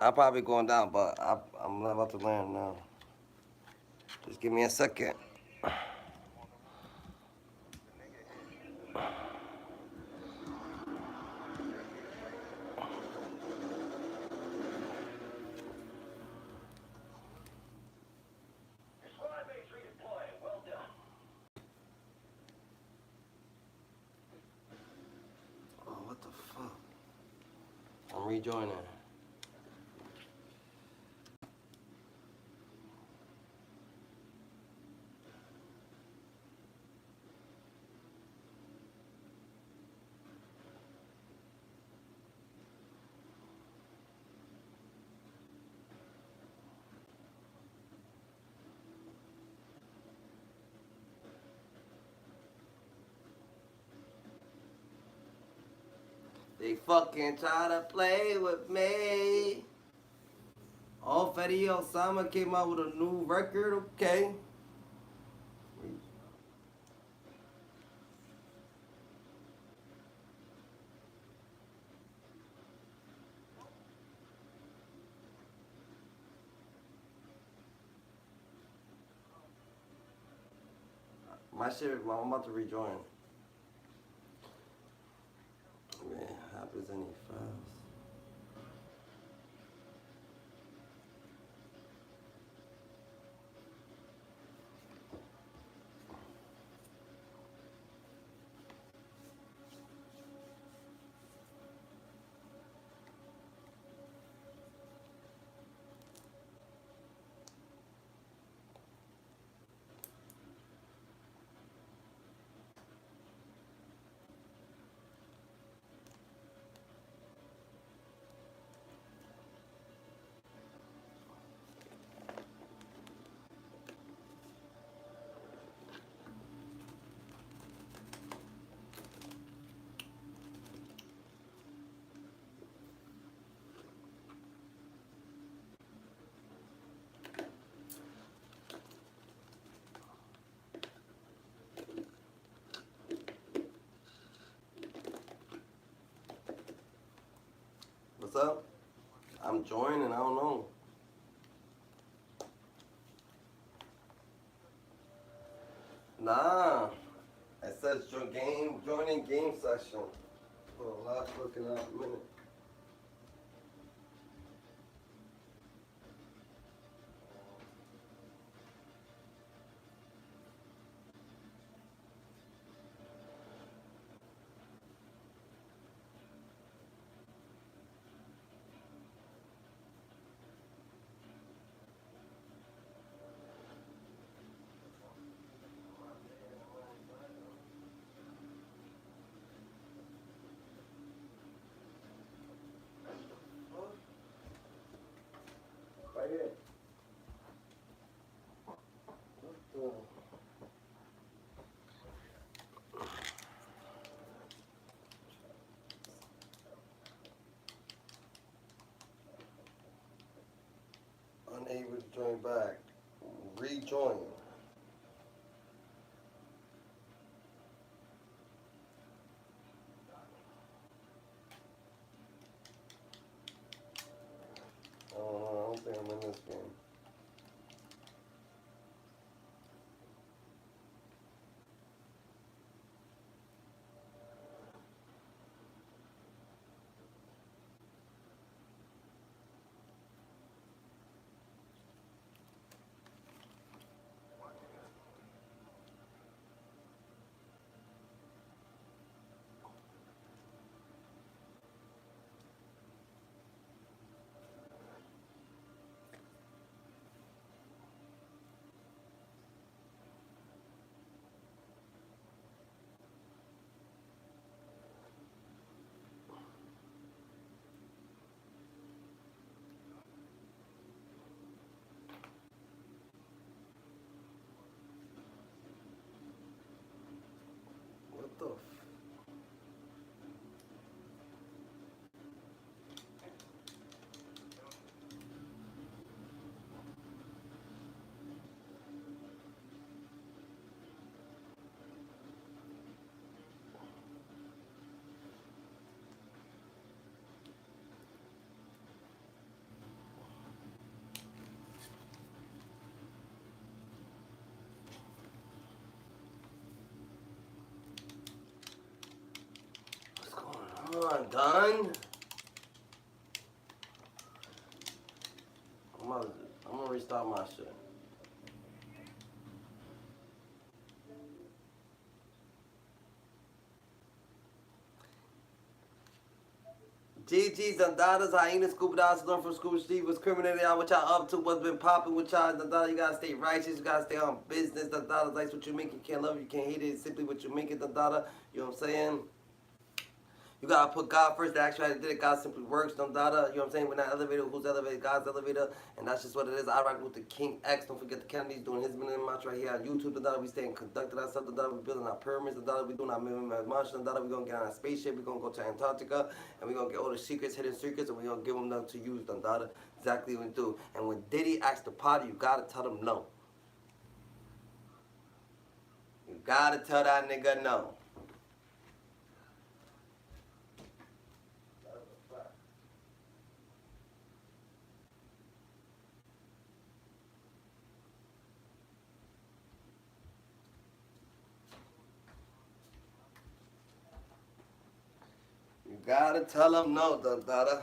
I'm probably going down, but I'm about to land now. Just give me a second. Oh, what the fuck? I'm rejoining. They fucking try to play with me. Oh, Fetty Osama came out with a new record. Okay. My shit, I'm about to rejoin. Man, happens any files. What's up? I'm joining. I don't know. Nah. It says joining game session. Oh, last looking out a minute. Right here. What Unable to join back. Rejoin. I don't think I'm in this game. I'm done. I'm gonna restart my shit. GG's, Dondadas, Hyenas, Scuba Dogs, learn from Scuba Steve, what's criminating y'all, what y'all up to, what's been popping with y'all, Dondada, you gotta stay righteous, you gotta stay on business, Dondada, likes what you make, you can't love it, you can't hate it, it's simply what you make it, Dondada, you know what I'm saying? You gotta put God first. The actual how did it. God simply works. Don't doubt. You know what I'm saying? We're not elevator. Who's elevated? God's elevator. And that's just what it is. I rock with the King X. Don't forget the Kennedy's doing his million march right here on YouTube. The dollar we staying conducted ourselves. The dollar we building our pyramids. The dollar we doing our million march. The dollar we gonna get on a spaceship. We gonna go to Antarctica and we gonna get all the secrets, hidden secrets, and we gonna give them to use. The dollar exactly what we do. And when Diddy asks the party, you gotta tell them no. You gotta tell that nigga no. You gotta tell them no, Dada.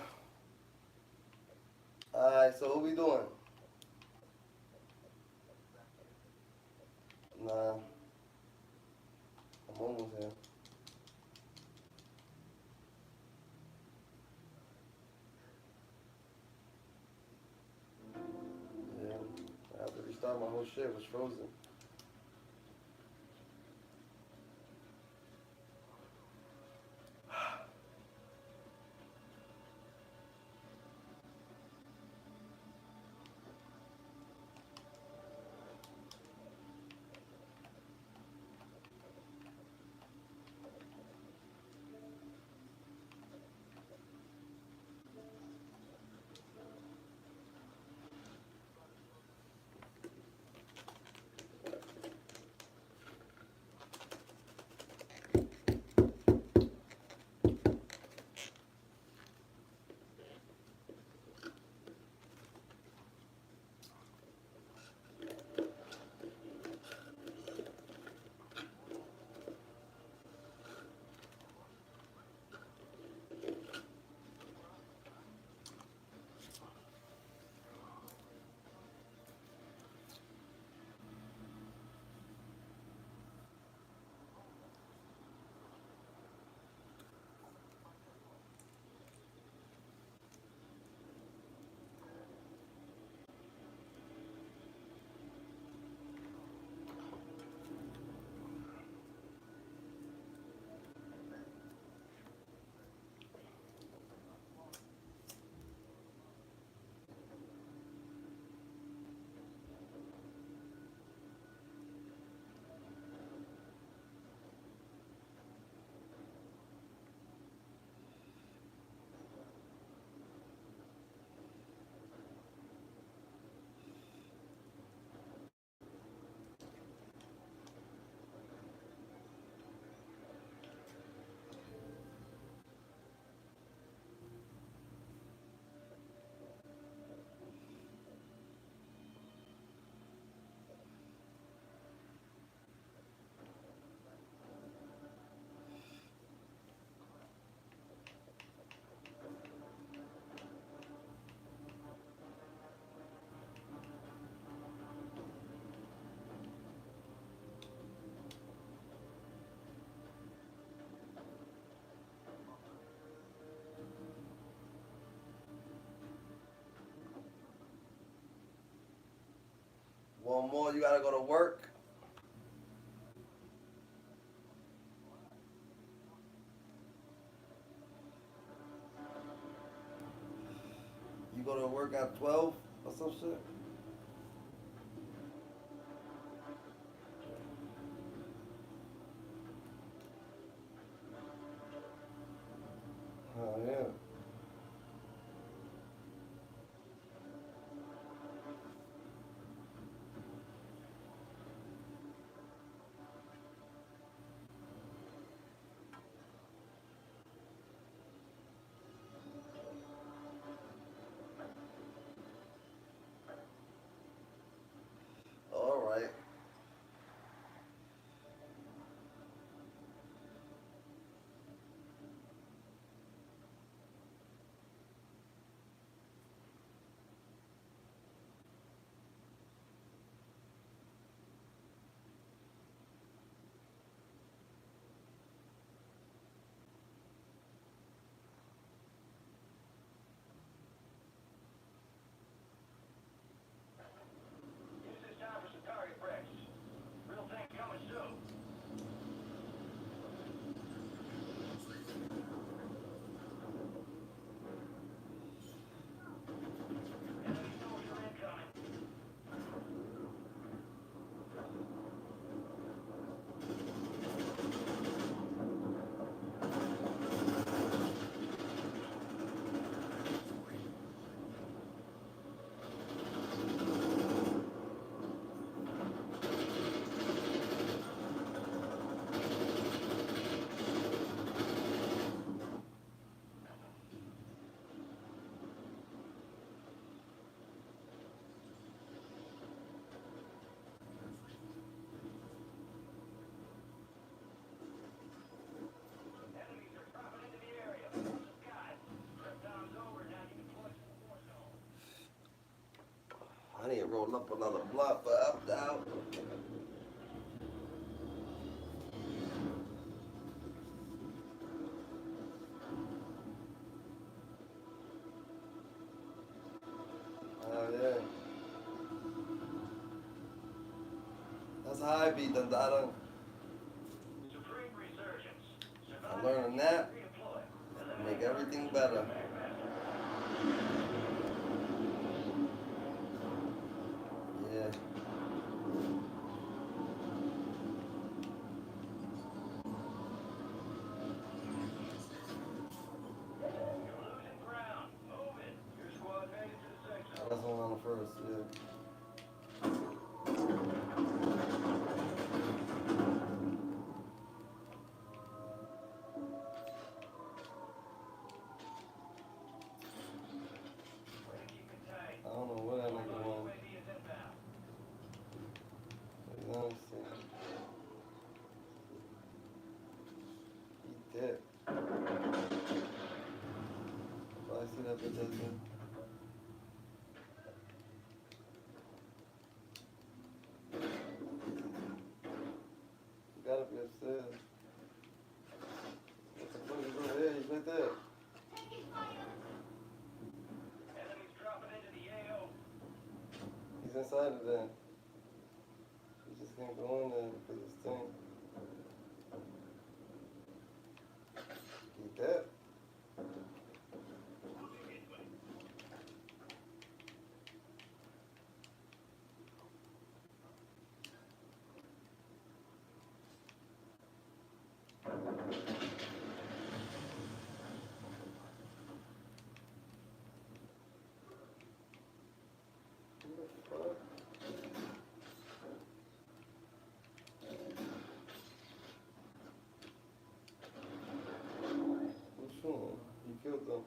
Alright, so what we doing? Nah, I'm almost here. Yeah, I have to restart my whole shit. It was frozen. One more, you gotta go to work. You go to work at 12 or some shit. Oh, yeah. I need to roll up another blunt, but I'm out. Oh yeah. That's how I be done. I don't. I learned that. Make everything better. Yeah. That's one on the first. Yeah. I don't know what that nigga won. You know what I'm saying? He dead. If I see that bitch out there. You gotta be upstairs. What the fuck is over there? He's right there. He's inside of there. He just can't go in there because it's thing. He dead. What the fuck? Which one? You killed them.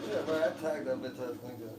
Yeah, bro, I tagged that bitch ass nigga.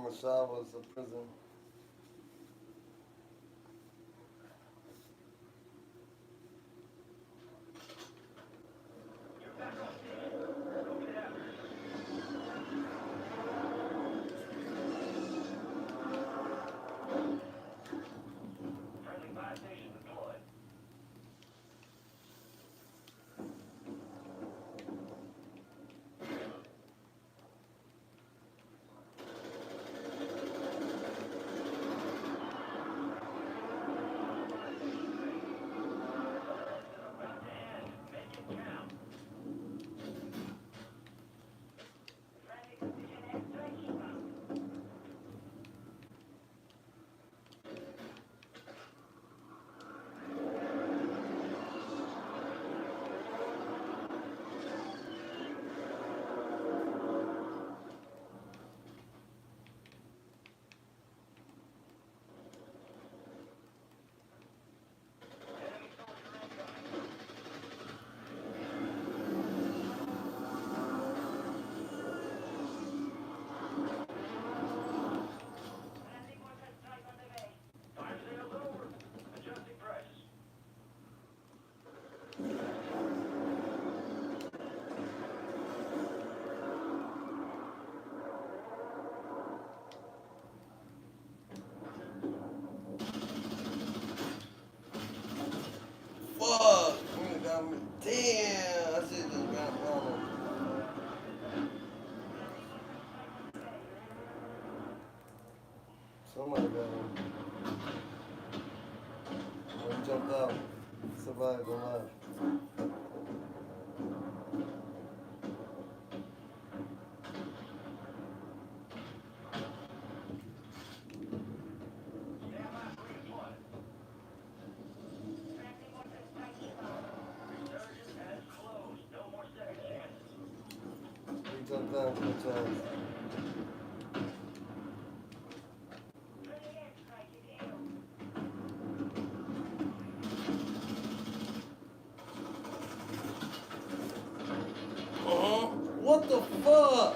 the shower is a prison. Fuck! You got me. Damn! I should just got on. Somebody got him. When he jumped out, somebody go live. He jumped down to the chance. What the fuck?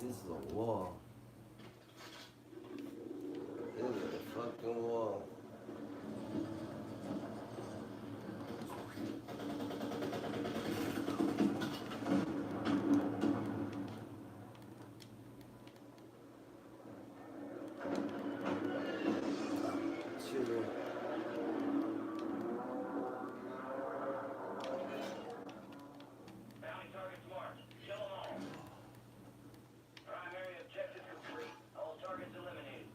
This is a wall. This is a fucking wall. Shooter. Bounty targets marked. Kill them all. Primary objective complete. All targets eliminated.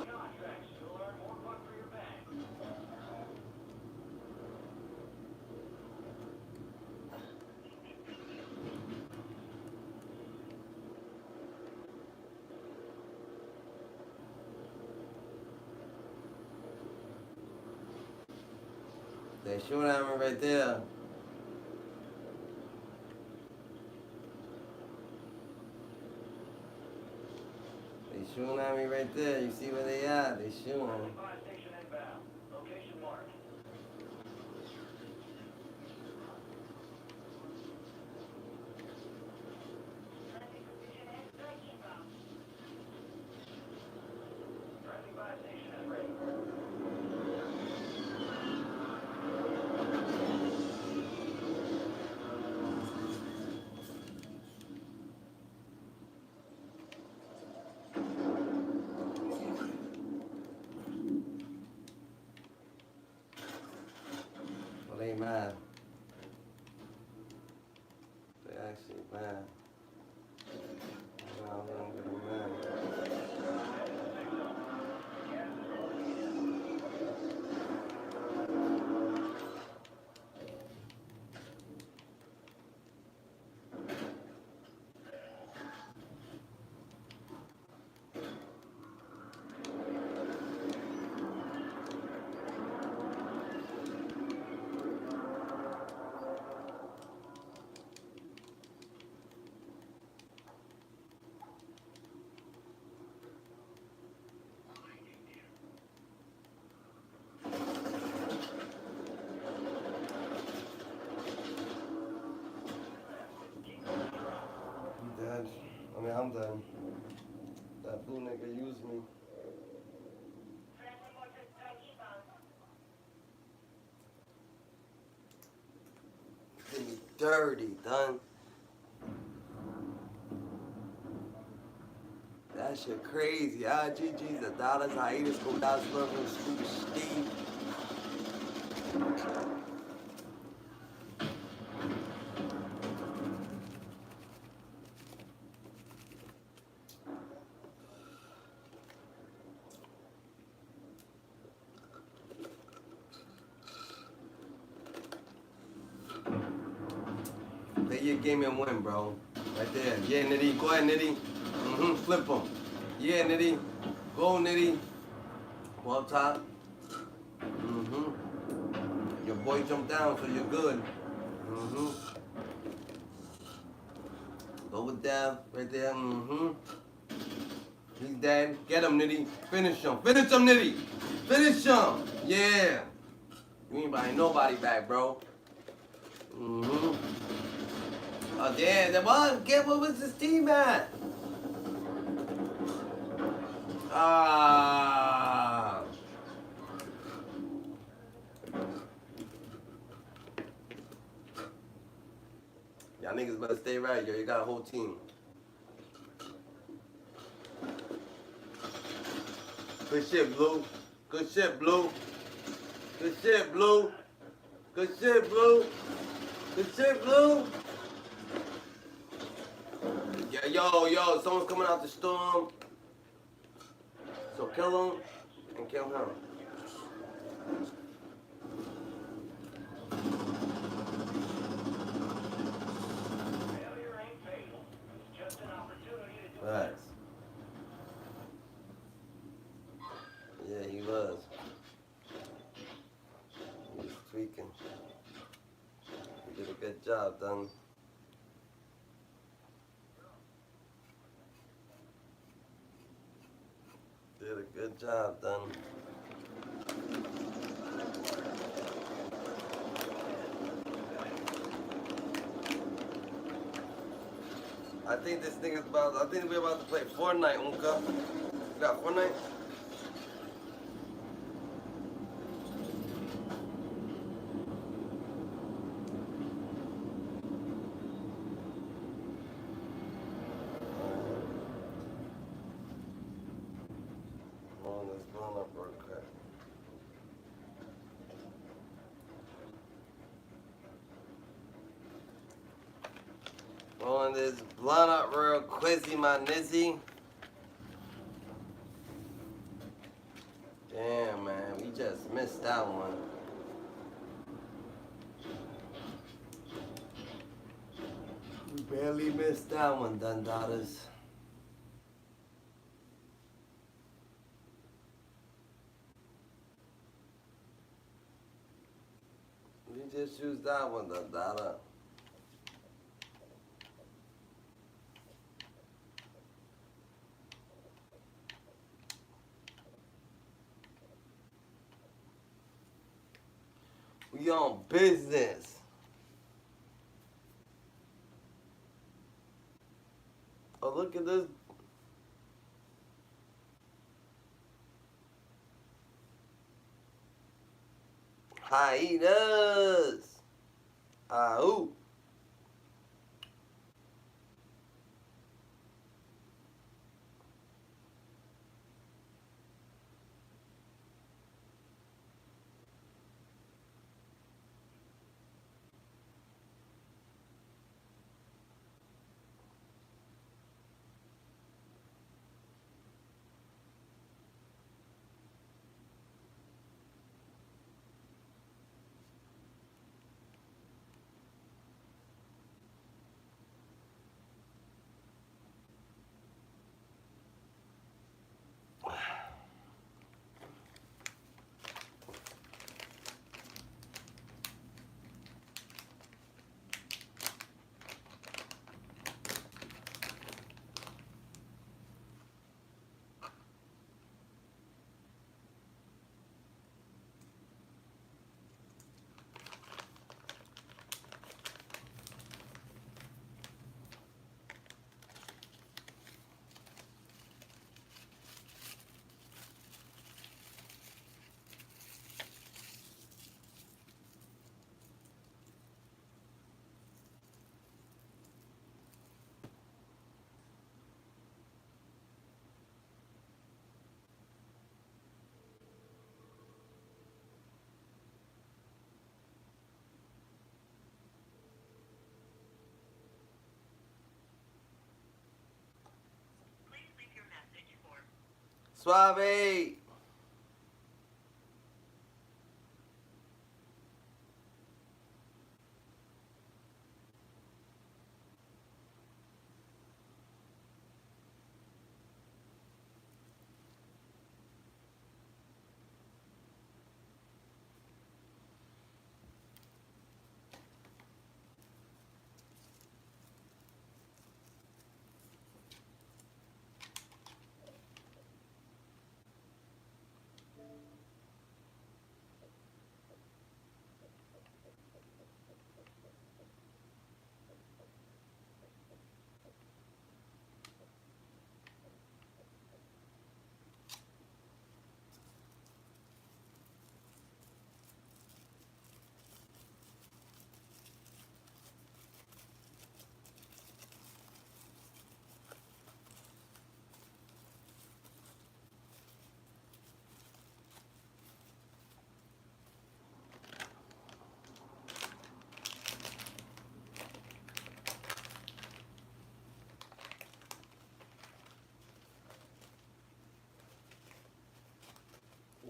Contracts. You'll earn more buck for your bang. They shooting at me right there. They shooting at me right there. You see where they at? They shooting. Buy station inbound. Location marked. Friendly buy station is ready. mad. They actually mad. No, they don't get them mad. You dead? I mean, I'm done. That blue nigga used me. Did me dirty, done. That shit crazy. GG's, the dollars, hiatus, go dollars, love, Scoop, Steve. Play your game and win, bro. Right there. Yeah, Nitty. Go ahead, Nitty. Flip him. Yeah, Nitty. Go, Nitty. Go up top. Your boy jumped down, so you're good. Go with down. Right there. He's dead. Get him, Nitty. Finish him. Finish him, Nitty. Finish him. Yeah. You ain't buying nobody back, bro. Oh, damn. What was this team at? Ah. Y'all niggas better stay right, yo. You got a whole team. Good shit, Blue. Good shit, Blue. Good shit, Blue. Good shit, Blue. Good shit, Blue. Yeah, yo, someone's coming out the storm. So kill him and kill him. Failure ain't fatal. It's just an opportunity to do Facts. Yeah, he was. He was tweaking. He did a good job, done. Did a good job, done. I think this nigga's about. I think we're about to play Fortnite, Unka. You got Fortnite? Oh, let's blow up real quick. Blowing this blunt up real quizzy, my nizzy. Damn, man, we just missed that one. We barely missed that one, Dundadas. We just used that one, Dundada. We on business. Oh, look at this. Hyenas. Ooh. Suave.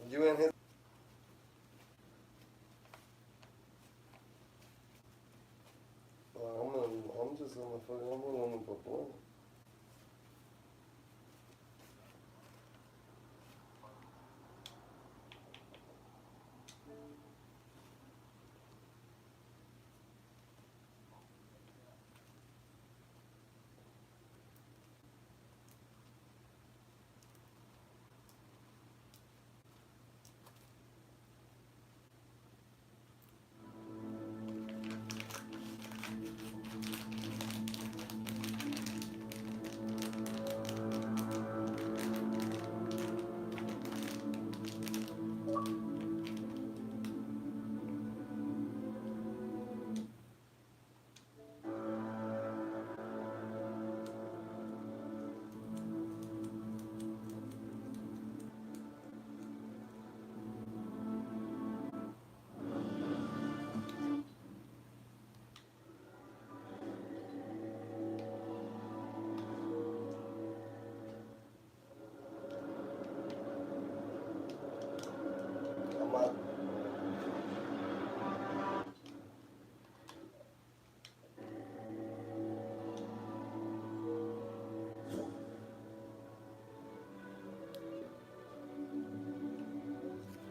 You in his. I'm just gonna fucking. I'm gonna perform. I'm out.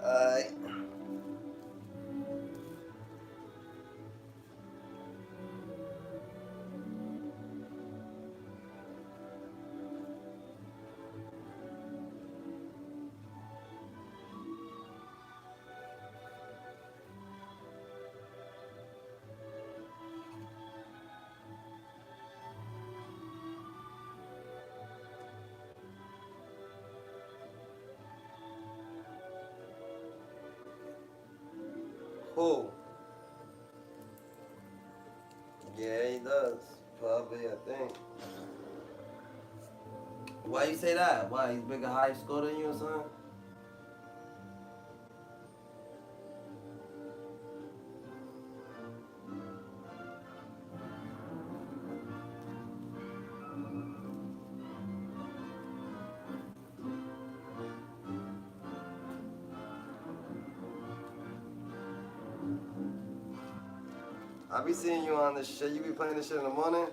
Alright. Who? Yeah, he does. Probably, I think. Why you say that? Why, he's bigger high score than you or something? I be seeing you on this shit. You be playing this shit in the morning?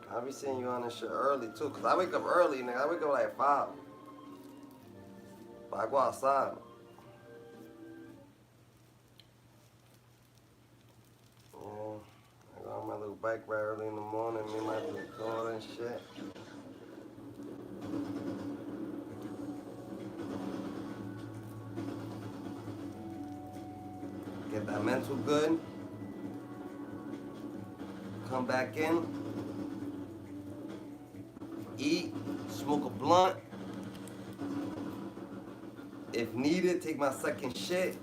I be seeing you on this shit early too. Cause I wake up early, nigga. I wake up like 5. But I go outside. Yeah. I go on my little bike ride early in the morning. Me and my little daughter and shit. Get that mental good. Come back in. Eat. Smoke a blunt. If needed, take my second shit.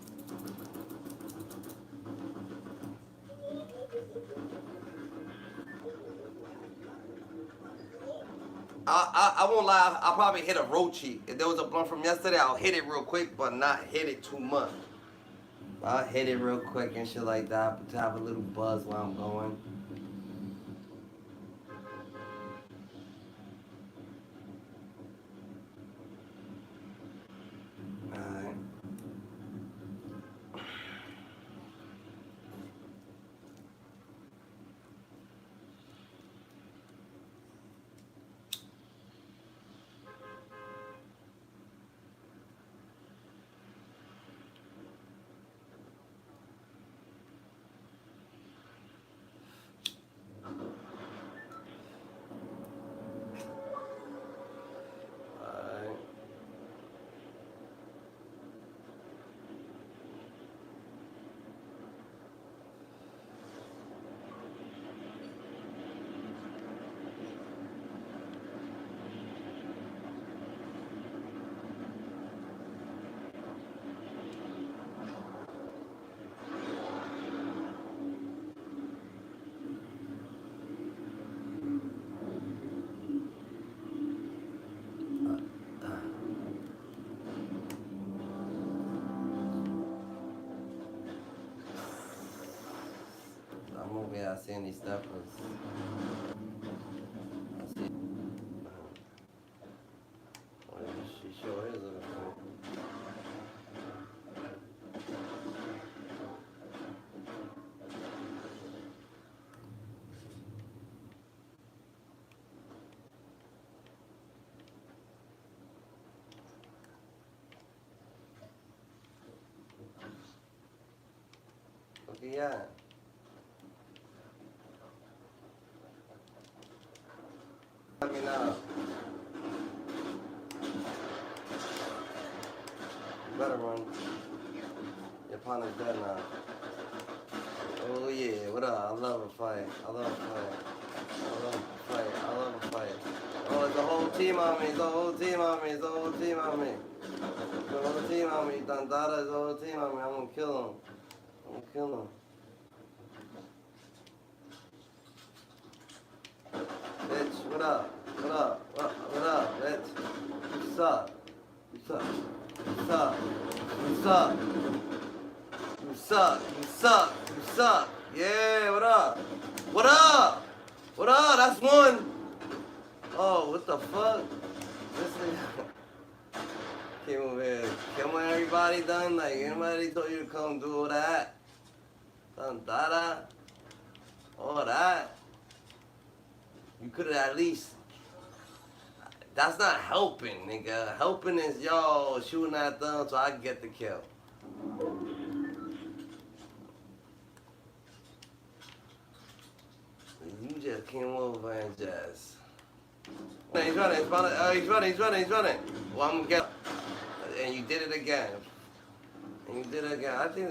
I won't lie, I'll probably hit a roachy. If there was a blunt from yesterday, I'll hit it real quick, but not hit it too much. I'll hit it real quick and shit like that, to have a little buzz while I'm going. Yeah, I see any steppers. I see. Well, she sure is looking for it. Look at that. Let me know. You better run. Your opponent's dead now. Oh yeah, what up? I love a fight. I love a fight. I love a fight. I love a fight. Oh, it's a whole team on me. It's a whole team on me. It's a whole team on me. It's a whole team on me. Dandara is a whole team on me. I'm gonna kill him. I'm gonna kill him. Bitch, what up? What up? What up, bitch? What's up? What's up? What's up? What's up? What's up? What's up? What's up? Yeah, what up? What up? What up? That's one. Oh, what the fuck? This nigga came over here. Come on, everybody done? Like, anybody told you to come do all that? Done that? All that? You could have at least. That's not helping, nigga. Helping is yo shooting at them so I can get the kill. You just came over and just. He's running, he's running, he's running, he's running, he's running. Well, I'm gonna get. And you did it again. And you did it again. I think.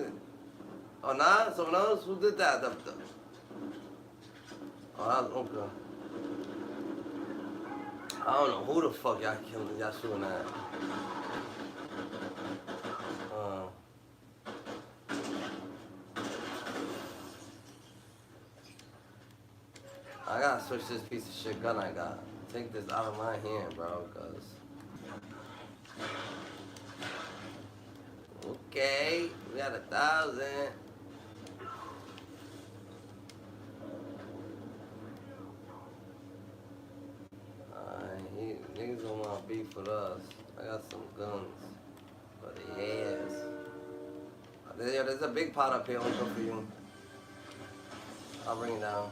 Oh, nah? Someone else? Who did that? Oh, that was Uncle. I don't know who the fuck y'all killing, y'all shooting at. I gotta switch this piece of shit gun I got. Take this out of my hand, bro, cause. Okay, we got 1,000. Niggas don't want beef with us. I got some guns for the ass. There's a big pot up here. I'll go for you. I'll bring it down.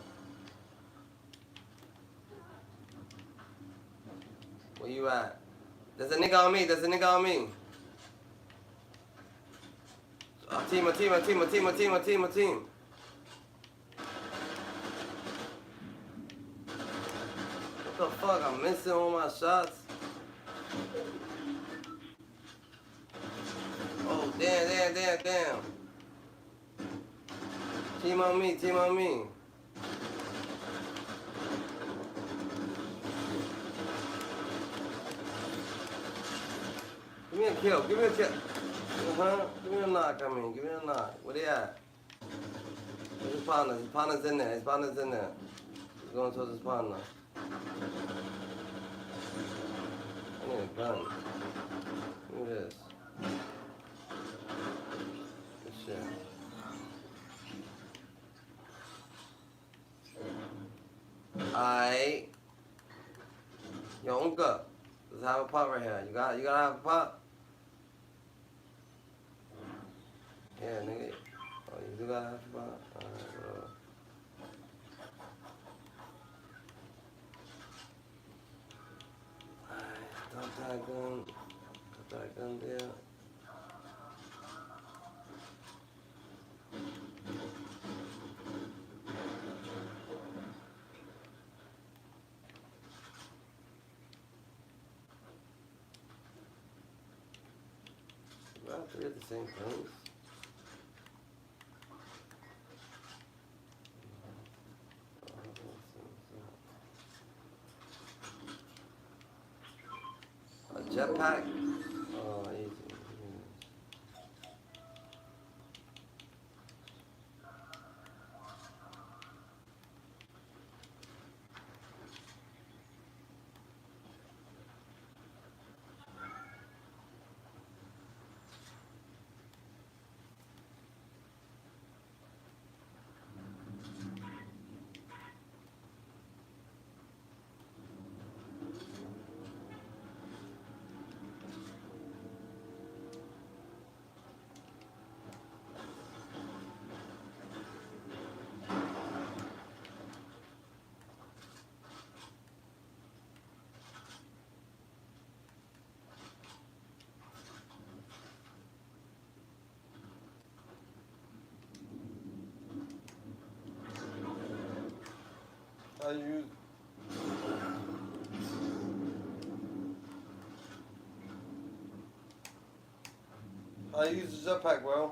Where you at? There's a nigga on me. There's a nigga on me. A team. What the fuck? I'm missing all my shots. Oh, damn. Team on me. Give me a kill. Give me a knock, Give me a knock. Where they at? Where's his partner? His partner's in there. He's going towards his partner. I need a gun. Look at this. Good shit. Aight. Yo, Unka. Let's have a pop right here. You gotta have a pop? Yeah, nigga. Oh, you do gotta have a pop? Alright, bro. Put that gun there. About three at the same place. A jetpack? Oh, easy. How you use How you use the jetpack, bro?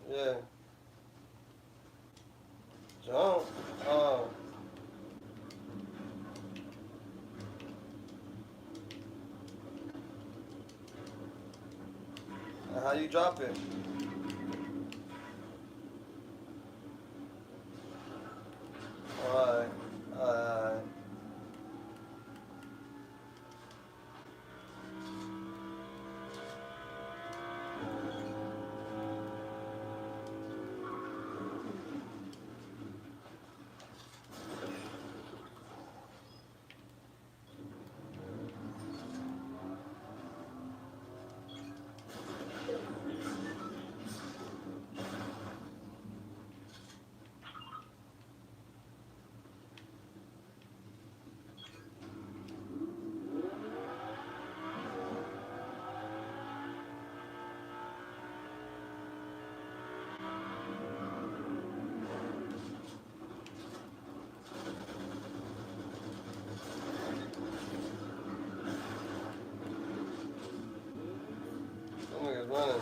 Yeah. Jump. Oh. And how you drop it? Alright. Alright. That nigga's running.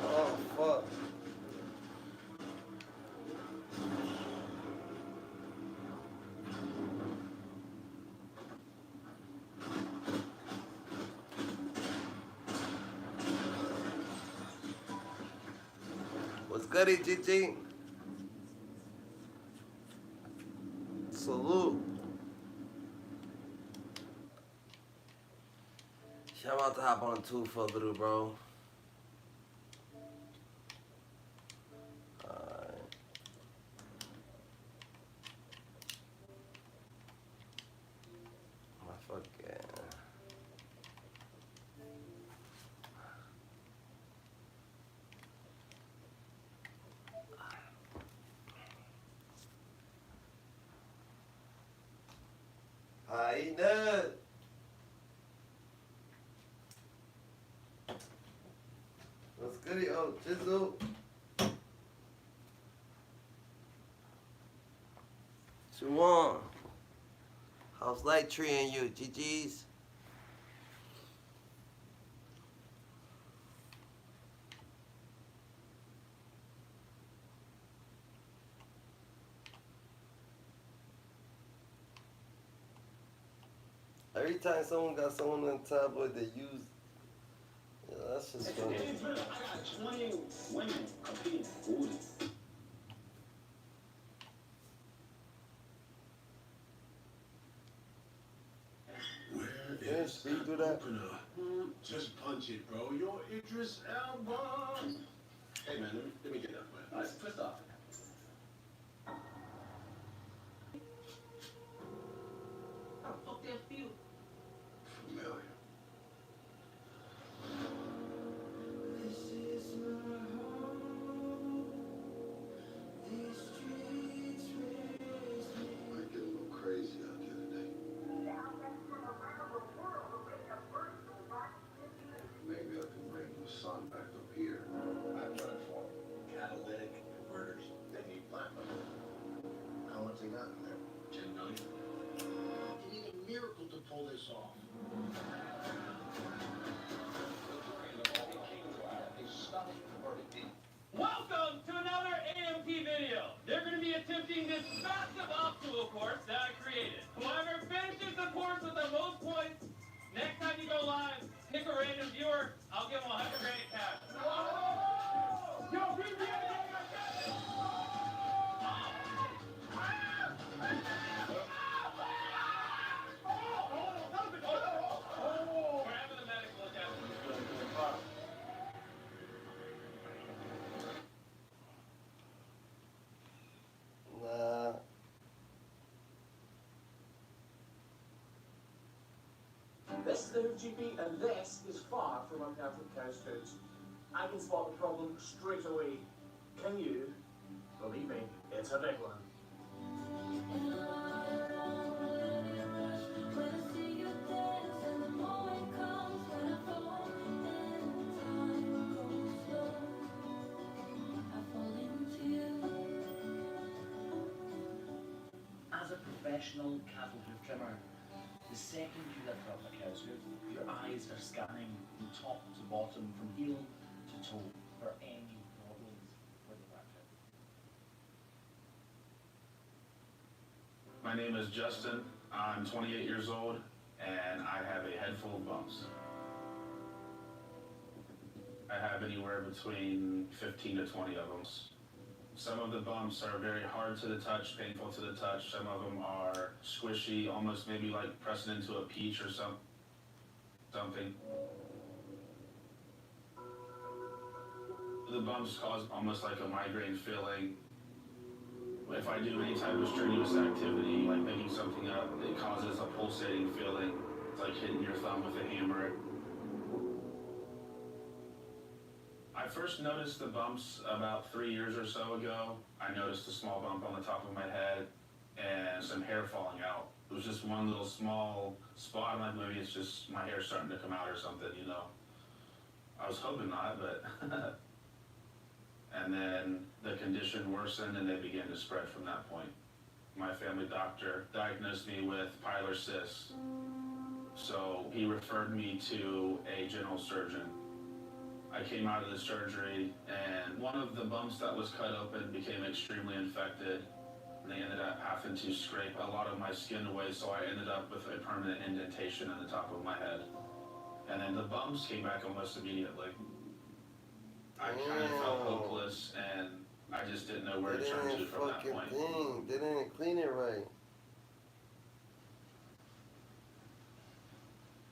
Oh, fuck. What's goody, GG? Salute. Yeah, I'm about to hop on two for a little, bro. Alright. My fucking. How you doing? What's goody? Oh, Jizzle. What you want? How's light treating you? GG's? Every time someone got someone on tablet, they use. Yeah, that's just funny. I got 20 women competing for booty. Yeah, speed through that. Just punch it, bro. Your Idris Elba. Hey, man, let me get that, man. All right, twist off. How the fuck that feel? Familiar. Might get a little crazy out here today. Maybe I can bring the sun back up here. I've done it for them. Catalytic converters. They need platinum. How much they got in there? 10 million. You need a miracle to pull this off. Welcome to another AMP video. They're going to be attempting this massive obstacle course that I created. Whoever finishes the course with the most points, next time you go live, pick a random viewer, I'll give them 100 grand in cash. Yo, we're having the medic look at it. Nah. This is the Hoop GP, and this is far from uncounted couch foods. I can spot the problem straight away. Can you? Believe me, It's a big one. As a professional cattle hoof trimmer, the second you lift up a cow's hoof, your eyes are scanning from top to bottom, from heel to toe, for any problems with the practice. My name is Justin. I'm 28 years old, and I have a head full of bumps. I have anywhere between 15 to 20 of them. Some of the bumps are very hard to the touch, painful to the touch. Some of them are squishy, almost maybe like pressing into a peach or something. The bumps cause almost like a migraine feeling. If I do any type of strenuous activity, like picking something up, it causes a pulsating feeling. It's like hitting your thumb with a hammer. I first noticed the bumps about 3 years or so ago. I noticed a small bump on the top of my head and some hair falling out. It was just one little small spot. I'm like, maybe it's just my hair starting to come out or something, you know. I was hoping not, but and then the condition worsened and they began to spread from that point. My family doctor diagnosed me with pilar cysts. So he referred me to a general surgeon. I came out of the surgery and one of the bumps that was cut open became extremely infected. And they ended up having to scrape a lot of my skin away, so I ended up with a permanent indentation in the top of my head. And then the bumps came back almost immediately. I kind of felt hopeless and I just didn't know where to turn to from that point. They didn't clean it right.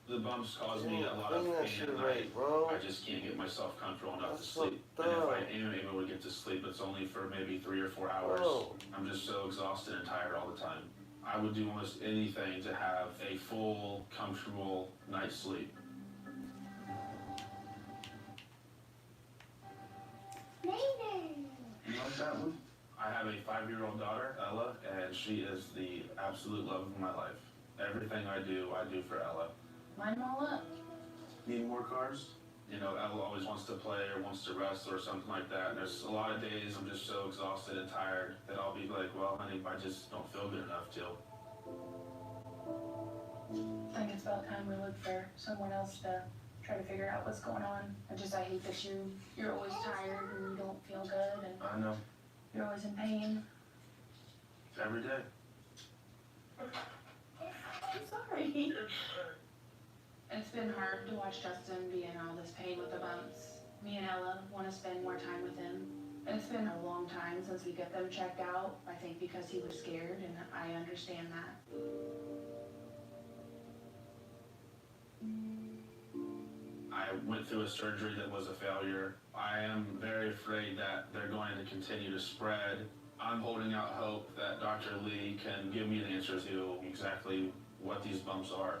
The bumps cause me a lot of pain at night. Bro. I just can't get myself comfortable enough to That's sleep. fucked And if up. I am able to get to sleep, it's only for maybe 3 or 4 hours. Bro. I'm just so exhausted and tired all the time. I would do almost anything to have a full, comfortable night's sleep. You like that one? I have a 5-year-old daughter, Ella, and she is the absolute love of my life. Everything I do for Ella. Line them all up. Need more cars? You know, Ella always wants to play or wants to rest or something like that. And there's a lot of days I'm just so exhausted and tired that I'll be like, well, honey, I just don't feel good enough to. I think it's about time we look for someone else to try to figure out what's going on. I hate that you're always tired and you don't feel good and I know. you're always in pain. Every day. I'm sorry. And it's been hard to watch Justin be in all this pain with the bumps. Me and Ella want to spend more time with him. And it's been a long time since we got them checked out. I think because he was scared, and I understand that. I went through a surgery that was a failure. I am very afraid that they're going to continue to spread. I'm holding out hope that Dr. Lee can give me the answer to exactly what these bumps are.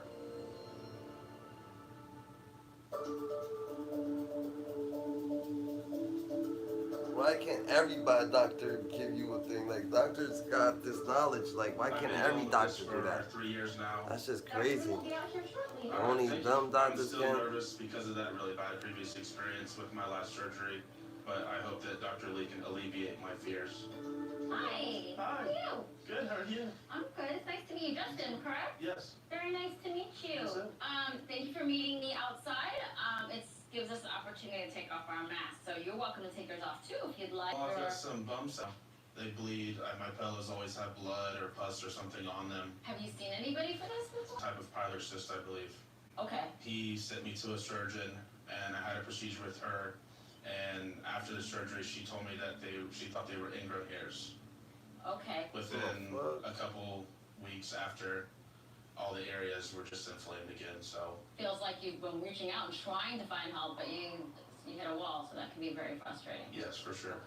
Why can't everybody doctor give you a thing? Like, doctors got this knowledge. Like, why can't every doctor do that? For 3 years now. That's just crazy. We'll be out here shortly. Only dumb doctors I'm still can. nervous because of that really bad previous experience with my last surgery, but I hope that Dr. Lee can alleviate my fears. Hi. Hi. How are you? Good, how are you? I'm good. It's nice to meet you, Justin, correct? Yes. Very nice to meet you. Yes, sir. Thank you for meeting me outside. It gives us the opportunity to take off our masks. So you're welcome to take yours off too if you'd like. Well, I've or- got some bumps out. They bleed. My pillows always have blood or pus or something on them. Have you seen anybody for this before? Type of pilar cyst, I believe. Okay. He sent me to a surgeon, and I had a procedure with her. And after the surgery, she told me that she thought they were ingrown hairs. Okay. Within Oh, fuck. a couple weeks after, all the areas were just inflamed again. So Feels like you've been reaching out and trying to find help, but you hit a wall, so that can be very frustrating. yes, for sure.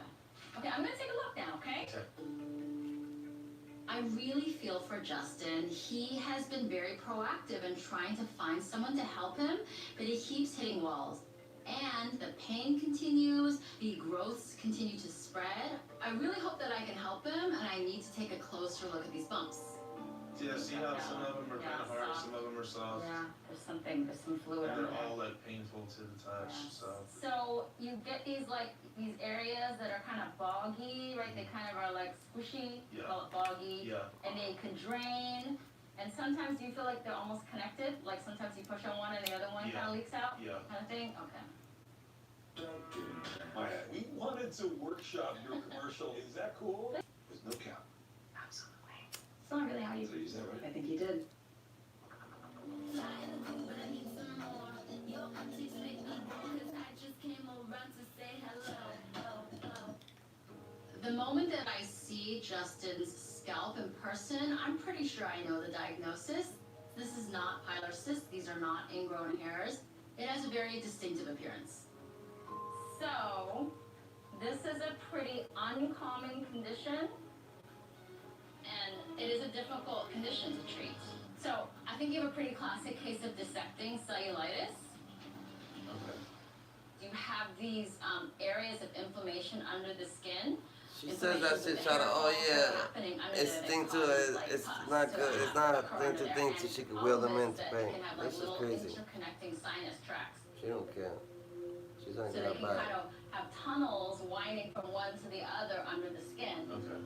Okay, I'm gonna take a look now, okay? Okay. I really feel for Justin. He has been very proactive in trying to find someone to help him, but he keeps hitting walls. and the pain continues, the growths continue to spread. I really hope that I can help him, and I need to take a closer look at these bumps. Yeah, see how some of them are Yeah, kind of hard, soft. some of them are soft. Yeah, there's some fluid And under they're there. all like painful to the touch, so. So you get these areas that are kind of boggy, right? They kind of are like squishy, Yeah. call it boggy, Yeah, and they can drain. And sometimes you feel like they're almost connected, like sometimes you push on one and the other one Yeah. kind of leaks out, yeah. kind of thing. Okay. We wanted to workshop your commercial. Is that cool? There's no cap. Absolutely. It's not really how you. Did I use that right? I think you did. The moment that I see Justin's scalp in person, I'm pretty sure I know the diagnosis. This is not pilar cysts, these are not ingrown hairs. It has a very distinctive appearance. So, this is a pretty uncommon condition, and it is a difficult condition to treat. So, I think you have a pretty classic case of dissecting cellulitis. Okay. You have these areas of inflammation under the skin. She says that shit try to, oh yeah, it's thing to it. It's not good. It's not a thing to think so she can will them into pain. That's just crazy. Interconnecting sinus tracts. She don't care. She's not So they gonna can buy kind it. of have tunnels winding from one to the other under the skin. Okay.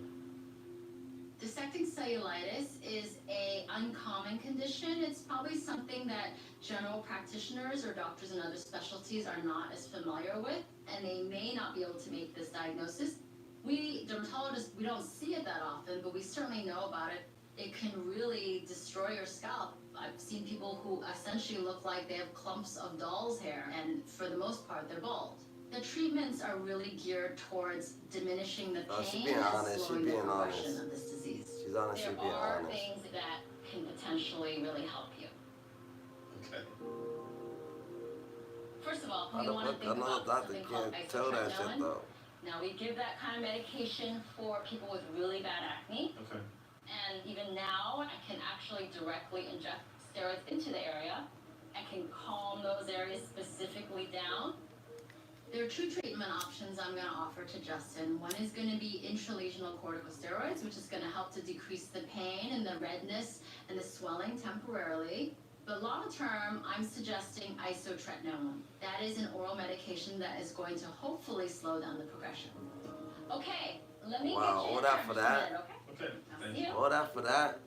Dissecting cellulitis is a uncommon condition. It's probably something that general practitioners or doctors in other specialties are not as familiar with, and they may not be able to make this diagnosis. We dermatologists, we don't see it that often, but we certainly know about it. It can really destroy your scalp. I've seen people who essentially look like they have clumps of doll's hair, and for the most part, they're bald. The treatments are really geared towards diminishing the Oh, she pain being and honest, she slowing the being progression honest. of this disease. She's honest, she There being are honest. things that can potentially really help you. Okay. First of all, I we want to think know about doctor something called can't tell that shit isotretinoin. though. Now, we give that kind of medication for people with really bad acne, Okay. and even now, I can actually directly inject steroids into the area. I can calm those areas specifically down. There are two treatment options I'm going to offer to Justin. One is going to be intralesional corticosteroids, which is going to help to decrease the pain and the redness and the swelling temporarily. But long term, I'm suggesting isotretinoin. That is an oral medication that is going to hopefully slow down the progression. Okay, let me Wow, get you all in that there for just a that? minute, okay? Okay, I'll thank see you. you. All that for that.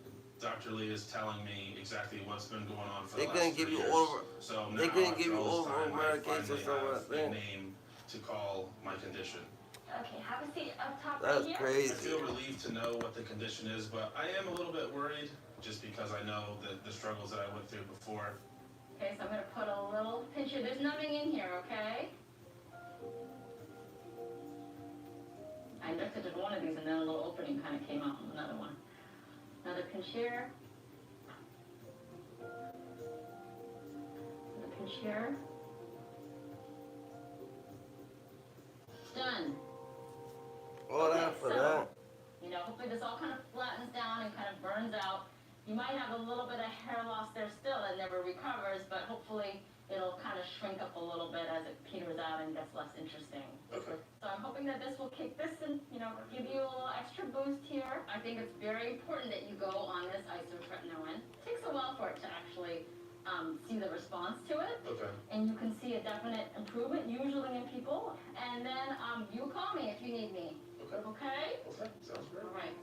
Dr. Lee is telling me exactly what's been going on for They the couldn't last give 3 you years. over. So They now, couldn't after give you all this over time, I medications finally or have what, a man. name to call my condition. Okay, have a seat up top That's right here. I crazy. feel relieved to know what the condition is, but I am a little bit worried just because I know the struggles that I went through before. Okay, so I'm gonna put a little pinch here. There's nothing in here, okay? I injected in one of these and then a little opening kind of came out from another one. Another pinch here. Another pinch here. Done. All that for that. You know, hopefully this all kind of flattens down and kind of burns out. You might have a little bit of hair loss there still that never recovers, but hopefully it'll kind of shrink up a little bit as it peters out and gets less interesting. Okay. So I'm hoping that this will kick this and, you know, give you a little extra boost here. I think it's very important that you go on this isotretinoin. It takes a while for it to actually see the response to it. Okay. And you can see a definite improvement, usually in people. And then you call me if you need me. Okay. Okay? Okay. Sounds great. All right.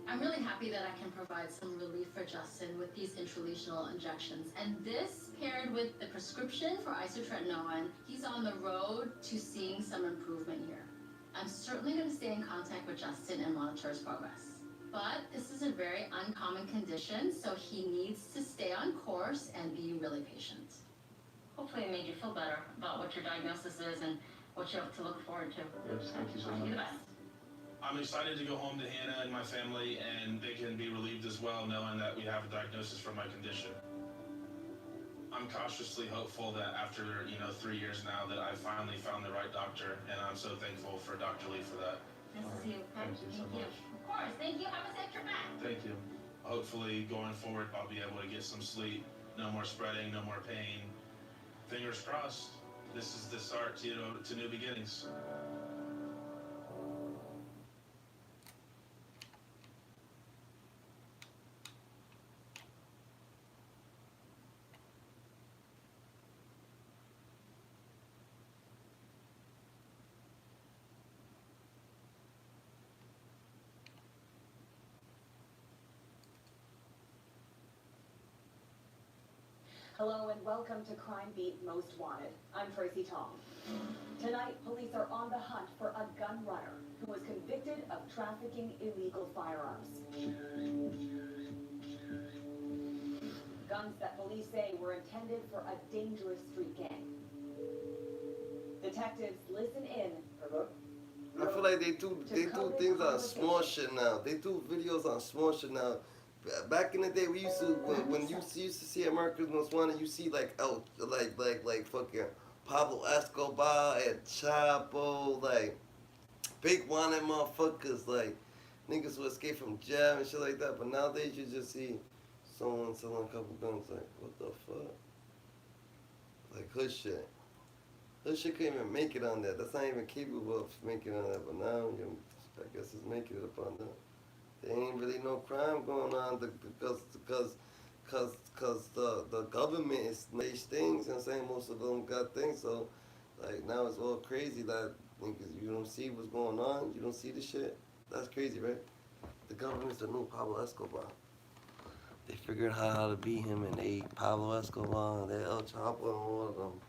I'm really happy that I can provide some relief for Justin with these intralesional injections. And this, paired with the prescription for isotretinoin, he's on the road to seeing some improvement here. I'm certainly going to stay in contact with Justin and monitor his progress. But this is a very uncommon condition, so he needs to stay on course and be really patient. Hopefully it made you feel better about what your diagnosis is and what you have to look forward to. Yes, thank you so Wish you the much. best. I'm excited to go home to Hannah and my family, and they can be relieved as well, knowing that we have a diagnosis for my condition. I'm cautiously hopeful that after 3 years now that I finally found the right doctor, and I'm so thankful for Dr. Lee for that. Nice to see you. Thank you so much. Of course. Thank you. Have a safe trip back. Thank you. Hopefully, going forward, I'll be able to get some sleep, no more spreading, no more pain. Fingers crossed. this is the start, you know, to new beginnings. Hello and welcome to Crime Beat Most Wanted. I'm Tracy Tong. Tonight, police are on the hunt for a gun runner who was convicted of trafficking illegal firearms. Guns that police say were intended for a dangerous street gang. Detectives listen in. Hello? I feel like they do things on small shit now. They do videos on small shit now. Back in the day, we used to when you used to see America's Most Wanted, you see like fucking Pablo Escobar and Chapo, like big wanted motherfuckers, like niggas who escape from jail and shit like that. But nowadays, you just see someone selling a couple guns. Like, what the fuck? Like hood shit. Hood shit couldn't even make it on that. That's not even capable of making it on that. But now, I guess it's making it up on that. There ain't really no crime going on because the government is these things. You know what I'm saying? Most of them got things. So like now it's all crazy that niggas, you don't see what's going on. You don't see the shit. That's crazy, right? The government's the new Pablo Escobar. They figured out how to beat him, and they Pablo Escobar, and they El Chapo, and all of them.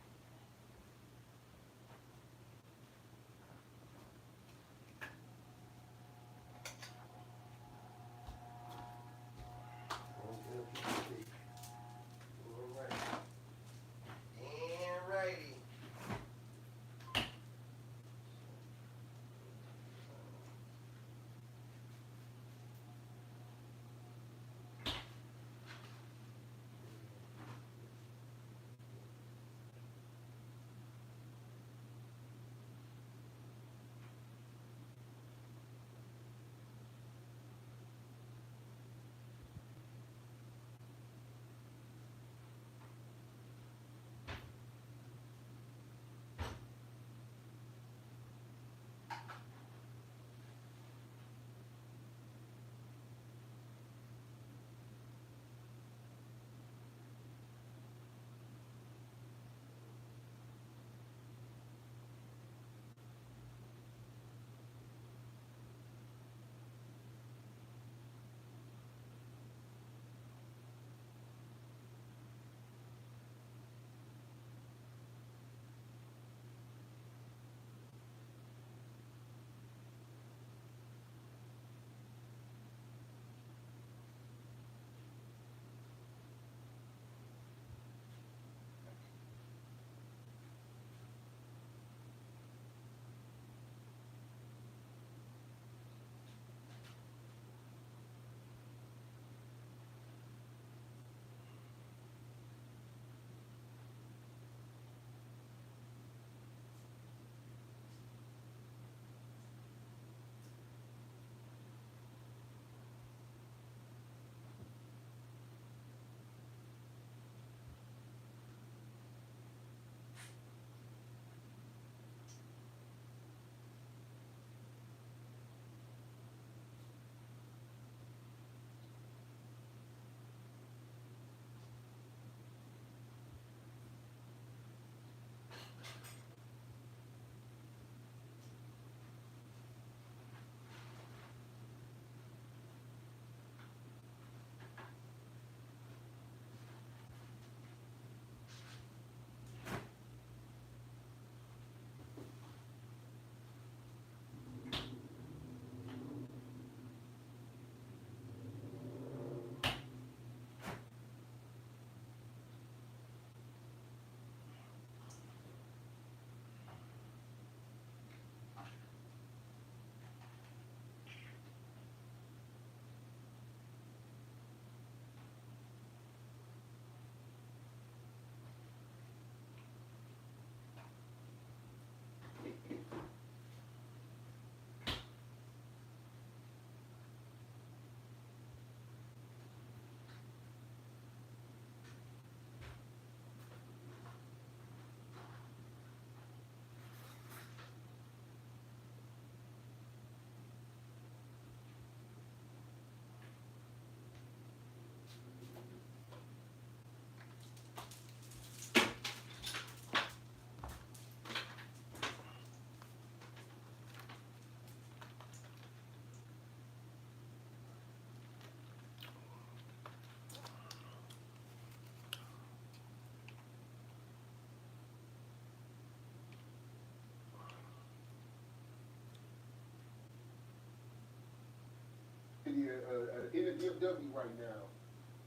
in the DFW right now,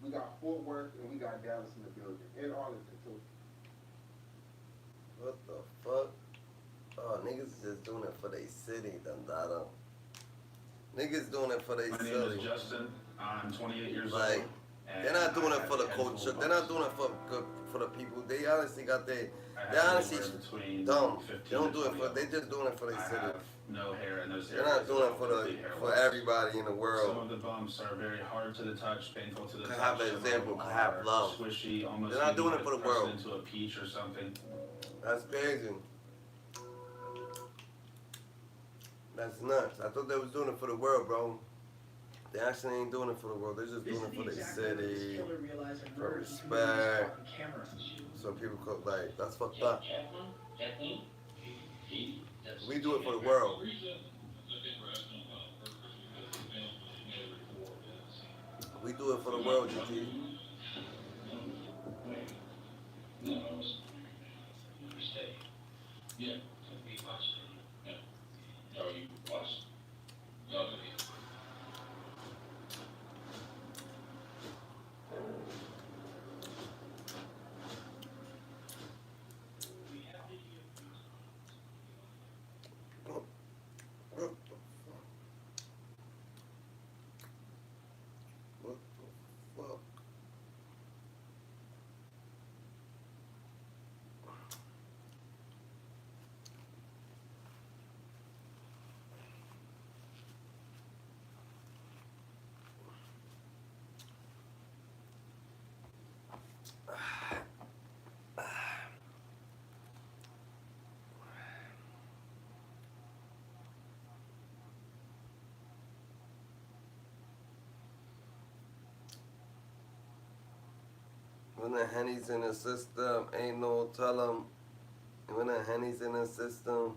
we got Fort Worth and we got Dallas in the building, and Arlington too. What the fuck? Oh, niggas is just doing it for their city, Dundada. Niggas doing it for their My city. name is Justin. I'm 28 years Like, old. and they're not doing I it for the have a handful culture. of They're not bumps. doing it for the people. They honestly got their. I They have honestly anywhere between dumb. 15 They don't to do it 20 for. of They them. just doing it for I their city. have no hair in those They're areas. not doing it It's for all completely the hairless. for everybody in the Some world. of the bumps are very hard to the touch, painful to the Could touch. have an Some of example, them could have are love. Squishy, almost. They're not you doing could it for the press world. Into a peach or something. That's crazy. That's nuts. I thought they was doing it for the world, bro. They actually ain't doing it for the world. They're just doing it for their city, for respect. So people could like, that's fucked up. We do it for the world. We do it for the world, GT. What the fuck? When the Henny's in the system, ain't no tell 'em. When the Henny's in the system.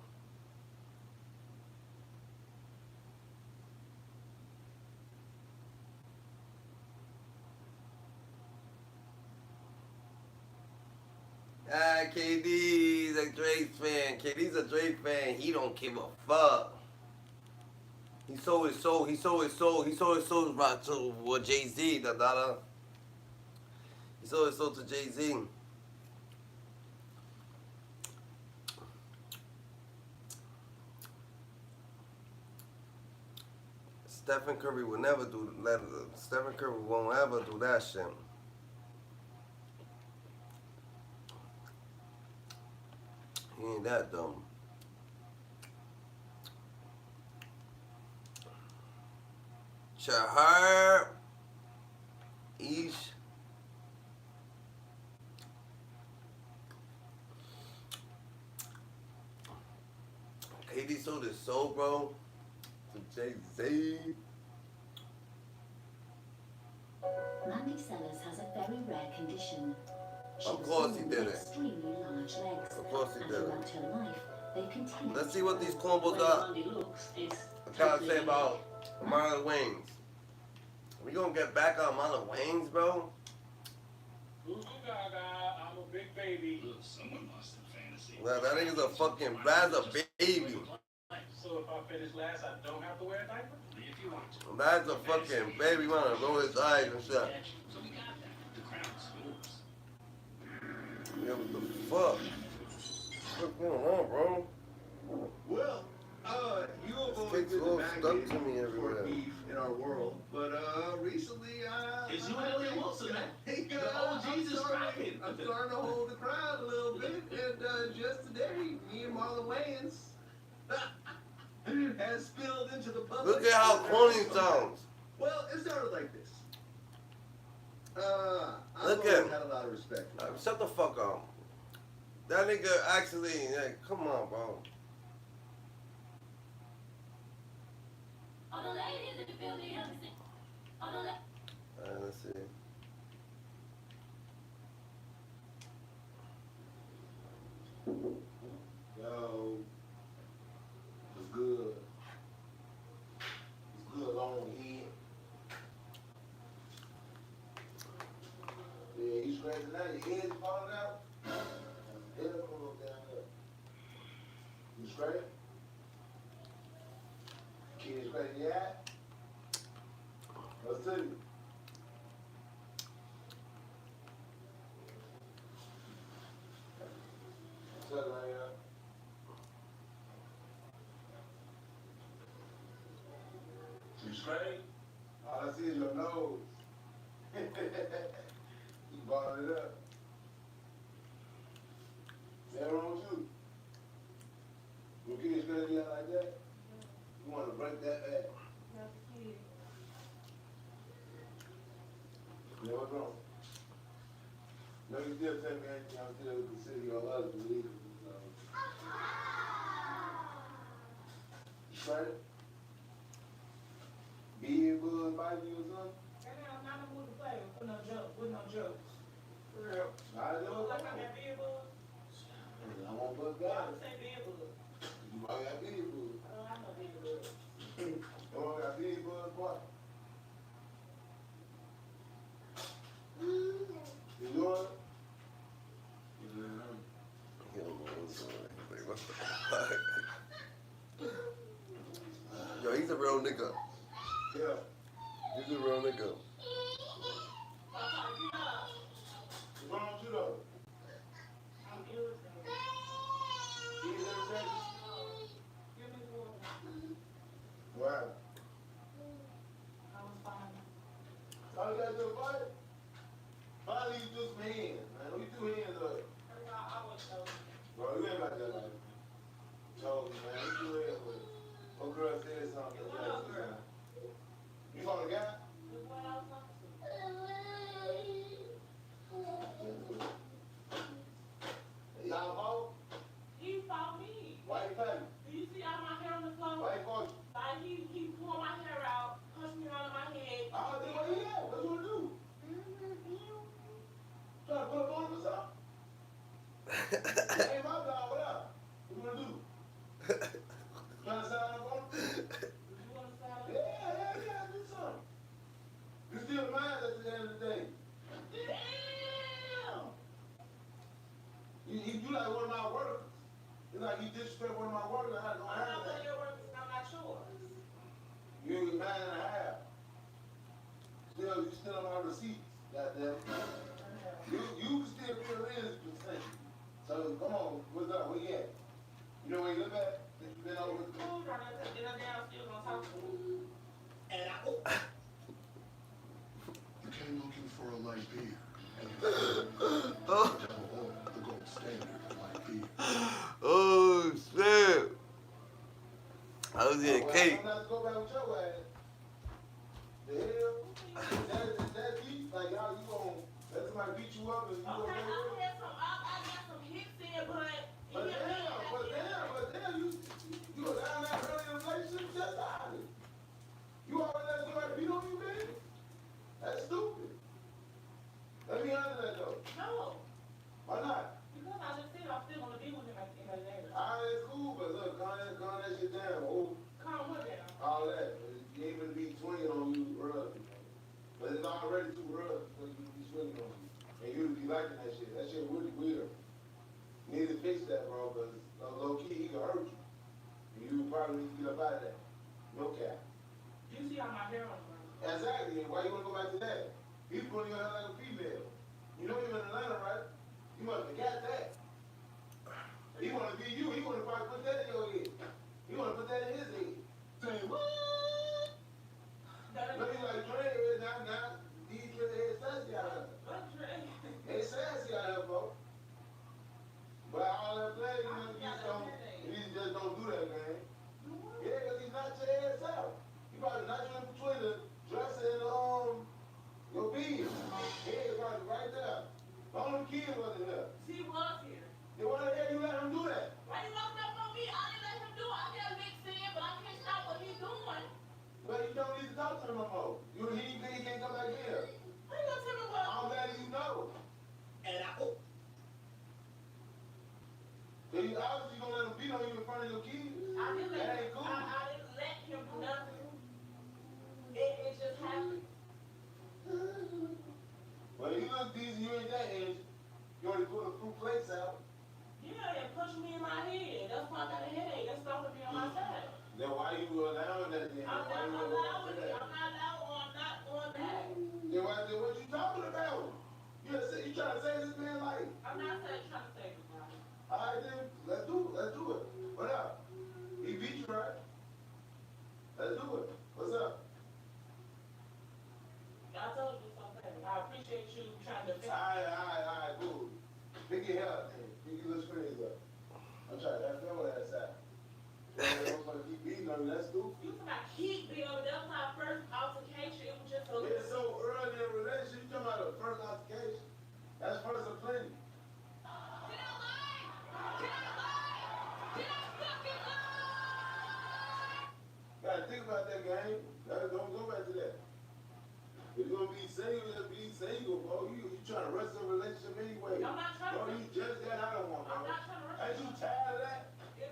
Ah, KD's a Drake fan. KD's a Drake fan. He don't give a fuck. He sold his soul. He sold his soul. He sold his soul right to what Jay-Z, da da da. He sold his soul to Jay-Z. Stephen Curry would never do that. Stephen Curry won't ever do that shit. He ain't that dumb. Shahar Ish. KD sold his soul, bro, to Jay-Z. Mandy Sellers has a very rare condition. She Of was course he born did with it. extremely large legs. Of course he And did it. throughout her life, they've continued. Let's see what these combos are. I gotta say about Marlon Wayans. We gonna get back on Marlon Wayans, bro? Gaga, I'm a big baby. Someone lost in fantasy. Well, that nigga's a fucking that's a baby. So if I finish last, I don't have to wear a diaper? If you want to. That's a fucking baby. Wanna roll his eyes and shit. So we got that. The crown's yours. Yeah, what the fuck? What's going on, bro? Well, you have This always kid's been the all stuck magnet to me for everywhere. beef in our world, but recently It's you and Elliot Wilson, man. Hey, The OGs is cracking. I'm starting to hold the crowd a little bit, and just today, me and Marlon Wayans has spilled into the public. Look at how corny it sounds. Well, it started like this. I've Look always at him. had a lot of respect for him. Shut the fuck up. That nigga actually, like, come on, bro. All the ladies in the building, help me sing. All the Alright, let's see. Yo, it's good. It's good long head. Yeah, you scratching out, your head's falling out. Head up a little down there. You scratch? Can you scratch your eye? stuck right here. You straight? All I see is your nose. You balling it up. What's wrong with you? You kids gonna be out like that? You wanna break that back? Yeah, what's wrong? No, you still tell me anything, I'm still consider your husband legal. You straight? Big bug biting you or something? I'm not gonna play with no jokes, with no jokes. For real. I You know. look like I got big bugs. I won't bug Well, I guys. would say big bugs. You might got big bug. I know big bugs. You want got big bug, boy? You doing it? He don't know what's going on. He's like, what the fuck? Yo, he's a real nigga. Yeah. He's a real nigga. What's wrong with you though? I'm irritated. You irritated? Give me water. Why? I was fine. All you gotta do is fight. Finally, you do some hands, man. What you do hands up? I was so. Bro, you ain't like that, like. Told me, man. What you hands with? What girl said something? What up, girl? You saw the guy? Look what I was talking to. Y'all fought? He fought me. Why you fighting? Do you see all my hair on the floor? Why you fought you? Like he pulled my hair out, punched me out of my head. I don't think what he at. What you wanna do? Trying to put up on him or something? Hey, my dog, what up? What you wanna do? Trying to sign up on him? You want to say? Yeah, do something. You still mine at the end of the day. Damn! You like one of my workers. It's like you disrespect one of my workers. I don't I'm have not one of that. your workers, and I'm not yours. You ain't man and a half. You still on my receipts. Goddamn. You can still be a real percent. So come on, what's up? Where you at? You know where you live at? That you been over with? Food right now, then I'm down still gonna talk to him. And I You came looking for a light beer. And you found Oh, Double O, the gold standard of light beer. oh shit. I was eating cake. I'm not to go back with your ass. The hell? That beat, like y'all, you gon' let somebody beat you up and you Okay, gon' go I got some hits in, but But damn, you go down that early in the relationship, just out of it. You always let somebody beat on you, baby? That's stupid. Let me handle that though. no, Why not? because I just said I'm still gonna be with him in that later. Alright, it's cool, but look, calm that shit down. Oh, Calm with him. all that. You ain't gonna be swinging on you early. But it's already too early for you to be swinging on you. And you to be liking that shit. That shit really weird. You need to fix that, bro, because low key, he can hurt you. And you probably need to get up out of that. No cap. You see how my hair on the ground. Exactly. And why you wanna go back to that? He's putting your hair like a female. You know you're in Atlanta, right? You must forget that. He wanna be you. He wanna probably put that in your head. He wanna put that in his head. Say what? Look, he's like Dre, now, these kids ain't sassy out here. What Dre? Ain't sassy out here, bro. But all that play, you just don't do that, man. Yeah, because he's not your ass out. He probably not you in between the dress and your beard. Yeah, right there. All them kids wasn't there. She was here. Then why the hell you let him do that? Why you walking up on me? I didn't let him do it. I got mixed in, but I can't stop what he's doing. Well, you don't need to talk to him no more. He can't come back here. How you gonna tell me what? I'm letting you know. And Then you obviously gonna let him beat on you in front of your kids. I didn't That let ain't cool. I didn't let him do nothing. It just happened. Well, you look decent, you ain't that age. You already put the fruit plates out. Yeah, it pushed me in my head. That's why I got a headache. That's not to be on my side. Then why you allowing that then? I'm Why not you allowing it. that? I'm not allowed or I'm not going back. Then what you talking about? You trying to say this man like? I'm not saying trying to save his life. Alright then, that game. Don't go back to that. If you're gonna be single, just be single, bro. You trying to rush a relationship anyway. I'm not trying Bro, to. you just got out of one, bro. I'm not trying to rush. Ain't you tired of that? It's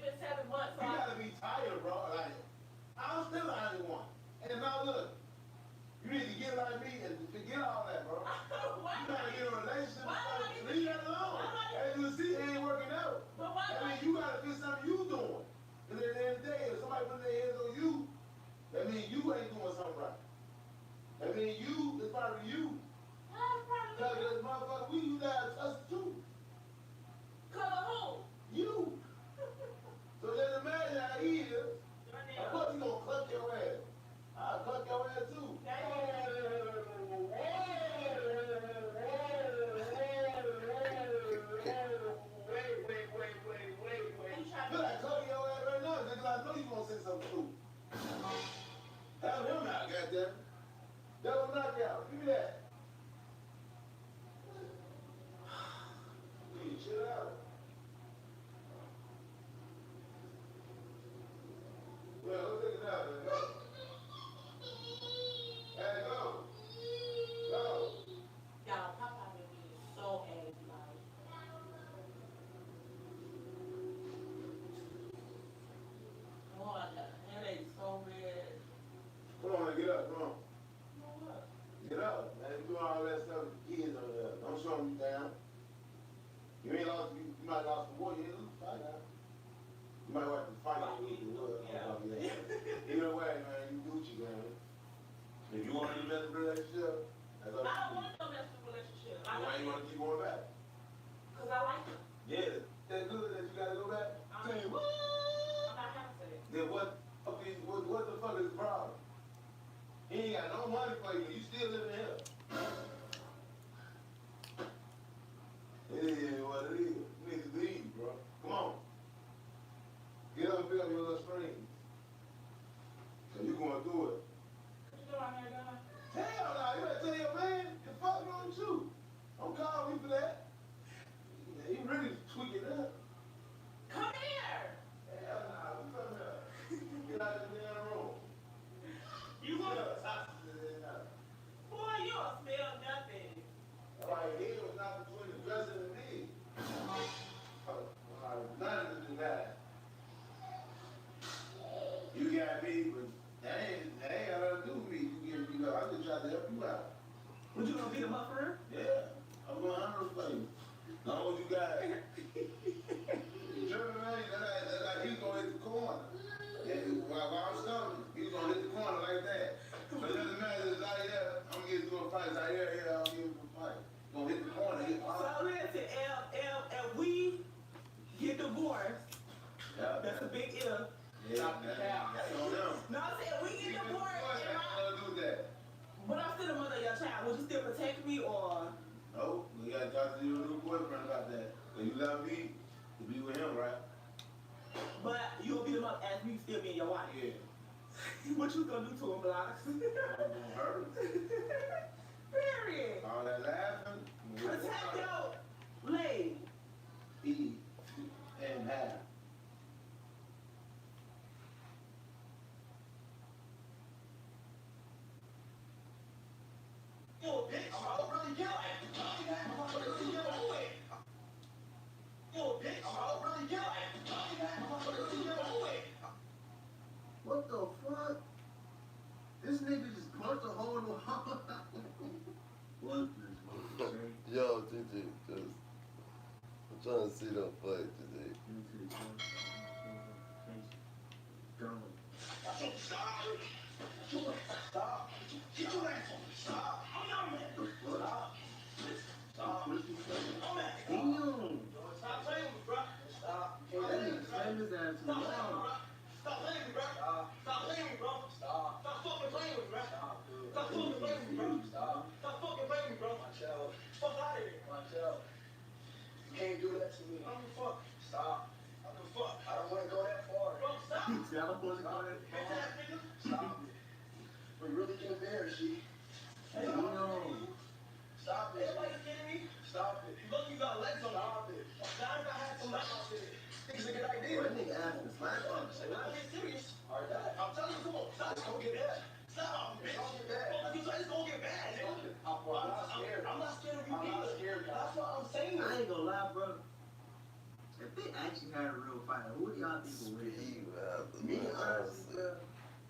been 7 months. So You gotta be tired, bro. Like, I'm still out of one. And now look, you need to get like me and forget all that, bro. Why? You gotta get in a relationship. Why do I need to- Leave that alone. As you see, it ain't working out. But why? I mean, you gotta fix something you doing. Because at the end of the day, if somebody put their hands on you, that means you ain't doing something right. That means you, it's probably you. Because this motherfucker, we use that us too. Color who? You. So just imagine how he is. Of course, he gonna cluck your ass. I'll cluck your ass too. Look, I cluck your ass right now, because I know you gonna say something stupid. Have him out, goddamn. Double knockout. Give me that. You chill out. Well, go take it out, man. Go. Hey, go. Go. Y'all, Papa been being so angry, like. Oh, I got a headache so bad. Come on, man, get up, come on. You know what? Get up, man. You doing all that stuff with the kids over there. Don't show them you down. You ain't lost, you might lost the war, you ain't lose the fight now. You might have to fight and lose the war. Yeah. Either way, man, you Gucci, man. If you want to invest in a relationship, that's up I to don't you. want no mess with relationship. Why you want to keep going back? Cause I like it. Yeah, that good that you gotta go back. Say what? I'm not happy for it. Then what? Okay, what the fuck is the problem? He ain't got no money for you. You still living here. It is what it is. You need to leave, bro. Come on. Get up and pick up your little screen. So you going through it. What you doing out here, Donna? Hell no, you better tell your man. The fuck wrong with you? Don't call me for that. He really tweaking up. Come here! Hell no, come here. Get out of the damn room. You want Yeah, stop sitting there. Boy, you don't smell nothing. Right here was not between the dresser and me. Nothing to do that. You got me, but that ain't got nothing to do with me. You get me up. I just tried to help you out. What, you gonna beat him up for real? Yeah, I'm going to handle for you. As long as you got it. You tripping, man? That's like he's gonna hit the corner. And while I was coming, he was gonna hit the corner like that. But it doesn't matter, it's out here. I'm getting through a fight. It's out here, I'm getting through a fight. Gonna hit the corner, hit the So corner. listen, if we get divorced, Yeah, that's a big if. yeah, that's on them. No, I said we get divorced, and Don't do that. but I'm still the mother of your child. Would you still protect me, or? No, we gotta talk to your new boyfriend about that. Cause you love me to be with him, right? But you'll beat him up as me still being your wife. Yeah. What you gonna do to him, Blocks? I'm gonna hurt him. Period. All that laughing. Protect your leg. E and half. You a bitch. I'll really get it. I'll really get it. You a bitch. I'll really get it. I'll really get it. What the fuck? This nigga just punched a hole in the wall. What this motherfucker? Yo, GG, just I'm trying to see them fight GG. Stop. Get your ass on. Stop. I'm not mad. Stop. Stop. I'm mad. Damn. Stop playing with me, bro. Stop. That nigga slammed his ass to the Stop playing with me, wall. bro. Stop playing with me, bro. Stop playing with me, bro. Stop. Stop fucking playing with me, bro. Stop fucking playing with me, bro. Stop. Stop fucking playing with me, bro. Watch out. Fuck out of here. Watch out. You can't do that to me. I don't give a fuck. Stop. I don't give a fuck. I don't want to go that far. Bro, stop. See, I don't want to go that Bitch far. ass nigga. Stop. We really get embarrassed, G. Hey, Damn. stop it. Everybody's kidding me. Stop it. Look, you got legs on. Stop it. Now I had some legs on. Think it's a good idea. That nigga ass is slap on. they actually had a real fight, who do y'all think will win? Speed, Me, man. honestly, bro,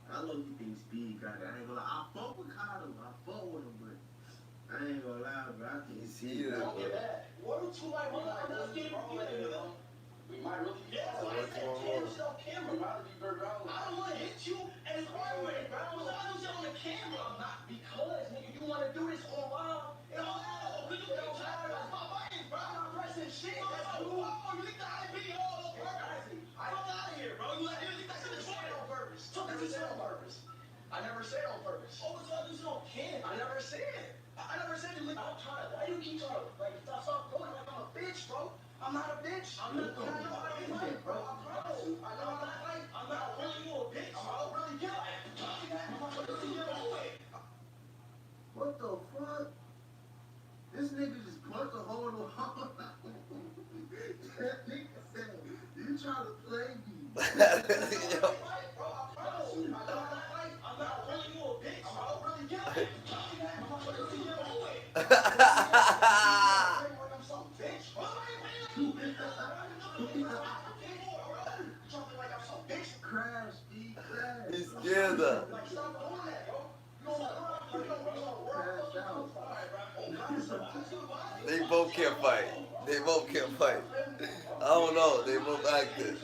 I love you think Speed got it. I ain't gonna lie. I fuck with Cotto. I fuck with him, but I ain't gonna lie, bro. I think He's Speed here, got bro. it. What are two like, I'm not scared of you, nigga. We might really be. Yeah, so I said, damn shit on camera. About to be very wrong. I don't want to hit you, and it's hard way, bro. So I do shit on the camera. I'm not because, nigga, you want to do this online. And I'm not, because you don't try to. That's my buttons, bro. I'm not pressing shit. That's cool. Oh, you think the IP all over purpose? Fuck out of here, bro. You think that shit is said on purpose? I never said on purpose. I never said on purpose. Oh, so I do shit on camera. I never said. I never said you lick. I'm trying to. Why you keep trying to, like, stop going like I'm a bitch, bro? I'm not a bitch. I'm not. I know how to fight, bro. I promise you. I know I'm not like. I'm not really you a bitch. I'm really good. I'm really good. What the fuck? This nigga just punched a hole in the wall. That nigga said, you trying to play me? Yo. Crash, D, crash. He's scared her. They both can't fight. They both can't fight. I don't know. They both active.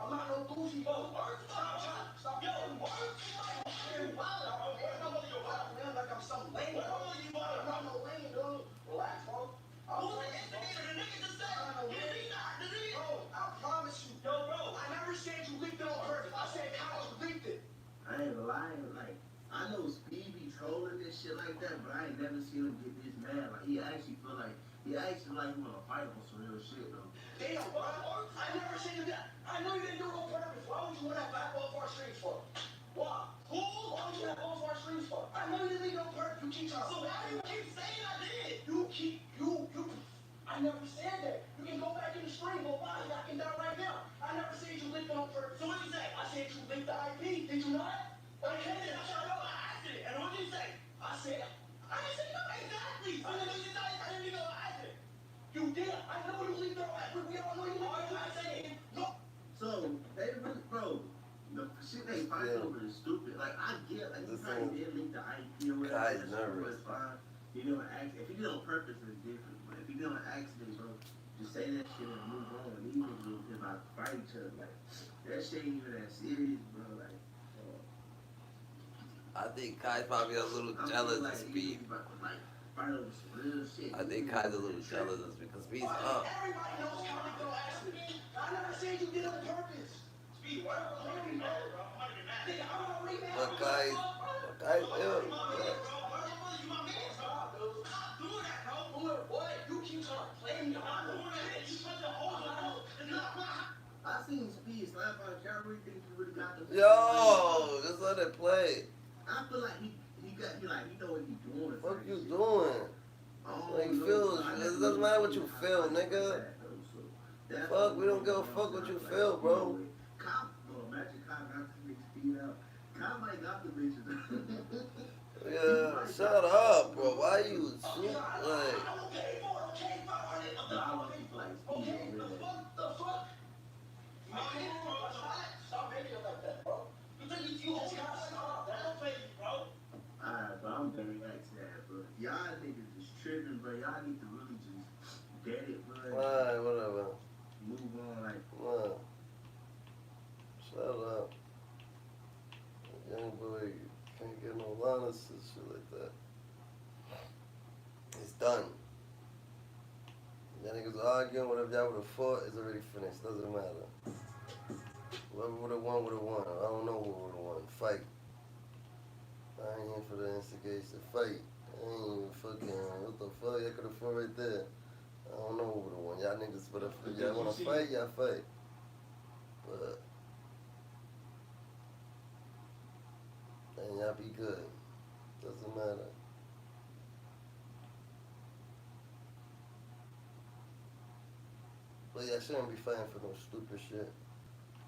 I'm not no goofy, bro. Stop yelling. Like I'm some lame. I'm not no lame, dude. Relax, bro. I promise you. Yo, bro, I never said you leaked it on purpose. I said Kyle leaked it. I ain't lying, like, I know Speed be trolling and shit like that, but I ain't never seen him get this mad. Like, he actually feel like he wanna fight on some real shit, though. Damn, bro, I never said you that. I know you didn't do it on purpose. Why would you want that back off our streams for? Why? Who? Why would you have both our streams for? I know you didn't leave it on purpose. You keep trying. So why do you keep saying I did? I never said that. You can go back in the stream, go buy it. I can die right now. I never said you licked it on purpose. So what did you say? I said you licked the IP. Did you not? Okay, then I shot up. I asked it. And what did you say? I didn't say no. Exactly. I didn't know I asked it. You did. I know you leaked it on purpose. We all know you licked it. I said no. So, they really, bro, the shit they fight over is stupid. Like, I get, like, you probably did leak the IP or whatever. Guy's nervous. It's fine. You know, if you did it on purpose, it's different. But if you did it on accident, bro, just say that shit and move on. These niggas if I fight each other, like, that shit ain't even that serious, bro. Like, I think Kai's probably a little jealous of Speed. Fight over some real shit. I think Kai's a little jealous of Speed because Speed's up. Everybody knows Kyle leaked it on accident. I never said you did it on purpose. Speed, why are you mad, bro? I'm already mad. But Kai's ill. I seen Speed slap on camera. Really think he really got the. Yo, just let it play. I feel like he know what he's doing. What you doing? Like, it doesn't matter what you feel, nigga. Fuck, we don't give a fuck what you feel, bro. Imagine Kyle got to make Speed out. Kyle might got the bitches. Yeah, shut up, bro. Why you shoot like? Alright, bro, I'm very nice to that, bro. Y'all niggas is tripping, bro. Y'all need to really just get it, bro. Alright, whatever. Move on, like. What? Shut up. Young boy can't get no violence and shit like that. It's done. Y'all niggas arguing, whatever y'all would have fought is already finished. Doesn't matter. Whoever would have won, would have won. I don't know who would have won. Fight. I ain't here for the instigation. Fight. I ain't even fucking, what the fuck? Y'all could have fought right there. I don't know who would have won. Y'all niggas would have, if y'all want to fight, y'all fight. But, and y'all be good. Doesn't matter. But y'all shouldn't be fighting for no stupid shit.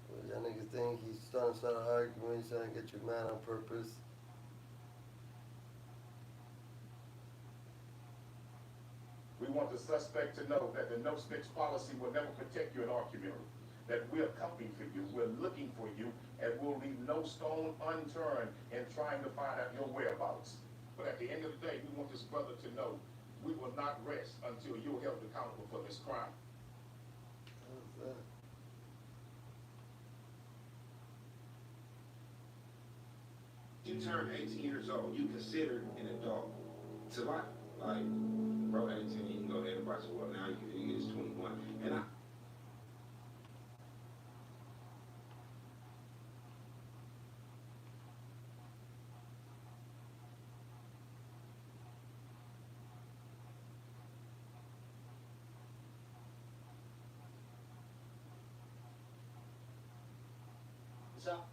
But y'all niggas think he's trying to start an argument, he's trying to get you mad on purpose. want the suspect to know that the no-snitch policy will never protect you in our community. That we're coming for you, we're looking for you, and we'll leave no stone unturned in trying to find out your whereabouts. But at the end of the day, we want this brother to know we will not rest until you're held accountable for this crime. You turn 18 years old, you considered an adult to life. Like, bro, 18, you can go ahead and watch the world. Now you is 21. And I What's up?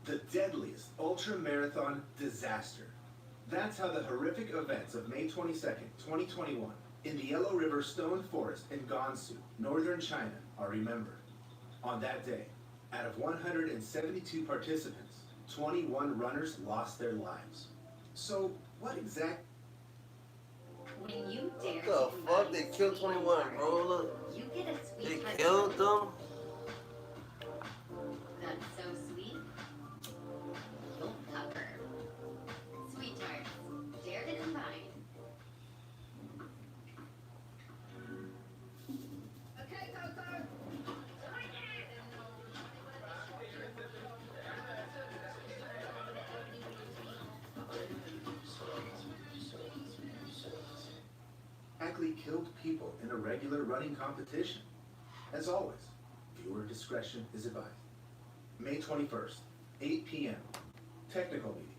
The deadliest ultra-marathon disaster. That's how the horrific events of May 22nd, 2021, in the Yellow River Stone Forest in Gansu, northern China, are remembered. On that day, out of 172 participants, 21 runners lost their lives. So, what exactly? When you dare What the fuck? They killed 21, bro. Look. you get a They sweet killed them? That's so sweet. You'll pucker. Sweethearts, dare to combine. Okay, Coco. Exactly killed people in a regular running competition. As always, viewer discretion is advised. May 21st, 8 p.m. Technical meeting.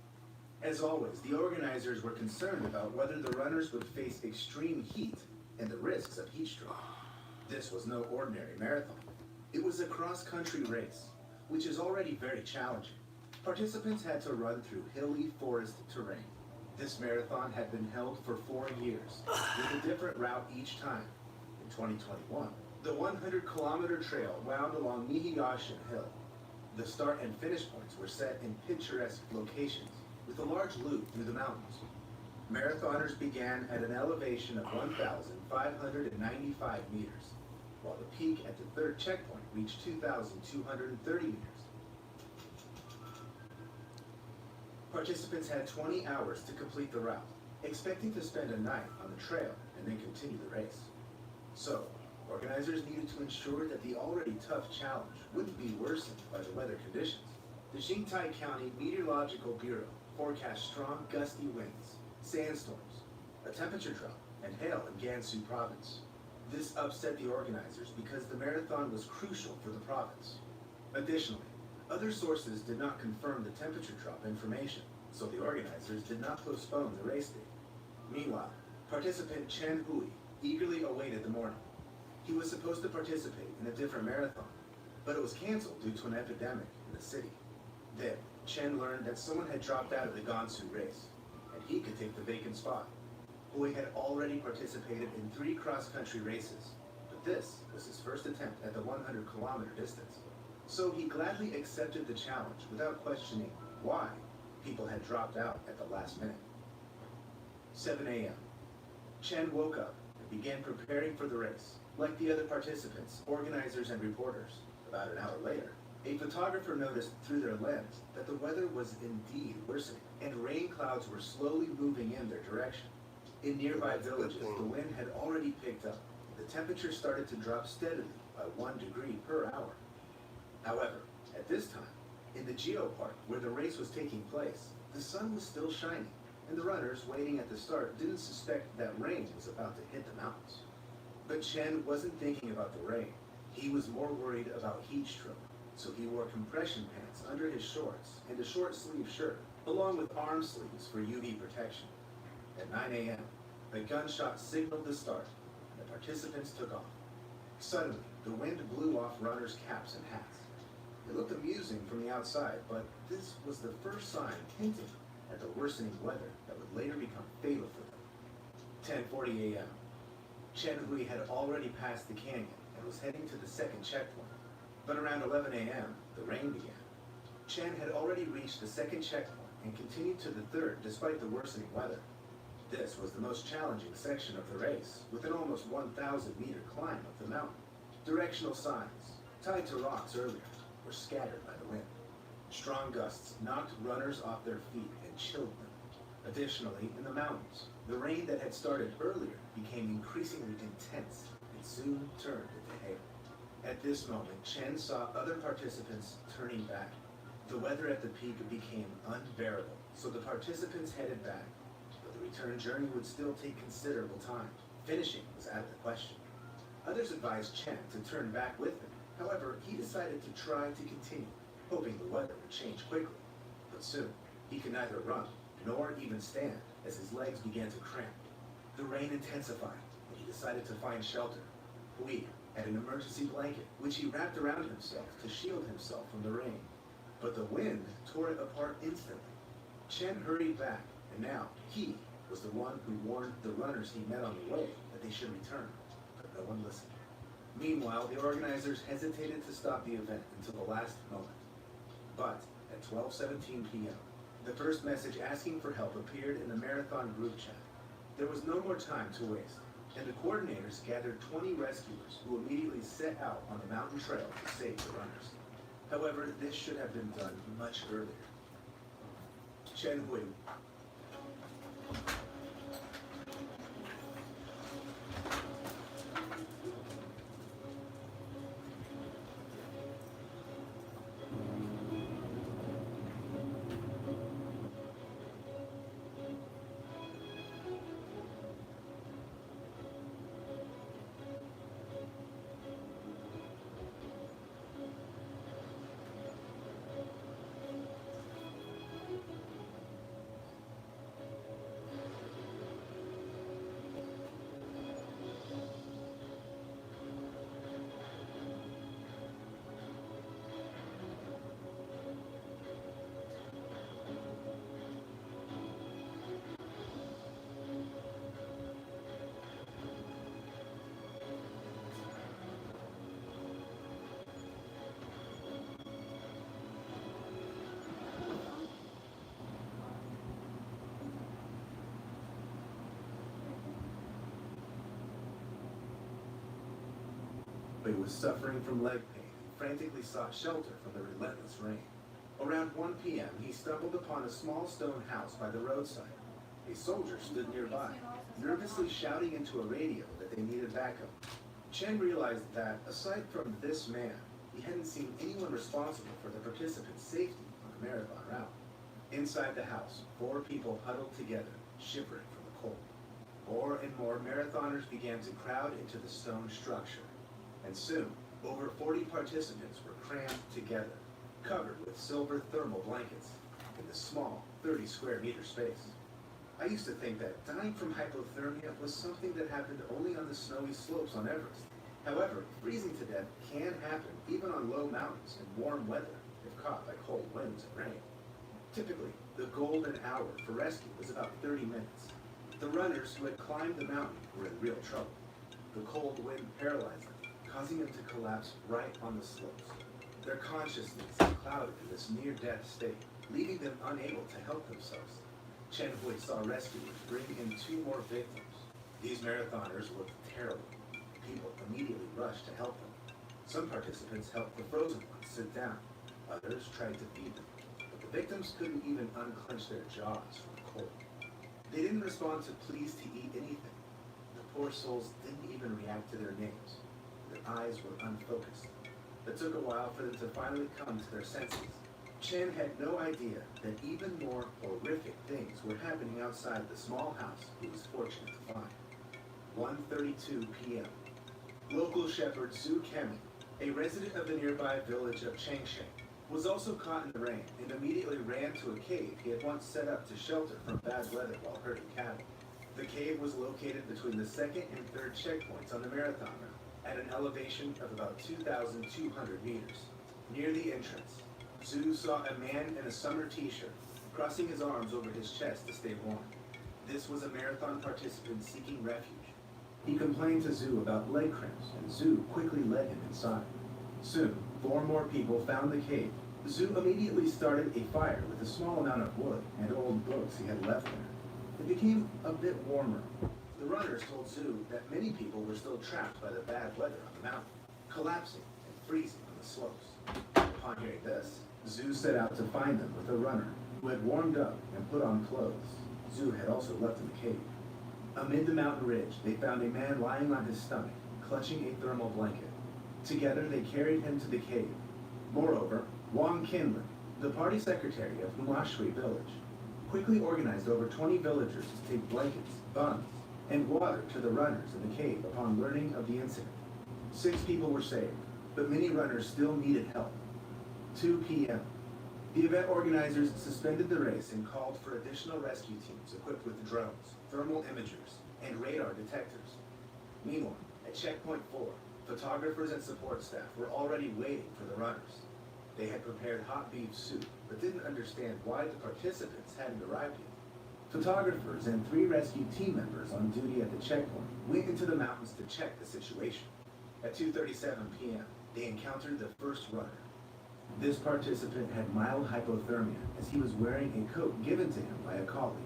As always, the organizers were concerned about whether the runners would face extreme heat and the risks of heat stroke. This was no ordinary marathon. It was a cross-country race, which is already very challenging. Participants had to run through hilly forest terrain. This marathon had been held for 4 years, with a different route each time. In 2021, the 100-kilometer trail wound along Mihiyashin Hill. The start and finish points were set in picturesque locations, with a large loop through the mountains. Marathoners began at an elevation of 1,595 meters, while the peak at the third checkpoint reached 2,230 meters. Participants had 20 hours to complete the route, expecting to spend a night on the trail and then continue the race. So, organizers needed to ensure that the already tough challenge wouldn't be worsened by the weather conditions. The Xingtai County Meteorological Bureau forecast strong gusty winds, sandstorms, a temperature drop, and hail in Gansu province. This upset the organizers because the marathon was crucial for the province. Additionally, other sources did not confirm the temperature drop information, so the organizers did not postpone the race date. Meanwhile, participant Chen Hui eagerly awaited the morning. He was supposed to participate in a different marathon, but it was canceled due to an epidemic in the city. Then, Chen learned that someone had dropped out of the Gansu race, and he could take the vacant spot. Hui had already participated in 3 cross-country races, but this was his first attempt at the 100-kilometer distance. So he gladly accepted the challenge without questioning why people had dropped out at the last minute. 7 a.m. Chen woke up and began preparing for the race. Like the other participants, organizers, and reporters, about an hour later, a photographer noticed through their lens that the weather was indeed worsening, and rain clouds were slowly moving in their direction. In nearby villages, the wind had already picked up. The temperature started to drop steadily by 1 degree per hour. However, at this time, in the geopark where the race was taking place, the sun was still shining, and the runners waiting at the start didn't suspect that rain was about to hit the mountains. But Chen wasn't thinking about the rain. He was more worried about heat stroke, so he wore compression pants under his shorts and a short-sleeve shirt, along with arm sleeves for UV protection. At 9 a.m., a gunshot signaled the start, and the participants took off. Suddenly, the wind blew off runners' caps and hats. It looked amusing from the outside, but this was the first sign hinting at the worsening weather that would later become fatal for them. 10:40 a.m. Chen Hui had already passed the canyon and was heading to the second checkpoint. But around 11 a.m., the rain began. Chen had already reached the second checkpoint and continued to the third despite the worsening weather. This was the most challenging section of the race, with an almost 1,000-meter climb up the mountain. Directional signs, tied to rocks earlier, were scattered by the wind. Strong gusts knocked runners off their feet and chilled them. Additionally, in the mountains, the rain that had started earlier became increasingly intense and soon turned into hail. At this moment, Chen saw other participants turning back. The weather at the peak became unbearable, so the participants headed back. But the return journey would still take considerable time. Finishing was out of the question. Others advised Chen to turn back with them. However, he decided to try to continue, hoping the weather would change quickly. But soon, he could neither run nor even stand as his legs began to cramp. The rain intensified, and he decided to find shelter. Hui had an emergency blanket, which he wrapped around himself to shield himself from the rain. But the wind tore it apart instantly. Chen hurried back, and now he was the one who warned the runners he met on the way that they should return. But no one listened. Meanwhile, the organizers hesitated to stop the event until the last moment. But at 12:17 p.m., the first message asking for help appeared in the marathon group chat. There was no more time to waste, and the coordinators gathered 20 rescuers who immediately set out on the mountain trail to save the runners. However, this should have been done much earlier. Chen Hui. He was suffering from leg pain and frantically sought shelter from the relentless rain. Around 1 p.m., he stumbled upon a small stone house by the roadside. A soldier stood nearby, nervously shouting into a radio that they needed backup. Chen realized that, aside from this man, he hadn't seen anyone responsible for the participants' safety on the marathon route. Inside the house, 4 people huddled together, shivering from the cold. More and more marathoners began to crowd into the stone structure. And soon, over 40 participants were crammed together, covered with silver thermal blankets, in this small 30-square-meter space. I used to think that dying from hypothermia was something that happened only on the snowy slopes on Everest. However, freezing to death can happen even on low mountains in warm weather if caught by cold winds and rain. Typically, the golden hour for rescue was about 30 minutes. The runners who had climbed the mountain were in real trouble. The cold wind paralyzed them, causing them to collapse right on the slopes. Their consciousness clouded in this near-death state, leaving them unable to help themselves. Chen Hui saw rescuers bring in 2 more victims. These marathoners looked terrible. People immediately rushed to help them. Some participants helped the frozen ones sit down. Others tried to feed them. But the victims couldn't even unclench their jaws from the cold. They didn't respond to pleas to eat anything. The poor souls didn't even react to their names. Their eyes were unfocused. It took a while for them to finally come to their senses. Chen had no idea that even more horrific things were happening outside the small house he was fortunate to find. 1:32 p.m. Local shepherd Su Kemi, a resident of the nearby village of Changsheng, was also caught in the rain and immediately ran to a cave he had once set up to shelter from bad weather while herding cattle. The cave was located between the 2nd and 3rd checkpoints on the marathon route, at an elevation of about 2,200 meters. Near the entrance, Zhu saw a man in a summer t-shirt, crossing his arms over his chest to stay warm. This was a marathon participant seeking refuge. He complained to Zhu about leg cramps, and Zhu quickly led him inside. Soon, 4 more people found the cave. Zhu immediately started a fire with a small amount of wood and old books he had left there. It became a bit warmer. The runners told Zhu that many people were still trapped by the bad weather on the mountain, collapsing and freezing on the slopes. Upon hearing this, Zhu set out to find them with a runner who had warmed up and put on clothes. Zhu had also left in the cave. Amid the mountain ridge, they found a man lying on his stomach, clutching a thermal blanket. Together, they carried him to the cave. Moreover, Wang Qinlin, the party secretary of Humashui village, quickly organized over 20 villagers to take blankets, buns, and water to the runners in the cave upon learning of the incident. 6 people were saved, but many runners still needed help. 2 p.m. The event organizers suspended the race and called for additional rescue teams equipped with drones, thermal imagers, and radar detectors. Meanwhile, at checkpoint 4, photographers and support staff were already waiting for the runners. They had prepared hot beef soup, but didn't understand why the participants hadn't arrived yet. Photographers and 3 rescue team members on duty at the checkpoint went into the mountains to check the situation. At 2:37 p.m., they encountered the first runner. This participant had mild hypothermia as he was wearing a coat given to him by a colleague.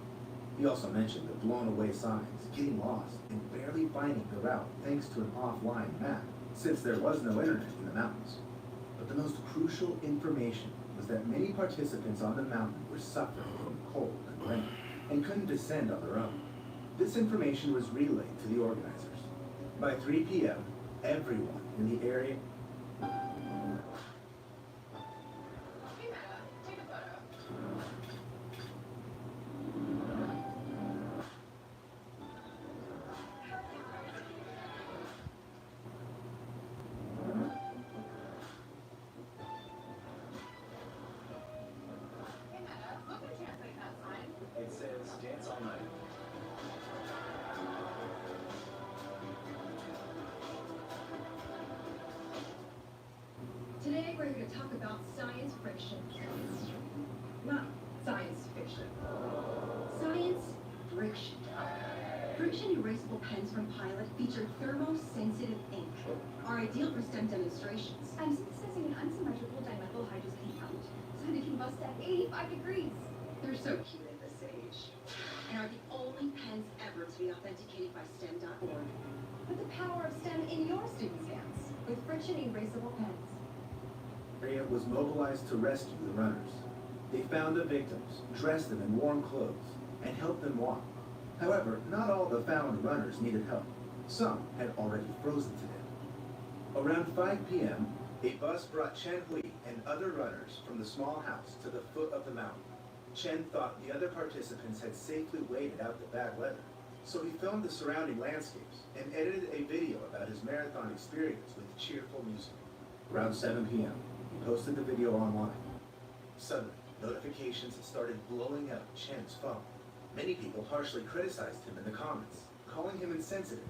He also mentioned the blown away signs, getting lost, and barely finding the route thanks to an offline map, since there was no internet in the mountains. But the most crucial information was that many participants on the mountain were suffering from cold and rain, and couldn't descend on their own. This information was relayed to the organizers. By 3 p.m., everyone in the area It says dance all night. Today we're here to talk about science friction. Not science fiction. Science friction. Friction erasable pens from Pilot feature thermosensitive ink, are ideal for STEM demonstrations. I'm synthesizing an unsymmetrical dimethyl hydrogen compound, so they can bust at 85 degrees. They're so cute at this age, and are the only pens ever to be authenticated by STEM.org. Put the power of STEM in your students' hands with friction erasable pens. area was mobilized to rescue the runners. They found the victims, dressed them in warm clothes, and helped them walk. However, not all the found runners needed help. Some had already frozen to death. Around 5 p.m., a bus brought Chen Hui and other runners from the small house to the foot of the mountain. Chen thought the other participants had safely waited out the bad weather, so he filmed the surrounding landscapes and edited a video about his marathon experience with cheerful music. Around 7 p.m., he posted the video online. Suddenly, notifications started blowing up Chen's phone. Many people harshly criticized him in the comments, calling him insensitive.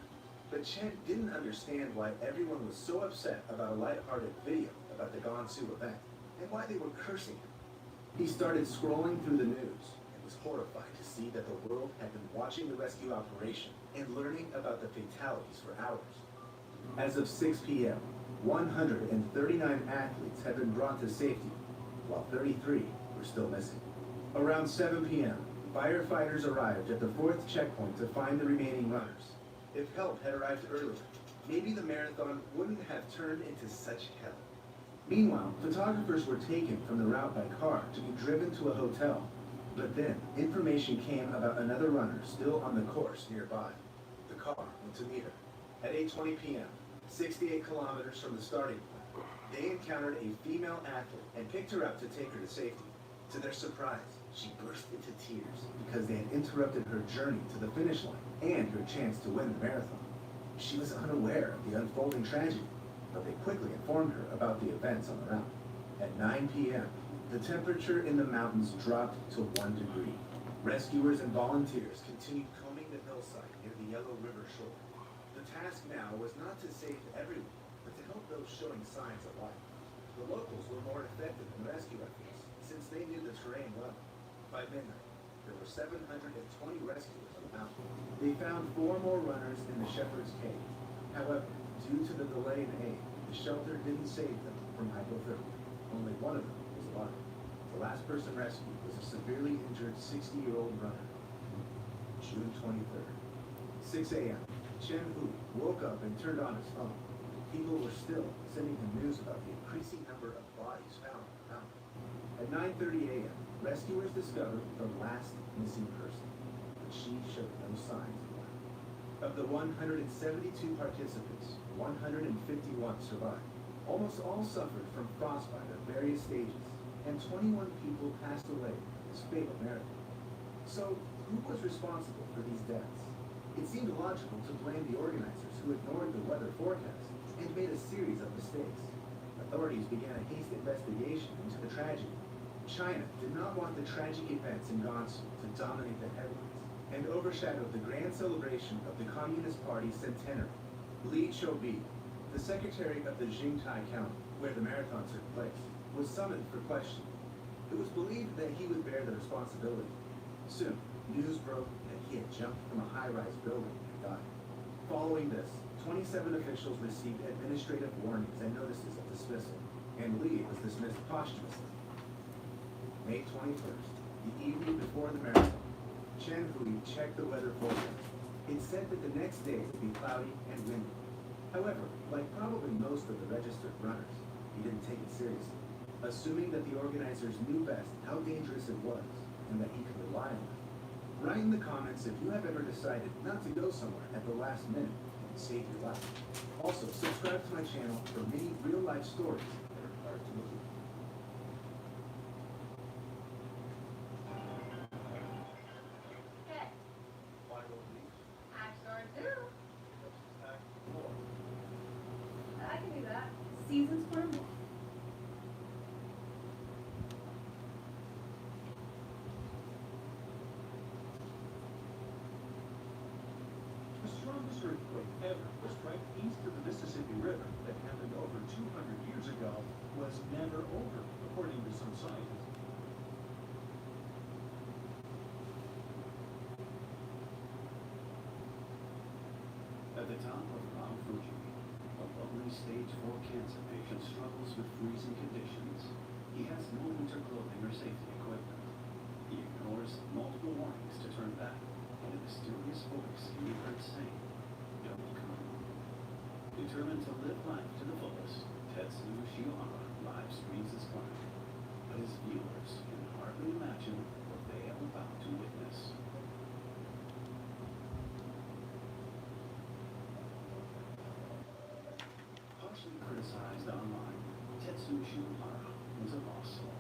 But Chen didn't understand why everyone was so upset about a lighthearted video about the Gansu event, and why they were cursing him. He started scrolling through the news and was horrified to see that the world had been watching the rescue operation and learning about the fatalities for hours. As of 6 p.m., 139 athletes had been brought to safety, while 33 were still missing. Around 7 p.m., firefighters arrived at the 4th checkpoint to find the remaining runners. If help had arrived earlier, maybe the marathon wouldn't have turned into such hell. Meanwhile, photographers were taken from the route by car to be driven to a hotel. But then, information came about another runner still on the course nearby. The car went to meet her. At 8:20 p.m., 68 kilometers from the starting point, they encountered a female athlete and picked her up to take her to safety. To their surprise, she burst into tears because they had interrupted her journey to the finish line and her chance to win the marathon. She was unaware of the unfolding tragedy, but they quickly informed her about the events on the route. At 9 p.m., the temperature in the mountains dropped to 1 degree. Rescuers and volunteers continued combing the hillside near the Yellow River shore. The task now was not to save everyone, but to help those showing signs of life. The locals were more effective in rescue efforts since they knew the terrain well. By midnight, there were 720 rescuers on the mountain. They found 4 more runners in the Shepherd's Cave. However, due to the delay in aid, the shelter didn't save them from hypothermia. Only one of them was alive. The last person rescued was a severely injured 60-year-old runner. June 23rd. 6 a.m. Chen Hu woke up and turned on his phone. People were still sending him news about the increasing number of bodies found on the mountain. At 9:30 a.m., rescuers discovered the last missing person, but she showed no signs of life. Of the 172 participants, 151 survived. Almost all suffered from frostbite at various stages, and 21 people passed away in this fatal marathon. So, who was responsible for these deaths? It seemed logical to blame the organizers who ignored the weather forecast and made a series of mistakes. Authorities began a hasty investigation into the tragedy. China did not want the tragic events in Gansu to dominate the headlines and overshadow the grand celebration of the Communist Party's centenary. Li Qiubi, the secretary of the Jingtai County, where the marathon took place, was summoned for questioning. It was believed that he would bear the responsibility. Soon, news broke that he had jumped from a high-rise building and died. Following this, 27 officials received administrative warnings and notices of dismissal, and Li was dismissed posthumously. May 21st, the evening before the marathon, Chen Hui checked the weather forecast. It said that the next day would be cloudy and windy. However, like probably most of the registered runners, he didn't take it seriously, assuming that the organizers knew best how dangerous it was and that he could rely on them. Write in the comments if you have ever decided not to go somewhere at the last minute and save your life. Also, subscribe to my channel for many real-life stories that are hard to believe. Okay. Act guard 2. I can do that. Seasons for more. The strongest earthquake ever to strike east of the Mississippi River that happened over 200 years ago was never over, according to some scientists. At the top of Mount Fuji, a lonely stage 4 cancer patient struggles with freezing conditions. He has no winter clothing or safety equipment. He ignores multiple warnings to turn back, and a mysterious voice he heard saying, "Don't come." Determined to live life to the fullest, Tetsuya Shiohara live streams his climb. But his viewers can hardly imagine what they are about to witness. Partially criticized online, Tetsuya Shiohara was a lost soul.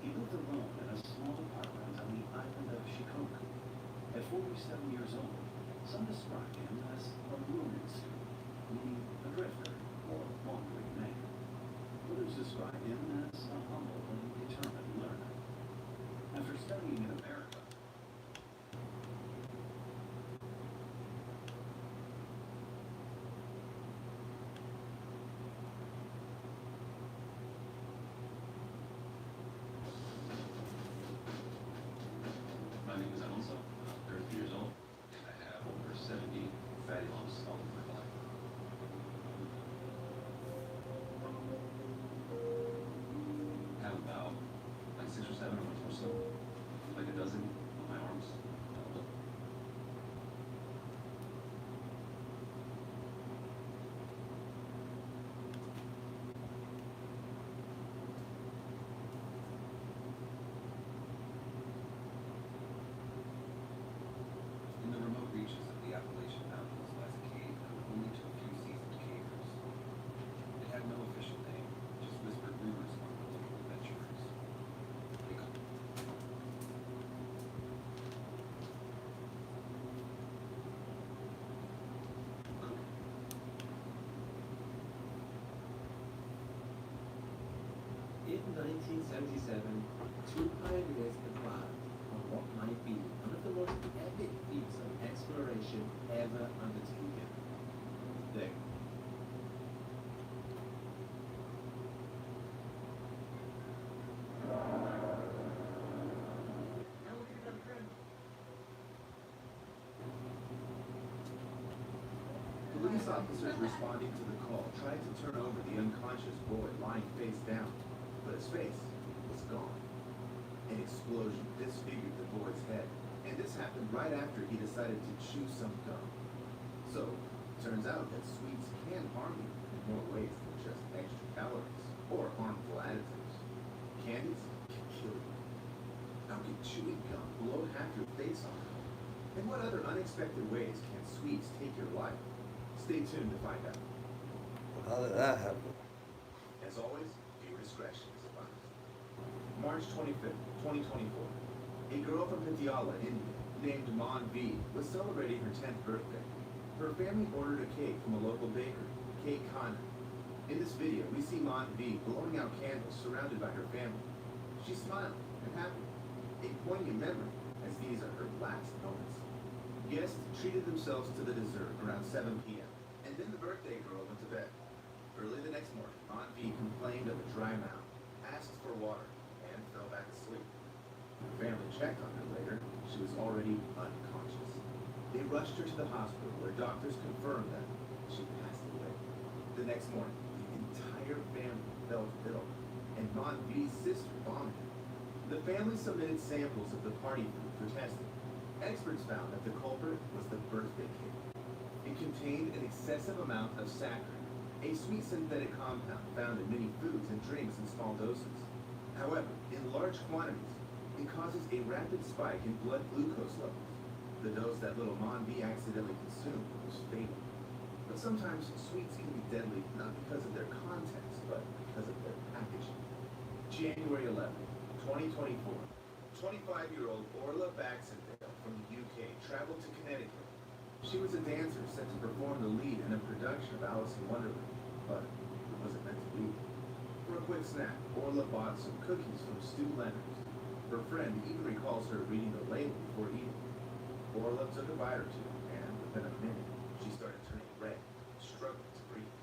He lived alone in a small apartment on the island of Shikoku. At 47 years old, some described him as a lunar student, meaning a drifter or wandering man. Others described him as a humble and determined learner. After studying in America, My name is Alonso. I'm 30 years old. I have over 70 fatty lumps all over my body. I have about like 6 or 7 on my torso, like a dozen on my arms. In the remote reaches of the Appalachian Mountains lies a cave known only to a few seasoned cavers. It had no official name, just whispered rumors among the local adventurers. They called In 1977, 2 pioneers embarked on what might be one of the most epic feats of exploration ever undertaken. They officers responding to the call tried to turn over the unconscious boy lying face down, but his face was gone. An explosion disfigured the boy's head, and this happened right after he decided to chew some gum. So, turns out that sweets can harm you in more ways than just extra calories or harmful additives. Candies can kill you. How can chewing gum blow half your face off? And what other unexpected ways can sweets take your life? Stay tuned to find out. How did that happen? As always, viewer discretion is advised. March 25th, 2024. A girl from Patiala, India, named Mon V, was celebrating her 10th birthday. Her family ordered a cake from a local bakery, Cake Khanna. In this video, we see Mon V blowing out candles surrounded by her family. She's smiling and happy, a poignant memory, as these are her last moments. Guests treated themselves to the dessert around 7 p.m., and then the birthday girl went to bed. Early the next morning, Aunt V complained of a dry mouth, asked for water, and fell back asleep. Her family checked on her later. She was already unconscious. They rushed her to the hospital, where doctors confirmed that she passed away. The next morning, the entire family felt ill, and Aunt V's sister vomited. The family submitted samples of the party food for testing. Experts found that the culprit was the birthday cake. It contained an excessive amount of saccharin, a sweet synthetic compound found in many foods and drinks in small doses. However, in large quantities, it causes a rapid spike in blood glucose levels. The dose that little Mon V accidentally consumed was fatal. But sometimes sweets can be deadly not because of their contents, but because of their packaging. January 11, 2024. 25-year-old Orla Baxendale from the UK traveled to Connecticut. She was a dancer set to perform the lead in a production of Alice in Wonderland, but it wasn't meant to be. For a quick snack, Orla bought some cookies from Stu Leonard's. Her friend even recalls her reading the label before eating. Orla took a bite or two, and within a minute, she started turning red, struggling to breathe.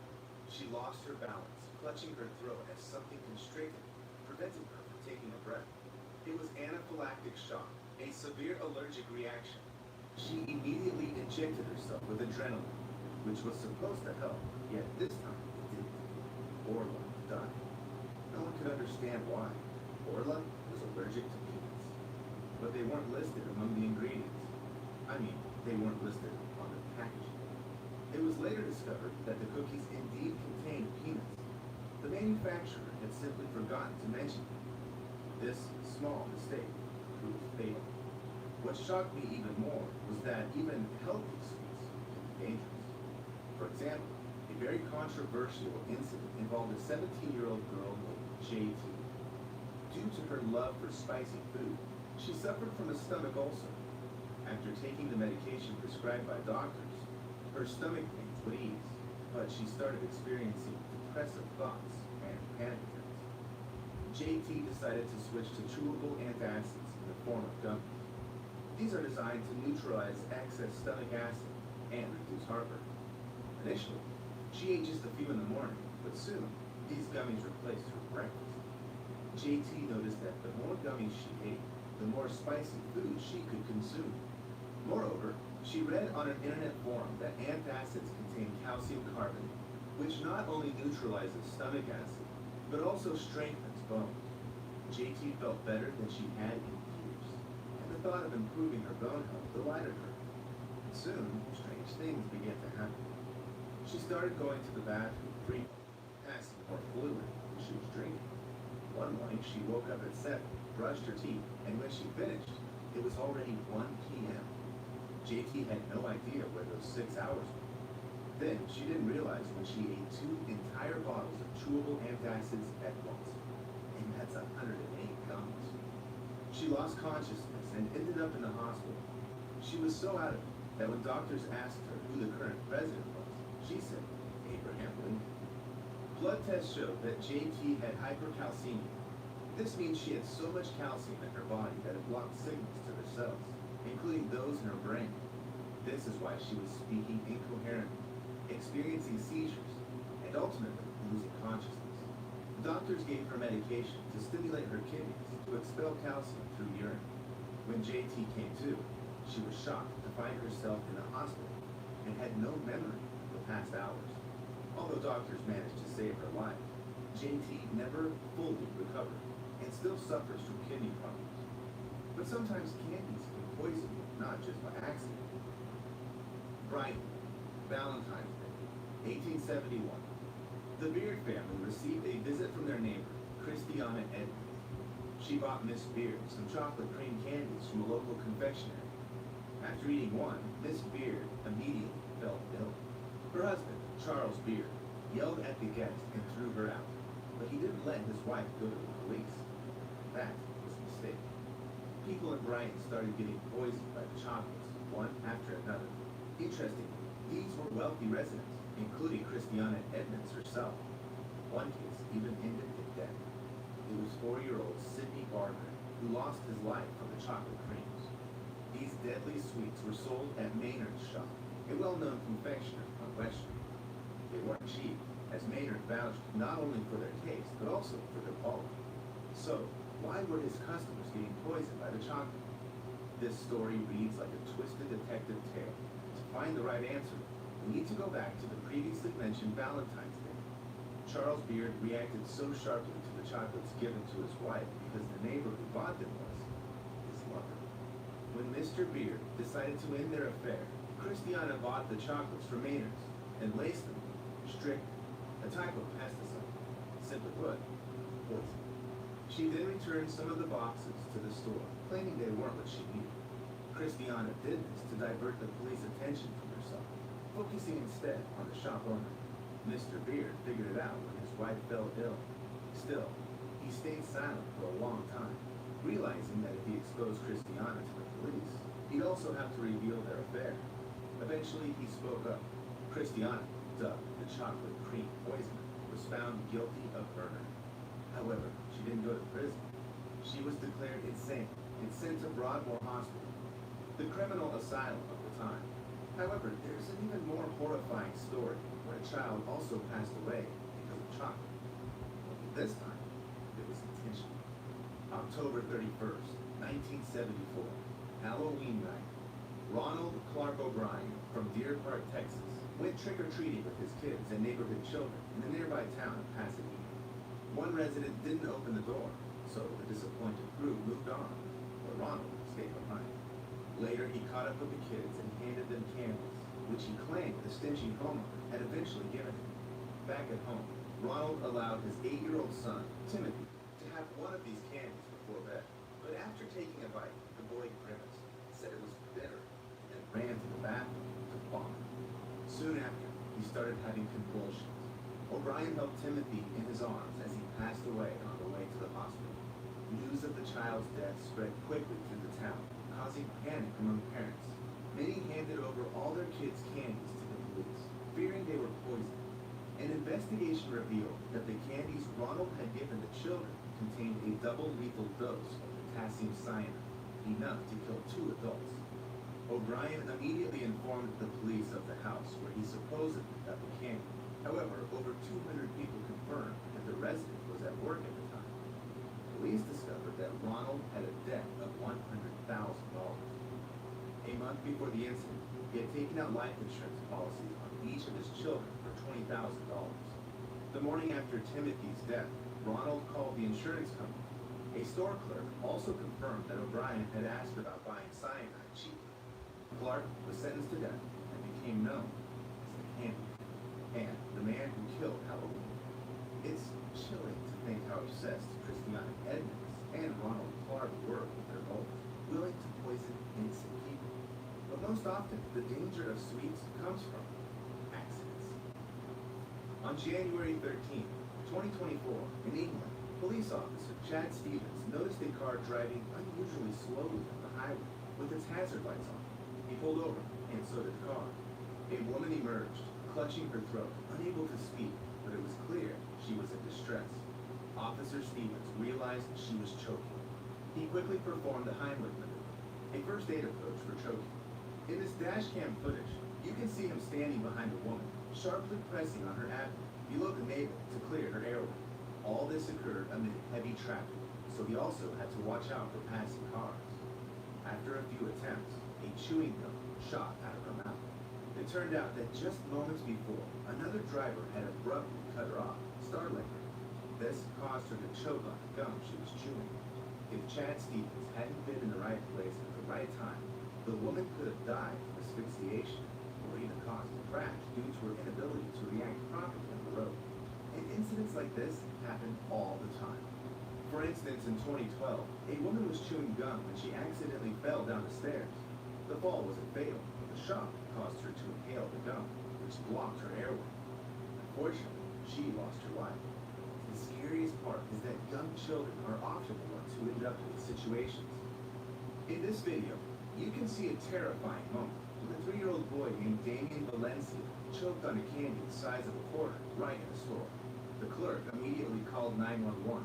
She lost her balance, clutching her throat as something constricted, preventing her from taking a breath. It was anaphylactic shock, a severe allergic reaction. She immediately injected herself with adrenaline, which was supposed to help, yet this time it didn't. Orla died. No one could understand why. Orla was allergic to peanuts, but they weren't listed among the ingredients. I mean, they weren't listed on the packaging. It was later discovered that the cookies indeed contained peanuts. The manufacturer had simply forgotten to mention it. This small mistake proved fatal. What shocked me even more was that even healthy sweets can be dangerous. For example, a very controversial incident involved a 17-year-old girl named JT. Due to her love for spicy food, she suffered from a stomach ulcer. After taking the medication prescribed by doctors, her stomach pains would ease, but she started experiencing depressive thoughts and panic attacks. JT decided to switch to chewable antacids in the form of gummies. These are designed to neutralize excess stomach acid and reduce heartburn. Initially, she ate just a few in the morning, but soon, these gummies replaced her breakfast. JT noticed that the more gummies she ate, the more spicy food she could consume. Moreover, she read on an internet forum that antacids contain calcium carbonate, which not only neutralizes stomach acid, but also strengthens bones. JT felt better than she had in years, and the thought of improving her bone health delighted her. Soon, strange things began to happen. She started going to the bathroom frequently, passing more fluid than she was drinking. One morning, she woke up at 7, brushed her teeth, and when she finished, it was already 1 p.m. JT had no idea where those 6 hours were. Then, she didn't realize when she ate 2 entire bottles of chewable antacids at once. And that's 108 gummies. She lost consciousness and ended up in the hospital. She was so out of it that when doctors asked her who the current president was, she said, Abraham Lincoln. Blood tests showed that JT had hypercalcemia. This means she had so much calcium in her body that it blocked signals to her cells, including those in her brain. This is why she was speaking incoherently, experiencing seizures, and ultimately losing consciousness. Doctors gave her medication to stimulate her kidneys to expel calcium through urine. When JT came to, she was shocked to find herself in the hospital and had no memory of the past hours. Although doctors managed to save her life, JT never fully recovered and still suffers from kidney problems. But sometimes candies can poison you, not just by accident. Brighton, Valentine's Day, 1871. The Beard family received a visit from their neighbor, Christiana Edmonds. She bought Miss Beard some chocolate cream candies from a local confectionery. After eating one, Miss Beard immediately fell ill. Her husband, Charles Beard, yelled at the guest and threw her out, but he didn't let his wife go to the police. That was a mistake. People in Brighton started getting poisoned by the chocolates, one after another. Interestingly, these were wealthy residents, including Christiana Edmonds herself. One case even ended in death. It was 4-year-old Sidney Barker, who lost his life from the chocolate creams. These deadly sweets were sold at Maynard's shop, a well-known confectioner on West Street. They weren't cheap, as Maynard vouched not only for their taste, but also for their quality. So, why were his customers getting poisoned by the chocolate? This story reads like a twisted detective tale. To find the right answer, we need to go back to the previously mentioned Valentine's Day. Charles Beard reacted so sharply to the chocolates given to his wife because the neighbor who bought them was his lover. When Mr. Beard decided to end their affair, Christiana bought the chocolates from Maynard's and laced them with strychnine, a type of pesticide. Simply put, poison. She then returned some of the boxes to the store, claiming they weren't what she needed. Christiana did this to divert the police attention from herself, focusing instead on the shop owner. Mr. Beard figured it out when his wife fell ill. Still, he stayed silent for a long time, realizing that if he exposed Christiana to the police, he'd also have to reveal their affair. Eventually, he spoke up. Christiana, dubbed the chocolate cream poisoner, was found guilty of murder. However, she didn't go to prison. She was declared insane and sent to Broadmoor Hospital, the criminal asylum of the time. However, there's an even more horrifying story where a child also passed away because of chocolate. Only this time, it was intentional. October 31st, 1974, Halloween night. Ronald Clark O'Brien from Deer Park, Texas, went trick-or-treating with his kids and neighborhood children in the nearby town of Pasadena. One resident didn't open the door, so the disappointed crew moved on, but Ronald stayed behind. Later, he caught up with the kids and handed them candies, which he claimed the stingy homeowner had eventually given him. Back at home, Ronald allowed his 8-year-old son, Timothy, to have one of these candies before bed. But after taking a bite, the boy grimaced, said it was bitter, and ran to the bathroom to vomit. Soon after, he started having convulsions. O'Brien held Timothy in his arms as he passed away on the way to the hospital. News of the child's death spread quickly through the town, causing panic among parents. Many handed over all their kids' candies to the police, fearing they were poisoned. An investigation revealed that the candies Ronald had given the children contained a double lethal dose of potassium cyanide, enough to kill 2 adults. O'Brien immediately informed the police of the house where he supposedly got the candy. However, over 200 people confirmed that the resident was at work at the time. Police discovered that Ronald had a debt of $100,000. A month before the incident, he had taken out life insurance policies on each of his children for $20,000. The morning after Timothy's death, Ronald called the insurance company. A store clerk also confirmed that O'Brien had asked about buying cyanide cheaply. Clark was sentenced to death and became known as the Candy and the man who killed Halloween. It's chilling to think how obsessed Christiana Edmonds and Ronald Clark were with their goals, willing to poison innocent people. But most often, the danger of sweets comes from accidents. On January 13, 2024, in England, police officer Chad Stevens noticed a car driving unusually slowly on the highway with its hazard lights on. He pulled over, and so did the car. A woman emerged, clutching her throat, unable to speak, but it was clear she was in distress. Officer Stevens realized she was choking. He quickly performed the Heimlich maneuver, a first aid approach for choking. In this dash cam footage, you can see him standing behind a woman, sharply pressing on her abdomen, below the navel to clear her airway. All this occurred amid heavy traffic, so he also had to watch out for passing cars. After a few attempts, a chewing gum shot out of her mouth. It turned out that just moments before, another driver had abruptly cut her off, startling her. This caused her to choke on the gum she was chewing. If Chad Stevens hadn't been in the right place at the right time, the woman could have died from asphyxiation or even caused a crash due to her inability to react properly on the road. And incidents like this happen all the time. For instance, in 2012, a woman was chewing gum when she accidentally fell down the stairs. The fall wasn't fatal, but the shock caused her to inhale the gum, which blocked her airway. Unfortunately, she lost her life. The scariest part is that young children are often the ones who end up in these situations. In this video, you can see a terrifying moment when a 3-year-old boy named Damien Valencia choked on a candy the size of a quarter right in a store. The clerk immediately called 911.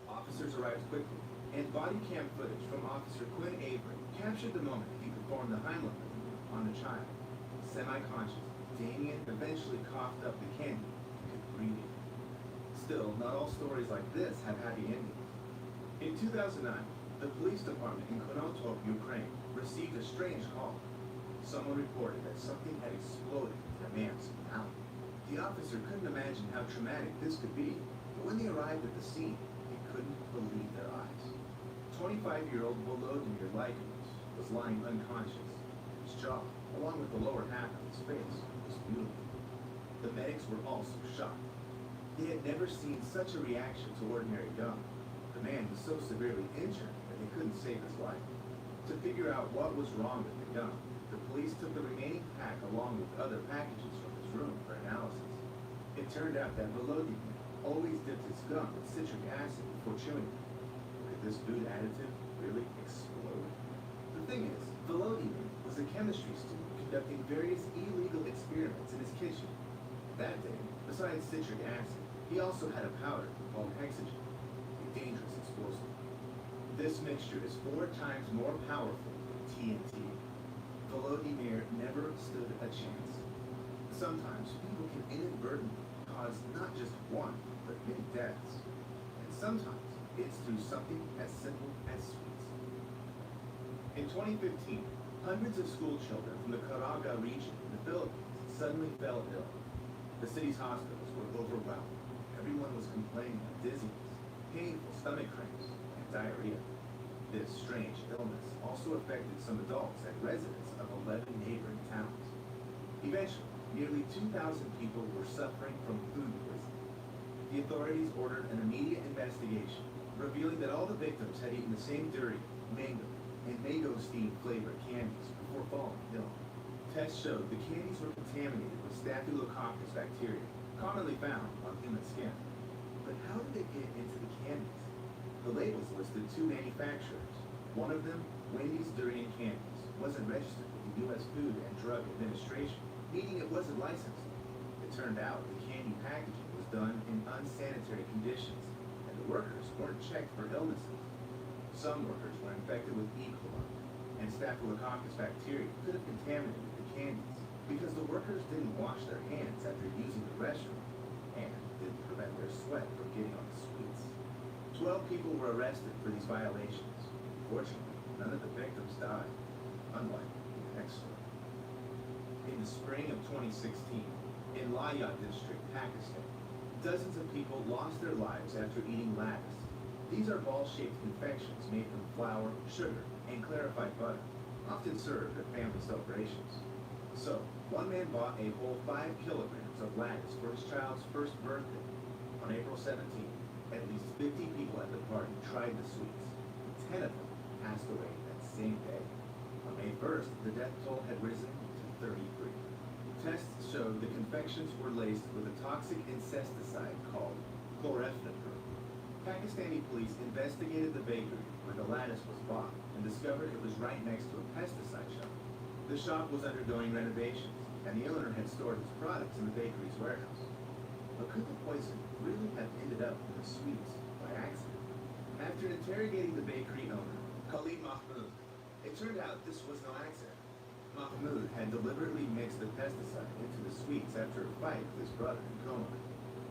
Officers arrived quickly, and body cam footage from Officer Quinn Avery captured the moment he performed the Heimlich maneuver on the child. Semi-conscious, Damien eventually coughed up the candy and could breathe it. Still, not all stories like this have happy endings. In 2009, the police department in Konotop, Ukraine, received a strange call. Someone reported that something had exploded in a man's mouth. The officer couldn't imagine how traumatic this could be, but when they arrived at the scene, they couldn't believe their eyes. 25-year-old Volodymyr Lykinos was lying unconscious. His jaw, along with the lower half of his face, was mutilated. The medics were also shocked. They had never seen such a reaction to ordinary gum. The man was so severely injured that they couldn't save his life. To figure out what was wrong with the gum, the police took the remaining pack along with other packages from his room for analysis. It turned out that Volodymyr always dipped his gum with citric acid before chewing it. Could this food additive really explode? The thing is, Volodymyr was a chemistry student conducting various illegal experiments in his kitchen. That day, besides citric acid, he also had a powder called hexogen, a dangerous explosive. This mixture is 4 times more powerful than TNT. Volodymyr never stood a chance. Sometimes people can inadvertently cause not just one, but many deaths. And sometimes it's through something as simple as sweets. In 2015, hundreds of school children from the Caraga region in the Philippines suddenly fell ill. The city's hospitals were overwhelmed. Everyone was complaining of dizziness, painful stomach cramps, and diarrhea. This strange illness also affected some adults and residents of 11 neighboring towns. Eventually, nearly 2,000 people were suffering from food poisoning. The authorities ordered an immediate investigation, revealing that all the victims had eaten the same durian, mango, and mangosteen-flavored candies before falling ill. Tests showed the candies were contaminated with Staphylococcus bacteria, commonly found on human skin. But how did it get into the candies? The labels listed 2 manufacturers. One of them, Wendy's Durian Candies, wasn't registered with the U.S. Food and Drug Administration, meaning it wasn't licensed. It turned out the candy packaging was done in unsanitary conditions, and the workers weren't checked for illnesses. Some workers were infected with E. coli, and Staphylococcus bacteria could have contaminated the candies because the workers didn't wash their hands after using the restroom and didn't prevent their sweat from getting on the sweets. 12 people were arrested for these violations. Fortunately, none of the victims died, unlike the next story. In the spring of 2016, in Layad district, Pakistan, dozens of people lost their lives after eating lattice. These are ball-shaped confections made from flour, sugar, and clarified butter, often served at family celebrations. So, one man bought a whole 5 kilograms of lattice for his child's first birthday. On April 17th, at least 50 people at the party tried the sweets. 10 of them passed away that same day. On May 1st, the death toll had risen to 33. Tests showed the confections were laced with a toxic insecticide called chlorephnephrine. Pakistani police investigated the bakery where the lattice was bought and discovered it was right next to a pesticide shop. The shop was undergoing renovations, and the owner had stored his products in the bakery's warehouse. But could the poison really have ended up in the sweets by accident? After interrogating the bakery owner, Khalid Mahmoud, it turned out this was no accident. Mahmoud had deliberately mixed the pesticide into the sweets after a fight with his brother in Coma.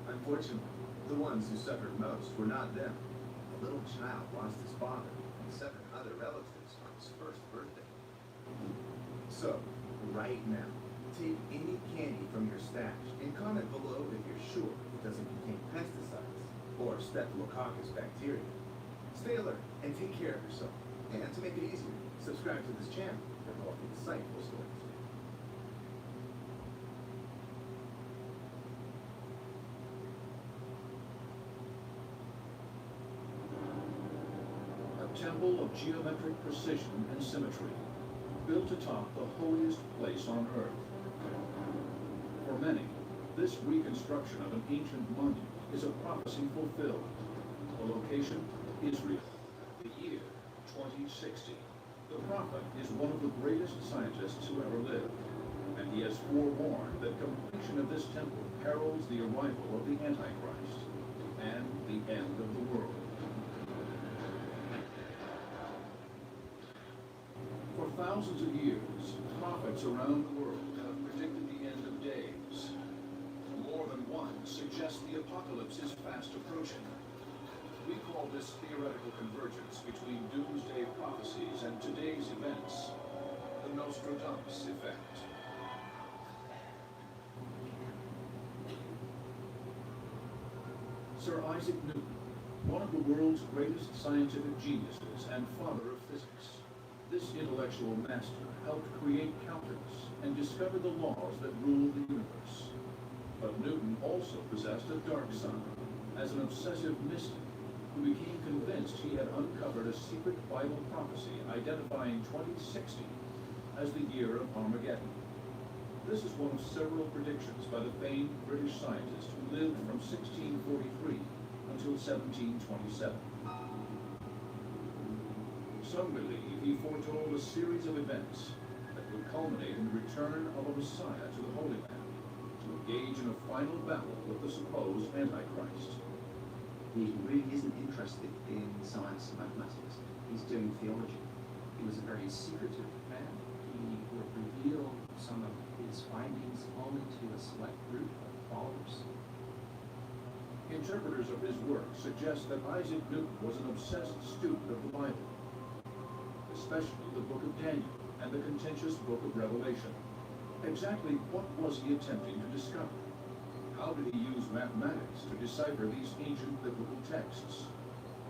Unfortunately, the ones who suffered most were not them. A little child lost his father and 7 other relatives on his first birthday. So, right now, take any candy from your stash and comment below if you're sure it doesn't contain pesticides or Staphylococcus bacteria. Stay alert and take care of yourself. And to make it easier, subscribe to this channel for more insightful stories. A temple of geometric precision and symmetry, built atop the holiest place on earth. For many, this reconstruction of an ancient monument is a prophecy fulfilled. The location, Israel. The year, 2060. The prophet is one of the greatest scientists who ever lived, and he has forewarned that completion of this temple heralds the arrival of the Antichrist and the end of the world. For thousands of years, prophets around the world have predicted the end of days. More than one suggests the apocalypse is fast approaching. We call this theoretical convergence between doomsday prophecies and today's events the Nostradamus effect. Sir Isaac Newton, one of the world's greatest scientific geniuses and father of physics. This intellectual master helped create calculus and discover the laws that rule the universe. But Newton also possessed a dark side, as an obsessive mystic who became convinced he had uncovered a secret Bible prophecy identifying 2060 as the year of Armageddon. This is one of several predictions by the famed British scientist who lived from 1643 until 1727. Some believe he foretold a series of events that would culminate in the return of a Messiah to the Holy Land to engage in a final battle with the supposed Antichrist. He really isn't interested in science and mathematics. He's doing theology. He was a very secretive man. He would reveal some of his findings only to a select group of followers. Interpreters of his work suggest that Isaac Newton was an obsessed student of the Bible, especially the book of Daniel and the contentious book of Revelation. Exactly what was he attempting to discover? How did he use mathematics to decipher these ancient biblical texts?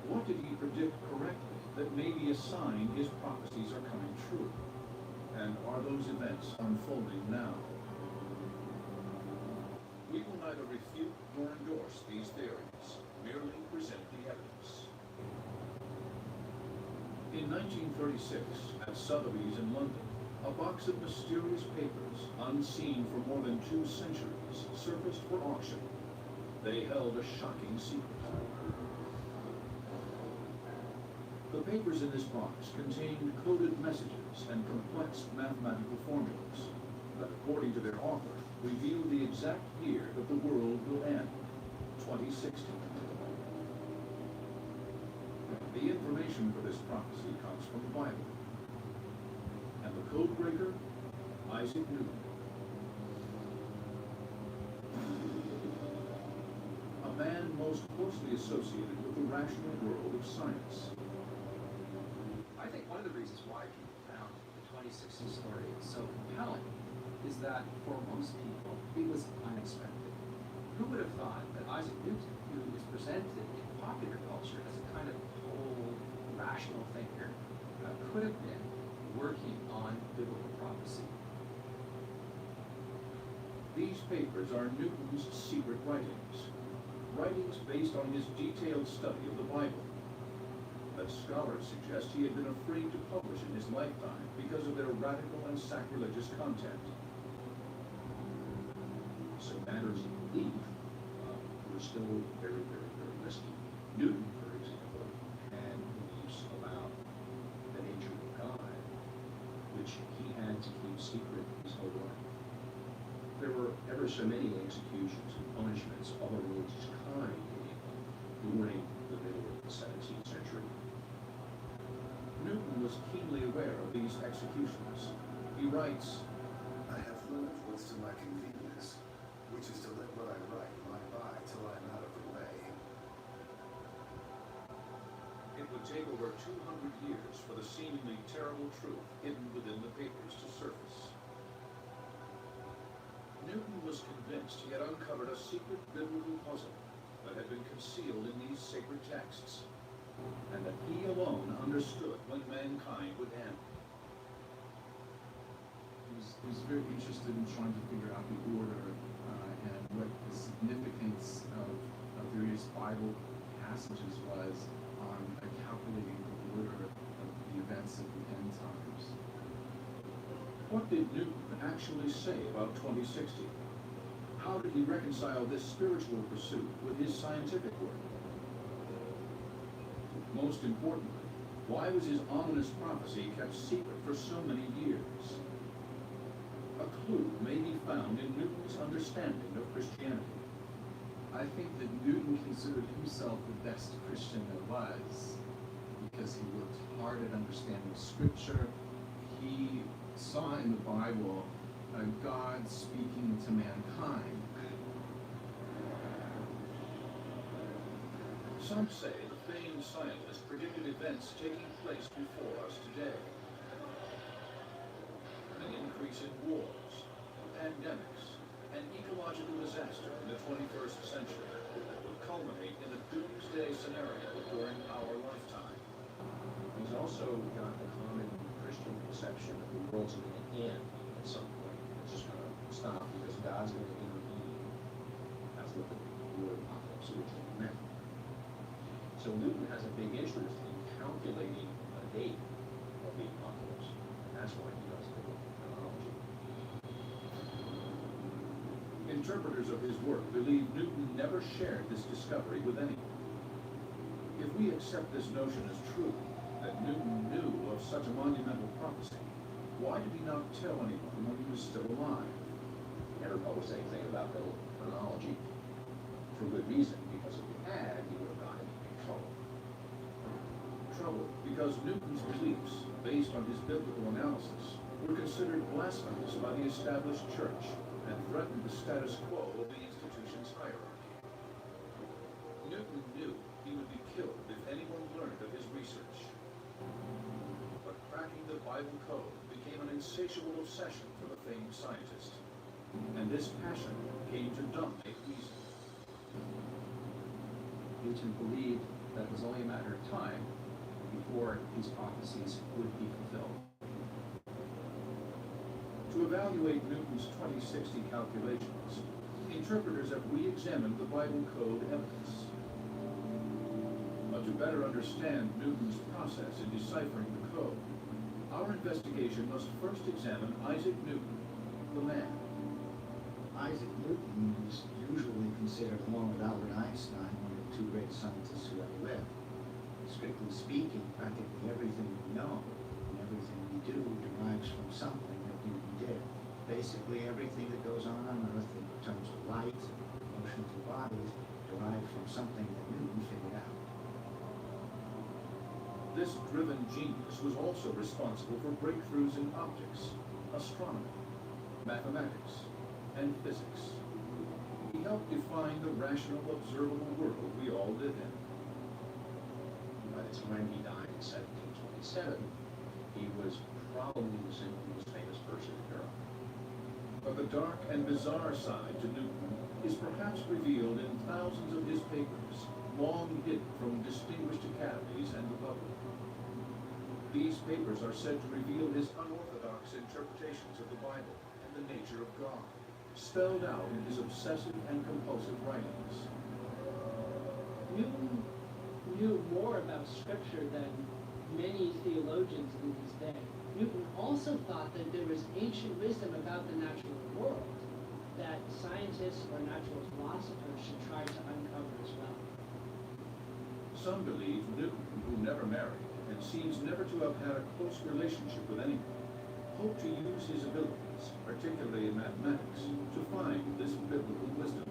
What did he predict correctly that may be a sign his prophecies are coming true? And are those events unfolding now? We will neither refute nor endorse these theories, merely present the evidence. In 1936, at Sotheby's in London, a box of mysterious papers, unseen for more than 2 centuries, surfaced for auction. They held a shocking secret. The papers in this box contained coded messages and complex mathematical formulas that, according to their author, reveal the exact year that the world will end, 2060. The information for this prophecy comes from the Bible. And the code breaker, Isaac Newton. A man most closely associated with the rational world of science. I think one of the reasons why people found the 2060 story so compelling is that for most people, it was unexpected. Who would have thought that Isaac Newton, who is presented in popular culture as a kind of cold, rational thinker, could have been working on biblical prophecy? These papers are Newton's secret writings, writings based on his detailed study of the Bible, that scholars suggest he had been afraid to publish in his lifetime because of their radical and sacrilegious content. So matters of belief were still very, very, very risky. Newton, for example, had beliefs about the nature of God, which he had to keep secret his whole life. There were ever so many executions and punishments all of religious kind in England during the middle of the 17th century. Newton was keenly aware of these executions. He writes, I have learned what's to my convenience, which is to let what I write lie by till I take over 200 years for the seemingly terrible truth hidden within the papers to surface. Newton was convinced he had uncovered a secret biblical puzzle that had been concealed in these sacred texts, and that he alone understood when mankind would end. He was very interested in trying to figure out the order and what the significance of various Bible passages was on calculating the order of the events of the end times. What did Newton actually say about 2060? How did he reconcile this spiritual pursuit with his scientific work? Most importantly, why was his ominous prophecy kept secret for so many years? A clue may be found in Newton's understanding of Christianity. I think that Newton considered himself the best Christian there was because he worked hard at understanding Scripture. He saw in the Bible God speaking to mankind. Some say the famed scientist predicted events taking place before us today. An increase in wars, pandemics, and ecological disaster in the 21st century that would culminate in a doomsday scenario during our lifetime. He's also got the common Christian conception that the world's going to end at some point. It's just going to stop because God's going to intervene. That's what the word apocalypse originally meant. So Newton has a big interest in calculating a date of the apocalypse. And that's why he does the chronology. Interpreters of his work believe Newton never shared this discovery with anyone. If we accept this notion as true, that Newton knew of such a monumental prophecy, why did he not tell anyone when he was still alive? Never published anything about the chronology. For good reason, because if he had, he would have gotten in big trouble. Trouble because Newton's beliefs, based on his biblical analysis, were considered blasphemous by the established church and threatened the status quo of the institution's hierarchy. Newton knew he would be killed if anyone learned of his research. But cracking the Bible code became an insatiable obsession for the famed scientist, and this passion came to dominate reason. Newton believed that it was only a matter of time before these prophecies would be fulfilled. To evaluate Newton's 2060 calculations, interpreters have re-examined the Bible code evidence. But to better understand Newton's process in deciphering the code, our investigation must first examine Isaac Newton, the man. Isaac Newton is usually considered, along with Albert Einstein, one of the two great scientists who ever lived. Strictly speaking, practically everything we know and everything we do derives from something that Newton did. Basically, everything that goes on Earth in terms of light and motion of bodies derived from something that Newton figured out. This driven genius was also responsible for breakthroughs in optics, astronomy, mathematics, and physics. He helped define the rational, observable world we all live in. But it's when he died in 1727, he was probably the single most famous person in Europe. But the dark and bizarre side to Newton is perhaps revealed in thousands of his papers, long hidden from distinguished academies and the public. These papers are said to reveal his unorthodox interpretations of the Bible and the nature of God, spelled out in his obsessive and compulsive writings. Newton knew more about Scripture than many theologians in his day. Newton also thought that there was ancient wisdom about the natural world that scientists or natural philosophers should try to uncover as well. Some believe Newton, who never married and seems never to have had a close relationship with anyone, hoped to use his abilities, particularly in mathematics, to find this biblical wisdom.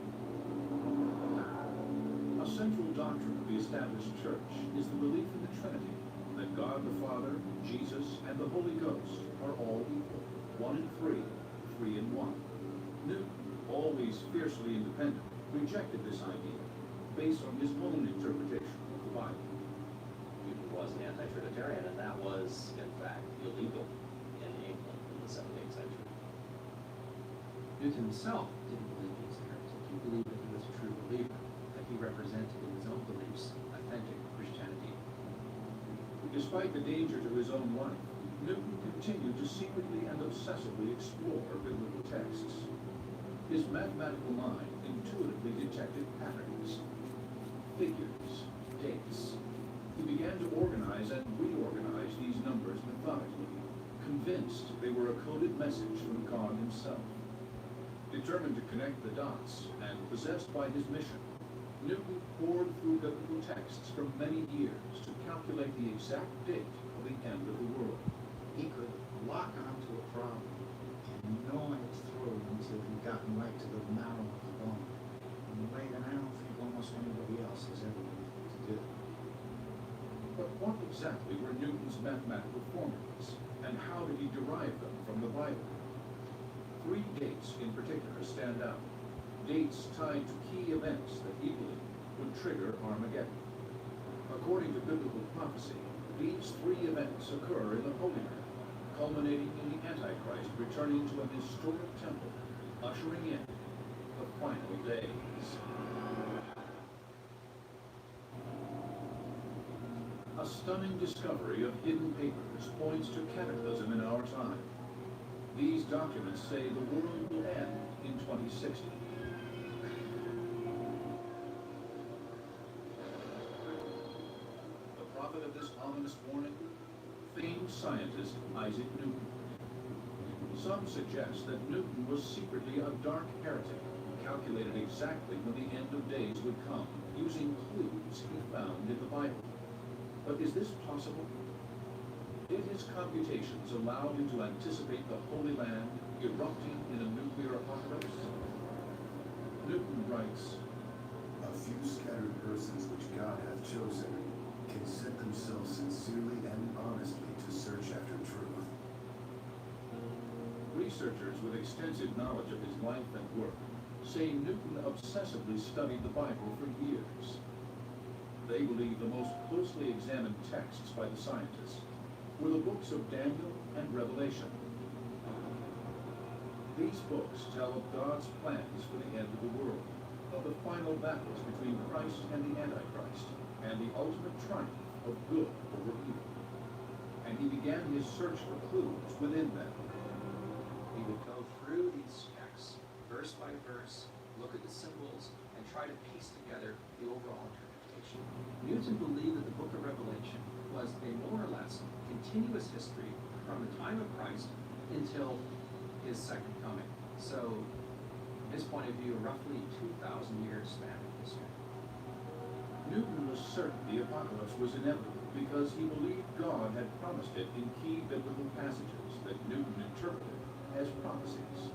A central doctrine of the established church is the belief in the Trinity, that God the Father, Jesus, and the Holy Ghost are all equal, one in three, three in one. Newton, always fiercely independent, rejected this idea, based on his own interpretation of the Bible. Newton was an anti-Trinitarian, and that was, in fact, illegal in England in the 17th century. Newton himself didn't believe these heretics. He believed that he was a true believer, that he represented in his own beliefs authentic Christianity. Despite the danger to his own life, Newton continued to secretly and obsessively explore biblical texts. His mathematical mind intuitively detected patterns, figures, dates. He began to organize and reorganize these numbers methodically, convinced they were a coded message from God himself. Determined to connect the dots and possessed by his mission, Newton pored through biblical texts for many years to calculate the exact date of the end of the world. He could lock onto a problem and gnaw its throat until he'd gotten right to the marrow of the bone, in a way that I don't think almost anybody else has ever been able to do. But what exactly were Newton's mathematical formulas, and how did he derive them from the Bible? 3 dates in particular stand out, dates tied to key events that he believed would trigger Armageddon. According to biblical prophecy, these 3 events occur in the Holy Land, culminating in the Antichrist returning to an historic temple, ushering in the final days. A stunning discovery of hidden papers points to cataclysm in our time. These documents say the world will end in 2060. The prophet of this ominous warning? Famed scientist Isaac Newton. Some suggest that Newton was secretly a dark heretic, calculated exactly when the end of days would come, using clues he found in the Bible. But is this possible? Did his computations allow him to anticipate the Holy Land erupting in a nuclear apocalypse? Newton writes, "A few scattered persons which God hath chosen can set themselves sincerely and honestly to search after truth." Researchers with extensive knowledge of his life and work say Newton obsessively studied the Bible for years. They believe the most closely examined texts by the scientists were the books of Daniel and Revelation. These books tell of God's plans for the end of the world, of the final battles between Christ and the Antichrist, and the ultimate triumph of good over evil. And he began his search for clues within them. He would go through these texts, verse by verse, look at the symbols, and try to piece together the overall interpretation. Newton believed that the book of Revelation was a more or less continuous history from the time of Christ until his second coming. So, from his point of view, roughly 2,000 years span of history. Newton was certain the apocalypse was inevitable because he believed God had promised it in key biblical passages that Newton interpreted as prophecies.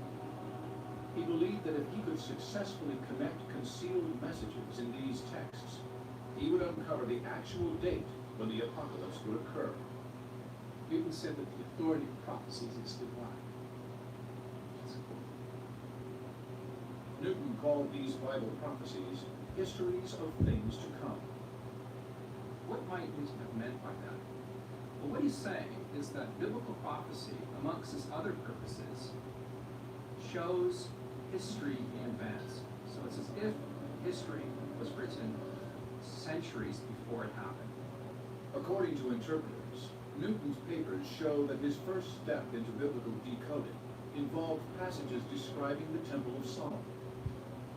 He believed that if he could successfully connect concealed messages in these texts, he would uncover the actual date when the apocalypse would occur. Newton said that the authority of prophecies is divine. Newton called these Bible prophecies histories of things to come. What might Newton have meant by that? Well, what he's saying is that biblical prophecy, amongst its other purposes, shows history in advance. So it's as if history was written centuries before it happened. According to interpreters, Newton's papers show that his first step into biblical decoding involved passages describing the Temple of Solomon.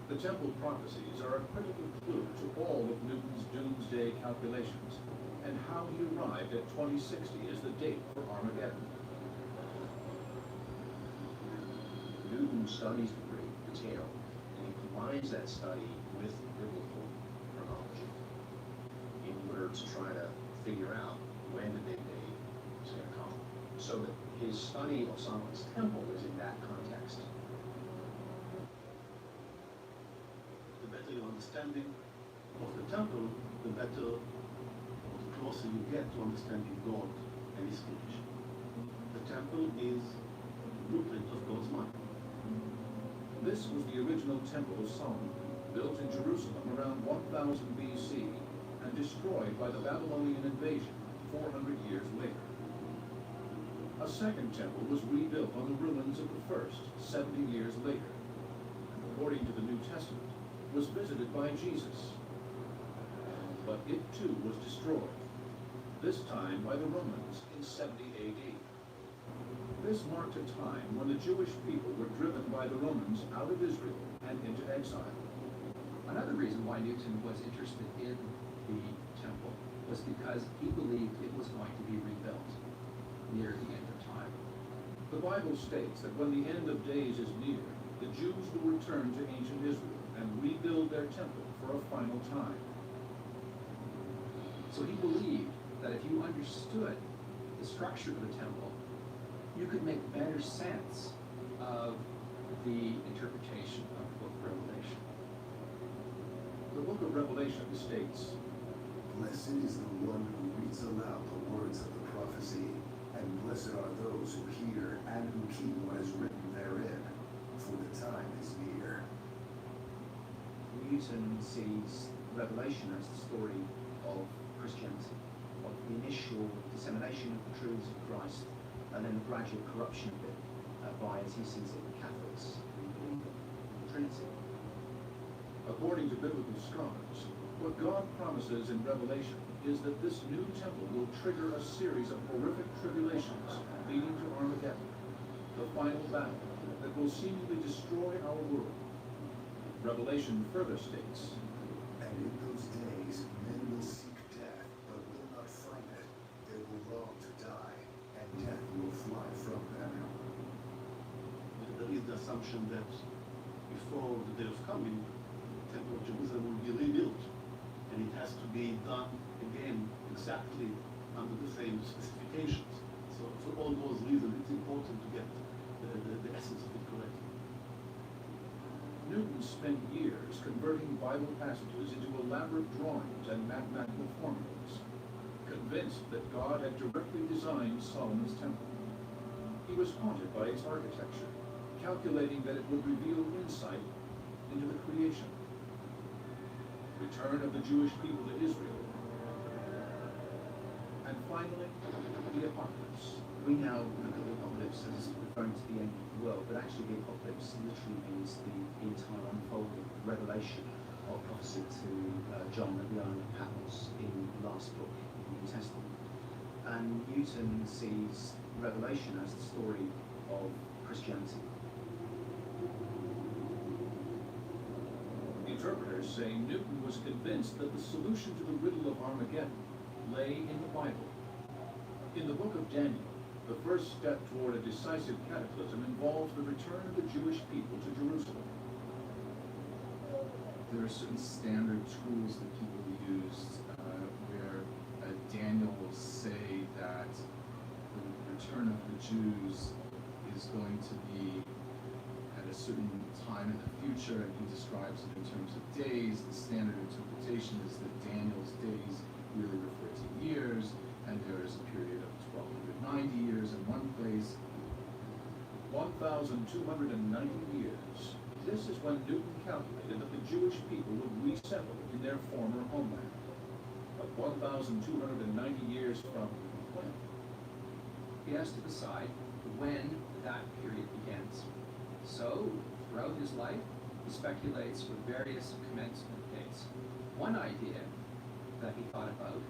The temple prophecies are a critical clue to all of Newton's doomsday calculations and how he arrived at 2060 as the date for Armageddon. Newton studies in great detail, and he combines that study with biblical chronology in order to try to figure out when the big day is going to come. So that his study of Solomon's temple is in that context. The better your understanding of the temple, the better or the closer you get to understanding God and His creation. The temple is the blueprint of God's mind. This was the original Temple of Solomon, built in Jerusalem around 1000 BC and destroyed by the Babylonian invasion 400 years later. A second temple was rebuilt on the ruins of the first 70 years later, and according to the New Testament, was visited by Jesus. But it too was destroyed, this time by the Romans in 70 AD. This marked a time when the Jewish people were driven by the Romans out of Israel and into exile. Another reason why Newton was interested in the temple was because he believed it was going to be rebuilt near the end of time. The Bible states that when the end of days is near, the Jews will return to ancient Israel and rebuild their temple for a final time. So he believed that if you understood the structure of the temple, you could make better sense of the interpretation of the book of Revelation. The book of Revelation states, Blessed is the one who reads aloud the words of the prophecy, and blessed are those who hear and who keep what is written therein, for the time is near. Newton sees Revelation as the story of Christianity, of the initial dissemination of the truths of Christ, and then the gradual corruption of it by, as he sees it, the Catholics who believe in the Trinity. according to biblical scholars, what God promises in Revelation is that this new temple will trigger a series of horrific tribulations leading to Armageddon, the final battle that will seemingly destroy our world. Revelation further states, And in those days men will seek death, but will not find it. They will long to die, and death will fly from them. There is the assumption that before the day of coming, the Temple of Jerusalem will be rebuilt, and it has to be done again exactly under the same specifications. So for all those reasons, it's important to get the essence of it correct. Newton spent years converting Bible passages into elaborate drawings and mathematical formulas, convinced that God had directly designed Solomon's temple. He was haunted by its architecture, calculating that it would reveal insight into the creation. Return of the Jewish people to Israel. And finally, the apocalypse. We now look at the apocalypse as referring to the end of the world, but actually the apocalypse literally means the entire unfolding revelation of prophecy to John at the island of Patmos in the last book of the New Testament. And Newton sees Revelation as the story of Christianity. Interpreters say Newton was convinced that the solution to the riddle of Armageddon lay in the Bible. In the book of Daniel, the first step toward a decisive cataclysm involves the return of the Jewish people to Jerusalem. There are certain standard tools that people use where Daniel will say that the return of the Jews is going to be at a certain time in the future, and he describes it in terms of days. The standard interpretation is that Daniel's days really refer to years, and there is a period of 1290 years in one place. 1,290 years. This is when Newton calculated that the Jewish people would resettle in their former homeland. But 1,290 years from when? He has to decide when that period begins. So, throughout his life, he speculates with various commencement dates. One idea that he thought about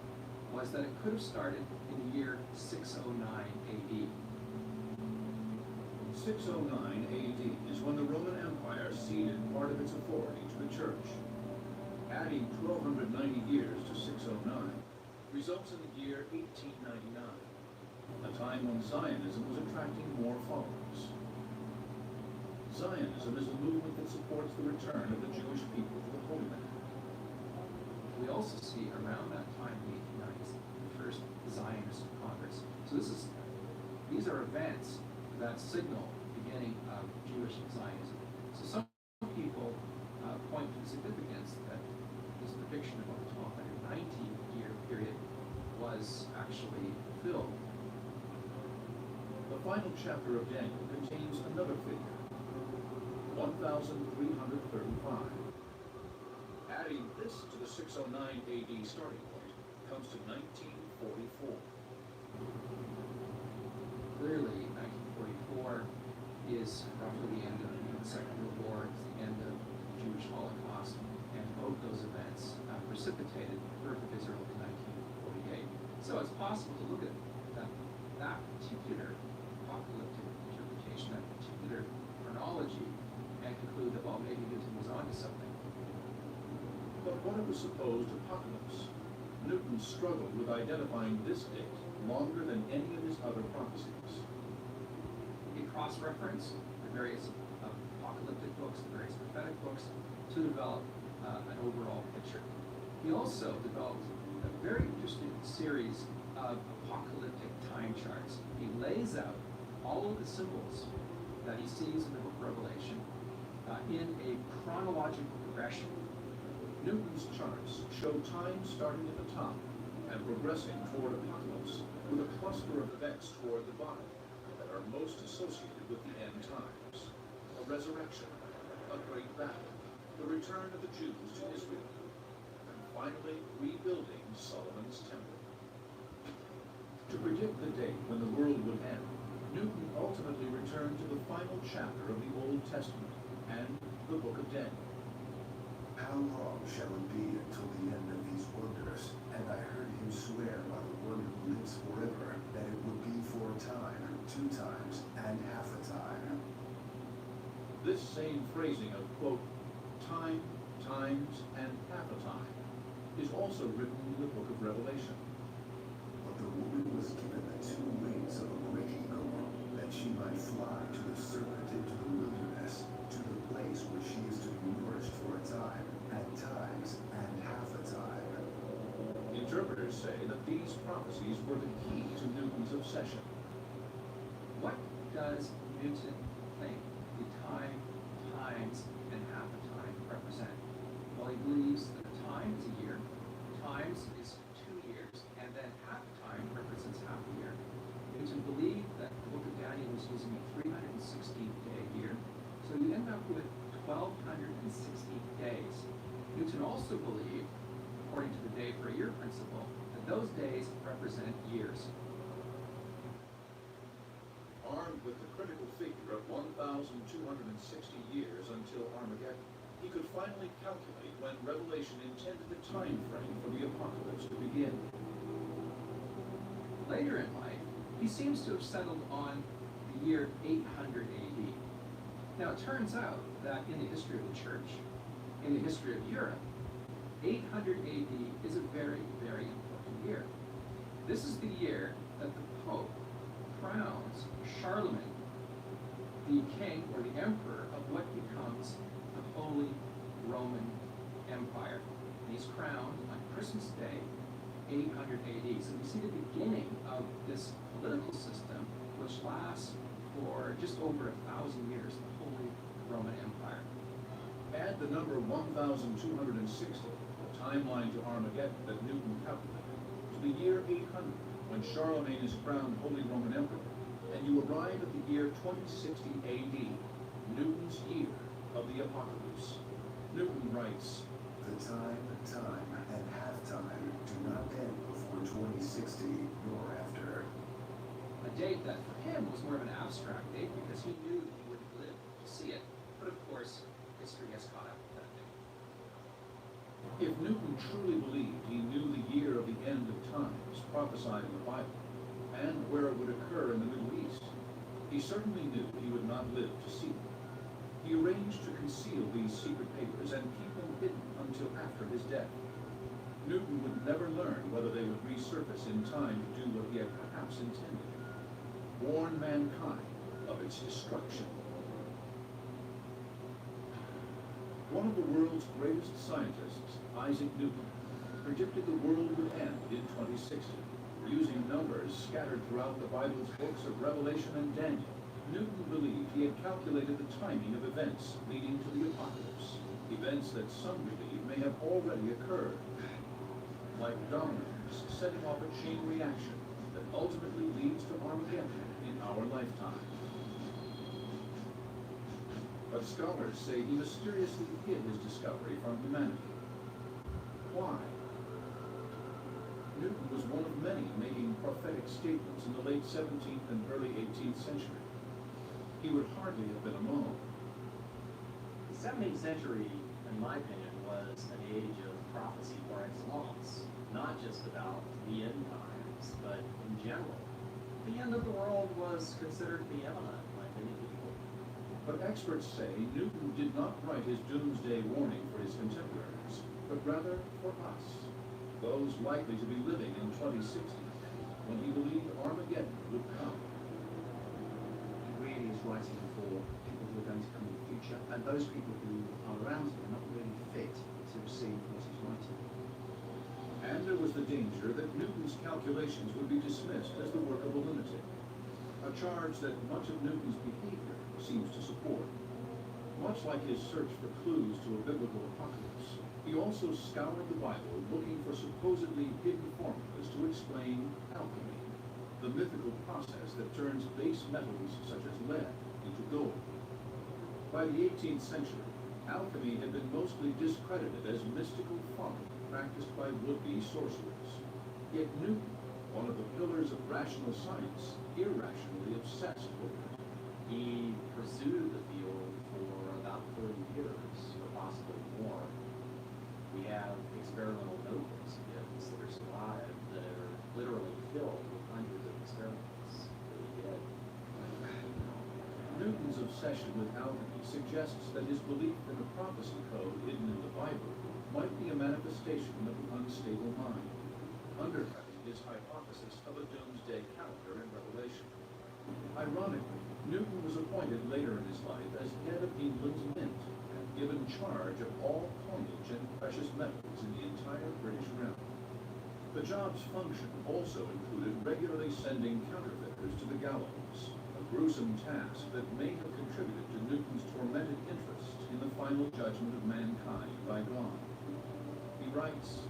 was that it could have started in the year 609 AD. 609 AD is when the Roman Empire ceded part of its authority to the Church. Adding 1,290 years to 609 results in the year 1899, a time when Zionism was attracting more followers. Zionism is a movement that supports the return of the Jewish people to the Holy Land. We also see around that time in the 1890s the first Zionist Congress. So these are events that signal the beginning of Jewish Zionism. So some people point to the significance that this prediction about the 1290-year period was actually fulfilled. The final chapter of Daniel contains another figure, 1,335. Adding this to the 609 AD starting point comes to 1940. 1944. Clearly, 1944 is roughly the end of the Second World War, it's the end of the Jewish Holocaust, and both those events precipitated the birth of Israel in 1948. So it's possible to look at that particular apocalyptic interpretation, that particular chronology, and conclude that, well, maybe Newton was onto something. But what of the supposed apocalypse? Newton struggled with identifying this date longer than any of his other prophecies. He cross-referenced the various apocalyptic books, the various prophetic books, to develop an overall picture. He also developed a very interesting series of apocalyptic time charts. He lays out all of the symbols that he sees in the book of Revelation in a chronological progression. Newton's charts show time starting at the top and progressing toward apocalypse, with a cluster of events toward the bottom that are most associated with the end times. A resurrection, a great battle, the return of the Jews to Israel, and finally rebuilding Solomon's temple. To predict the date when the world would end, Newton ultimately returned to the final chapter of the Old Testament and the Book of Daniel. How long shall it be until the end of these wonders? And I heard him swear by the one who lives forever that it would be for a time, 2 times, and half a time. This same phrasing of, quote, time, times, and half a time is also written in the book of Revelation. But the woman was given the 2 wings of a great eagle, that she might fly to the serpent into the wilderness, to the place where she is to be nourished for a time, and times, and half a time. Interpreters say that these prophecies were the key to Newton's obsession. What does Newton think the time, times, and half a time represent? Well, he believes that a time is a year, times is 2 years, and then half a time represents half a year. Newton believed that the book of Daniel was using a 360-day year, so you end up with 1,260 days. Newton also believed, according to the day per year principle, that those days represent years. Armed with the critical figure of 1,260 years until Armageddon, he could finally calculate when Revelation intended the time frame for the apocalypse to begin. Later in life, he seems to have settled on the year 800 AD. Now, it turns out that in the history of the church, in the history of Europe, 800 AD is a very, very important year. This is the year that the Pope crowns Charlemagne, the king or the emperor of what becomes the Holy Roman Empire. And he's crowned on Christmas Day, 800 AD. So we see the beginning of this political system, which lasts for just over 1,000 years, the Holy Roman Empire. Add the number 1,260, the timeline to Armageddon that Newton calculated, to the year 800, when Charlemagne is crowned Holy Roman Emperor, and you arrive at the year 2060 AD, Newton's year of the apocalypse. Newton writes, The time, and half time do not end before 2060 nor after. A date that for him was more of an abstract date because he knew that he wouldn't live to see it. But of course, history has caught up with that date. if Newton truly believed he knew the year of the end of times prophesied in the Bible, and where it would occur in the Middle East, he certainly knew he would not live to see them. He arranged to conceal these secret papers and keep them hidden until after his death. Newton would never learn whether they would resurface in time to do what he had perhaps intended: warn mankind of its destruction. One of the world's greatest scientists, Isaac Newton, predicted the world would end in 2060. Using numbers scattered throughout the Bible's books of Revelation and Daniel, Newton believed he had calculated the timing of events leading to the apocalypse, events that some believe may have already occurred. Like dominoes, setting off a chain reaction that ultimately leads to Armageddon in our lifetime. But scholars say he mysteriously hid his discovery from humanity. Why? Newton was one of many making prophetic statements in the late 17th and early 18th century. He would hardly have been alone. The 17th century, in my opinion, was an age of prophecy par excellence, not just about the end times, but in general. The end of the world was considered to be imminent by many people. But experts say Newton did not write his doomsday warning for his contemporaries, but rather for us, those likely to be living in 2060, when he believed Armageddon would come. He really is writing for people who are going to come in the future, and those people who are around him are not really fit to receive what he's writing. And there was the danger that Newton's calculations would be dismissed as the work of a lunatic, a charge that much of Newton's behavior seems to support. Much like his search for clues to a biblical apocalypse, he also scoured the Bible looking for supposedly hidden formulas to explain alchemy, the mythical process that turns base metals such as lead into gold. By the 18th century, alchemy had been mostly discredited as mystical folly practiced by would-be sorcerers. Yet Newton, one of the pillars of rational science, irrationally obsessed with it. He pursued the field for about 30 years, or possibly more. We have experimental notebooks of his that are survived that are literally filled with hundreds of experiments that he did. Newton's obsession with alchemy suggests that his belief in a prophecy code hidden in the Bible might be a manifestation of an unstable mind, undercutting his hypothesis of a doomsday calendar in Revelation. Ironically, Newton was appointed later in his life as head of England's mint and given charge of all coinage and precious metals in the entire British realm. The job's function also included regularly sending counterfeiters to the gallows, a gruesome task that may have contributed to Newton's tormented interest in the final judgment of mankind by God. He writes,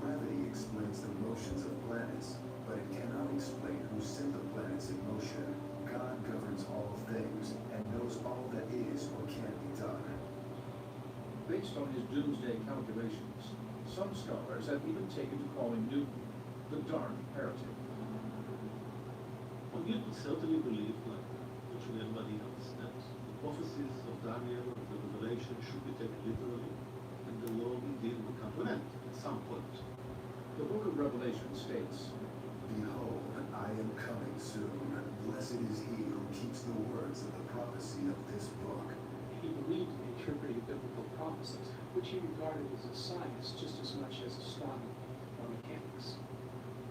Gravity explains the motions of planets, but it cannot explain who sent the planets in motion. God governs all things and knows all that is or can be done. Based on his doomsday calculations, some scholars have even taken to calling Newton the dark heretic. Well, Newton certainly believed, like virtually everybody else, that the prophecies of Daniel and the Revelation should be taken literally, and the world indeed would come to an end at some point. The book of Revelation states, Behold, I am coming soon. Blessed is he who keeps the words of the prophecy of this book. He believed in interpreting biblical prophecies, which he regarded as a science just as much as astronomy or mechanics.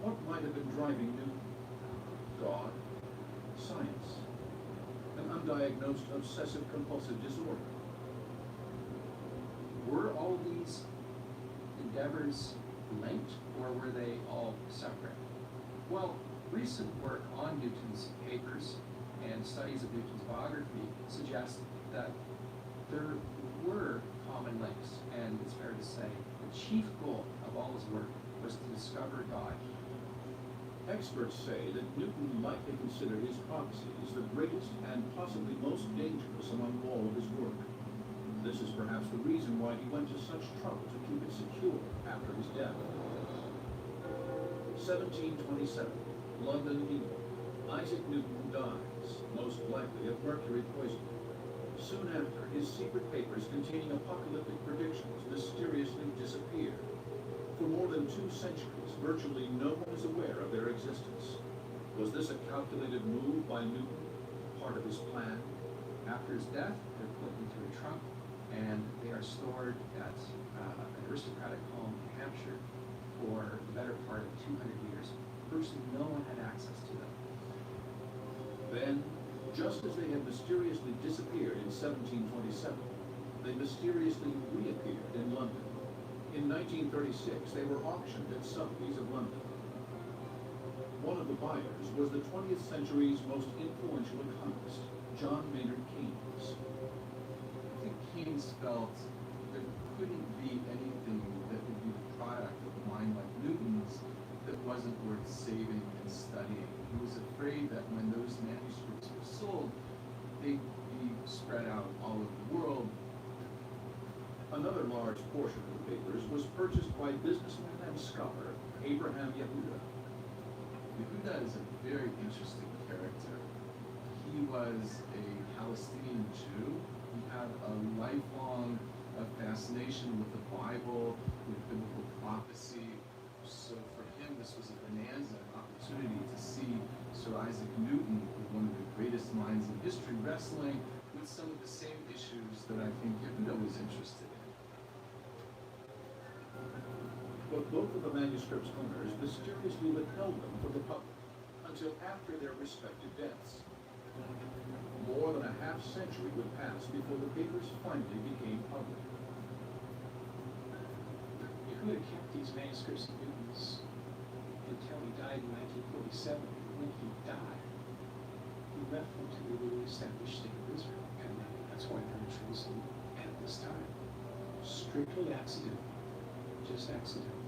what might have been driving Newton? God, science, an undiagnosed obsessive-compulsive disorder. Were all of these endeavors linked, or were they all separate? Well, recent work on Newton's papers and studies of Newton's biography suggest that there were common links, and it's fair to say the chief goal of all his work was to discover God. Experts say that Newton likely considered his prophecies the greatest and possibly most dangerous among all of his work. This is perhaps the reason why he went to such trouble to keep it secure after his death. 1727, London, England. Isaac Newton dies, most likely of mercury poisoning. Soon after, his secret papers containing apocalyptic predictions mysteriously disappear. For more than 2 centuries, virtually no one is aware of their existence. Was this a calculated move by Newton, part of his plan? After his death, they're put into a trunk, and they are stored at an aristocratic home in Hampshire for the better part of 200 years. Virtually no one had access to them. Then, just as they had mysteriously disappeared in 1727, they mysteriously reappeared in London. In 1936, they were auctioned at Sotheby's of London. One of the buyers was the 20th century's most influential economist, John Maynard Keynes. I think Keynes felt there couldn't be anything that would be the product of a mind like Newton's that wasn't worth saving and studying. He was afraid that when those manuscripts were sold, they'd be spread out all over the world. Another large portion of the papers was purchased by businessman and scholar Abraham Yehuda. Yehuda is a very interesting character. He was a Palestinian Jew. He had a lifelong fascination with the Bible, with biblical prophecy. So for him, this was a bonanza, an opportunity to see Sir Isaac Newton, one of the greatest minds in history, wrestling with some of the same issues that I think Yehuda was interested in. But both of the manuscript's owners mysteriously withheld them from the public until after their respective deaths. More than a half-century would pass before the papers finally became public. Yehuda kept these manuscripts of Newton's until he died in 1947. When he died, he left them to the newly established state of Israel. And that's why they're in Jerusalem at this time. Strictly accidental. Just accidental.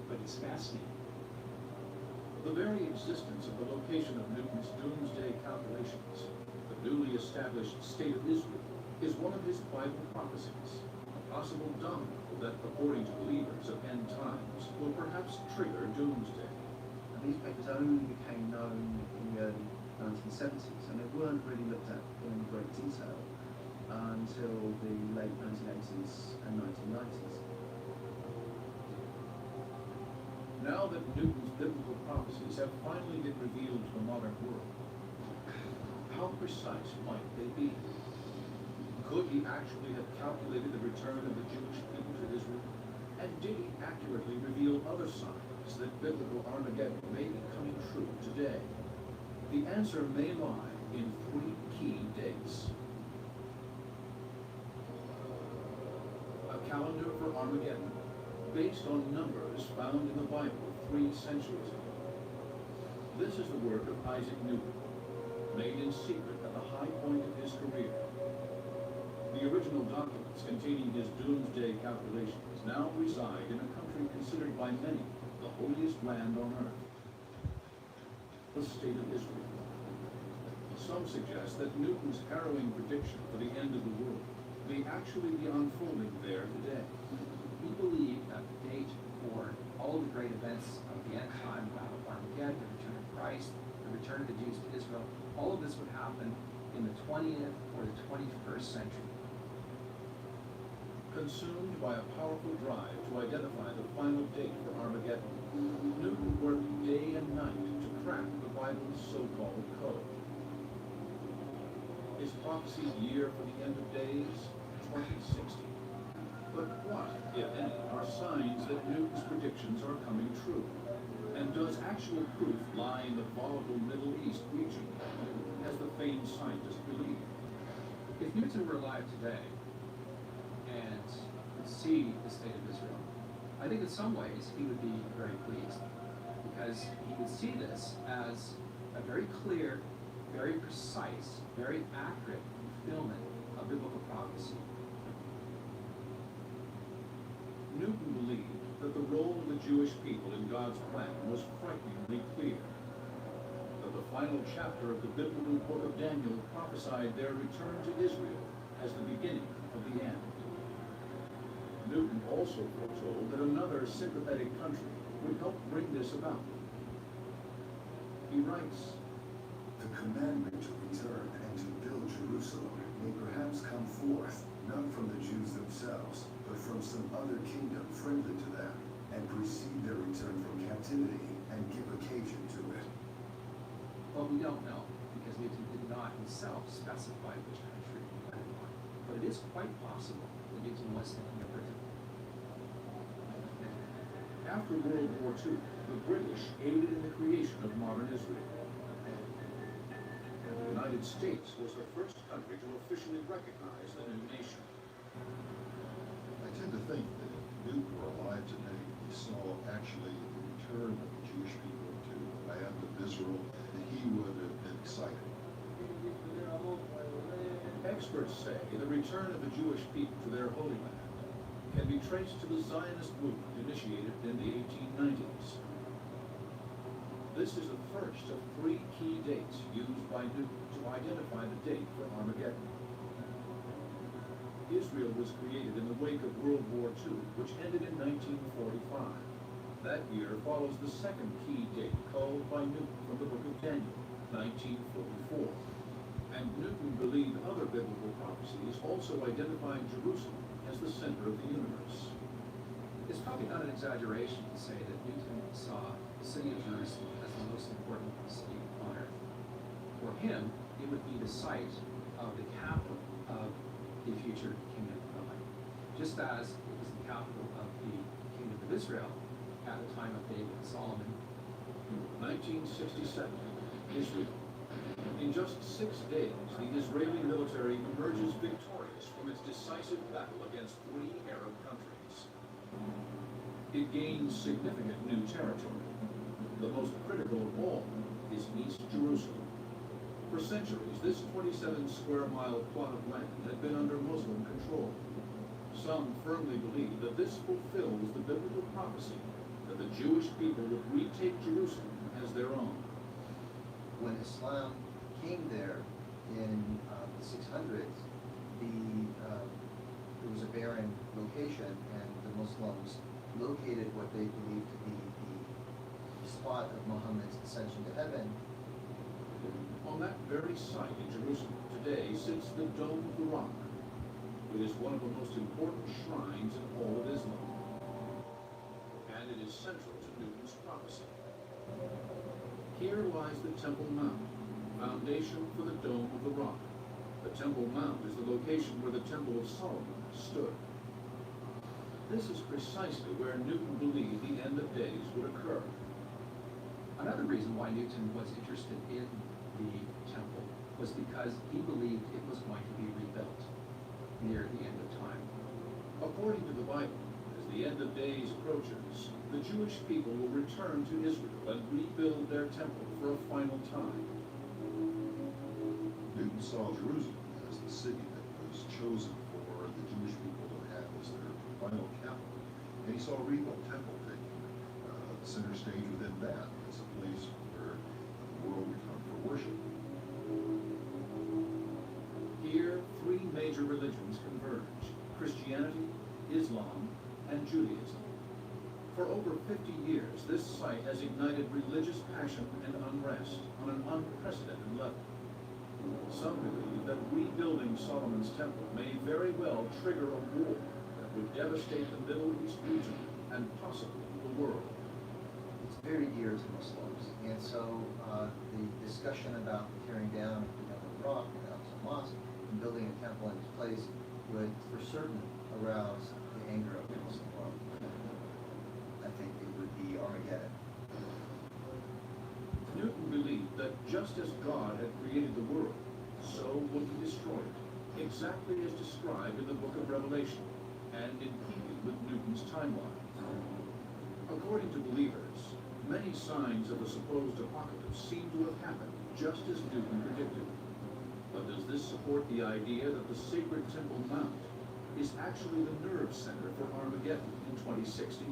But it's fascinating. The very existence of the location of Newton's doomsday calculations, the newly established state of Israel, is one of his Bible prophecies, a possible domino that, according to believers of end times, will perhaps trigger doomsday. And these papers only became known in the early 1970s, and they weren't really looked at in great detail until the late 1980s and 1990s. Now that Newton's biblical prophecies have finally been revealed to the modern world, how precise might they be? Could he actually have calculated the return of the Jewish people to Israel? And did he accurately reveal other signs that biblical Armageddon may be coming true today? The answer may lie in 3 key dates. A calendar for Armageddon, based on numbers found in the Bible 3 centuries ago. This is the work of Isaac Newton, made in secret at the high point of his career. The original documents containing his doomsday calculations now reside in a country considered by many the holiest land on earth, the state of Israel. Some suggest that Newton's harrowing prediction for the end of the world may actually be unfolding there today. We believe that the date for all of the great events of the end time, Battle of Armageddon, the return of Christ, the return of the Jews to Israel, all of this would happen in the 20th or the 21st century. Consumed by a powerful drive to identify the final date for Armageddon, Newton worked day and night to crack the Bible's so-called code. His prophecy's year for the end of days, 2060. But what, if any, are signs that Newton's predictions are coming true? And does actual proof lie in the volatile Middle East region, as the famed scientists believe? If Newton were alive today and could see the state of Israel, I think in some ways he would be very pleased, because he would see this as a very clear, very precise, very accurate fulfillment of biblical prophecy. Newton believed that the role of the Jewish people in God's plan was frighteningly clear. That the final chapter of the biblical book of Daniel prophesied their return to Israel as the beginning of the end. Newton also foretold that another sympathetic country would help bring this about. He writes, "The commandment to return and to build Jerusalem may perhaps come forth, not from the Jews themselves, but from some other kingdom friendly to them, and precede their return from captivity, and give occasion to it." Well, we don't know, because Newton did not himself specify which country he had in mind. But it is quite possible that Newton was thinking of Britain. After World War II, the British aided in the creation of modern Israel. The United States was the first country to officially recognize the new nation. I tend to think that if Newton were alive today, he saw actually the return of the Jewish people to the land of Israel, and he would have been excited. Experts say the return of the Jewish people to their Holy Land can be traced to the Zionist movement initiated in the 1890s. This is the first of 3 key dates used by Newton to identify the date for Armageddon. Israel was created in the wake of World War II, which ended in 1945. That year follows the second key date called by Newton from the book of Daniel, 1944. And Newton believed other biblical prophecies also identified Jerusalem as the center of the universe. It's probably not an exaggeration to say that Newton saw the city of Jerusalem as the most important city on earth. For him, it would be the site of the capital of the future kingdom of God, just as it was the capital of the kingdom of Israel at the time of David and Solomon. 1967, Israel. In just 6 days, the Israeli military emerges victorious from its decisive battle against 3 Arab countries. It gains significant new territory. The most critical of all is East Jerusalem. For centuries, this 27-square-mile plot of land had been under Muslim control. Some firmly believe that this fulfills the biblical prophecy that the Jewish people would retake Jerusalem as their own. When Islam came there in the 600s, there was a barren location, and the Muslims located what they believed to be the spot of Muhammad's ascension to heaven. On that very site in Jerusalem today sits the Dome of the Rock. It is one of the most important shrines in all of Islam, and it is central to Newton's prophecy. Here lies the Temple Mount, foundation for the Dome of the Rock. The Temple Mount is the location where the Temple of Solomon stood. This is precisely where Newton believed the end of days would occur. Another reason why Newton was interested in the temple was because he believed it was going to be rebuilt near the end of time. According to the Bible, as the end of days approaches, the Jewish people will return to Israel and rebuild their temple for a final time. Newton saw Jerusalem as the city that was chosen for the Jewish people to have as their final capital. And he saw a rebuilt temple taking center stage within that as a place where the world would come for worship. Here, 3 major religions converge: Christianity, Islam, and Judaism. For over 50 years, this site has ignited religious passion and unrest on an unprecedented level. Some believe that rebuilding Solomon's temple may very well trigger a war that would devastate the Middle East region and possibly the world. It's very dear to Muslims, and so the discussion about tearing down the Dome of the Rock and Al-Aqsa Mosque and building a temple in its place would for certain arouse the anger of the Muslim world. I think it would be Armageddon. Newton believed that just as God had created the world, so would he destroy it, exactly as described in the book of Revelation, and in keeping with Newton's timeline. According to believers, many signs of the supposed apocalypse seem to have happened just as Newton predicted. But does this support the idea that the sacred Temple Mount is actually the nerve center for Armageddon in 2060?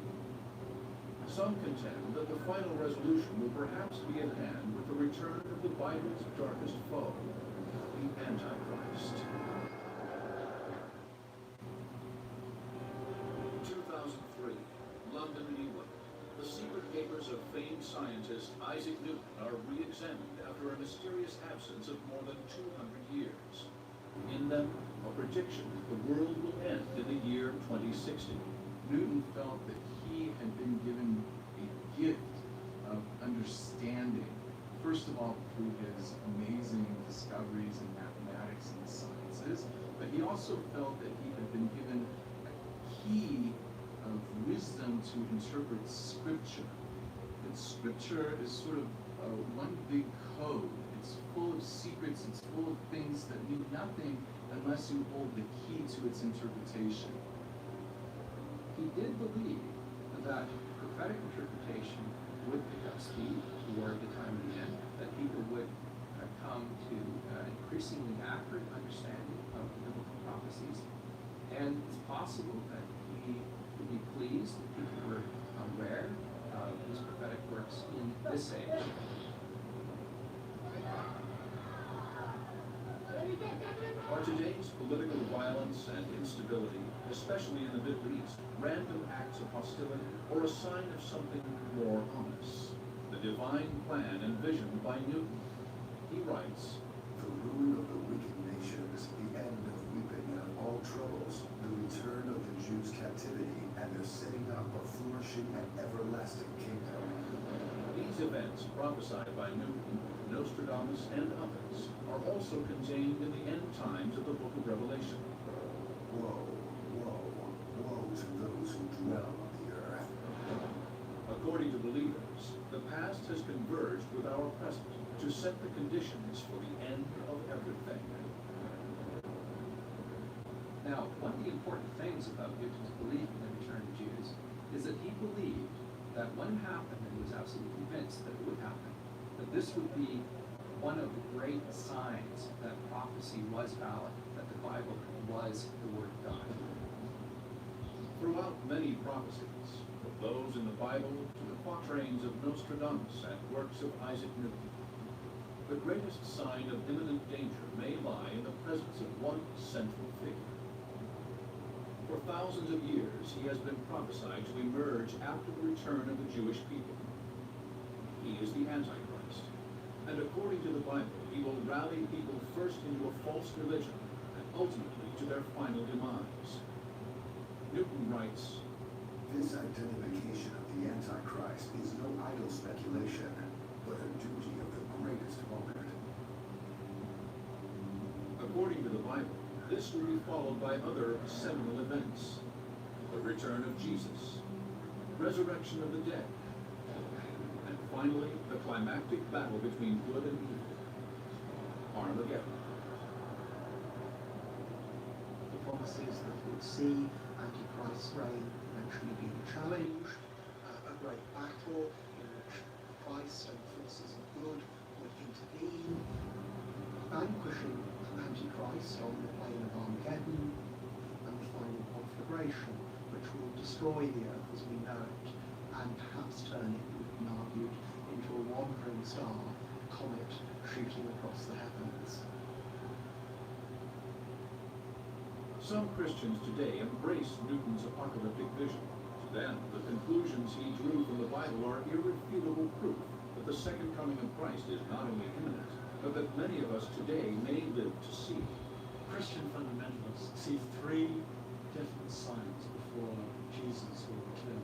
Some contend that the final resolution will perhaps be at hand with the return of the Bible's darkest foe, the Antichrist. 2003, London, England. The secret papers of famed scientist Isaac Newton are re-examined after a mysterious absence of more than 200 years. In them, a prediction that the world will end in the year 2060. Newton felt that he had been given a gift of understanding, first of all through his amazing discoveries in mathematics and the sciences, but he also felt that he had been given a key of wisdom to interpret Scripture. That Scripture is sort of one big code. It's full of secrets, it's full of things that mean nothing unless you hold the key to its interpretation. He did believe that prophetic interpretation would pick up speed toward the time of the end, that people would come to increasingly accurate understanding of the biblical prophecies. And it's possible that he would be pleased that people were aware of his prophetic works in this age. Are today's political violence and instability, especially in the Middle East, random acts of hostility or a sign of something more ominous? The divine plan envisioned by Newton. He writes, The ruin of the wicked nations, the end of weeping and of all troubles, the return of the Jews' captivity, and their setting up a flourishing and everlasting kingdom. These events prophesied by Newton, Nostradamus, and others are also contained in the end times of the book of Revelation. Woe, woe, woe to those who dwell on the earth. According to believers, the past has converged with our present to set the conditions for the end of everything. Now, one of the important things about Newton's belief in the return of Jews is that he believed that when it happened, and he was absolutely convinced that it would happen, that this would be one of the great signs that prophecy was valid, that the Bible was the Word of God. Throughout many prophecies, from those in the Bible to the quatrains of Nostradamus and works of Isaac Newton, the greatest sign of imminent danger may lie in the presence of one central figure. For thousands of years, he has been prophesied to emerge after the return of the Jewish people. He is the Antichrist, and according to the Bible, he will rally people first into a false religion and ultimately to their final demise. Newton writes, This identification of the Antichrist is no idle speculation, but a duty of the greatest moment. According to the Bible, this will be followed by other seminal events: the return of Jesus, resurrection of the dead, and finally, the climactic battle between good and evil, Armageddon. The promises that would see Antichrist's reign eventually being challenged, a great battle in which Christ and forces of good would intervene, vanquishing Antichrist on the plain of Armageddon, and the final conflagration, which will destroy the earth as we know it, and perhaps turn it, we can argue, into a wandering star, comet shooting across the heavens. Some Christians today embrace Newton's apocalyptic vision. To them, the conclusions he drew from the Bible are irrefutable proof that the second coming of Christ is not only imminent, but that many of us today may live to see. Christian fundamentalists see three different signs before Jesus will return.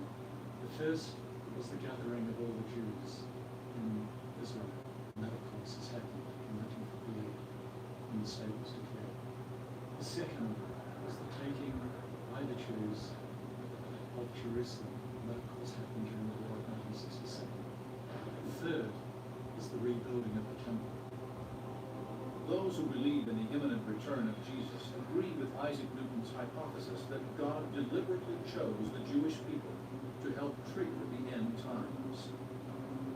The first was the gathering of all the Jews in Israel, and that of course has happened in 1948 when the state was declared. The second was the taking by the Jews of Jerusalem, and that of course happened during the War of 1967. The third is the rebuilding of the temple. Those who believe in the imminent return of Jesus agree with Isaac Newton's hypothesis that God deliberately chose the Jewish people to help trigger the end times.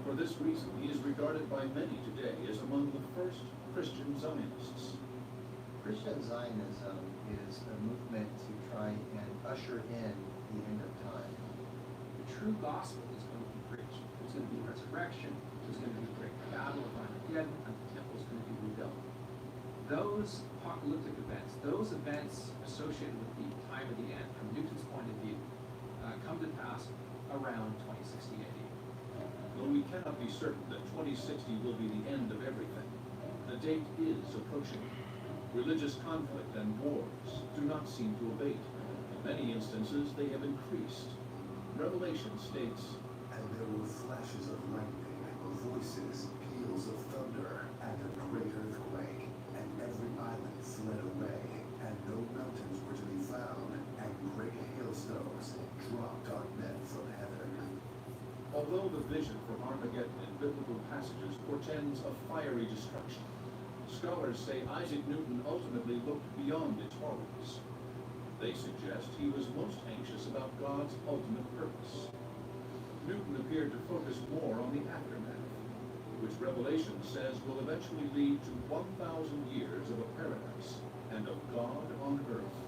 For this reason, he is regarded by many today as among the first Christian Zionists. Christian Zionism is a movement to try and usher in the end of time. The true gospel is going to be preached. There's going to be resurrection, there's going to be a great battle of Armageddon, and the temple is going to be rebuilt. Those apocalyptic events, those events associated with the time of the end, from Newton's point of view, come to pass around 2060 AD. Though we cannot be certain that 2060 will be the end of everything, the date is approaching. Religious conflict and wars do not seem to abate. In many instances, they have increased. Revelation states, And there were flashes of lightning, voices, peals of thunder, and a great earthquake, and every island fled away, and no mountains were to be found, and great hailstones dropped on men from heaven. Although the vision for Armageddon in biblical passages portends a fiery destruction, scholars say Isaac Newton ultimately looked beyond its horrors. They suggest he was most anxious about God's ultimate purpose. Newton appeared to focus more on the aftermath, which Revelation says will eventually lead to 1,000 years of a paradise and of God on earth.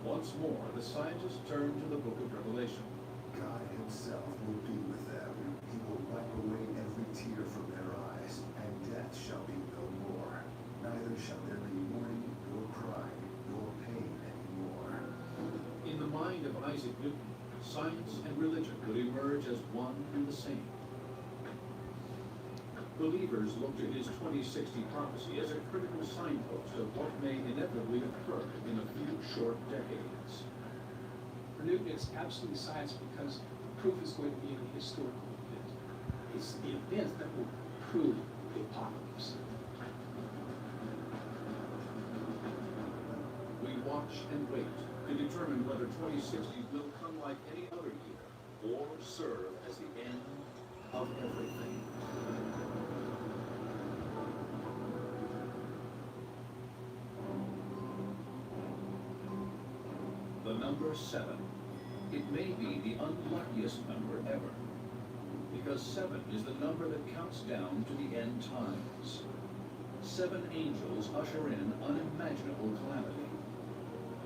Once more, the scientists turn to the book of Revelation. God himself will be with them. He will wipe away every tear from their eyes, and death shall be no more. Neither shall there be mourning, nor crying, nor pain anymore. In the mind of Isaac Newton, science and religion could emerge as one and the same. Believers looked at his 2060 prophecy as a critical signpost of what may inevitably occur in a few short decades. For Newton, it's absolutely science because the proof is going to be an historical event. It's the event that will prove the apocalypse. We watch and wait to determine whether 2060 will come like any other year or serve as the end of everything. The number 7. It may be the unluckiest number ever, because 7 is the number that counts down to the end times. 7 angels usher in unimaginable calamity,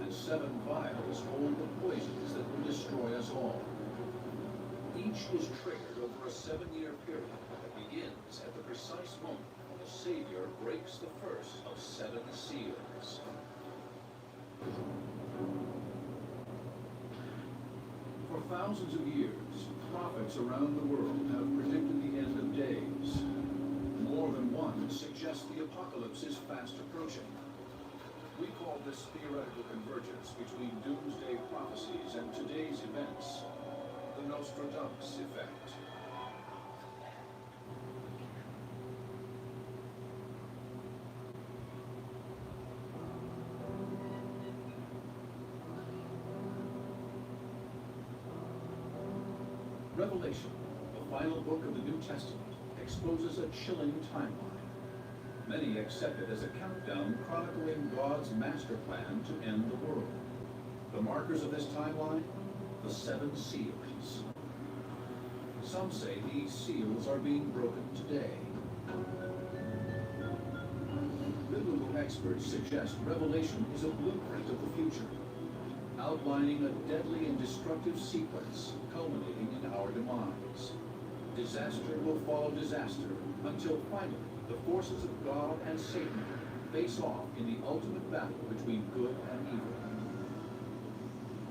and 7 vials hold the poisons that will destroy us all. Each is triggered over a 7-year period that begins at the precise moment when the Savior breaks the first of 7 seals. For thousands of years, prophets around the world have predicted the end of days. More than one suggests the apocalypse is fast approaching. We call this theoretical convergence between doomsday prophecies and today's events the Nostradamus effect. Revelation, the final book of the New Testament, exposes a chilling timeline. Many accept it as a countdown chronicling God's master plan to end the world. The markers of this timeline? The 7 seals. Some say these seals are being broken today. Biblical experts suggest Revelation is a blueprint of the future, outlining a deadly and destructive sequence culminating in our demise. Disaster will follow disaster until finally the forces of God and Satan face off in the ultimate battle between good and evil.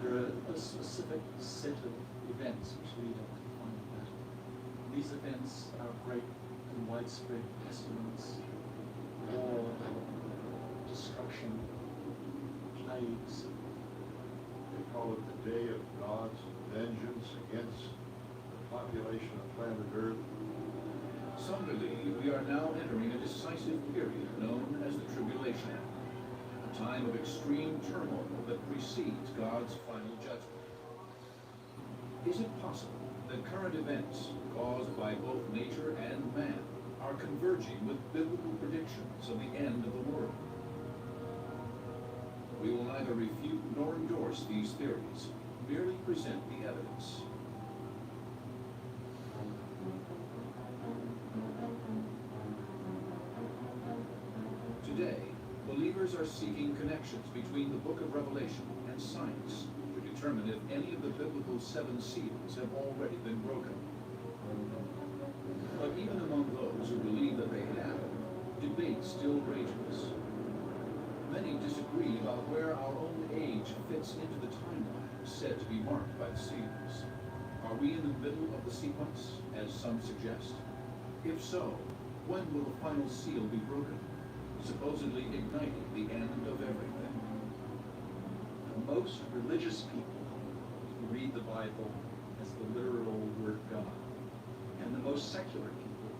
There are a specific set of events which lead up to the final battle. These events are great and widespread pestilence, war, destruction, plagues. They call it the day of God's vengeance against the population of planet Earth. Some believe we are now entering a decisive period known as the Tribulation, a time of extreme turmoil that precedes God's final judgment. Is it possible that current events, caused by both nature and man, are converging with biblical predictions of the end of the world? We will neither refute nor endorse these theories, merely present the evidence. Today, believers are seeking connections between the book of Revelation and science to determine if any of the biblical 7 seals have already been broken. But even among those who believe that they have, debate still rages. Many disagree about where our own age fits into the timeline said to be marked by the seals. Are we in the middle of the sequence, as some suggest? If so, when will the final seal be broken, supposedly igniting the end of everything? Most religious people read the Bible as the literal Word of God. And the most secular people,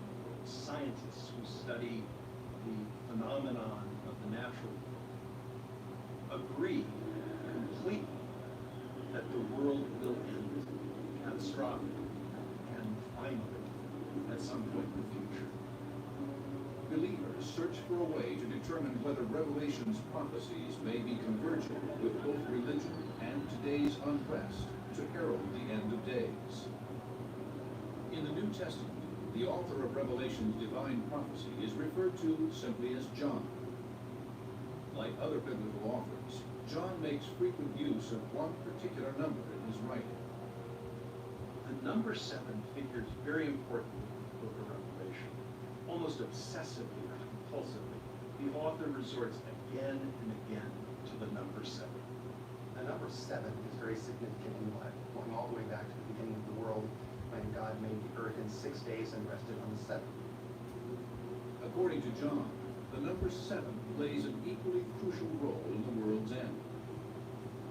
scientists who study the phenomenon of the natural world, agree completely that the world will end catastrophically and finally at some point in the future. Believers search for a way to determine whether Revelation's prophecies may be convergent with both religion and today's unrest to herald the end of days. In the New Testament, the author of Revelation's divine prophecy is referred to simply as John. Like other biblical authors, John makes frequent use of one particular number in his writing. The number 7 figures very importantly in the book of Revelation, almost obsessively or compulsively. the author resorts again and again to the number 7. The number 7 is very significant in the Bible, going all the way back to the beginning of the world when God made the earth in 6 days and rested on the 7th. According to John, the number 7 plays an equally crucial role in the world's end.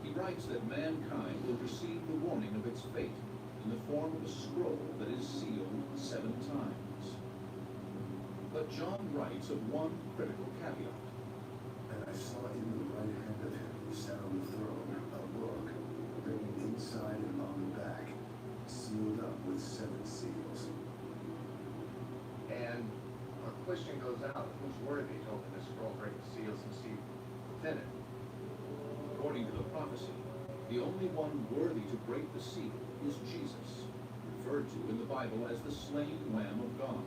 He writes that mankind will receive the warning of its fate in the form of a scroll that is sealed 7 times. But John writes of one critical caveat. And I saw in the right hand of him who sat on the throne a book, written inside and on the back, sealed up with 7 seals. And a question goes out, who's worthy to open this scroll, break the seals, and see within it? According to the prophecy, the only one worthy to break the seal is Jesus, referred to in the Bible as the slain Lamb of God.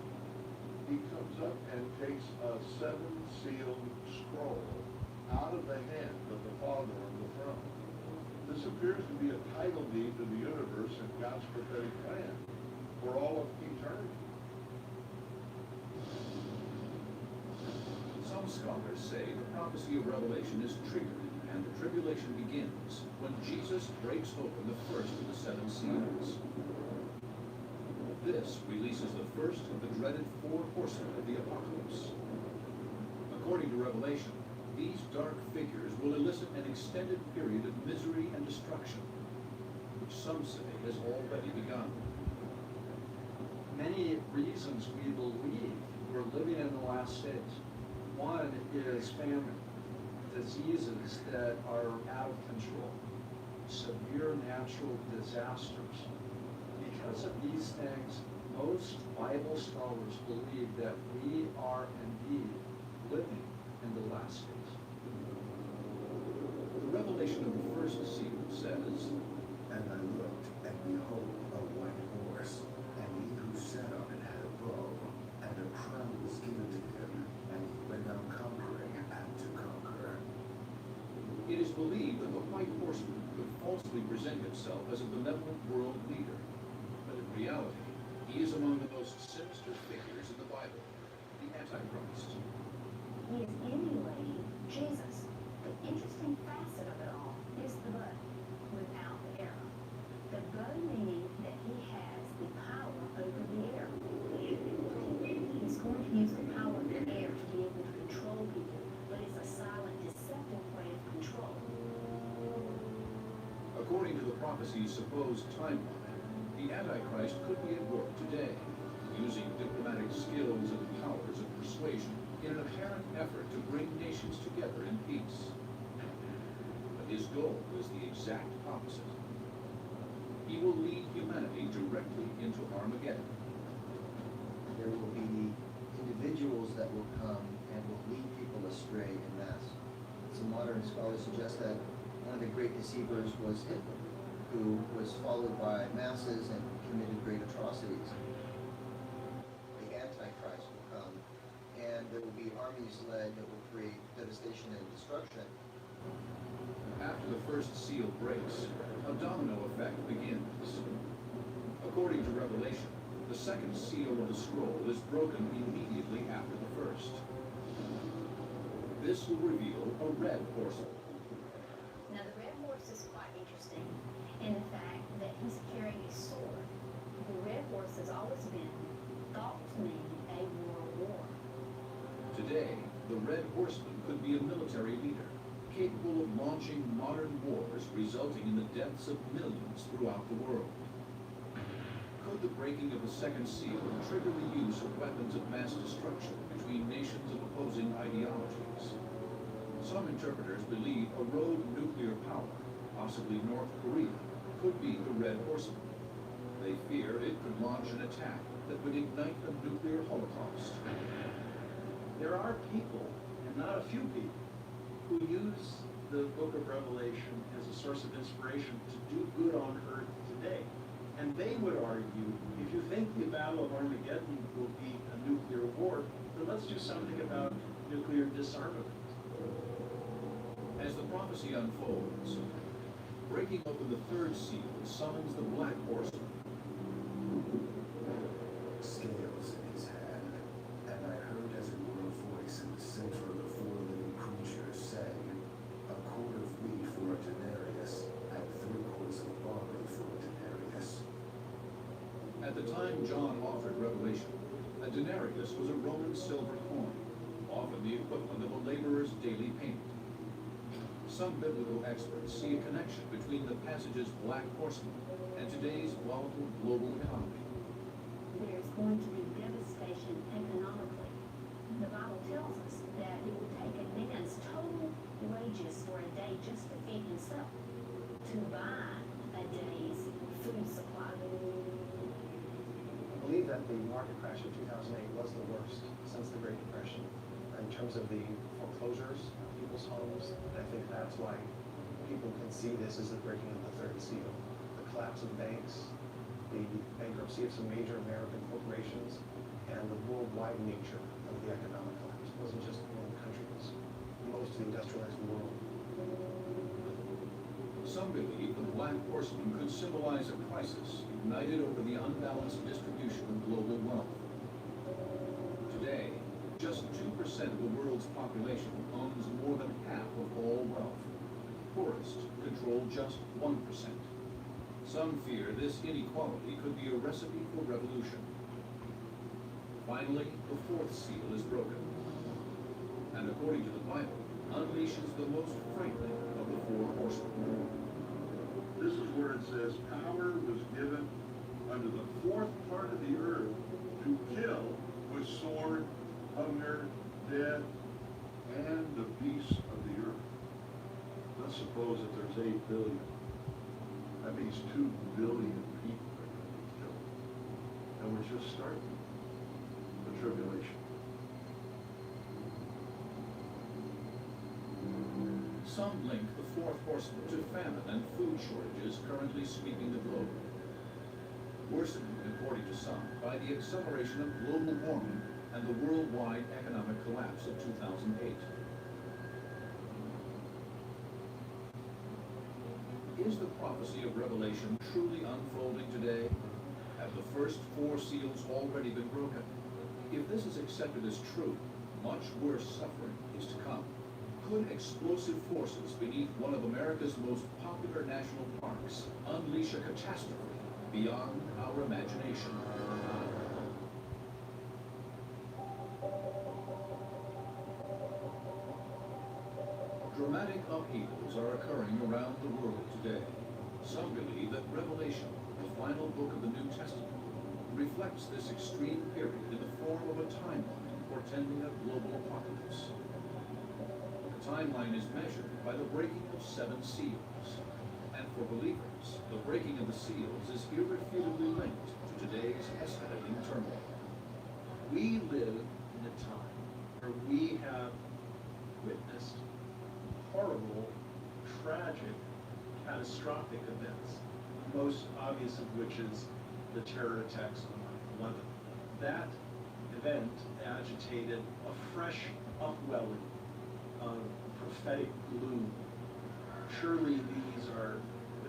He comes up and takes a 7-sealed scroll out of the hand of the Father on the throne. This appears to be a title deed to the universe and God's prophetic plan for all of eternity. Some scholars say the prophecy of Revelation is triggered and the tribulation begins when Jesus breaks open the first of the 7 seals. This releases the first of the dreaded 4 horsemen of the apocalypse. According to Revelation, these dark figures will elicit an extended period of misery and destruction, which some say has already begun. Many reasons we believe we're living in the last days. One is famine, diseases that are out of control, severe natural disasters. Because of these things, most Bible scholars believe that we are indeed living in the last days. The revelation of the first seal says, And I looked, and behold, a white horse, and he who sat on it had a bow, and a crown was given to him, and he went out conquering and to conquer. it is believed that the white horseman could falsely present himself as a benevolent world leader. But in reality, he is among the most sinister figures in the Bible, the Antichrist. He is emulating Jesus. The interesting facet of it all is the bow without the arrow. The bow meaning that he has the power over the air. He's going to use the power of the air to be able to control people, but it's a silent, deceptive way of control. According to the prophecy's supposed timeline, the Antichrist could be at work today, using diplomatic skills and powers of persuasion in an apparent effort to bring nations together in peace. But his goal is the exact opposite. He will lead humanity directly into Armageddon. There will be individuals that will come and will lead people astray en masse. Some modern scholars suggest that one of the great deceivers was Hitler, who was followed by masses and committed great atrocities. The Antichrist will come, and there will be armies led that will create devastation and destruction. After the first seal breaks, a domino effect begins. According to Revelation, the second seal of the scroll is broken immediately after the first. This will reveal a red horseman. Now the red horse is quite interesting in the fact that he's carrying a sword. The red horse has always been thought to mean a world war. Today, the red horseman could be a military leader, capable of launching modern wars resulting in the deaths of millions throughout the world. Could the breaking of the second seal trigger the use of weapons of mass destruction between nations of opposing ideologies? Some interpreters believe a rogue nuclear power, possibly North Korea, could be the red horseman. They fear it could launch an attack that would ignite a nuclear holocaust. There are people, and not a few people, who use the book of Revelation as a source of inspiration to do good on earth today. And they would argue, if you think the Battle of Armageddon will be a nuclear war, then let's do something about nuclear disarmament. As the prophecy unfolds, breaking open the third seal summons the black horseman. Scales in his hand, and I heard as it were a voice in the center of the At the time John authored Revelation, a denarius was a Roman silver coin, often the equivalent of a laborer's daily payment. Some biblical experts see a connection between the passage's black horseman and today's volatile global economy. There's going to be devastation economically. The Bible tells us that it will take a man's total wages for a day just to feed himself, to buy a day's food supply. I believe that the market crash of 2008 was the worst since the Great Depression in terms of the foreclosures of people's homes. And I think that's why people can see this as the breaking of the third seal. The collapse of banks, the bankruptcy of some major American corporations, and the worldwide nature of the economic collapse. It wasn't just one country, it was most of the industrialized world. Some believe the black horseman could symbolize a crisis ignited over the unbalanced distribution of global wealth. Today, just 2% of the world's population owns more than half of all wealth. Poorest control just 1%. Some fear this inequality could be a recipe for revolution. Finally, the fourth seal is broken, and according to the Bible, unleashes the most frightening of the four horsemen. This is where it says, power was given unto the fourth part of the earth to kill with sword, hunger, death, and the beasts of the earth. Let's suppose that there's 8 billion. That means 2 billion people are going to be killed. And we're just starting the tribulation. Some link the fourth horseman to famine and food shortages currently sweeping the globe. Worsened, according to some, by the acceleration of global warming and the worldwide economic collapse of 2008. Is the prophecy of Revelation truly unfolding today? Have the first 4 seals already been broken? If this is accepted as true, much worse suffering is to come. Could explosive forces beneath one of America's most popular national parks unleash a catastrophe beyond our imagination? Dramatic upheavals are occurring around the world today. Some believe that Revelation, the final book of the New Testament, reflects this extreme period in the form of a timeline portending a global apocalypse. The timeline is measured by the breaking of 7 seals. And for believers, the breaking of the seals is irrefutably linked to today's escalating turmoil. We live in a time where we have witnessed horrible, tragic, catastrophic events, the most obvious of which is the terror attacks on 9/11. That event agitated a fresh upwelling of prophetic gloom. Surely these are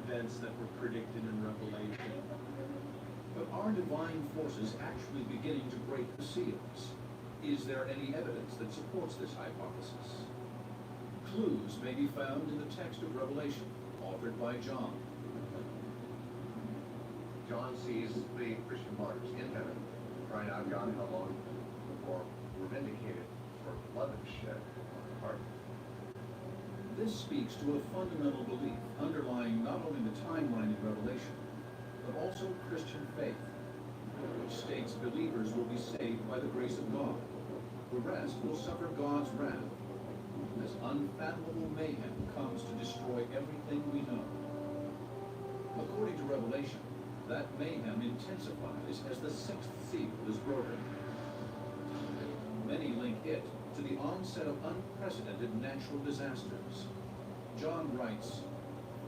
events that were predicted in Revelation. But are divine forces actually beginning to break the seals? Is there any evidence that supports this hypothesis? Clues may be found in the text of Revelation, authored by John. John sees the Christian martyrs in heaven, crying out, God, how long before we're vindicated for blood shed on the heart. This speaks to a fundamental belief underlying not only the timeline in Revelation, but also Christian faith, which states believers will be saved by the grace of God. The rest will suffer God's wrath, as unfathomable mayhem comes to destroy everything we know. According to Revelation, that mayhem intensifies as the 6th seal is broken. Many link it to the onset of unprecedented natural disasters. John writes,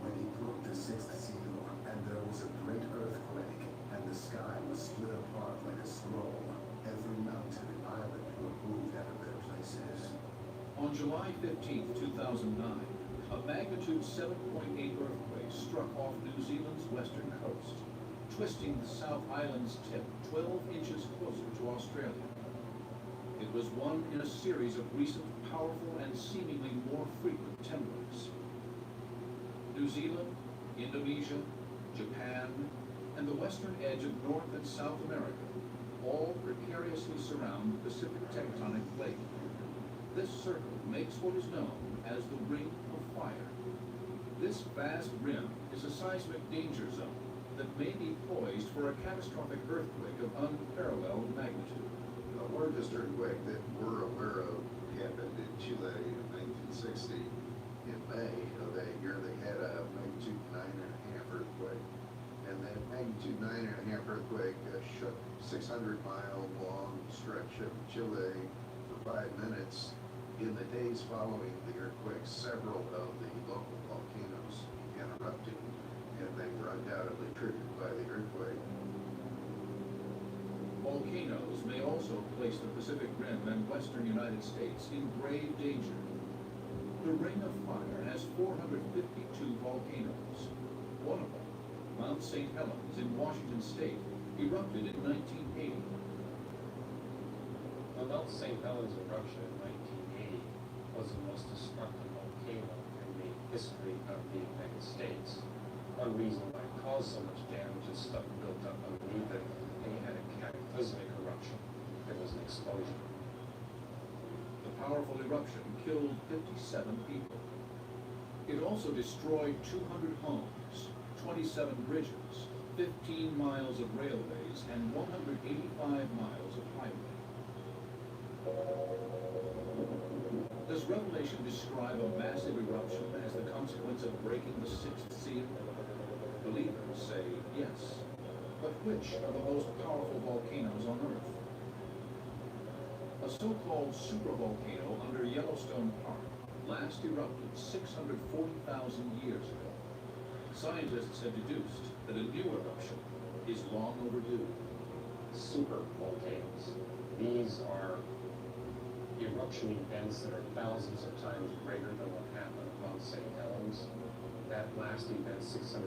When he broke the 6th seal, and there was a great earthquake, and the sky was split apart like a scroll, every mountain and island were moved out of their places. On July 15, 2009, a magnitude 7.8 earthquake struck off New Zealand's western coast, twisting the South Island's tip 12 inches closer to Australia. It was one in a series of recent powerful and seemingly more frequent tremors. New Zealand, Indonesia, Japan, and the western edge of North and South America all precariously surround the Pacific tectonic plate. This circle makes what is known as the Ring of Fire. This vast rim is a seismic danger zone that may be poised for a catastrophic earthquake of unparalleled magnitude. The largest earthquake that we're aware of happened in Chile in 1960. In May of that year, they had a magnitude 9.5 earthquake. And that magnitude 9.5 earthquake shook 600-mile long stretch of Chile for 5 minutes. In the days following the earthquake, several of the local volcanoes began erupting, and they were undoubtedly triggered by the earthquake. Volcanoes may also place the Pacific Rim and western United States in grave danger. The Ring of Fire has 452 volcanoes. One of them, Mount St. Helens in Washington State, erupted in 1980. The Mount St. Helens eruption in 1980 was the most destructive volcano in the history of the United States. One reason why it caused so much damage is stuff built up underneath it, and you had a cataclysmic eruption. There was an explosion. The powerful eruption killed 57 people. It also destroyed 200 homes, 27 bridges, 15 miles of railways, and 185 miles of highway. Does Revelation describe a massive eruption as the consequence of breaking the sixth seal? Believers say yes. But which are the most powerful volcanoes on Earth? A so-called supervolcano under Yellowstone Park last erupted 640,000 years ago. Scientists have deduced that a new eruption is long overdue. Supervolcanoes. These are eruption events that are thousands of times greater than what happened at Mount St. Helens. That last event, 640,000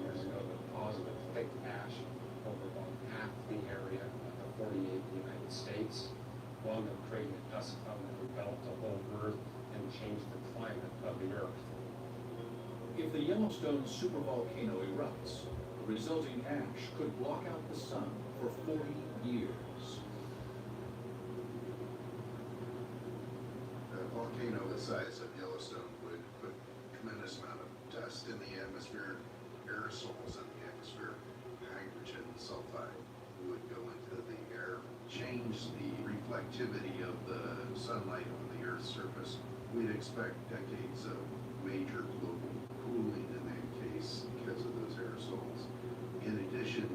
years ago, deposited thick ash over about half the area of the 48th United States, one that created a dust cloud that enveloped the whole Earth and changed the climate of the Earth. If the Yellowstone supervolcano erupts, the resulting ash could block out the sun for 40 years. A volcano the size of Yellowstone would put a tremendous amount of dust in the atmosphere, aerosols in the atmosphere, hydrogen sulfide would go into the air, change the reflectivity of the sunlight on the Earth's surface. We'd expect decades of major global cooling in that case because of those aerosols. In addition,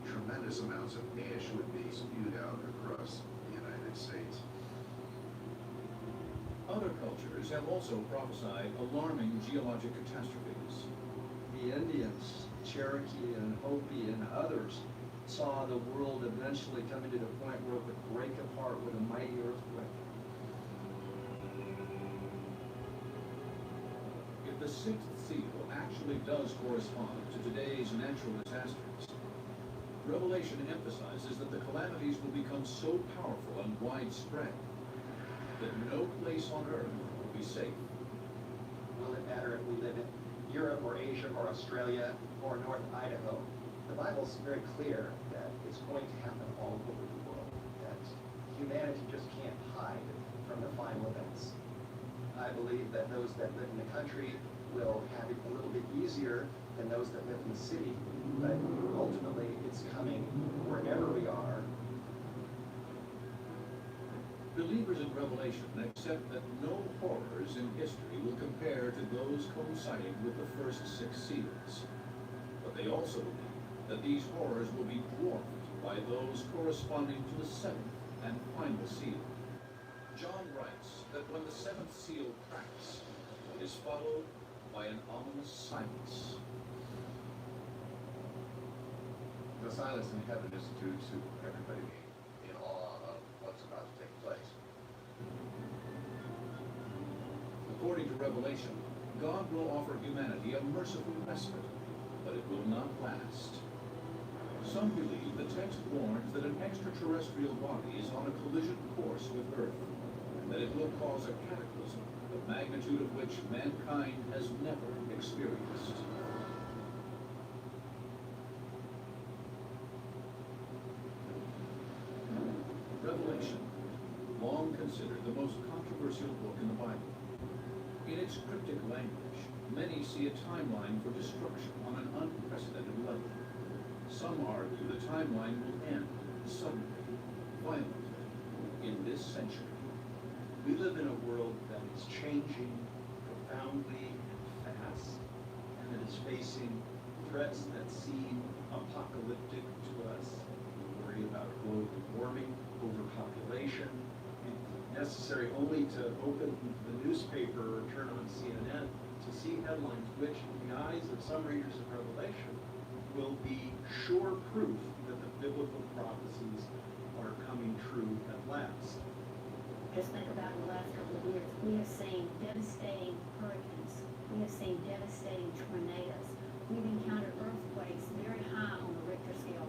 tremendous amounts of ash would be spewed out across the United States. Other cultures have also prophesied alarming geologic catastrophes. The Indians, Cherokee and Hopi and others saw the world eventually coming to the point where it would break apart with a mighty earthquake. If the sixth seal actually does correspond to today's natural disasters, Revelation emphasizes that the calamities will become so powerful and widespread that no place on earth will be safe. Will it matter if we live in Europe or Asia or Australia or North Idaho? The Bible's very clear that it's going to happen all over the world, that humanity just can't hide from the final events. I believe that those that live in the country will have it a little bit easier than those that live in the city, but ultimately it's coming wherever we are. Believers in Revelation accept that no horrors in history will compare to those coinciding with the first six seals. But they also believe that these horrors will be dwarfed by those corresponding to the seventh and final seal. John writes that when the seventh seal cracks, it is followed by an ominous silence. The silence in heaven is due to everybody being in awe of what's about to take place. According to Revelation, God will offer humanity a merciful respite, but it will not last. Some believe the text warns that an extraterrestrial body is on a collision course with Earth, and that it will cause a cataclysm, the magnitude of which mankind has never experienced. considered the most controversial book in the Bible. In its cryptic language, many see a timeline for destruction on an unprecedented level. Some argue the timeline will end suddenly, violently, in this century. We live in a world that is changing profoundly and fast, and that is facing threats that seem apocalyptic to us. We worry about global warming, overpopulation. It's necessary only to open the newspaper or turn on CNN to see headlines which, in the eyes of some readers of Revelation, will be sure proof that the biblical prophecies are coming true at last. Just think about the last couple of years. We have seen devastating hurricanes. We have seen devastating tornadoes. We've encountered earthquakes very high on the Richter scale.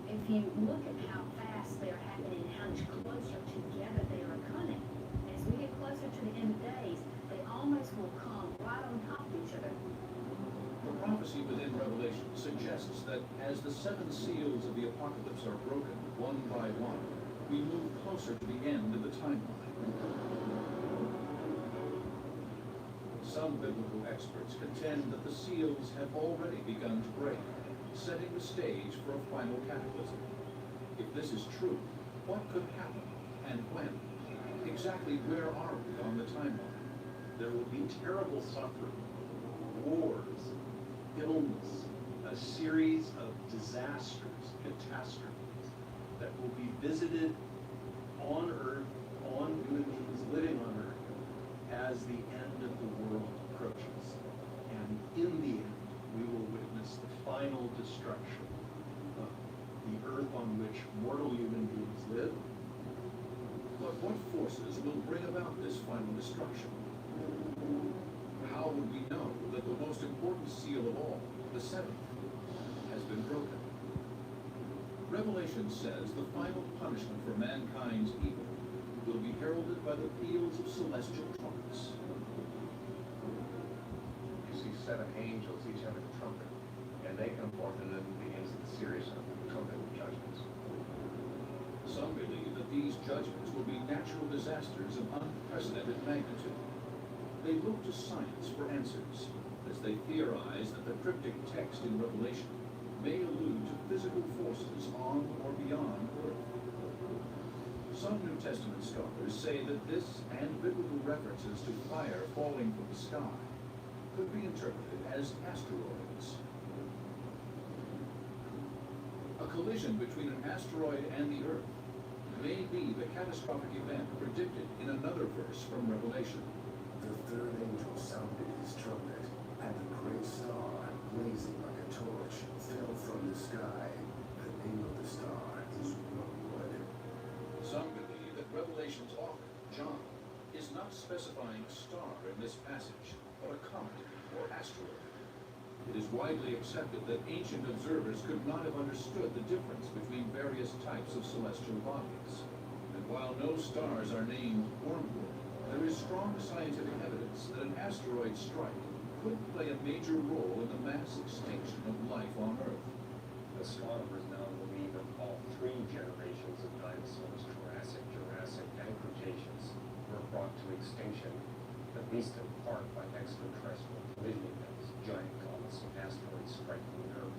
If you look at how fast they're happening and how much closer together they are coming, as we get closer to the end of days, they almost will come right on top of each other. The prophecy within Revelation suggests that as the seven seals of the apocalypse are broken one by one, we move closer to the end of the timeline. Some biblical experts contend that the seals have already begun to break, setting the stage for a final cataclysm. If this is true, what could happen and when? Exactly where are we on the timeline? There will be terrible suffering, wars, illness, a series of disasters, catastrophes that will be visited on Earth, on human beings living on Earth, as the end of the world approaches. And in the end, we will witness the final destruction of the Earth on which mortal human beings live. But what forces will bring about this final destruction? How would we know that the most important seal of all, the seventh, has been broken? Revelation says the final punishment for mankind's evil will be heralded by the peals of celestial trumpets. You see seven angels, each having a trumpet, and they come forth, and then begins the series of trumpet judgments. Some believe that these judgments will be natural disasters of unprecedented magnitude. They look to science for answers, as they theorize that the cryptic text in Revelation may allude to physical forces on or beyond Earth. Some New Testament scholars say that this and biblical references to fire falling from the sky could be interpreted as asteroids. A collision between an asteroid and the Earth may be the catastrophic event predicted in another verse from Revelation. The third angel sounded his trumpet, and the great star, blazing like a torch, fell from the sky. The name of the star is Wormwood. Some believe that Revelation's author, John, is not specifying a star in this passage, but a comet or asteroid. It is widely accepted that ancient observers could not have understood the difference between various types of celestial bodies. And while no stars are named Wormwood, there is strong scientific evidence that an asteroid strike could play a major role in the mass extinction of life on Earth. Astronomers now believe that all three generations of dinosaurs, Jurassic, and Cretaceous, were brought to extinction, at least in part by extraterrestrial collision events, giant comets and asteroids striking the Earth.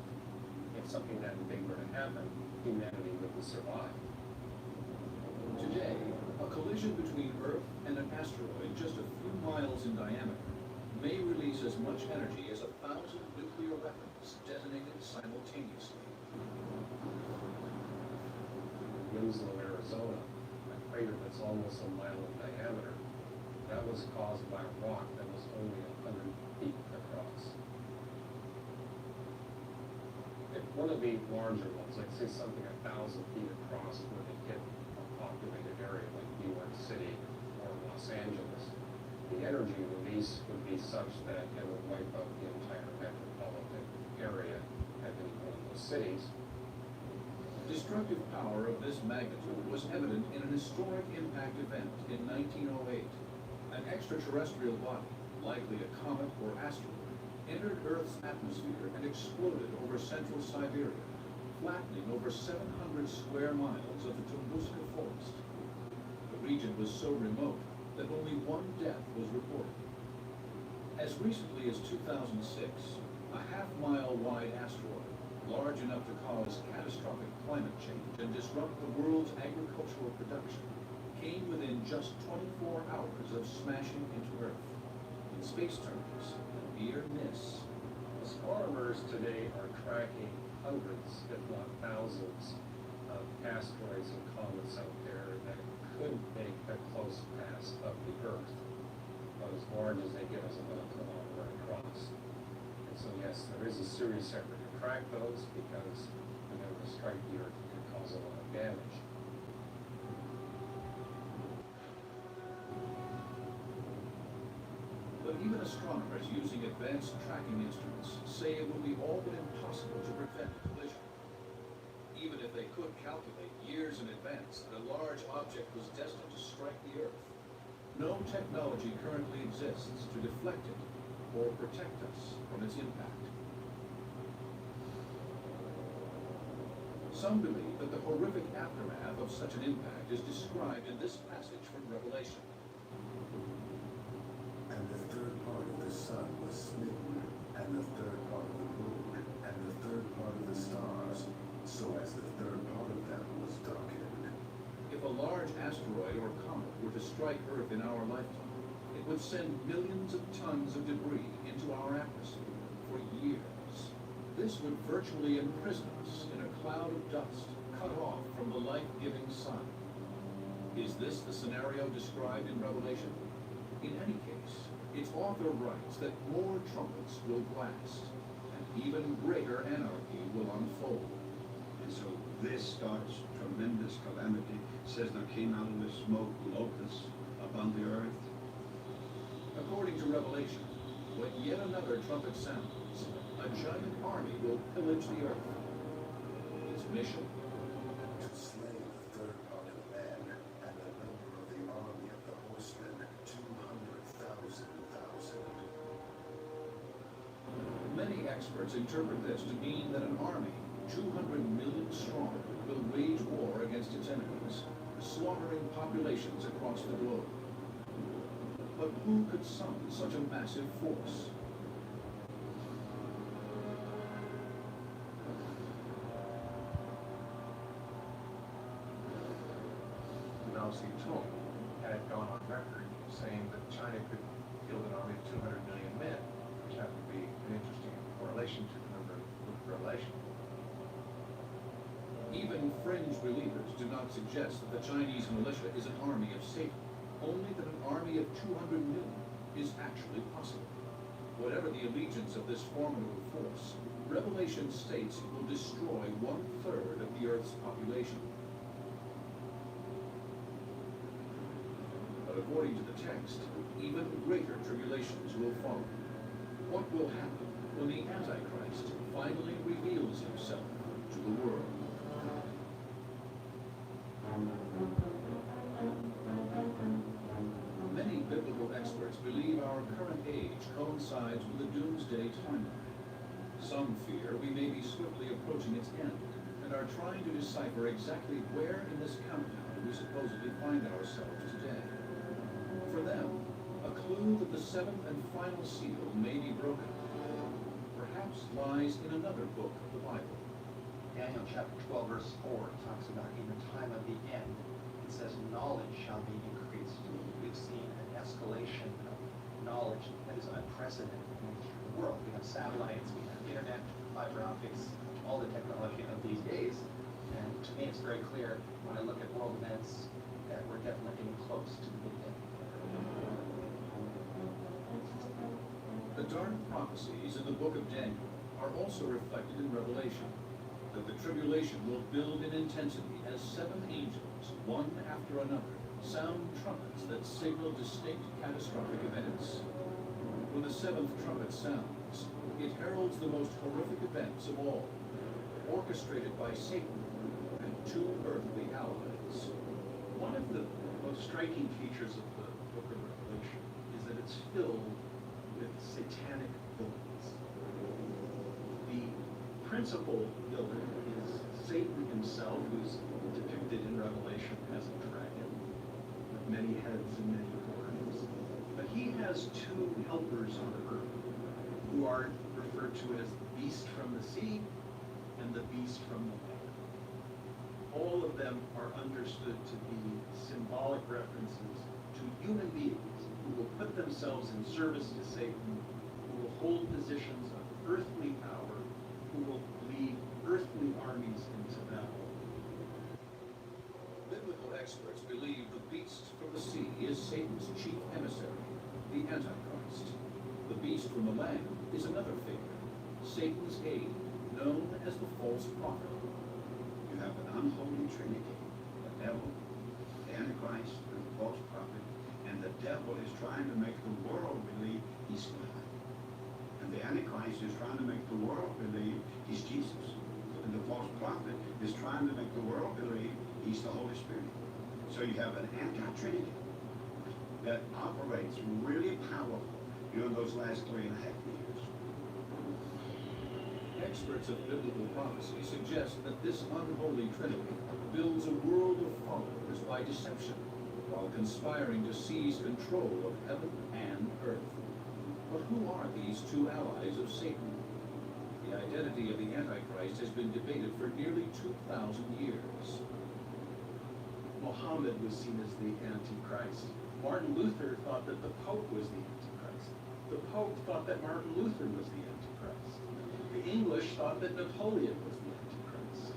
If something that big were to happen, humanity wouldn't survive. Today, a collision between Earth and an asteroid just a few miles in diameter may release as much energy as 1,000 nuclear weapons detonated simultaneously. In Winslow, Arizona, a crater that's almost a mile in diameter, that was caused by a rock that was only 100 feet across. If one of the larger ones, like say something 1,000 feet across, were to hit a populated area like New York City or Los Angeles, the energy release would be such that it would wipe out the entire metropolitan area at any one of those cities. Destructive power of this magnitude was evident in an historic impact event in 1908. An extraterrestrial body, likely a comet or asteroid, entered Earth's atmosphere and exploded over central Siberia, flattening over 700 square miles of the Tunguska forest. The region was so remote that only one death was reported. As recently as 2006, a half-mile wide asteroid, large enough to cause catastrophic climate change and disrupt the world's agricultural production, came within just 24 hours of smashing into Earth. In space terms, a near miss. Astronomers today are tracking hundreds, if not thousands, of asteroids and comets out there that could make a close pass of the Earth, about as large as they get as about a kilometer across. And so yes, there is a serious effort to track those because when they were to strike the Earth, it could cause a lot of damage. But even astronomers using advanced tracking instruments say it will be all but impossible to prevent a collision. Even if they could calculate years in advance that a large object was destined to strike the Earth, no technology currently exists to deflect it or protect us from its impact. Some believe that the horrific aftermath of such an impact is described in this passage from Revelation. And the third part of the sun was smitten, and the third part of the moon, and the third part of the stars, so as the third part of them was darkened. If a large asteroid or comet were to strike Earth in our lifetime, it would send millions of tons of debris into our atmosphere for years. This would virtually imprison us in a cloud of dust, cut off from the life-giving sun. Is this the scenario described in Revelation? In any case, its author writes that more trumpets will blast, and even greater anarchy will unfold. And so this starts tremendous calamity. It says there came out of the smoke locusts upon the earth. According to Revelation, when yet another trumpet sounds, a giant army will pillage the earth. Its mission? To slay the third part of man, and the number of the army of the horsemen, 200,000. Many experts interpret this to mean that an army, 200 million strong, will wage war against its enemies, slaughtering populations across the globe. But who could summon such a massive force? Mao Zedong had gone on record saying that China could field an army of 200 million men, which happened to be an interesting correlation to the number of Revelation. Even fringe believers do not suggest that the Chinese militia is an army of Satan, only that an army of 200 million is actually possible. Whatever the allegiance of this formidable force, Revelation states it will destroy 1/3 of the Earth's population. But according to the text, even greater tribulations will follow. What will happen when the Antichrist finally reveals himself to the world? Many biblical experts believe our current age coincides with the doomsday timeline. Some fear we may be swiftly approaching its end and are trying to decipher exactly where in this countdown we supposedly find ourselves today. For them, a clue that the seventh and final seal may be broken perhaps lies in another book of the Bible. Daniel chapter 12, verse 4 talks about in the time of the end, it says knowledge shall be increased. We've seen an escalation of knowledge that is unprecedented in the history of the world. We have satellites, we have internet, fiber optics, all the technology of these days. And to me, it's very clear when I look at world events that we're definitely getting close to the big end. The dark prophecies in the book of Daniel are also reflected in Revelation, that the tribulation will build in intensity as 7 angels, one after another, sound trumpets that signal distinct catastrophic events. When the 7th trumpet sounds, it heralds the most horrific events of all, orchestrated by Satan and 2 earthly allies. One of the most striking features of the book of Revelation is that it's filled with satanic villains. The principal villain is Satan himself, who's depicted in Revelation as a dragon. The many heads and many horns. But he has two helpers on earth who are referred to as the beast from the sea and the beast from the land. All of them are understood to be symbolic references to human beings who will put themselves in service to Satan, who will hold positions of earthly power, who will lead earthly armies into battle. Biblical experts believe the beast from the sea is Satan's chief emissary, the Antichrist. The beast from the land is another figure, Satan's aide, known as the false prophet. You have an unholy trinity, the devil, the Antichrist, and the false prophet, and the devil is trying to make the world believe he's God. And the Antichrist is trying to make the world believe he's Jesus. And the false prophet is trying to make the world believe he's the Holy Spirit. So you have an anti-trinity that operates really powerful during those last 3.5 years. Experts of biblical prophecy suggest that this unholy trinity builds a world of followers by deception, while conspiring to seize control of heaven and earth. But who are these two allies of Satan? The identity of the Antichrist has been debated for nearly 2,000 years. Muhammad was seen as the Antichrist. Martin Luther thought that the Pope was the Antichrist. The Pope thought that Martin Luther was the Antichrist. The English thought that Napoleon was the Antichrist.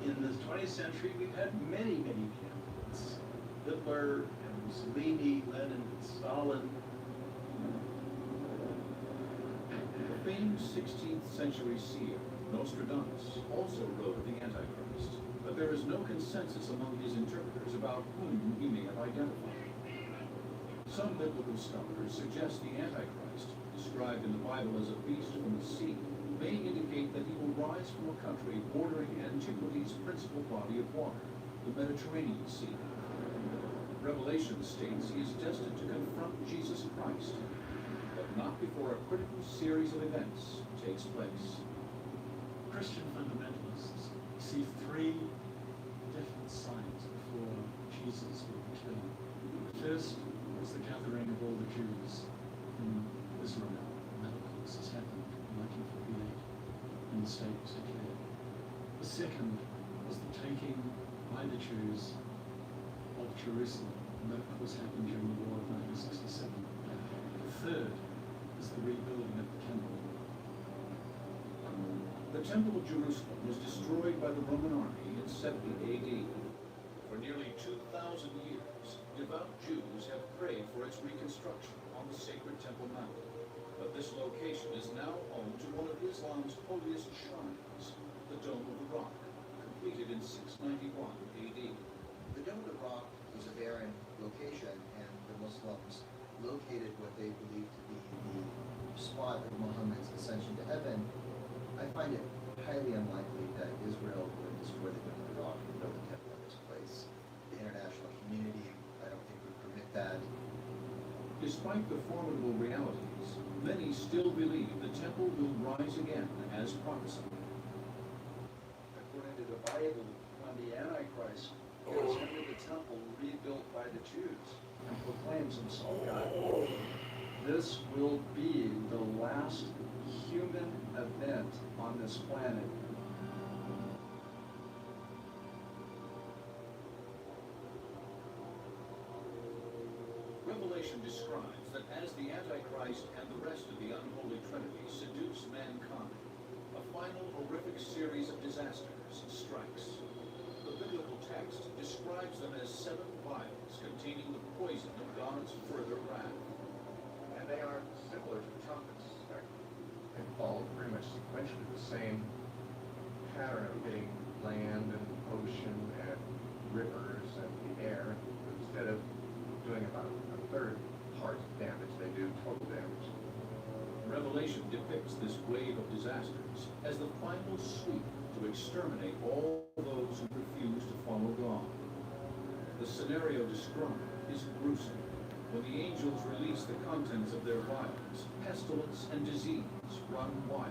In the 20th century, we've had many, many candidates. Hitler and Mussolini, Lenin and Stalin. The famed 16th century seer, Nostradamus, also wrote of the Antichrist, but there is no consensus among his interpreters about whom he may have identified. Some biblical scholars suggest the Antichrist, described in the Bible as a beast from the sea, may indicate that he will rise from a country bordering antiquity's principal body of water, the Mediterranean Sea. Revelation states he is destined to confront Jesus Christ, but not before a critical series of events takes place. Christian fundamentalists see three different signs before Jesus will return. The first is the gathering of all the Jews in Israel, and that of course has happened in 1948 when the state was declared. The second is the taking by the Jews of Jerusalem, and that of course happened during the War of 1967. The third is the rebuilding of the temple. The Temple of Jerusalem was destroyed by the Roman army in 70 AD. For nearly 2,000 years, devout Jews have prayed for its reconstruction on the sacred Temple Mount. But this location is now home to one of Islam's holiest shrines, the Dome of the Rock, completed in 691 AD. The Dome of the Rock was a barren location, and the Muslims located what they believed to be the spot of Muhammad's ascension to heaven. I find it highly unlikely that Israel would destroy the Dome of the Rock and build a temple in this place. The international community, I don't think, would permit that. Despite the formidable realities, many still believe the temple will rise again as prophesied. According to the Bible, when the Antichrist goes into the temple rebuilt by the Jews and proclaims himself God, this will be the last human event on this planet. Revelation describes that as the Antichrist and the rest of the unholy trinity seduce mankind, a final horrific series of disasters strikes. The biblical text describes them as 7 vials containing the poison of God's further wrath. And they are similar to the trumpets. They follow pretty much sequentially the same pattern of hitting land and ocean and rivers and the air. Instead of doing about a third part damage, they do total damage. Revelation depicts this wave of disasters as the final sweep to exterminate all those who refuse to follow God. The scenario described is gruesome. When the angels release the contents of their vials, pestilence and disease run wild.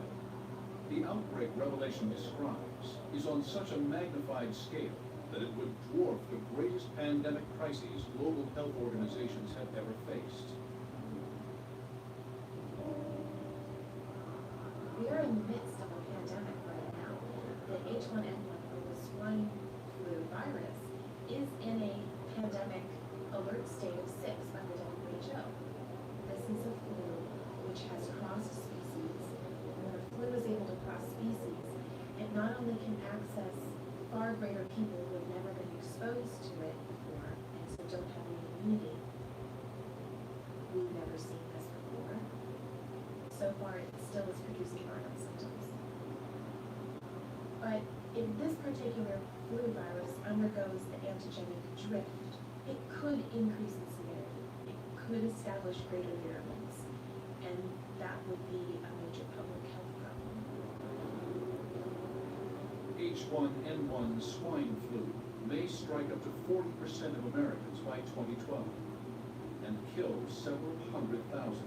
The outbreak Revelation describes is on such a magnified scale that it would dwarf the greatest pandemic crises global health organizations have ever faced. We are in the midst of a pandemic right now. The H1N1 or the swine flu virus is in a pandemic alert state of 6 by the WHO. This is a flu which has crossed species. And when a flu is able to cross species, it not only can access far greater people who have never been exposed to it before and so don't have any immunity. We've never seen this before. So far, it still is producing mild symptoms. But if this particular flu virus undergoes the antigenic drift, it could increase in severity. It could establish greater virulence, and that would be a major public health problem. H1N1 swine flu may strike up to 40% of Americans by 2012 and kill several 100,000.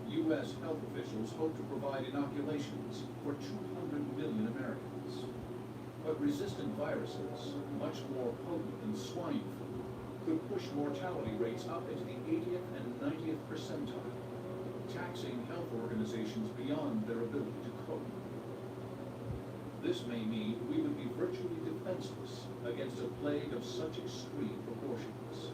U.S. health officials hope to provide inoculations for 200 million Americans. But resistant viruses, much more potent than swine flu, could push mortality rates up into the 80th and 90th percentile, taxing health organizations beyond their ability to cope. This may mean we would be virtually defenseless against a plague of such extreme proportions.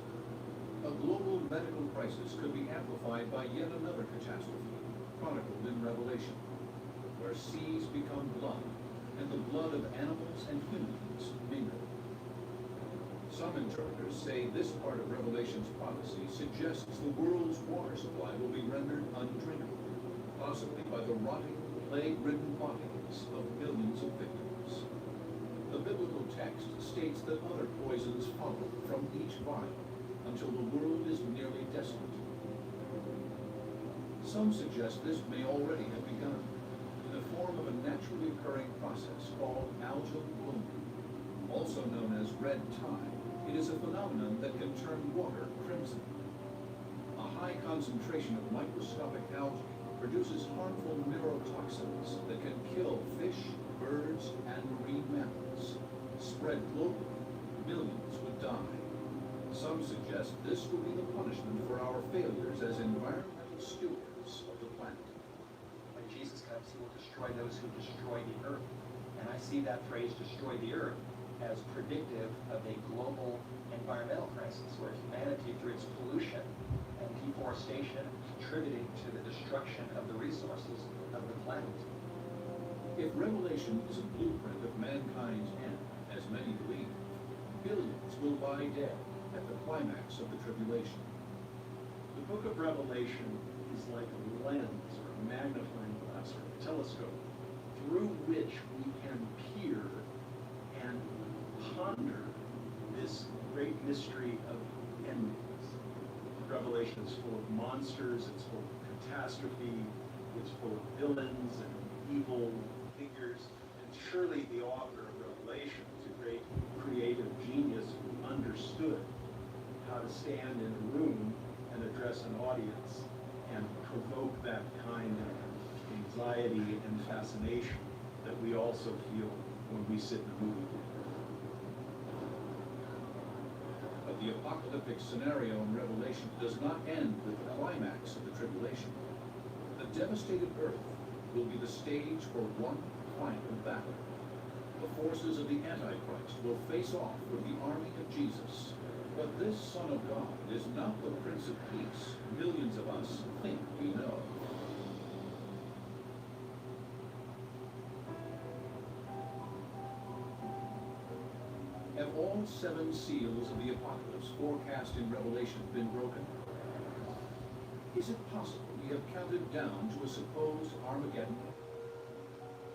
A global medical crisis could be amplified by yet another catastrophe, chronicled in Revelation, where seas become blood, and the blood of animals and humans mingle. Some interpreters say this part of Revelation's prophecy suggests the world's water supply will be rendered undrinkable, possibly by the rotting, plague-ridden bodies of millions of victims. The biblical text states that other poisons follow from each vial, until the world is nearly desolate. Some suggest this may already have begun, in the form of a naturally occurring process called algal blooming. Also known as red tide, it is a phenomenon that can turn water crimson. A high concentration of microscopic algae produces harmful neurotoxins that can kill fish, birds, and marine mammals. Spread globally, millions would die. Some suggest this will be the punishment for our failures as environmental stewards of the planet. When Jesus comes, he will destroy those who destroy the earth. And I see that phrase, destroy the earth, as predictive of a global environmental crisis where humanity, through its pollution and deforestation, contributing to the destruction of the resources of the planet. If Revelation is a blueprint of mankind's end, as many believe, billions will lie dead at the climax of the tribulation. The book of Revelation is like a lens or a magnifying glass or a telescope through which we can peer and ponder this great mystery of endings. Revelation is full of monsters, it's full of catastrophe, it's full of villains and evil figures, and surely the author of Revelation is a great creative genius who understood how to stand in a room and address an audience and provoke that kind of anxiety and fascination that we also feel when we sit in a movie theater. But the apocalyptic scenario in Revelation does not end with the climax of the tribulation. The devastated earth will be the stage for one final battle. The forces of the Antichrist will face off with the army of Jesus. But this Son of God is not the Prince of Peace millions of us think we know. Have all 7 seals of the apocalypse forecast in Revelation been broken? Is it possible we have counted down to a supposed Armageddon?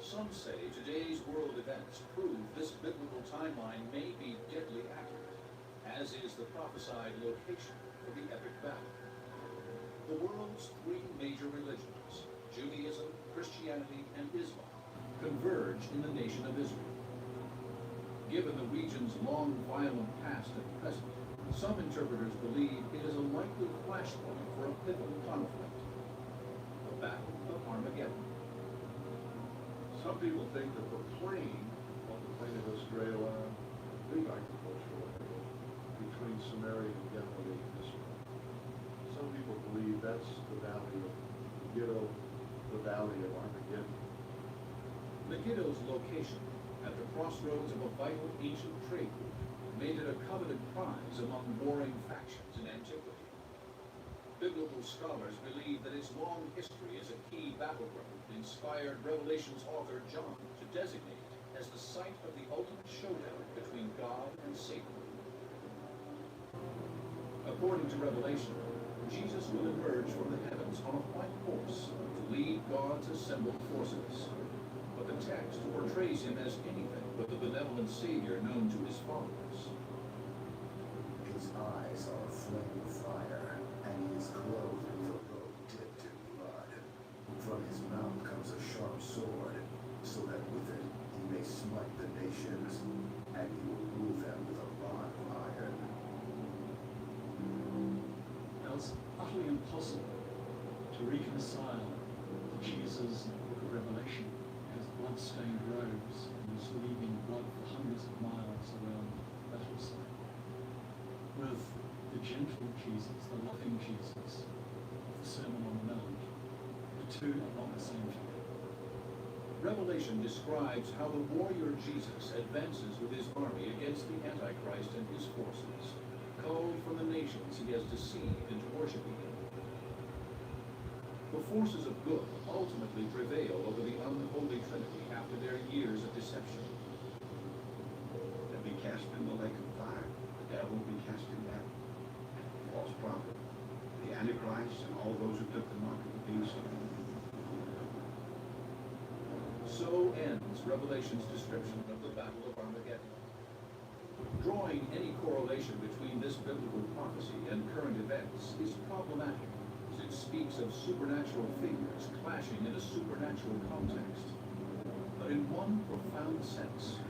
Some say today's world events prove this biblical timeline may be deadly accurate, as is the prophesied location for the epic battle. The world's 3 major religions, Judaism, Christianity, and Islam, converge in the nation of Israel. Given the region's long violent past and present, some interpreters believe it is a likely flashpoint for a pivotal conflict, the Battle of Armageddon. Some people think that the plane of the Plain of Estrella, big agricultural area between Samaria and Galilee and Israel. Some people believe that's the valley of Megiddo, the valley of Armageddon. Megiddo's location, at the crossroads of a vital ancient trade route, made it a coveted prize among warring factions in antiquity. Biblical scholars believe that its long history as a key battleground inspired Revelation's author John to designate it as the site of the ultimate showdown between God and Satan. According to Revelation, Jesus will emerge from the heavens on a white horse to lead God's assembled forces. But the text portrays him as anything but the benevolent Savior known to his followers. His eyes are a flame of fire, and he is clothed with a robe dipped in blood. From his mouth comes a sharp sword, so that with it he may smite the nations, and he will rule them with a rod of iron. Now it's utterly impossible to reconcile the Jesus in the book of Revelation as blood-stained robes and is leaving blood for hundreds of miles around the battle site with the gentle Jesus, the loving Jesus of the Sermon on the Mount. The two are not the same thing. Revelation describes how the warrior Jesus advances with his army against the Antichrist and his forces, called from the nations he has deceived into worshiping him. The forces of good ultimately prevail over the unholy Trinity after their years of deception. They'll be cast in the lake of fire. The devil will be cast in that. False prophet, the Antichrist, and all those who took the mark of the beast. So ends Revelation's description of the Battle of Armageddon. Drawing any correlation between this biblical prophecy and current events is problematic, as it speaks of supernatural figures clashing in a supernatural context. But in one profound sense,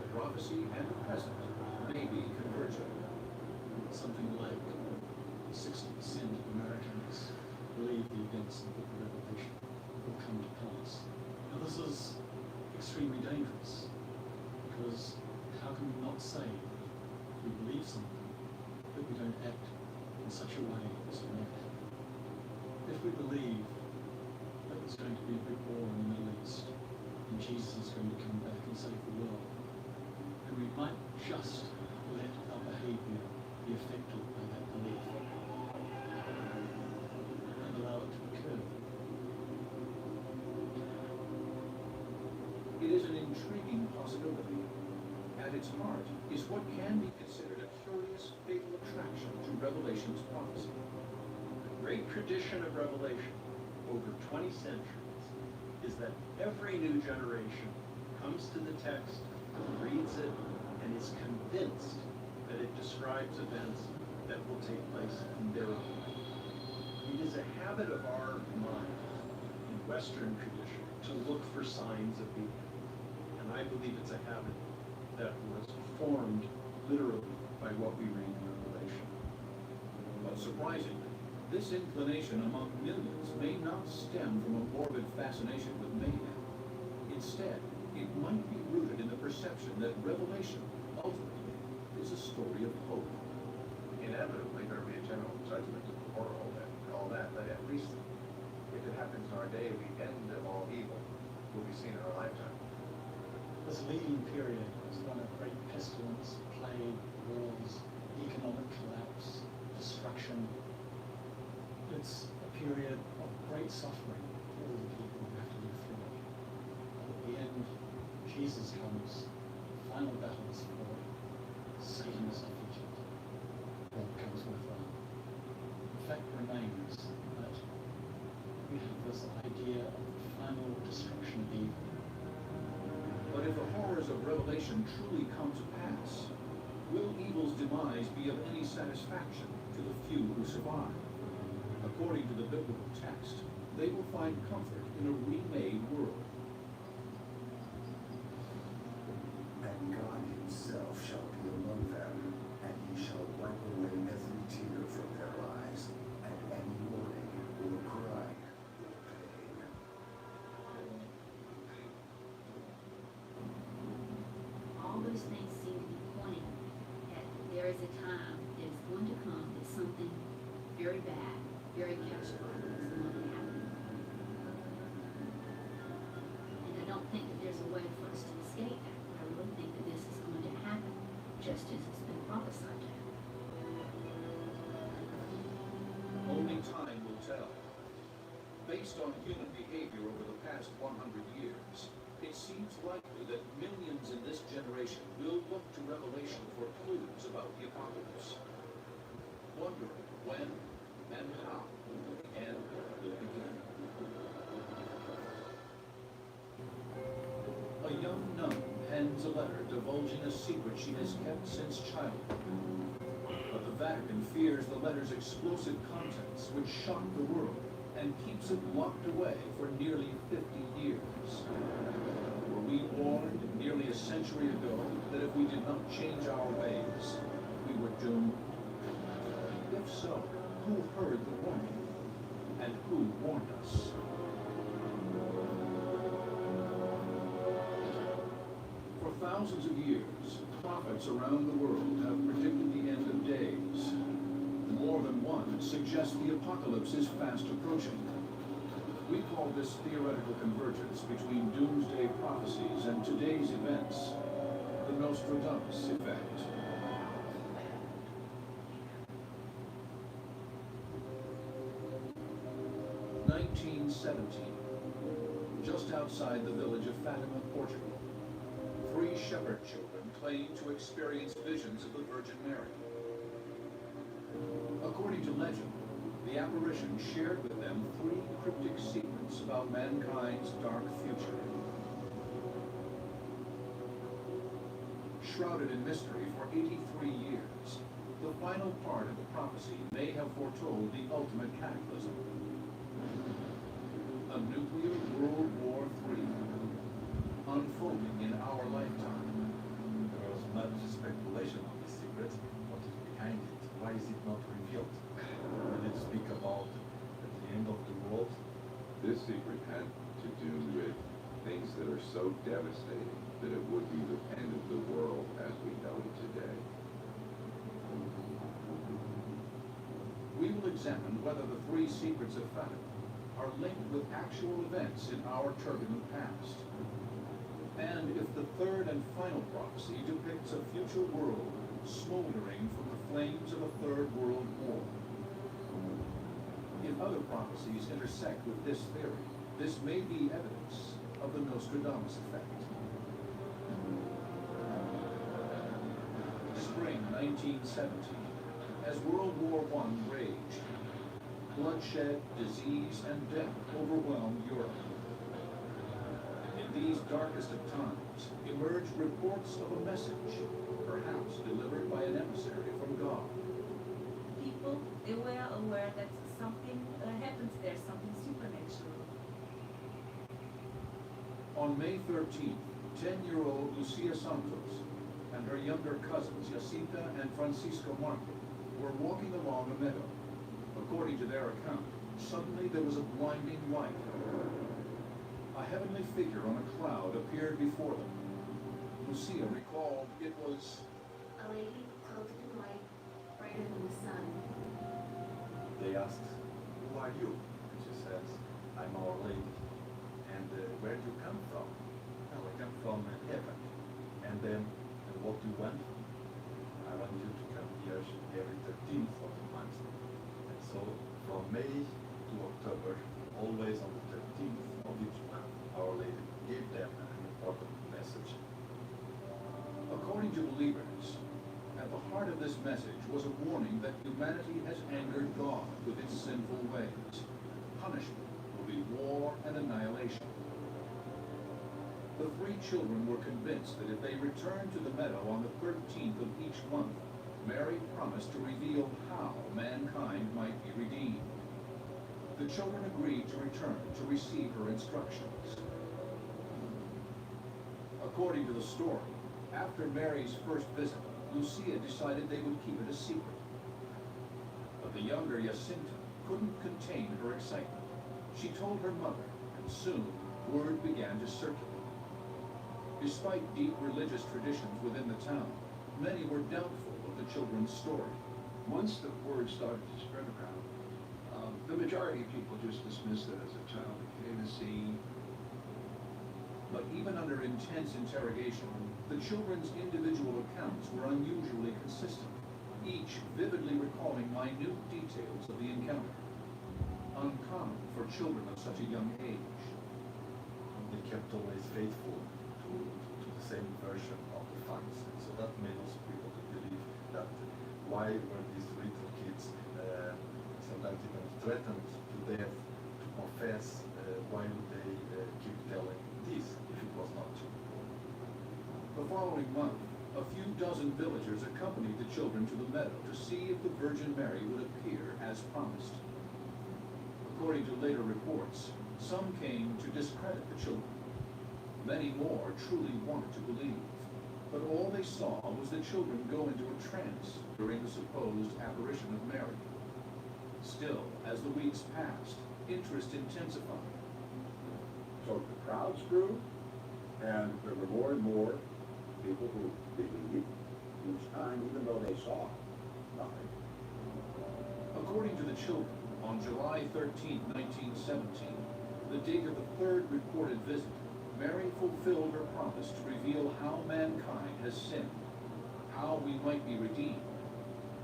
the prophecy and the present may be convergent. Something like 60% of Americans believe the events in the book of Revelation will come to pass. Now this is extremely dangerous, because how can we not say if we believe something that we don't act in such a way as to make it? If we believe that there's going to be a big war in the Middle East and Jesus is going to come back and save the world, then we might just let our behaviour be affected by that belief and allow it to occur. It is an intriguing possibility. At its heart is what can be considered a curious fatal attraction to Revelation's prophecy. The great tradition of Revelation over 20 centuries is that every new generation comes to the text, reads it, and is convinced that it describes events that will take place in their life. It is a habit of our mind in Western tradition to look for signs of the end. And I believe it's a habit that was formed literally by what we read in Revelation. But surprisingly, this inclination among millions may not stem from a morbid fascination with mayhem. Instead, it might be rooted in the perception that Revelation, ultimately, is a story of hope. Inevitably, there will be a general judgment of the world and all that, but at least if it happens in our day, the end of all evil will be seen in our lifetime. This leading period was one of great pestilence, plague, wars, economic collapse, destruction. It's a period of great suffering for all the people who have to live through it. At the end, Jesus comes, final battle is fought, Satan is defeated, God comes with them. The fact remains that we have this idea of the final destruction of evil. But if the horrors of Revelation truly come to pass, will evil's demise be of any satisfaction to the few who survive? According to the biblical text, they will find comfort in a remade world. And God himself shall be among them, and he shall wipe away every tear from their eyes, and any mourning or cry or pain. just as it's been prophesied to him. Only time will tell. Based on human behavior over the past 100 years, it seems likely that millions in this generation will look to Revelation for clues about the apocalypse, wondering when and how the end will begin. A young nun pens a letter divulging a secret she has kept since childhood. But the Vatican fears the letter's explosive contents would shock the world and keeps it locked away for nearly 50 years. Were we warned nearly a century ago that if we did not change our ways, we were doomed? If so, who heard the warning? And who warned us? For thousands of years, prophets around the world have predicted the end of days. More than one suggests the apocalypse is fast approaching. We call this theoretical convergence between doomsday prophecies and today's events the Nostradamus effect. (1917), just outside the village of Fatima, Portugal, 3 shepherd children claim to experience visions of the Virgin Mary. According to legend, the apparition shared with them 3 cryptic secrets about mankind's dark future. Shrouded in mystery for 83 years, the final part of the prophecy may have foretold the ultimate cataclysm. A nuclear World War III, unfolding in our lifetime. There was much speculation on this secret. What is behind it? Why is it not revealed? Did it speak about the end of the world? This secret had to do with things that are so devastating that it would be the end of the world as we know it today. We will examine whether the 3 secrets of Fatima are linked with actual events in our turbulent past. And if the 3rd and final prophecy depicts a future world smoldering from the flames of a 3rd World War. If other prophecies intersect with this theory, this may be evidence of the Nostradamus effect. Spring 1917, as World War I raged, bloodshed, disease, and death overwhelmed Europe. In these darkest of times emerged reports of a message, perhaps delivered by an emissary from God. People, they were aware that something happens there, something supernatural. On May 13th, 10-year-old Lucia Santos and her younger cousins Jacinta and Francisco Marco were walking along a meadow. According to their account, suddenly there was a blinding light. A heavenly figure on a cloud appeared before them. Lucia recalled it was a lady clothed in white, brighter than the sun. They asked, "Who are you?" And she says, "I'm Our Lady." "And where do you come from?" "Oh, I come from heaven." "And then, what do you want?" "I want you to come here every 13th of the month." And so, from May to October, always on the 13th of each month, Our Lady gave them an important message. According to believers, at the heart of this message was a warning that humanity has angered God with its sinful ways. Punishment will be war and annihilation. The 3 children were convinced that if they returned to the meadow on the 13th of each month, Mary promised to reveal how mankind might be redeemed. The children agreed to return to receive her instructions. According to the story, after Mary's first visit, Lucia decided they would keep it a secret. But the younger Jacinta couldn't contain her excitement. She told her mother, and soon word began to circulate. Despite deep religious traditions within the town, many were doubtful of the children's story. Once the word started to spread around, the majority of people just dismissed it as a child fantasy. But even under intense interrogation, the children's individual accounts were unusually consistent, each vividly recalling minute details of the encounter. Uncommon for children of such a young age. They kept always faithful to the same version of the facts. And so that made also people to believe that why were these little kids sometimes even threatened to death to confess, why would they keep telling this if it was not true? The following month, a few dozen villagers accompanied the children to the meadow to see if the Virgin Mary would appear as promised. According to later reports, some came to discredit the children. Many more truly wanted to believe, but all they saw was the children go into a trance during the supposed apparition of Mary. Still, as the weeks passed, interest intensified. So the crowds grew, and there were more and more people who believed each time, even though they saw nothing. According to the children, on July 13, 1917, the date of the third recorded visit, Mary fulfilled her promise to reveal how mankind has sinned, how we might be redeemed,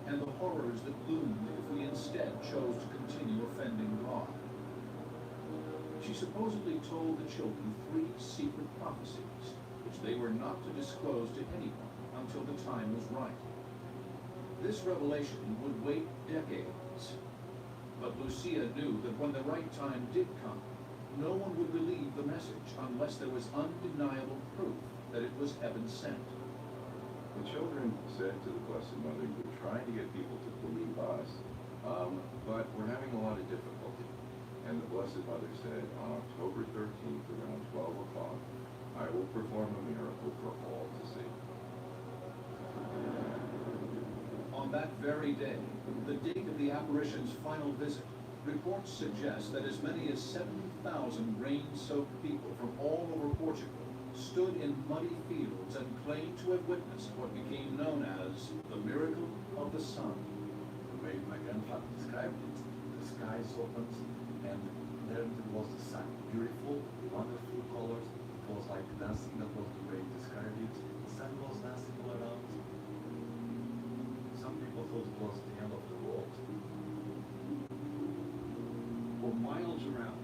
and the horrors that loomed if we instead chose to continue offending God. She supposedly told the children 3 secret prophecies, which they were not to disclose to anyone until the time was right. This revelation would wait decades. But Lucia knew that when the right time did come, no one would believe the message unless there was undeniable proof that it was heaven sent. The children said to the Blessed Mother, "We're trying to get people to believe us, but we're having a lot of difficulty." And the Blessed Mother said, on October 13th, around 12 o'clock, I will perform a miracle for all to see. On that very day, the date of the apparition's final visit, reports suggest that as many as 70,000 rain-soaked people from all over Portugal stood in muddy fields and claimed to have witnessed what became known as the miracle of the sun. The way my grandfather described it, the skies opened and there was the sun. Beautiful, wonderful colors. It was like dancing, that was the way he described it. The sun was dancing all around. Some people thought it was the end of the world. For miles around,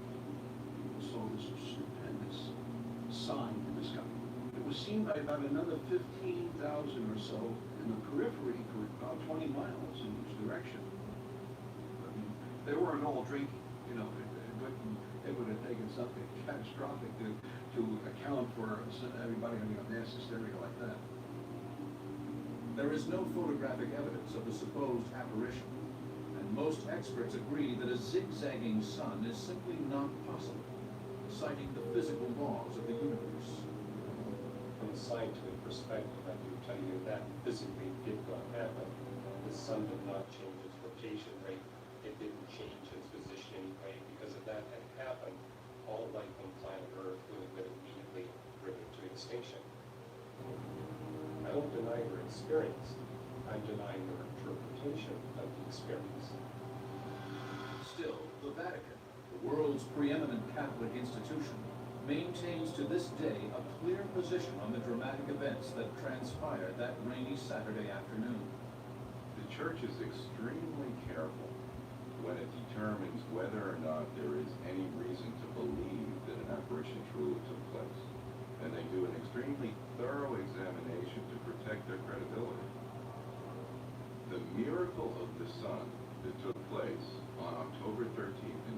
people saw this stupendous sign in the sky. It was seen by about another 15,000 or so in the periphery for about 20 miles in each direction. I mean, they weren't all drinking, you know, it would have taken something catastrophic to account for everybody having a mass hysteria like that. There is no photographic evidence of the supposed apparition, and most experts agree that a zigzagging sun is simply not possible, citing the physical laws of the universe. From a scientific perspective, I can tell you that physically did not happen. The sun did not change its rotation rate. It didn't change its position anyway. Because if that had happened, all life on planet Earth would have been immediately driven to extinction. I don't deny her experience. I'm denying her interpretation of the experience. Still, the Vatican, the world's preeminent Catholic institution, maintains to this day a clear position on the dramatic events that transpired that rainy Saturday afternoon. The Church is extremely careful when it determines whether or not there is any reason to believe that an apparition truly took place. And they do an extremely thorough examination to protect their credibility. The miracle of the sun that took place on October 13th in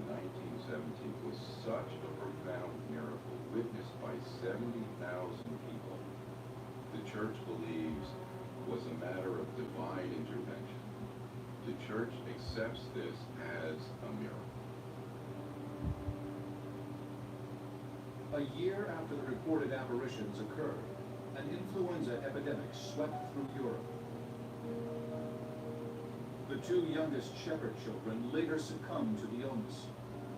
1917 was such a profound miracle, witnessed by 70,000 people. The Church believes was a matter of divine intervention. The Church accepts this as a miracle. A year after the reported apparitions occurred, an influenza epidemic swept through Europe. The 2 youngest shepherd children later succumbed to the illness,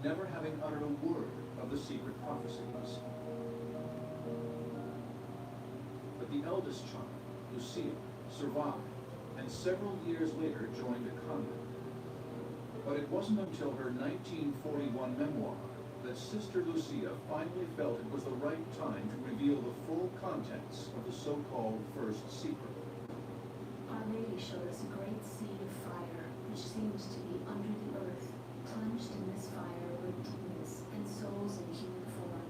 never having uttered a word of the secret prophecies. But the eldest child, Lucia, survived, and several years later joined a convent. But it wasn't until her 1941 memoir, that Sister Lucia finally felt it was the right time to reveal the full contents of the so-called first secret. Our Lady showed us a great sea of fire, which seemed to be under the earth. Plunged in this fire were demons and souls in human form,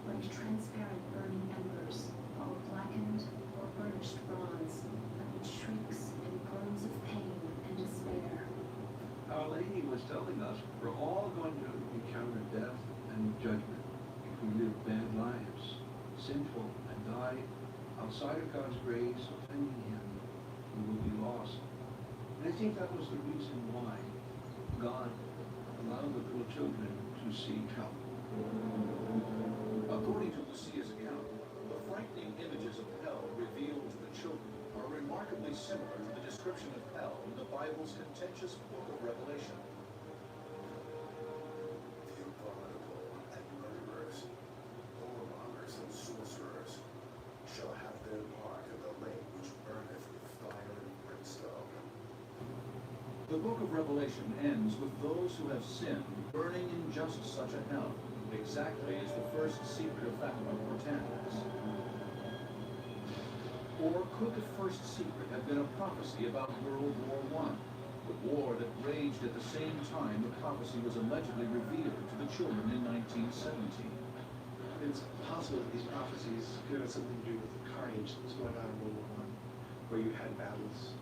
like transparent burning embers, all blackened or burnished bronze, amid shrieks and groans of pain and despair. Our Lady was telling us we're all going to encounter death and judgment if we live bad lives, sinful, and die outside of God's grace, offending Him. We will be lost. And I think that was the reason why God allowed the little children to seek help. According to Lucia's account, the frightening images of hell revealed to the children are remarkably similar to the description of hell in the Bible's contentious book of Revelation. The abominable and murderers, whoremongers and sorcerers shall have their part in the lake which burneth with fire and brimstone. The book of Revelation ends with those who have sinned burning in just such a hell, exactly as the first secret of Fatima portends. Or could the first secret have been a prophecy about World War I, the war that raged at the same time the prophecy was allegedly revealed to the children in 1917? It's possible that these prophecies could have something to do with the carnage that was going on in World War I, where you had battles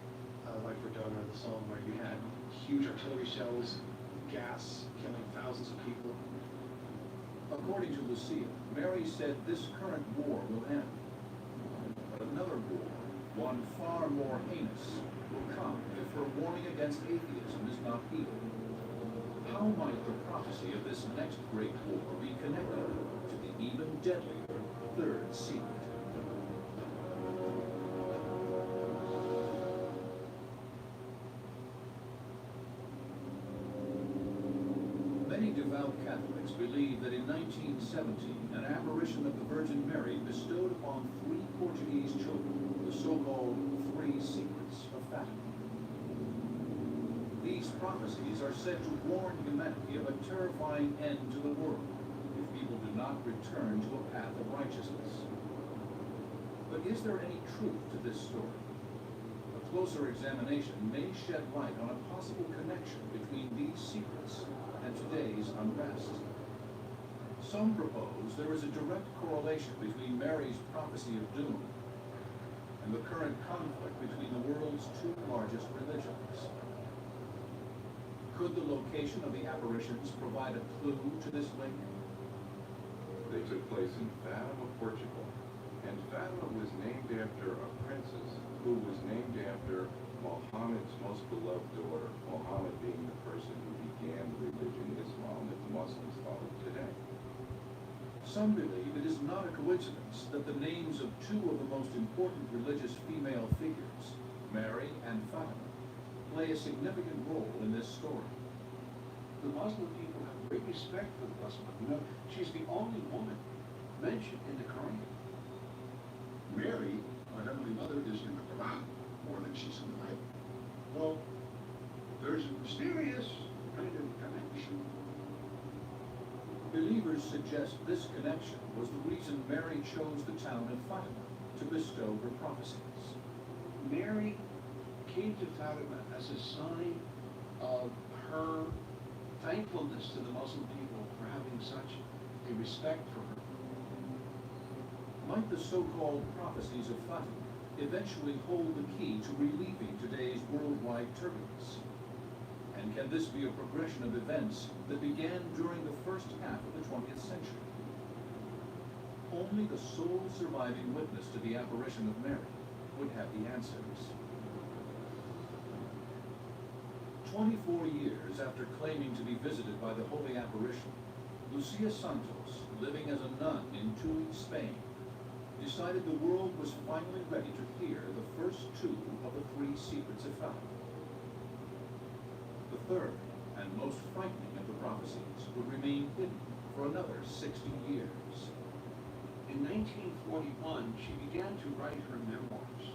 like Verdun or the Somme, where you had huge artillery shells, gas killing thousands of people. According to Lucia, Mary said this current war will end. But another war, one far more heinous, will come if her warning against atheism is not heeded. How might the prophecy of this next great war be connected to the even deadlier third secret? Many devout Catholics believe that in 1917, an apparition of the Virgin Mary bestowed upon 3 Portuguese children the so-called 3 secrets of Fatima. These prophecies are said to warn humanity of a terrifying end to the world if people do not return to a path of righteousness. But is there any truth to this story? A closer examination may shed light on a possible connection between these secrets and today's unrest. Some propose there is a direct correlation between Mary's prophecy of doom and the current conflict between the world's 2 largest religions. Could the location of the apparitions provide a clue to this link? They took place in Fatima, Portugal, and Fatima was named after a princess who was named after Muhammad's most beloved daughter, Muhammad being the person who began the religion Islam that the Muslims follow today. Some believe it is not a coincidence that the names of 2 of the most important religious female figures, Mary and Fatima, play a significant role in this story. The Muslim people have great respect for the Muslim. You know, she's the only woman mentioned in the Quran. Mary, our Heavenly Mother, is in the Quran more than she's in the Bible. Well, there's a mysterious kind of connection. Believers suggest this connection was the reason Mary chose the town of Fatima to bestow her prophecies. Mary came to Fatima as a sign of her thankfulness to the Muslim people for having such a respect for her. Might the so-called prophecies of Fatima eventually hold the key to relieving today's worldwide turbulence? And can this be a progression of events that began during the first half of the 20th century? Only the sole surviving witness to the apparition of Mary would have the answers. 24 years after claiming to be visited by the Holy Apparition, Lucia Santos, living as a nun in Tui, Spain, decided the world was finally ready to hear the first 2 of the 3 secrets of Fatima. The third and most frightening of the prophecies would remain hidden for another 60 years. In 1941, she began to write her memoirs,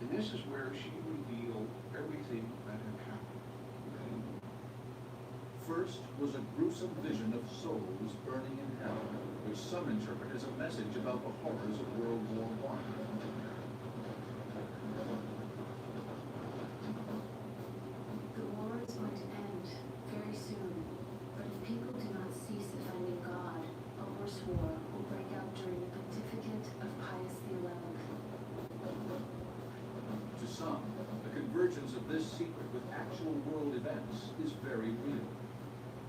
and this is where she revealed everything that had happened. first was a gruesome vision of souls burning in hell, which some interpret as a message about the horrors of World War I. The war is going to end very soon, but if people do not cease offending God, a worse war will break out during the pontificate of Pius XI. To some, the convergence of this secret with actual world events is very real.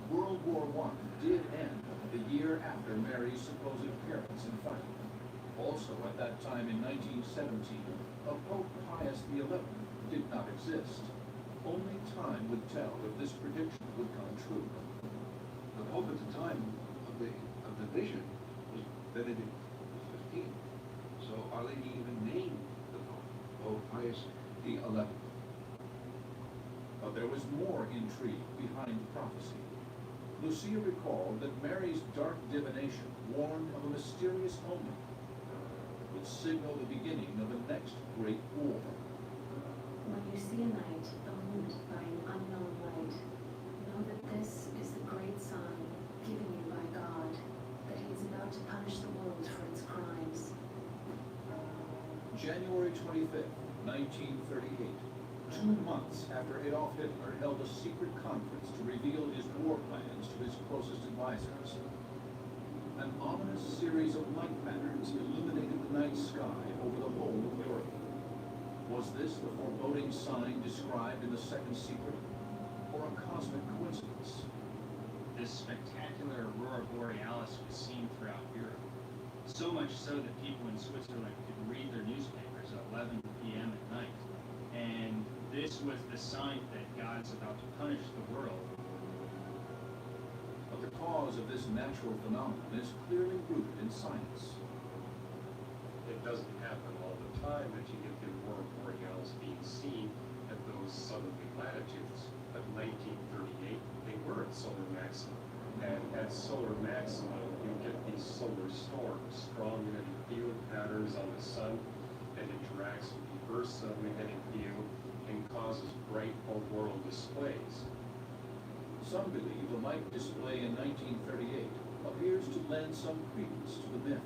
World War I did end the year after Mary's supposed parents' infarction. Also, at that time in 1917, a Pope Pius XI did not exist. Only time would tell if this prediction would come true. The Pope at the time of the vision was Benedict XV. So Our Lady even named the Pope, Pope Pius XI. But there was more intrigue behind the prophecy. Lucia recalled that Mary's dark divination warned of a mysterious omen would signal the beginning of the next great war. When you see a night illumined by an unknown light, know that this is the great sign given you by God, that he is about to punish the world for its crimes. January 25th, 1938, 2 months after Adolf Hitler held a secret conference to reveal his war plans to his closest advisors. An ominous series of light patterns illuminated the night sky over the whole of Europe. Was this the foreboding sign described in the second secret, or a cosmic coincidence? This spectacular aurora borealis was seen throughout Europe, so much so that people in Switzerland could read their newspapers at 11 p.m. at night. And this was the sign that God's about to punish the world. But the cause of this natural phenomenon is clearly rooted in science. It doesn't happen all the time that you get the aurora borealis being seen at those southerly latitudes. But in 1938, they were at solar maximum. And at solar maximum, you get these solar storms, strong magnetic field patterns on the sun that interacts with the Earth's magnetic field and causes bright auroral displays. Some believe the light display in 1938 appears to lend some credence to the myth.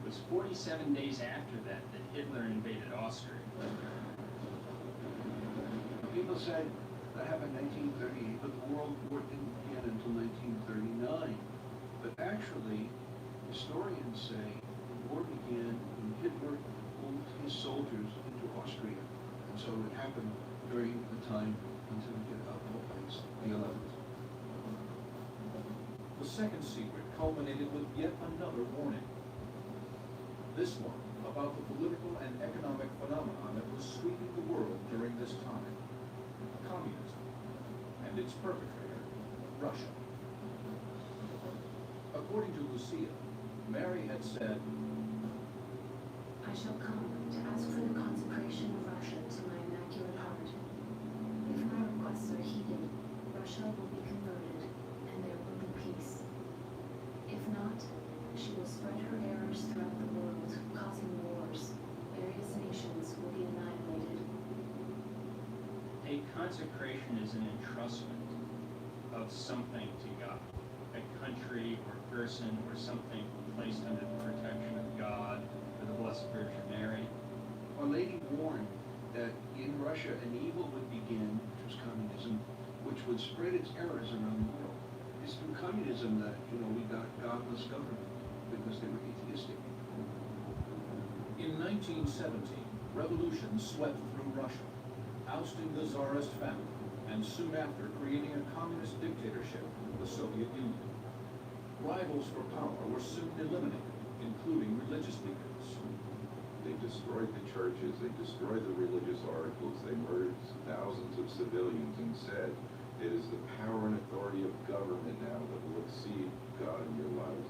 It was 47 days after that Hitler invaded Austria. People said that happened in 1938, but the World War didn't begin until 1939. But actually, historians say the war began when Hitler moved his soldiers into Austria. And so it happened during the time until Pius XI. The second secret culminated with yet another warning. This one about the political and economic phenomenon that was sweeping the world during this time. Communism, and its perpetrator, Russia. According to Lucia, Mary had said, I shall come to ask for the consecration of Russia to my Immaculate Heart. If my requests are heeded, Russia will be converted, and there will be peace. If not, she will spread her errors throughout the world, causing wars. Various nations will be annihilated. A consecration is an entrustment of something to God. A country or person or something placed under the protection of God or the Blessed Virgin Mary. Our Lady warned that in Russia an evil would begin, which was communism, which would spread its errors around the world. It's through communism that, we got godless government, because they were atheistic. in 1917, revolution swept through Russia, ousting the Tsarist family, and soon after creating a communist dictatorship, the Soviet Union. Rivals for power were soon eliminated, including religious leaders. They destroyed the churches, they destroyed the religious articles, they murdered thousands of civilians and said, it is the power and authority of government now that will exceed God in your lives.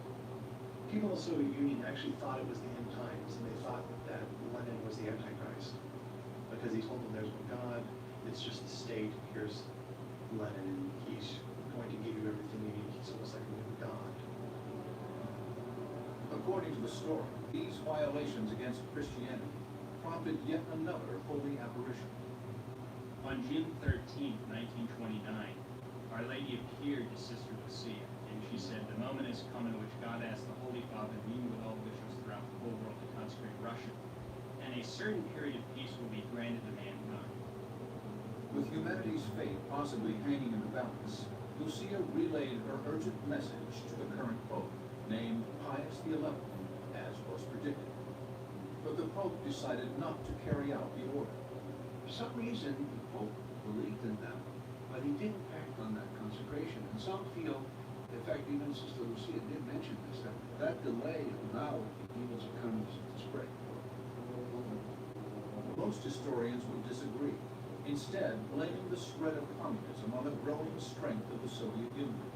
People in the Soviet Union actually thought it was the end times, and they thought that Lenin was the Antichrist, because he told them there's no God, it's just the state, here's Lenin, and he's going to give you everything you need, he's almost like a new God. According to the story, these violations against Christianity prompted yet another holy apparition. On June 13, 1929, Our Lady appeared to Sister Lucia, and she said, "The moment has come in which God asked the Holy Father, meeting with all bishops throughout the whole world, to consecrate Russia, and a certain period of peace will be granted to mankind." With humanity's fate possibly hanging in the balance, Lucia relayed her urgent message to the current Pope, named Pius XI, as was predicted. But the Pope decided not to carry out the order. For some reason, the Pope believed in them, but he didn't act on that consecration. And some feel, in fact, even Sister Lucia did mention this, that delay allowed the evils of communism to spread. Most historians would disagree, instead blaming the spread of communism on the growing strength of the Soviet Union.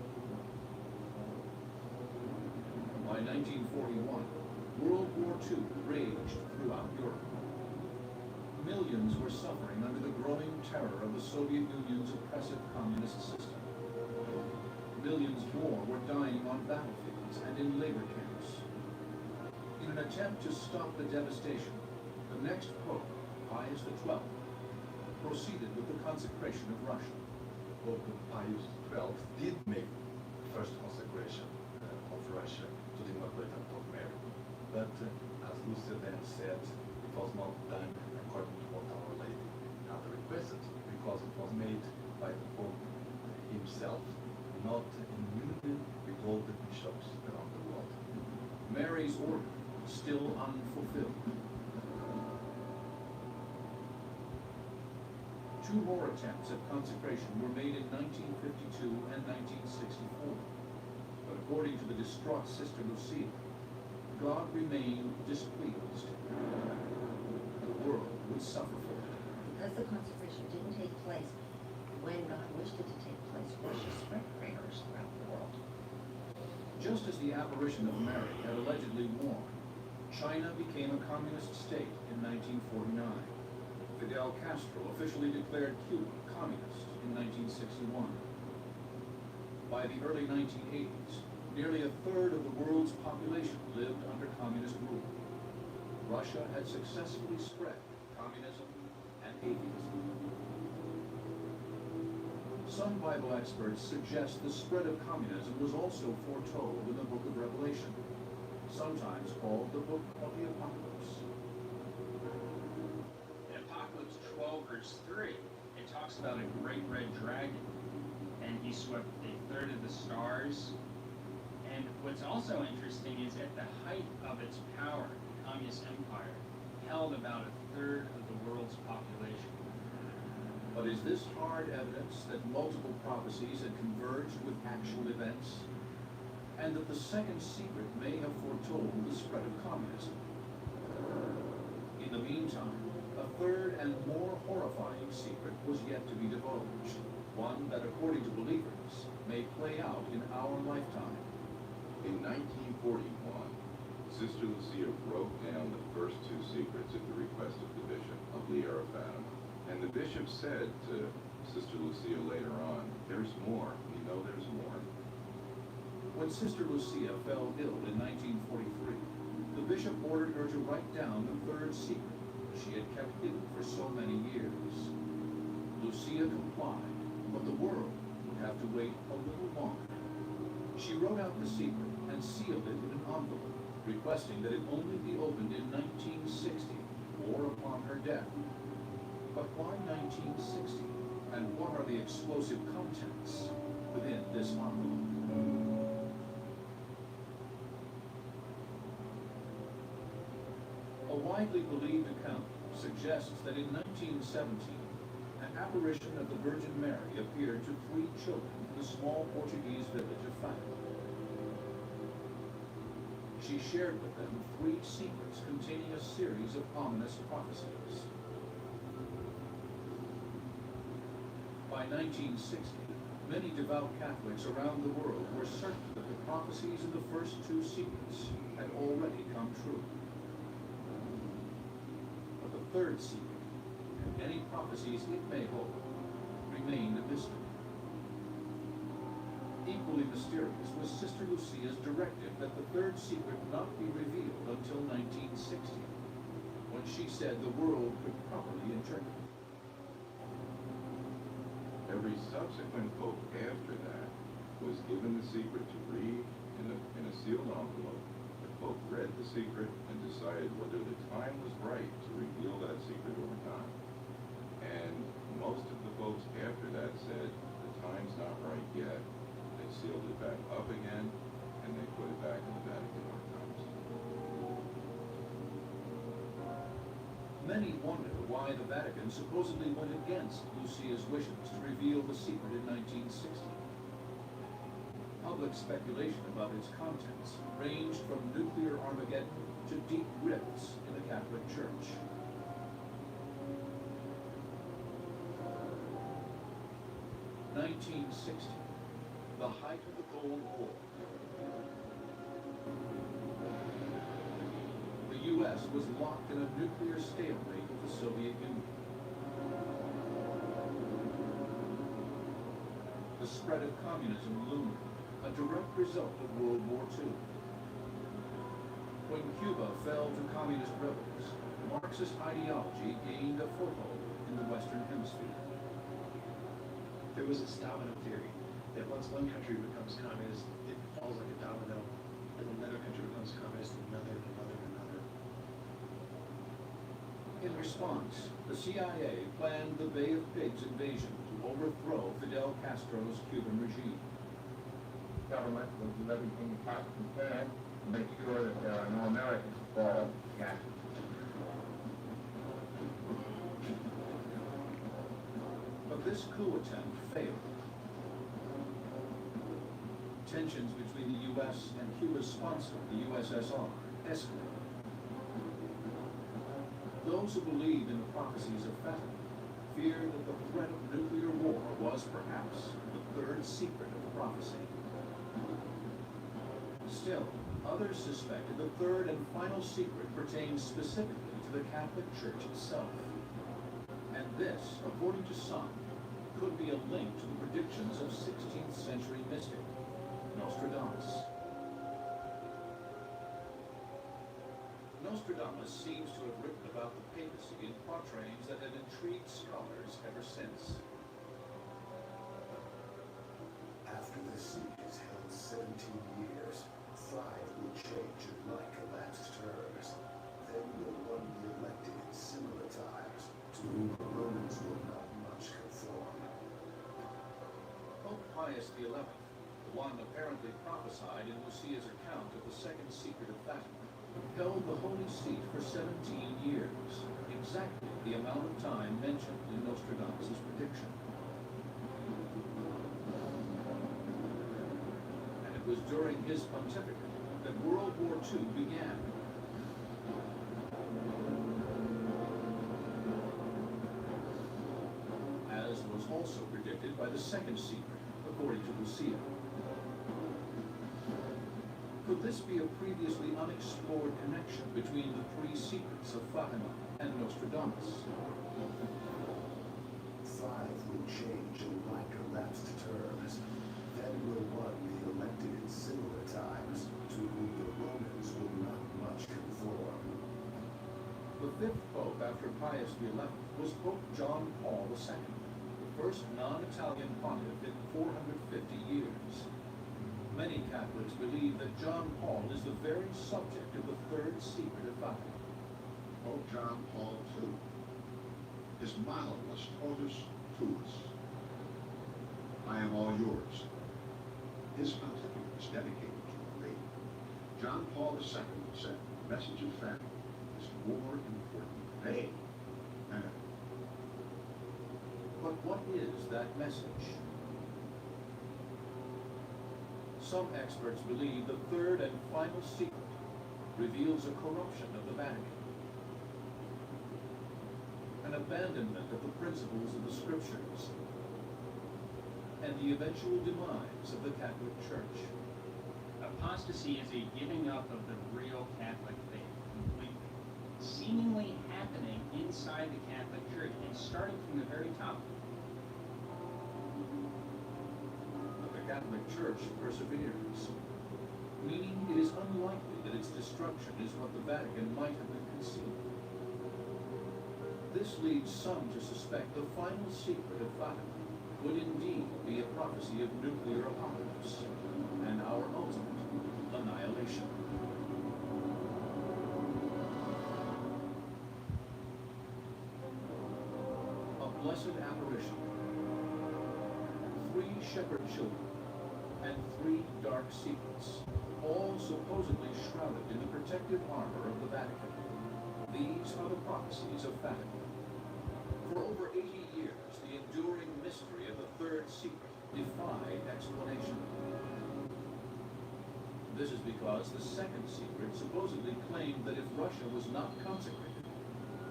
By 1941, World War II raged throughout Europe. Millions were suffering under the growing terror of the Soviet Union's oppressive communist system. Millions more were dying on battlefields and in labor camps. In an attempt to stop the devastation, the next Pope, Pius XII, proceeded with the consecration of Russia. Pope Pius XII did make the first consecration of Russia to the Immaculate Heart of Mary. But as Lucia then said, it was not done according to what Our Lady had requested, because it was made by the Pope himself, not in union with all the bishops around the world. Mary's order still unfulfilled. Two more attempts at consecration were made in 1952 and 1964. But according to the distraught Sister Lucia, God remained displeased. The world would suffer for it. Because the consecration didn't take place when God wished it to take place, Russia spread prayers throughout the world. Just as the apparition of Mary had allegedly warned, China became a communist state in 1949. Fidel Castro officially declared Cuba communist in 1961. By the early 1980s, nearly a third of the world's population lived under communist rule. Russia had successfully spread communism and atheism. Some Bible experts suggest the spread of communism was also foretold in the book of Revelation, sometimes called the book of the Apocalypse. In Apocalypse 12, verse 3, it talks about a great red dragon, and he swept a third of the stars. And what's also interesting is at the height of its power, the Communist Empire held about a third of the world's population. But is this hard evidence that multiple prophecies had converged with actual events? And that the second secret may have foretold the spread of communism? In the meantime, a third and more horrifying secret was yet to be divulged, one that, according to believers, may play out in our lifetime. In 1941, Sister Lucia wrote down the first two secrets at the request of the Bishop of Lierre of Fatima. And the Bishop said to Sister Lucia later on, "There's more, we know there's more." When Sister Lucia fell ill in 1943, the Bishop ordered her to write down the third secret she had kept hidden for so many years. Lucia complied, but the world would have to wait a little longer. She wrote out the secret and sealed it in an envelope, requesting that it only be opened in 1960 or upon her death. But why 1960? And what are the explosive contents within this envelope? A widely believed account suggests that in 1917, an apparition of the Virgin Mary appeared to 3 children in the small Portuguese village of Fatima. She shared with them 3 secrets containing a series of ominous prophecies. By 1960, many devout Catholics around the world were certain that the prophecies in the first 2 secrets had already come true. But the third secret, and any prophecies it may hold, remained a mystery. Equally mysterious was Sister Lucia's directive that the third secret not be revealed until 1960, when she said the world could properly interpret. Every subsequent pope after that was given the secret to read in a sealed envelope. The pope read the secret and decided whether the time was right to reveal that secret or not. And most of the popes after that said, the time's not right yet. They sealed it back up again, and they put it back in the Vatican archives. Many wonder why the Vatican supposedly went against Lucia's wishes to reveal the secret in 1960. Public speculation about its contents ranged from nuclear Armageddon to deep rifts in the Catholic Church. (1960), the height of the Cold War. The U.S. was locked in a nuclear stalemate with the Soviet Union. The spread of communism loomed, a direct result of World War II. When Cuba fell to communist rebels, Marxist ideology gained a foothold in the Western Hemisphere. There was this domino theory that once one country becomes communist, it falls like a domino, and another country becomes communist, and another. In response, the CIA planned the Bay of Pigs invasion to overthrow Fidel Castro's Cuban regime. Government will do everything it possibly can to make sure that there are no Americans involved in the action. But this coup attempt failed. Tensions between the U.S. and Cuba's sponsor, the USSR, escalated. Those who believed in the prophecies of Fatima feared that the threat of nuclear war was perhaps the third secret of the prophecy. Still, others suspected the third and final secret pertained specifically to the Catholic Church itself. And this, according to some, could be a link to the predictions of 16th century mystic Nostradamus. Nostradamus seems to have written about the papacy in quatrains that have intrigued scholars ever since. After the siege is held 17 years, 5 will change in like elapsed terms. Then will one be elected in similar times, to whom the Romans will not much conform. Pope Pius XI, the one apparently prophesied in Lucia's account of the second secret of Fatima, held the Holy Seat for 17 years, exactly the amount of time mentioned in Nostradamus' prediction. And it was during his pontificate that World War II began. As was also predicted by the second secret, according to Lucia. Could this be a previously unexplored connection between the three secrets of Fatima and Nostradamus? 5 will change in like elapsed terms. Then will one be elected in similar times, to whom the Romans will not much conform. The fifth pope after Pius XI was Pope John Paul II, the first non-Italian pontiff in 450 years. Many Catholics believe that John Paul is the very subject of the third secret of Fatima. Pope John Paul II. His motto was totus tuus. I am all yours. His pontificate was dedicated to the lady. John Paul II said, the message of Fatima is more important today than ever. But what is that message? Some experts believe the third and final secret reveals a corruption of the Vatican, an abandonment of the principles of the Scriptures, and the eventual demise of the Catholic Church. Apostasy is a giving up of the real Catholic faith completely, seemingly happening inside the Catholic Church and starting from the very top. The Catholic Church perseveres, meaning it is unlikely that its destruction is what the Vatican might have been conceived. This leads some to suspect the final secret of Fatima would indeed be a prophecy of nuclear apocalypse and our ultimate annihilation. A blessed apparition. 3 shepherd children and 3 dark secrets, all supposedly shrouded in the protective armor of the Vatican. These are the prophecies of Fatima. For over 80 years, the enduring mystery of the third secret defied explanation. This is because the second secret supposedly claimed that if Russia was not consecrated,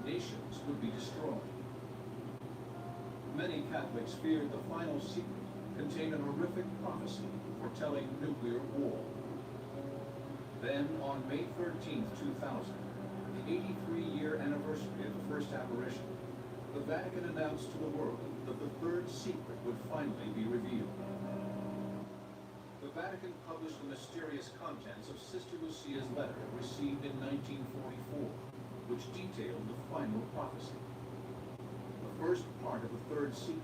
nations would be destroyed. Many Catholics feared the final secret contained an horrific prophecy foretelling nuclear war. Then, on May 13, 2000, the 83-year anniversary of the first apparition, the Vatican announced to the world that the third secret would finally be revealed. The Vatican published the mysterious contents of Sister Lucia's letter received in 1944, which detailed the final prophecy. The first part of the third secret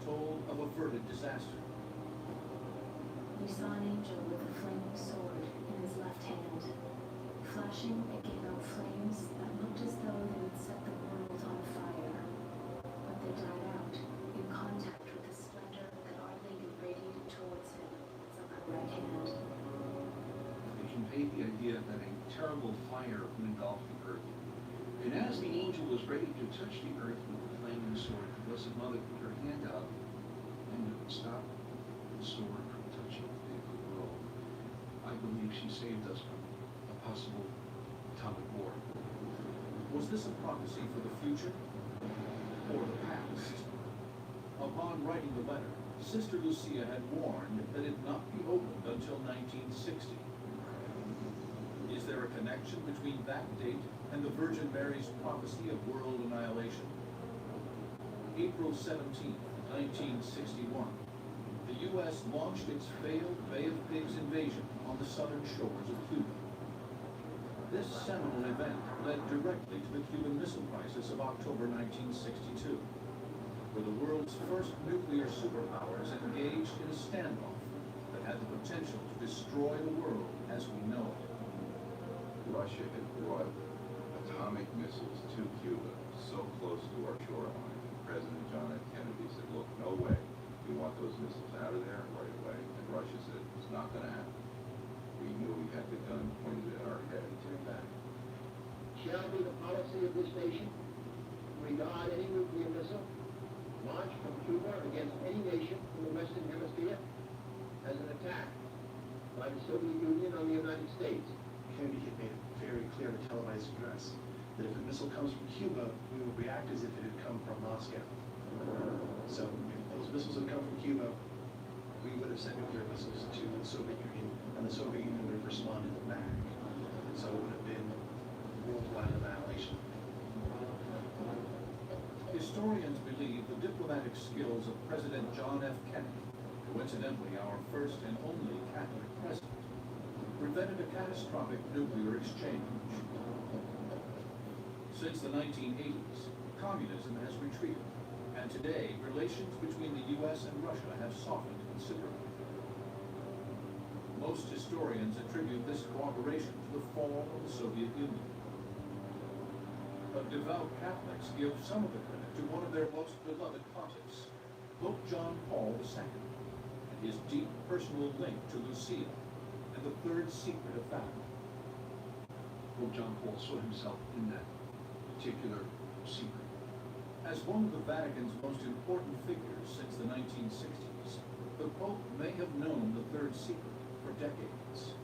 told of averted disaster. We saw an angel with a flaming sword in his left hand. Flashing, it gave out flames that looked as though they would set the world on fire. But they died out in contact with the splendor that Our Lady radiated towards him from her right hand. They conveyed the idea that a terrible fire would engulf the earth. And as the angel was ready to touch the earth with the flaming sword, the Blessed Mother put her hand out and stopped the sword from touching the world. I believe she saved us from a possible atomic war. Was this a prophecy for the future or the past? Upon writing the letter, Sister Lucia had warned that it not be opened until 1960. Is there a connection between that date and the Virgin Mary's prophecy of world annihilation? April 17, 1961, the U.S. launched its failed Bay of Pigs invasion on the southern shores of Cuba. This seminal event led directly to the Cuban Missile Crisis of October 1962, where the world's first nuclear superpowers engaged in a standoff that had the potential to destroy the world as we know it. Russia had brought atomic missiles to Cuba so close to our shoreline. President John F. Kennedy said, look, no way. We want those missiles out of there right away. And Russia said, it's not going to happen. We knew we had the gun pointed at our head. Turn back. Shall be the policy of this nation to regard any nuclear missile launched from Cuba against any nation in the Western Hemisphere as an attack by the Soviet Union on the United States. Kennedy had made it very clear in a televised address that if a missile comes from Cuba, we will react as if it had come from Moscow. So if those missiles had come from Cuba, we would have sent nuclear missiles to the Soviet Union, and the Soviet Union would have responded back. So it would have been worldwide annihilation. Historians believe the diplomatic skills of President John F. Kennedy, coincidentally our first and only Catholic president, prevented a catastrophic nuclear exchange. Since the 1980s, communism has retreated, and today relations between the U.S. and Russia have softened considerably. Most historians attribute this cooperation to the fall of the Soviet Union. But devout Catholics give some of the credit to one of their most beloved pontiffs, Pope John Paul II, and his deep personal link to Lucia and the third secret of Fatima. Pope John Paul saw himself in that particular secret. As one of the Vatican's most important figures since the 1960s, the Pope may have known the third secret for decades.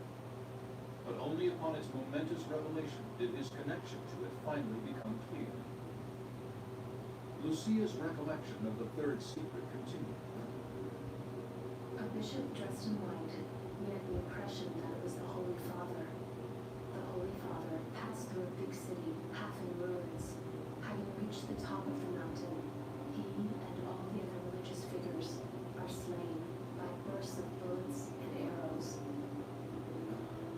But only upon its momentous revelation did his connection to it finally become clear. Lucia's recollection of the third secret continued. A bishop dressed in white, we had the impression that it was the Holy Father. The Holy Father passed through a big city, half in ruins. Having reached the top of the mountain, he and all the other religious figures are slain by bursts of bullets and arrows.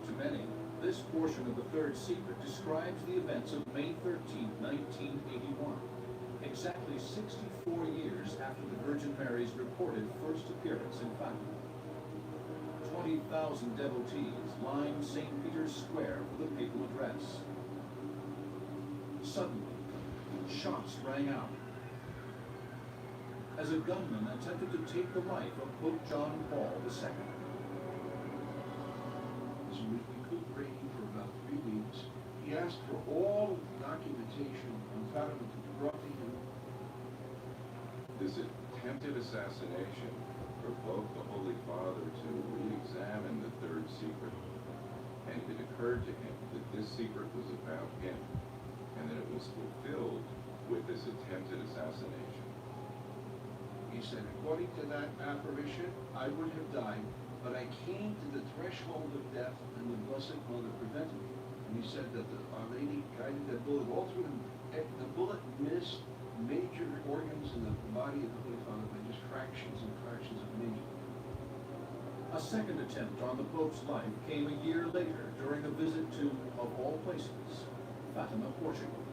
To many, this portion of the third secret describes the events of May 13, 1981, exactly 64 years after the Virgin Mary's reported first appearance in Fatima. 20,000 devotees lined St. Peter's Square for the papal address. Suddenly, shots rang out as a gunman attempted to take the life of Pope John Paul II. As we could reign for about 3 weeks, he asked for all of the documentation on Fatima to be brought to him. This attempted assassination provoked the Holy Father to re-examine the third secret, and it occurred to him that this secret was about him, and that it was fulfilled with this attempted assassination. He said, according to that apparition, I would have died, but I came to the threshold of death, and the Blessed Mother prevented me. And he said that Our Lady guided that bullet all through him. The bullet missed major organs in the body of the Holy Father by just fractions and fractions of an inch. A second attempt on the Pope's life came a year later during a visit to, of all places, Fatima, Portugal.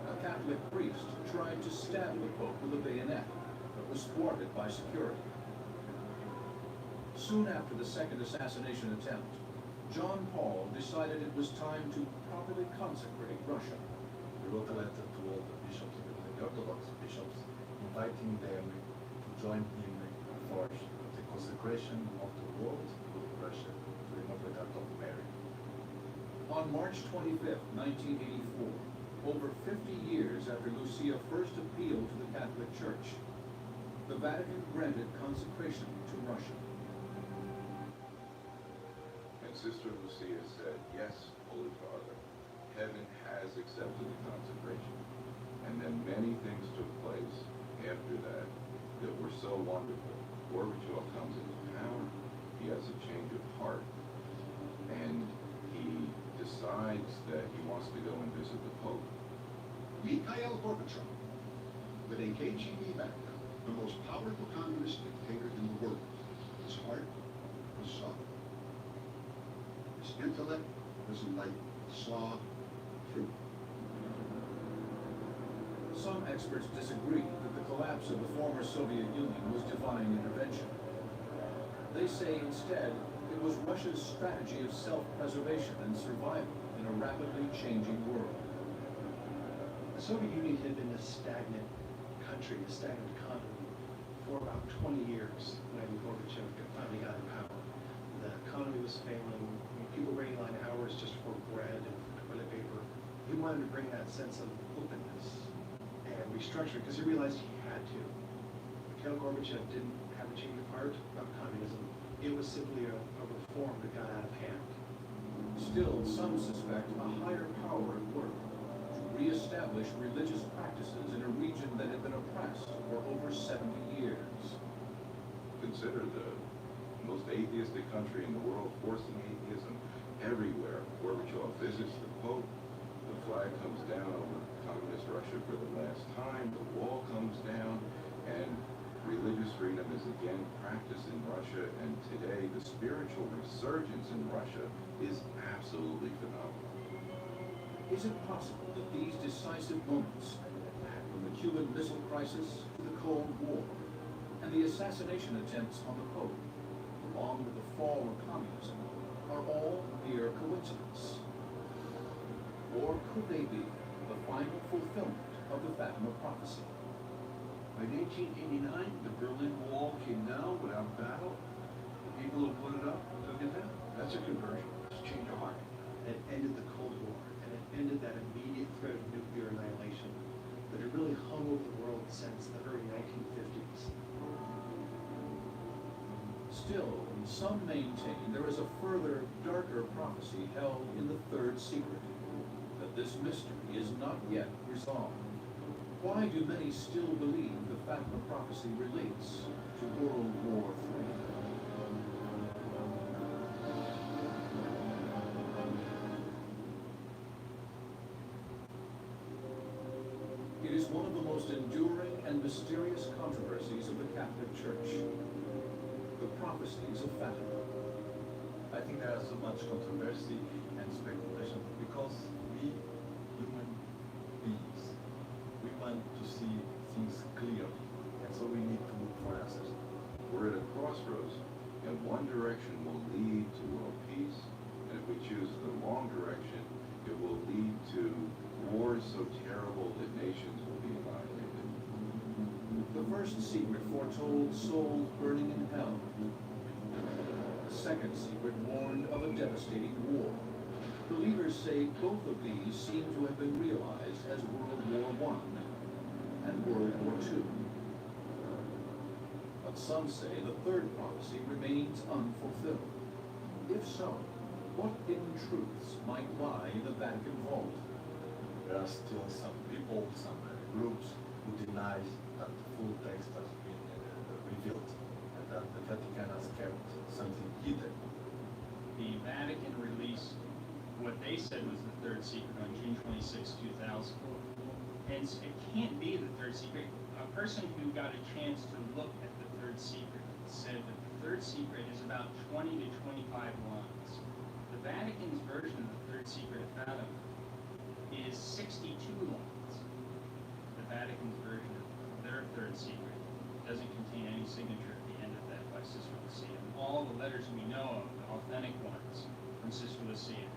A Catholic priest tried to stab the Pope with a bayonet, but was thwarted by security. Soon after the second assassination attempt, John Paul decided it was time to properly consecrate Russia. He wrote a letter to all the bishops, the Orthodox bishops, inviting them to join him for the consecration of the world of Russia to the Immaculate Heart of Mary. On March 25, 1984, over 50 years after Lucia first appealed to the Catholic Church, the Vatican granted consecration to Russia. And Sister Lucia said, yes, Holy Father, heaven has accepted the consecration. And then many things took place after that that were so wonderful. Gorbachev comes into power, he has a change of heart, and he decides that he wants to go and visit the Pope. Mikhail Gorbachev, with a KGB background, the most powerful communist dictator in the world. His heart was soft. His intellect was enlightened, saw truth. Some experts disagree that the collapse of the former Soviet Union was divine intervention. They say instead it was Russia's strategy of self-preservation and survival in a rapidly changing world. The Soviet Union had been a stagnant country, a stagnant economy for about 20 years when Gorbachev finally got in power. The economy was failing. People waiting line hours just for bread and toilet paper. He wanted to bring that sense of openness and restructure because he realized he had to. Mikhail Gorbachev didn't have a change of heart about communism. It was simply a reform that got out of hand. Still, some suspect a higher power at work to re-establish religious practices in a region that had been oppressed for over 70 years. Consider the most atheistic country in the world forcing atheism everywhere. Gorbachev visits the Pope, the flag comes down over communist Russia for the last time, the wall comes down, and religious freedom is again practiced in Russia, and today the spiritual resurgence in Russia is absolutely phenomenal. Is it possible that these decisive moments, from the Cuban Missile Crisis to the Cold War, and the assassination attempts on the Pope, along with the fall of communism, are all mere coincidence? Or could they be the final fulfillment of the Fatima prophecy? By 1889, the Berlin Wall came down without battle. The people who put it up took it down. That's a conversion. It's a change of heart. It ended the Cold War, and it ended that immediate threat of nuclear annihilation that had really hung over the world since the early 1950s. Still, some maintain there is a further, darker prophecy held in the third secret, that this mystery is not yet resolved. Why do many still believe the Fatima prophecy relates to World War III? It is one of the most enduring and mysterious controversies of the Catholic Church, the prophecies of Fatima. I think there is so much controversy and speculation because we human beings, we want so terrible that nations will be annihilated. The first secret foretold souls burning in hell. The second secret warned of a devastating war. Believers say both of these seem to have been realized as World War I and World War II. But some say the third prophecy remains unfulfilled. If so, what hidden truths might lie in the Vatican vault? There are still some people, some groups who deny that the full text has been revealed and that the Vatican has kept something hidden. The Vatican released what they said was the third secret on June 26, 2000. And it can't be the third secret. A person who got a chance to look at the third secret said that the third secret is about 20 to 25 lines. The Vatican's version of the third secret of Fatima is 62 lines. The Vatican's version of their third secret doesn't contain any signature at the end of that by Sister Lucia. And all the letters we know of, the authentic ones from Sister Lucia,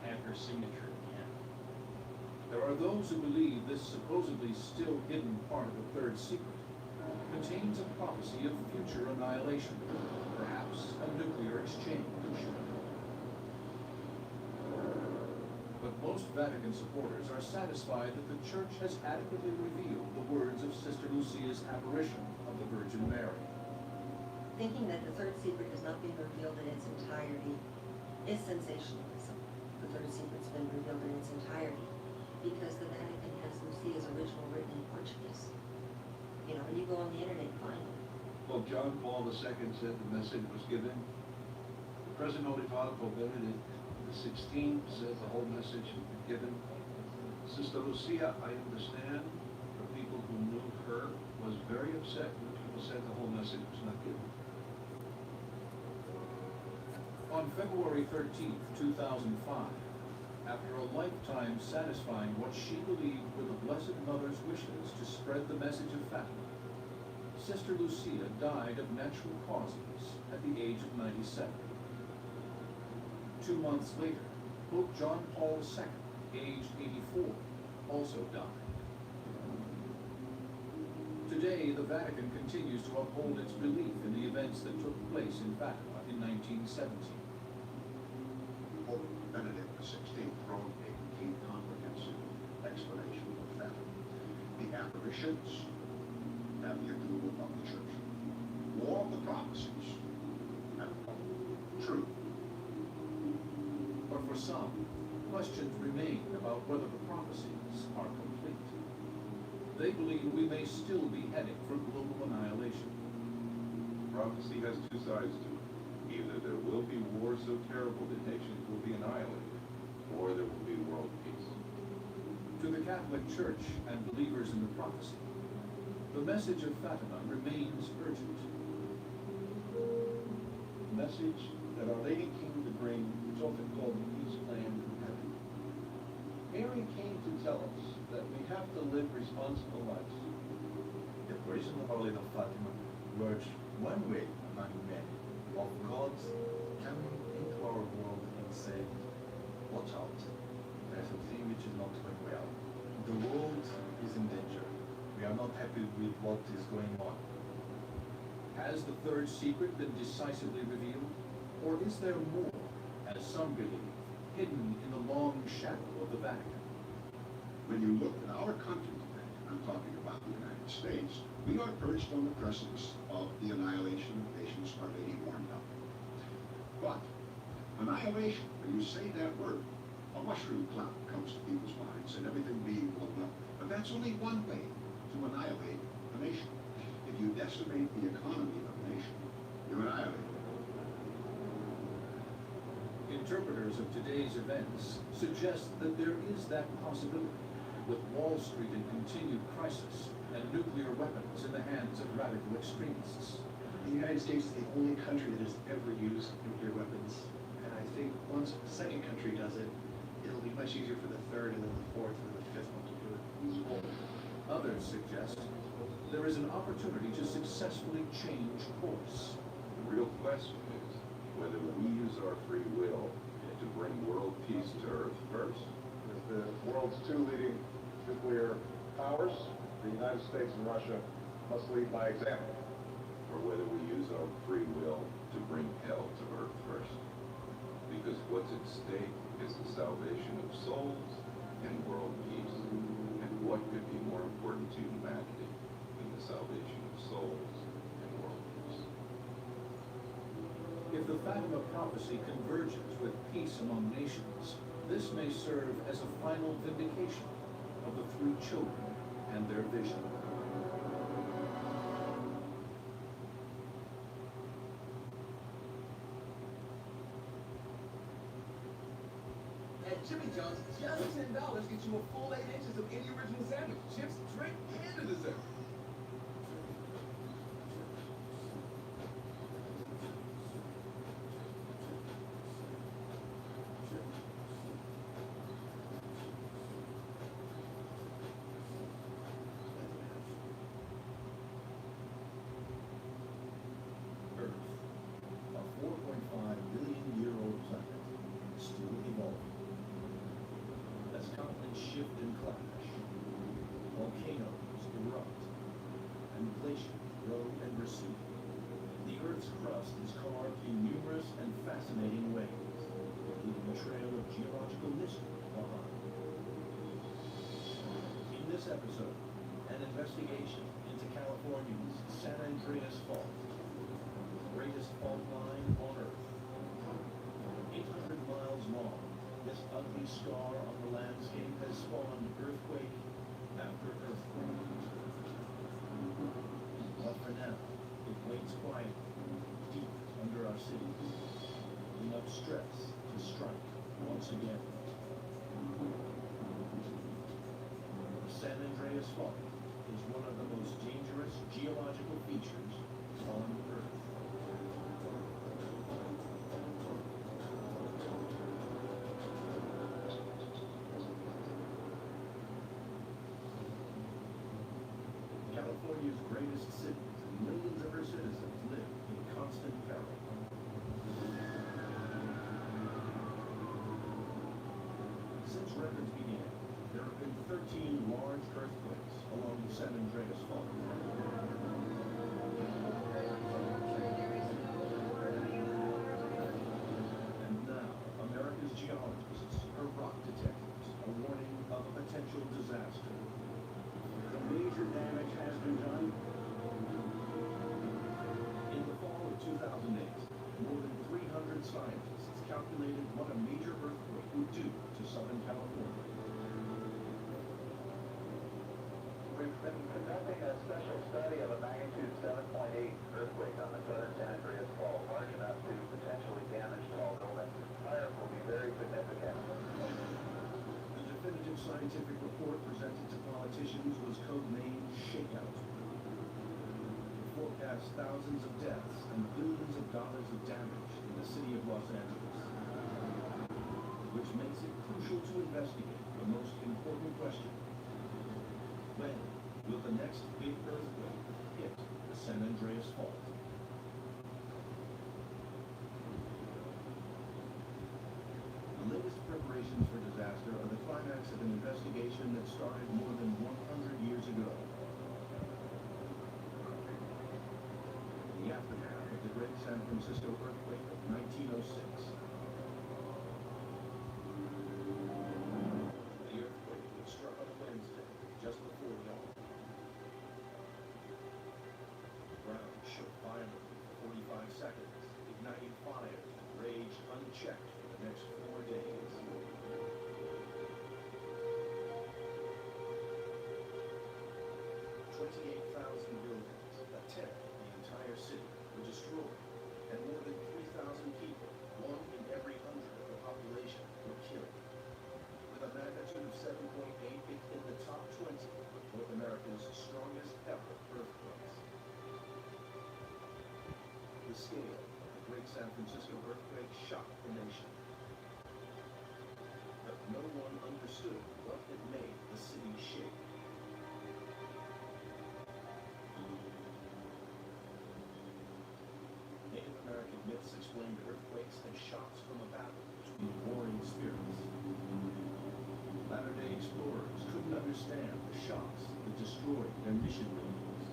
have her signature at the end. There are those who believe this supposedly still hidden part of the third secret contains a prophecy of future annihilation, perhaps a nuclear exchange. But most Vatican supporters are satisfied that the Church has adequately revealed the words of Sister Lucia's apparition of the Virgin Mary. Thinking that the third secret has not been revealed in its entirety is sensationalism. The third secret's been revealed in its entirety because the Vatican has Lucia's original written in Portuguese. You know, when you go on the internet, you find it. Pope John Paul II said the message was given. The present Holy Father, Pope Benedict XVI, said the whole message had been given. Sister Lucia, I understand, for people who knew her, was very upset when people said the whole message was not given. On February 13, 2005, after a lifetime satisfying what she believed were the Blessed Mother's wishes to spread the message of Fatima, Sister Lucia died of natural causes at the age of 97. 2 months later, Pope John Paul II, aged 84, also died. Today, the Vatican continues to uphold its belief in the events that took place in Fatima in 1917. Pope Benedict XVI wrote a complete comprehensive explanation of Fatima. The apparitions have the approval of the Church. All the prophecies have true. But for some, questions remain about whether the prophecies are complete. They believe we may still be heading for global annihilation. Prophecy has two sides to it. Either there will be war so terrible that nations will be annihilated, or there will be world peace. To the Catholic Church and believers in the prophecy, the message of Fatima remains urgent. The message that Our Lady came to bring is often called the peace plan from heaven. Mary came to tell us that we have to live responsible lives. The apparition of Our Lady of Fatima merged one way among many of God coming into our world and saying, watch out, there's a thing which is not going well. The world is in danger. We are not happy with what is going on. Has the third secret been decisively revealed? Or is there more, as some believe, hidden in the long shadow of the Vatican? When you look at our country today, I'm talking about the United States, we are perched on the precipice of the annihilation of nations Our Lady warned of. But annihilation, when you say that word, a mushroom cloud comes to people's minds and everything being blown up. But that's only one way to annihilate a nation. If you decimate the economy of a nation, you annihilate it. Interpreters of today's events suggest that there is that possibility, with Wall Street in continued crisis and nuclear weapons in the hands of radical extremists. The United States is the only country that has ever used nuclear weapons. And I think once a second country does it, it'll be much easier for the third and then the fourth and the fifth one to do it. Others suggest there is an opportunity to successfully change course. The real question is whether we use our free will to bring world peace to earth first. As the world's two leading nuclear powers, the United States and Russia must lead by example. Or whether we use our free will to bring hell to earth first. Because what's at stake is the salvation of souls and world peace. And what could be more important to humanity than the salvation of souls and world peace? If the Fatima prophecy converges with peace among nations, this may serve as a final vindication of the three children and their vision. At Jimmy John's, just $10 gets you a full 8 inches of any original sandwich, chips, drink, and a dessert. Earth, a 4.5 billion-year-old planet, still evolving. As continents shift and clash, volcanoes erupt, and glaciers grow and recede, the Earth's crust is carved in numerous and fascinating ways, leaving a trail of geological mystery behind. In this episode, an investigation into California's San Andreas Fault, the greatest fault line on Earth. 800 miles long, this ugly scar on the landscape has spawned earthquake after earthquake. But for now, it waits quietly, deep under our cities, building up stress to strike once again. The San Andreas Fault is one of the most dangerous geological features on Earth. California's greatest cities and millions of her citizens live in constant peril. Since records began, there have been 13 large earthquakes along the San Andreas Fault. And now, America's geologists are rock detectives, a warning of a potential disaster. The major damage has been done. In the fall of 2008, more than 300 scientists calculated what a major earthquake would do to Southern California. We've been conducting a special study of a magnitude 7.8 earthquake on the southern San Andreas Fault, large enough to potentially damage tall buildings. Fire will be very significant. The definitive scientific report presented to politicians was codenamed Shakeout. It forecast thousands of deaths and billions of dollars of damage in the city of Los Angeles, which makes it crucial to investigate the most important question. When will the next big earthquake hit the San Andreas Fault? The latest preparations for disaster are the climax of an investigation that started more than 100 years ago. The aftermath of the Great San Francisco earthquake of 1906. The earthquake that struck on Wednesday, just before dawn. The ground shook violently for 45 seconds, igniting fire that raged unchecked for the next 4 days. 28,000 buildings, a tenth of the entire city, were destroyed, and more than 3,000 people, 1 in every 100 of the population, were killed. With a magnitude of 7.8, it's in the top 20 of North America's strongest ever earthquakes. The scale of the Great San Francisco earthquake shocked the nation. But no one understood what had made the city shake. Native American myths explained earthquakes as shocks from a battle between warring spirits. Latter-day explorers couldn't understand destroyed their mission buildings.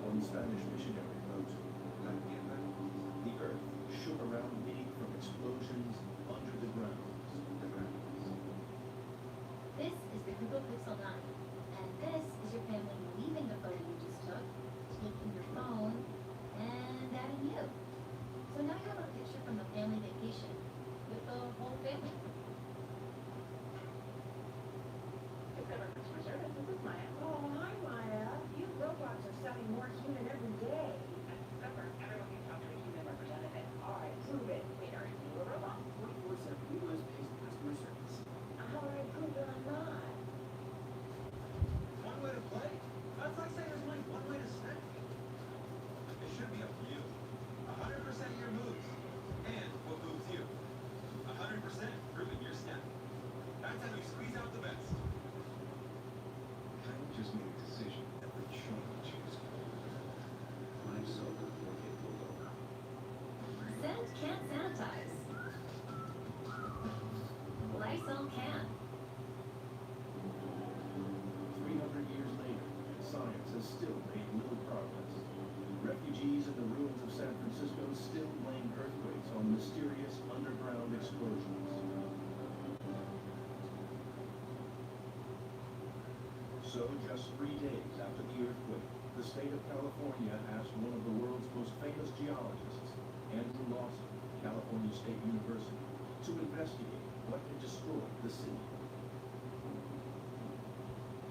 One Spanish missionary wrote, "La tierra, the earth shook around me from explosions under the ground." This is the Google Pixel 9, and this is your family leaving the photo you just took, taking your phone, and adding you. So now you have a picture from a family vacation with the whole family. Discover customer service. This is Maya. Oh, hi, Maya. You robots are sounding more human every day. At Discover, everyone can talk to a human representative. All right, prove it. Wait, are you a robot? 24/7 US-based customer service. How do I prove that I'm not? One way to play? That's like saying there's only one way to snack. It should be up to you. 100% of your moves. And what moves you. 100% proving your snap. That's how you squeeze out the best. I just made a decision that would change. I'm so good for it pulled over. Scent can't sanitize. Lysol can. 300 years later, science has still made little progress. Refugees in the ruins of San Francisco still blame earthquakes on mysterious underground explosions. So, just 3 days after the earthquake, the state of California asked one of the world's most famous geologists, Andrew Lawson, California State University, to investigate what had destroyed the city.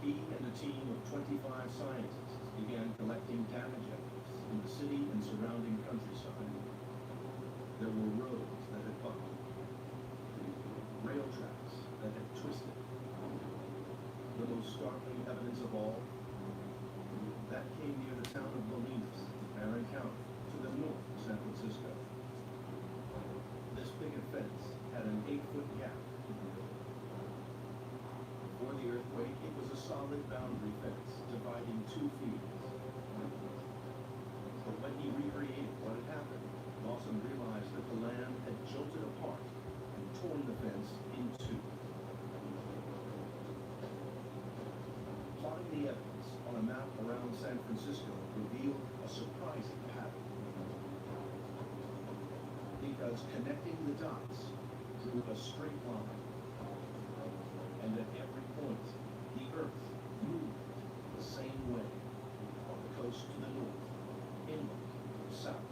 He and a team of 25 scientists began collecting damage evidence in the city and surrounding countryside. There were roads that had buckled, rail tracks that had twisted. The most startling evidence of all, that came near the town of Bolinas, Marin County, to the north of San Francisco. This picket fence had an 8-foot gap. Before the earthquake, it was a solid boundary fence dividing 2 fields. But when he recreated what had happened, Lawson realized that the land had jolted apart and torn the fence in 2. Plotting the evidence on a map around San Francisco revealed a surprising pattern. Because connecting the dots drew a straight line. And at every point, the earth moved the same way, on the coast to the north, inland to the south.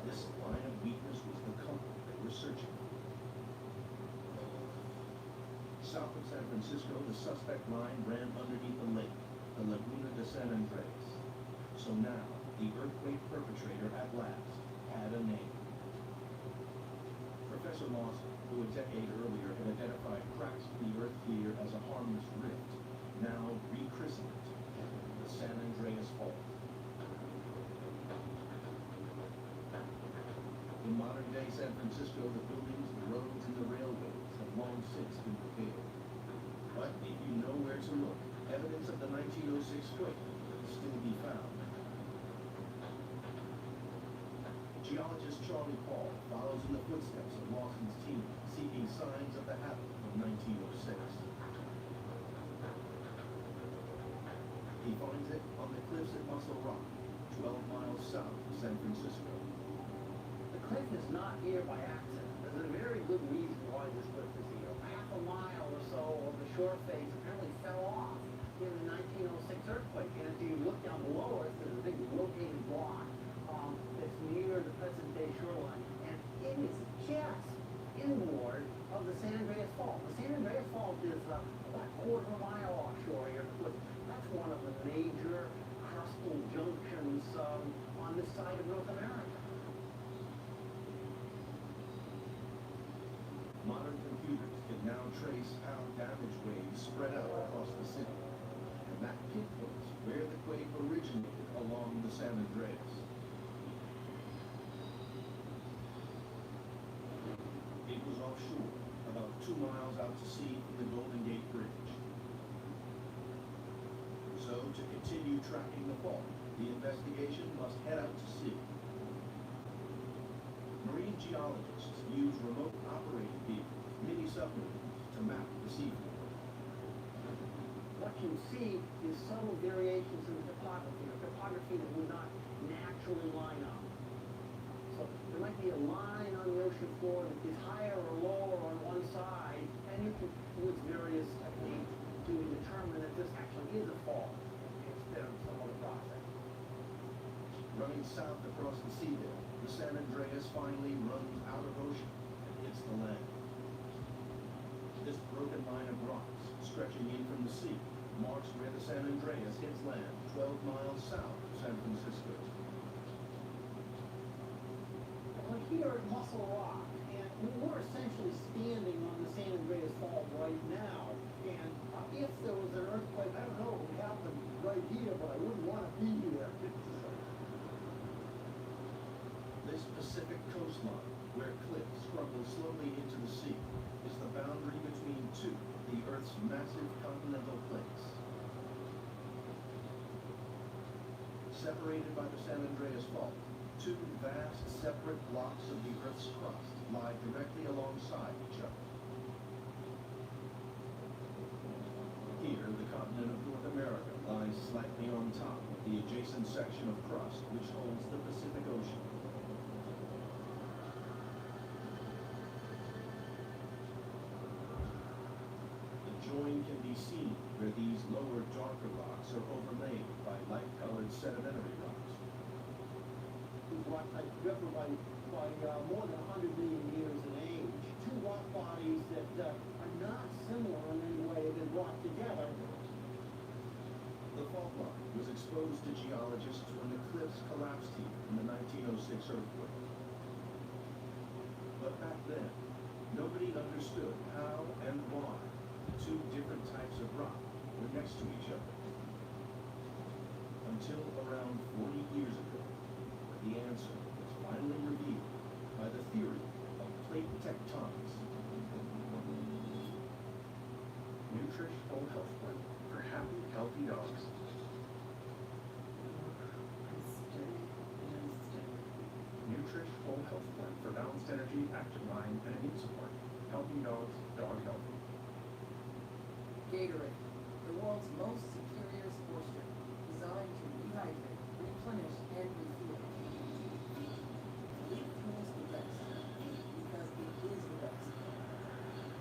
This line of weakness was the comfort they were searching for. South of San Francisco, the suspect line ran underneath a lake, the Laguna de San Andreas. So now, the earthquake perpetrator at last had a name. Professor Lawson, who a decade earlier had identified cracks in the earth here as a harmless rift, now rechristened it the San Andreas Fault. In modern-day San Francisco, the buildings, the roads, and the railways have long since been repaired. But if you know where to look, evidence of the 1906 quake can still be found. Geologist Charlie Paul follows in the footsteps of Lawson's team, seeking signs of the havoc of 1906. He finds it on the cliffs at Muscle Rock, 12 miles south of San Francisco. The cliff is not here by accident. There's a very good reason why this cliff is here. Half a mile or so of the shore face apparently fell off in the 1906 earthquake. And if you look down below us, there's a big rotating block that's near the present-day shoreline. And it is just inward of the San Andreas Fault. The San Andreas Fault is about a quarter mile offshore here. That's one of the major crustal junctions on this side of North America. Modern computers can now trace how damage waves spread out across the city, and that pinpoints where the quake originated along the San Andreas. It was offshore, about 2 miles out to sea from the Golden Gate Bridge. So, to continue tracking the fault, the investigation must head out to sea. Marine geologists use remote operating vehicles, mini submarines, to map the seafloor. What what you see is subtle variations in the topography, or topography that would not naturally line up. So there might be a line on the ocean floor that is higher or lower on one side, and you can use various techniques to determine that this actually is a fault instead of some other process. Running south across the seabed, the San Andreas finally runs out of ocean and hits the land. This broken line of rocks, stretching in from the sea, marks where the San Andreas hits land 12 miles south of San Francisco. We're here at Muscle Rock, and we're essentially standing on the San Andreas Fault right now. And if there was an earthquake, I don't know what would happen right here, but I wouldn't want to be here. This Pacific coastline, where cliffs crumble slowly into the sea, is the boundary between two of the Earth's massive continental plates. Separated by the San Andreas Fault, two vast separate blocks of the Earth's crust lie directly alongside each other. Here, the continent of North America lies slightly on top of the adjacent section of crust which holds the Pacific Ocean. The join can be seen where these lower, darker rocks are overlaid by light-colored sedimentary rocks. These rock types differ by more than 100 million years in age. Two rock bodies that are not similar in any way, they've been brought together. The fault line was exposed to geologists when the cliffs collapsed here in the 1906 earthquake. But back then, nobody understood how and why the two different types of rock were next to each other. Until around 40 years ago, the answer was finally revealed by the theory of plate tectonics. Nutrish Full Health Plan for happy, healthy dogs. Nutrish Full Health Plan for balanced energy, active mind, and immune support. Healthy dogs, dog healthy. Gatorade, the world's most superior sports drink, designed to rehydrate, replenish, and refuel. It fuels the best, because it is the best.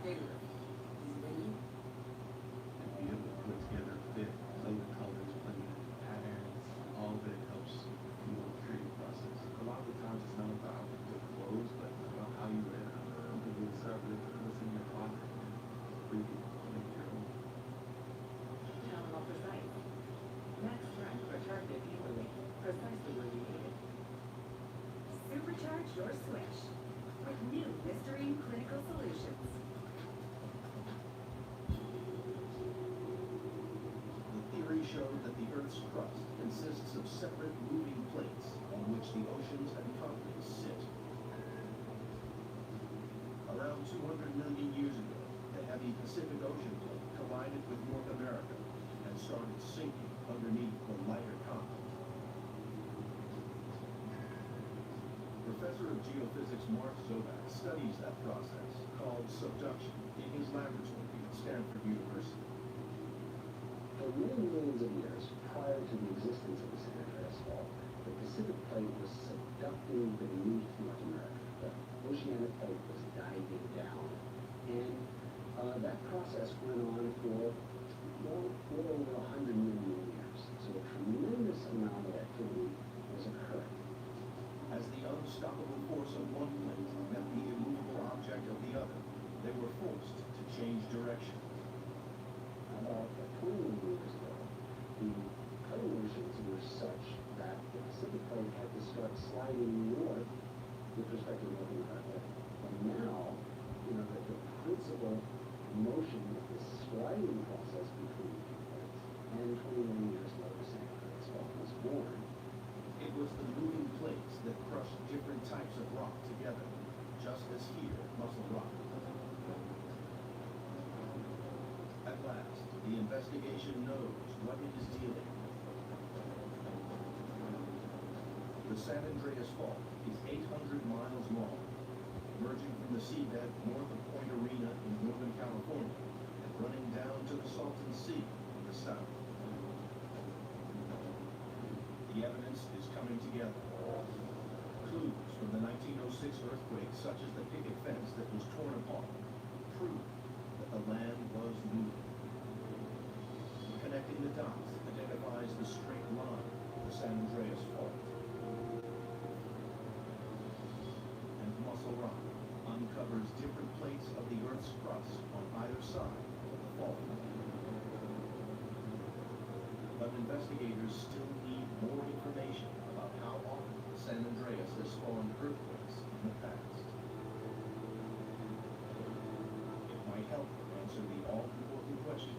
Gatorade, is it in you? And be able to put together fit, play with colors, play with patterns, all of it helps fuel the creative process. A lot of the times it's not about the clothes, but about how you wear them. Something you start with what's in your closet and really make your own. How precise. Next time, recharge it easily, precisely where you need it. Supercharge your switch with new Listerine Clinical Solutions. The theory showed that the Earth's crust consists of separate moving plates on which the oceans and continents sit. Around 200 million years ago, the heavy Pacific Ocean plate collided with North America and started sinking underneath the lighter continent. Professor of Geophysics Mark Zoback studies that process, called subduction, in his laboratory at Stanford University. For many millions of years prior to the existence of the San Andreas Fault, the Pacific plate was subducting beneath North America. The oceanic plate was diving down. And that process went on for well over 100 million years. So a tremendous amount of activity was occurring. As the unstoppable force of one plate met the immovable object of the other, they were forced to change direction. About 20 million years ago, the conditions were such that the Pacific plate had to start sliding north with respect to North America. And now, the principal motion of this sliding process between the two plates, and 20 million years ago, the San Andreas Fault was born. It was the moving plates that crushed different types of rock together, just as here at Muscle Rock. At last, the investigation knows what it is dealing with. The San Andreas Fault is 800 miles long, emerging from the seabed north of Point Arena in Northern California and running down to the Salton Sea in the south. The evidence is coming together. Clues from the 1906 earthquake, such as the picket fence that was torn apart, prove that the land was moving. Connecting the dots identifies the straight line of the San Andreas Fault. And Muscle Rock uncovers different plates of the Earth's crust on either side of the fault. But investigators still need more information about how often the San Andreas has spawned earthquakes in the past. It might help answer the all-important question: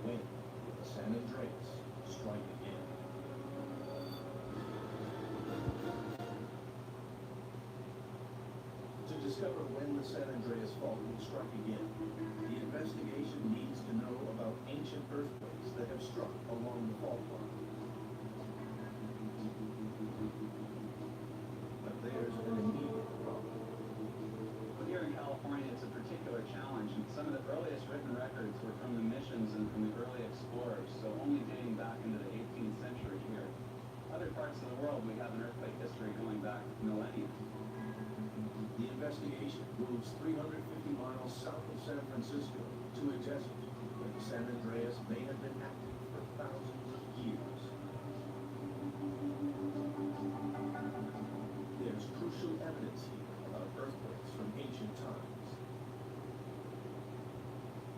when will the San Andreas strike again? To discover when the San Andreas Fault will strike again, the investigation needs to know about ancient earthquakes that have struck along the fault line. But there's an immediate problem. Well, here in California, it's a particular challenge, and some of the earliest written records were from the missions and from the early explorers, so only dating back into the 18th century here. Other parts of the world, we have an earthquake history going back millennia. The investigation moves 350 miles south of San Francisco to a desert where the San Andreas may have been active for thousands of years. There's crucial evidence here about earthquakes from ancient times.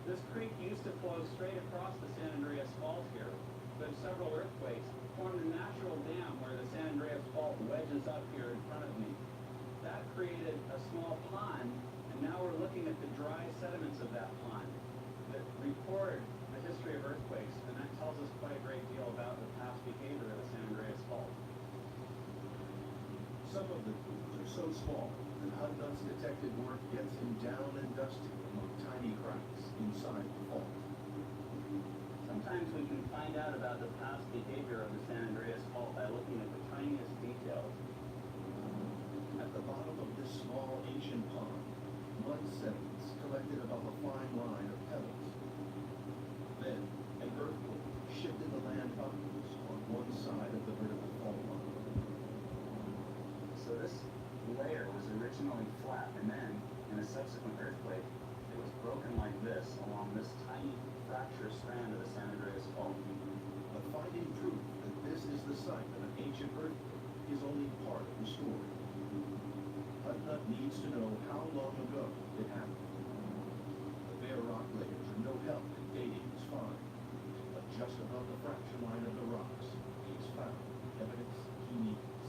This creek used to flow straight across the San Andreas Fault here, but several earthquakes formed a natural dam where the San Andreas Fault wedges up here in front of me. That created a small pond, and now we're looking at the dry sediments of that pond that record the history of earthquakes, and that tells us quite a great deal about the past behavior of the San Andreas Fault. Some of the clues are so small that HUD-NUT's detective work gets him down and dusty among tiny cracks inside the fault. Sometimes we can find out about the past behavior of the San Andreas Fault by looking at the tiniest details. At the bottom of this small ancient pond, mud sediments collected above a fine line of pebbles. Then, an earthquake shifted the land upwards on one side of the vertical fault line. So this layer was originally flat, and then, in a subsequent earthquake, it was broken like this along this tiny fracture strand of the San Andreas Fault. But finding proof that this is the site of an ancient earthquake is only part of the story. HUD-NUT needs to know how long ago it happened. The bare rock layers are no help in dating his find, but just above the fracture line of the rocks, he's found evidence he needs.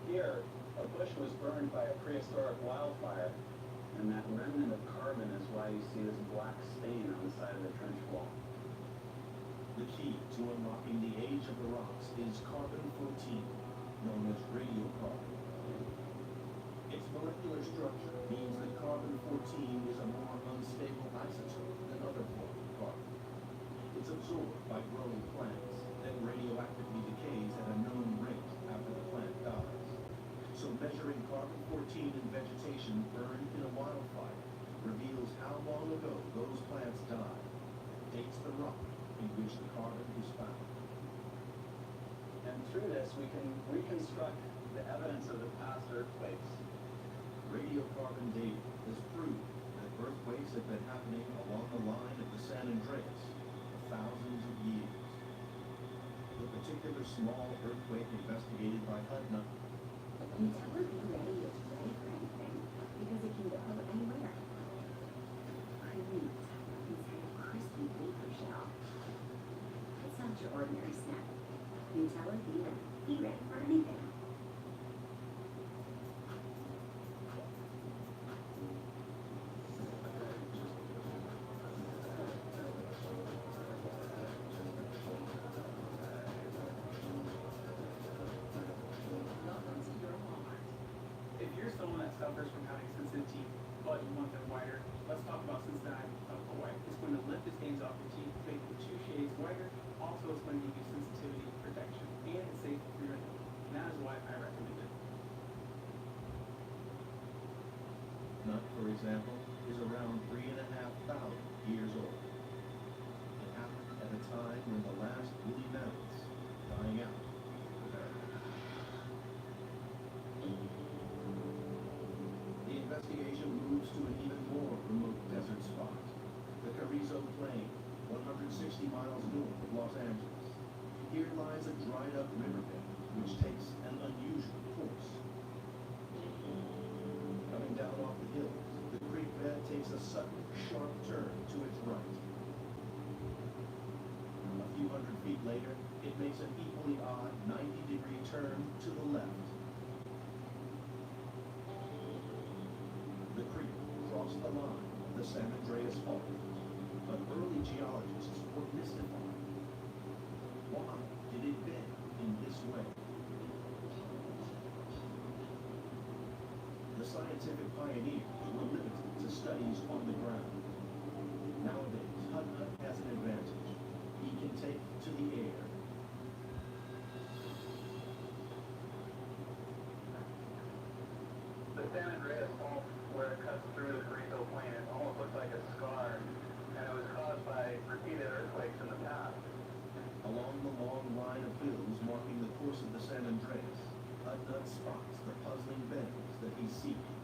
Here, a bush was burned by a prehistoric wildfire, and that remnant of carbon is why you see this black stain on the side of the trench wall. The key to unlocking the age of the rocks is carbon-14, known as radiocarbon. Its molecular structure means that carbon-14 is a more unstable isotope than other forms of carbon. It's absorbed by growing plants, then radioactively decays at a known rate after the plant dies. So measuring carbon-14 in vegetation burned in a wildfire reveals how long ago those plants died, dates the rock in which the carbon is found. And through this, we can reconstruct the evidence of the past earthquakes. Radiocarbon dating has proved that earthquakes have been happening along the line of the San Andreas for thousands of years. The particular small earthquake investigated by HUD-NUT. Can you tell if ready is ready for anything? Because it can go anywhere. Creamy inside a crispy wafer shell. It's not your ordinary snack. Nutella Vita. Be ready for anything. If you're someone that suffers from having sensitive teeth, but you want them whiter, let's talk about Sensodyne Clinical White. It's going to lift the stains off your teeth, make them 2 shades whiter. Also, it's going to give you sensitivity, protection, and it's safe for your health. And that is why I recommend it. Nut, for example, is around 3,500 years old. It happened at a time when the last woolly mammoths, dying Los Angeles. Here lies a dried-up riverbed, which takes an unusual course. Coming down off the hills, the creek bed takes a sudden, sharp turn to its right. A few hundred feet later, it makes an equally odd 90-degree turn to the left. The creek crossed the line of the San Andreas Fault, but early geologists were mystified. Why did it bend in this way? The scientific pioneers were limited to studies on the ground. Nowadays, Hudnut has an advantage. He can take to the air. The San Andreas Fault, where it cuts through the Carrizo Plain, it almost looks like a scar, and it was caused by repeated earthquakes in the past. Along the long line of hills marking the course of the San Andreas, Hudnut spots the puzzling bends that he's seeking.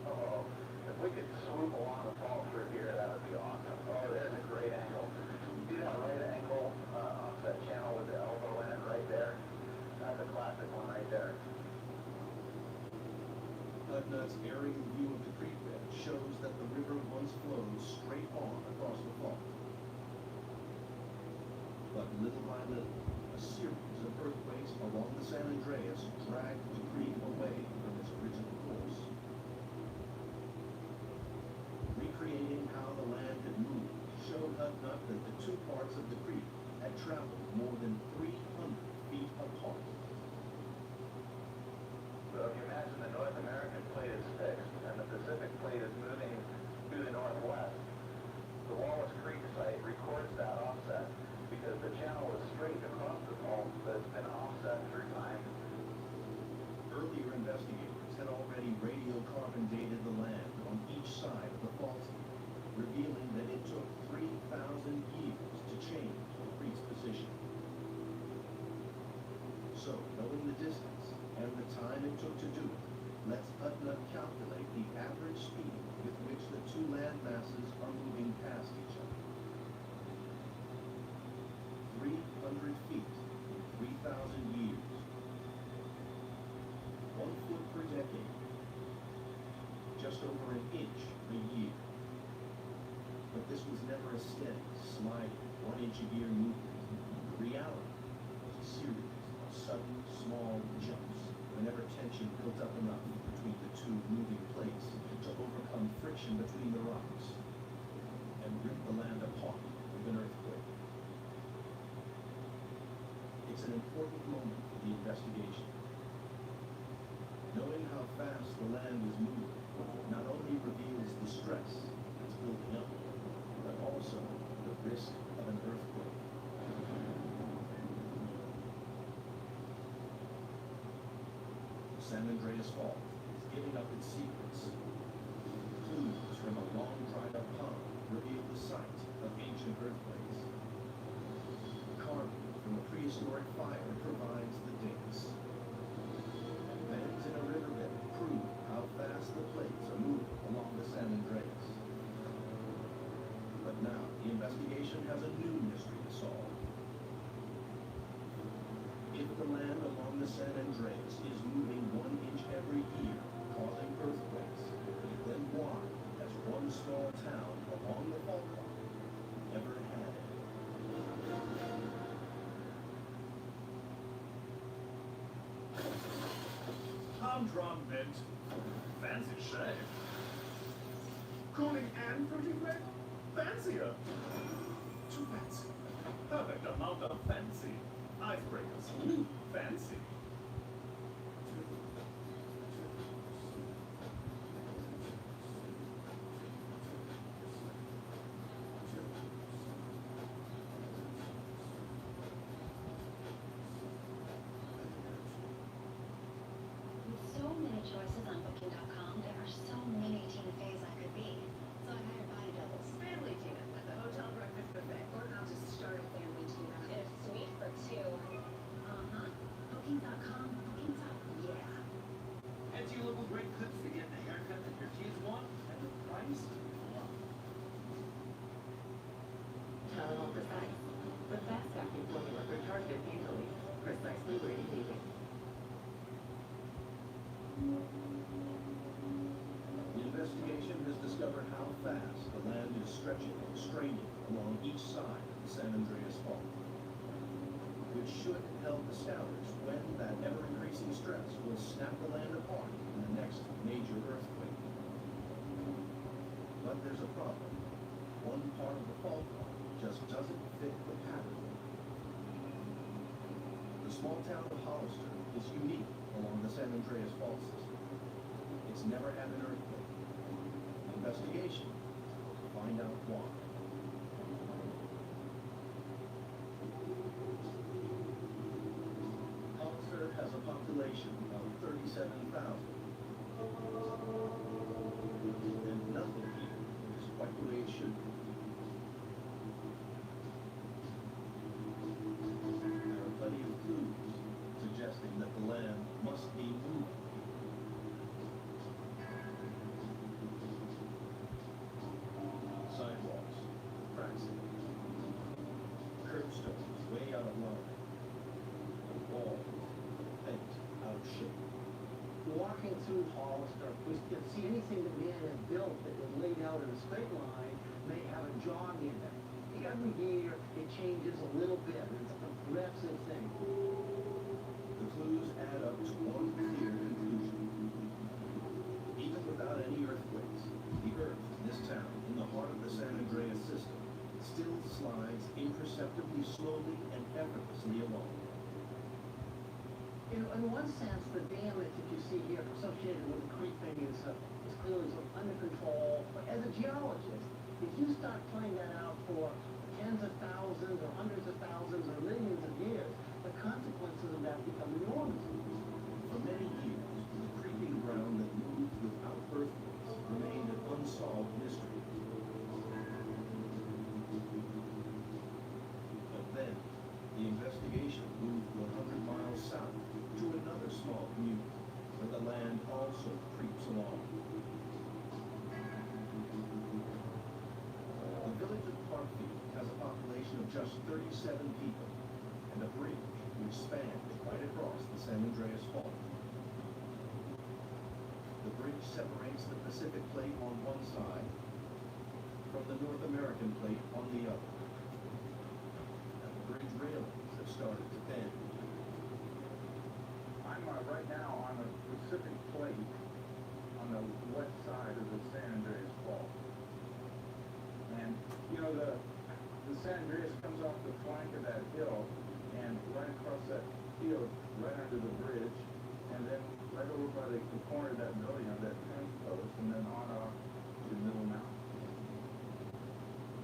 Oh, if we could swoop along the fault through here, that would be awesome. Oh, there's a great angle. See that right angle offset channel with the elbow in it right there? That's a classic one right there. Hudnut's aerial view of the creek bed shows that the river once flowed straight on across the fault. But little by little, a series of earthquakes along the San Andreas dragged the creek away from its original course. Recreating how the land had moved showed Hudnut that the two parts of the creek had traveled more than 300 feet apart. So if you imagine the North American plate is fixed and the Pacific plate is moving to the northwest, the Wallace Creek site records that offset because the channel is straight across the fault, but it's been offset through time. Earlier investigators had already radiocarbon dated the land on each side of the fault, revealing that it took 3,000 years to change the creek's position. So, knowing the distance and the time it took to do it, lets Hudnut calculate the average speed with which the two land masses are moving past each other. 300 feet in 3,000 years. 1 foot per decade. Just over an inch a year. But this was never a steady, sliding, 1 inch a year movement. The reality was a series of sudden, small jumps whenever tension built up enough between the two moving plates to overcome friction between the rocks and rip the land apart with an earthquake. It's an important moment for the investigation. Knowing how fast the land is moving not only reveals the stress that's building up, but also the risk of an earthquake. The San Andreas Fault is giving up its secrets. Clues from a long dried up pond reveal the site of ancient earthquakes. Carving from a prehistoric fire provides the dates. Bends in a riverbed prove how fast the plates are moving along the San Andreas. But now the investigation has a new mystery to solve. If the land along the San Andreas is moving 1 inch every year, causing earthquakes, then why has one small town along the fault line ever had it? Humdrum mint. Fancy shade. Cooling and fruity grape? Fancier. Too fancy. Perfect amount of fancy. Icebreakers. Fancy. With so many choices on Booking.com, there are so many Tina Feys I could be. So I hired body doubles. Family Tina at the hotel breakfast buffet, or I'll just start a family Tina. Get a suite for 2. Uh-huh. Booking.com fast the land is stretching and straining along each side of the San Andreas Fault, which should help establish when that ever-increasing stress will snap the land apart in the next major earthquake. But there's a problem. One part of the fault line just doesn't fit the pattern. The small town of Hollister is unique along the San Andreas Fault system. It's never had an earthquake. Investigation to find out why. Hollister has a population of 37,000. And nothing here is quite the way it should be. There are plenty of clues suggesting that the land must be moved. Sidewalks, cracks in it. Curbstones way out of line. The wall, bent out of shape. Walking through Hollister, we can see anything that man has built that is laid out in a straight line may have a jog in it. Every year it changes a little bit. It's a progressive thing. The clues add up to one clear conclusion. Even without any earthquakes, the earth in this town, in the heart of the San Andreas system, still slides imperceptibly slowly and effortlessly along. In one sense, the damage that you see here associated with the creeping is clearly sort of under control. But as a geologist, if you start playing that out for tens of thousands or hundreds of thousands or millions of years, the consequences of that become enormous. For many years, the creeping ground that moved without earthquakes remained an unsolved mystery. But then, the investigation moved 100 miles south to another small community where the land also creeps along. The village of Parkfield has a population of just 37 people and a bridge which spans right across the San Andreas Fault. The bridge separates the Pacific Plate on one side from the North American Plate on the other. And the bridge railings have started to bend. I'm right now on the Pacific Plate on the west side of the San Andreas Fault. And, you know, the San Andreas comes off the flank of that hill and right across that field, right under the bridge, and then right over by the corner of that building on that fence post, and then on off to Middle Mountain.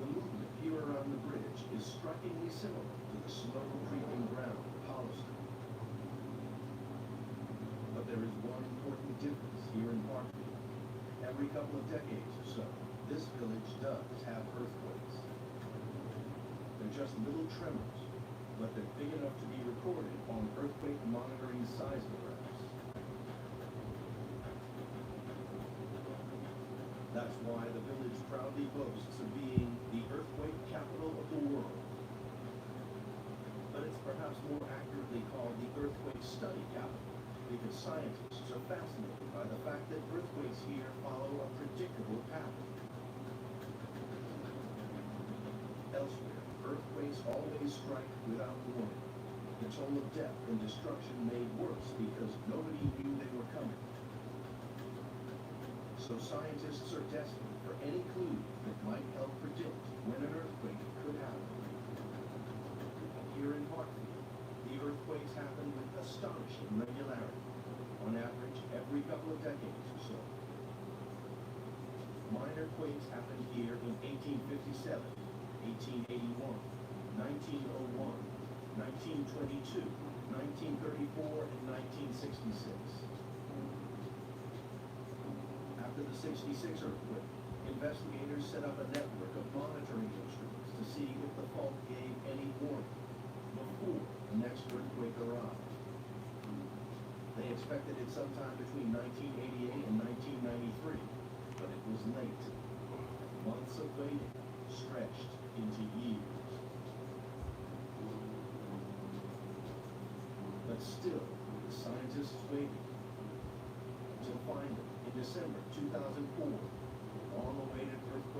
The movement here around the bridge is strikingly similar to the slow creeping ground of Hollister. But there is one important difference here in Parkfield. Every couple of decades or so, this village does have earthquakes. They're just little tremors, but they're big enough to be recorded on earthquake monitoring seismographs. That's why the village proudly boasts of being the earthquake capital of the world. But it's perhaps more accurately called the earthquake study capital, because scientists are fascinated by the fact that earthquakes here follow a predictable pattern. Elsewhere, earthquakes always strike without warning, the toll of death and destruction made worse because nobody knew they were coming. So scientists are desperate for any clue that might help predict when an earthquake could happen. Here in Parkfield, the earthquakes happen with astonishing regularity, on average every couple of decades or so. Minor quakes happened here in 1857, 1881, 1901, 1922, 1934, and 1966. After the 66 earthquake, investigators set up a network of monitoring instruments to see if the fault gave any warning before the next earthquake arrived. They expected it sometime between 1988 and 1993, but it was late. Months of waiting stretched into years. But still, the scientists waited until finally, in December 2004, the long-awaited earthquake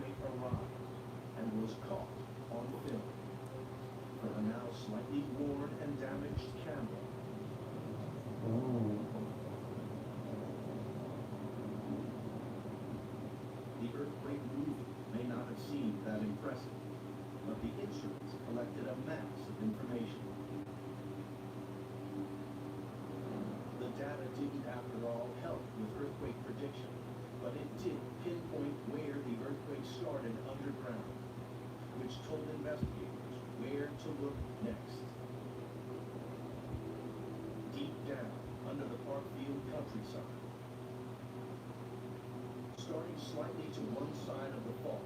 mass of information. The data didn't, after all, help with earthquake prediction, but it did pinpoint where the earthquake started underground, which told investigators where to look next. Deep down, under the Parkfield countryside. Starting slightly to one side of the fault,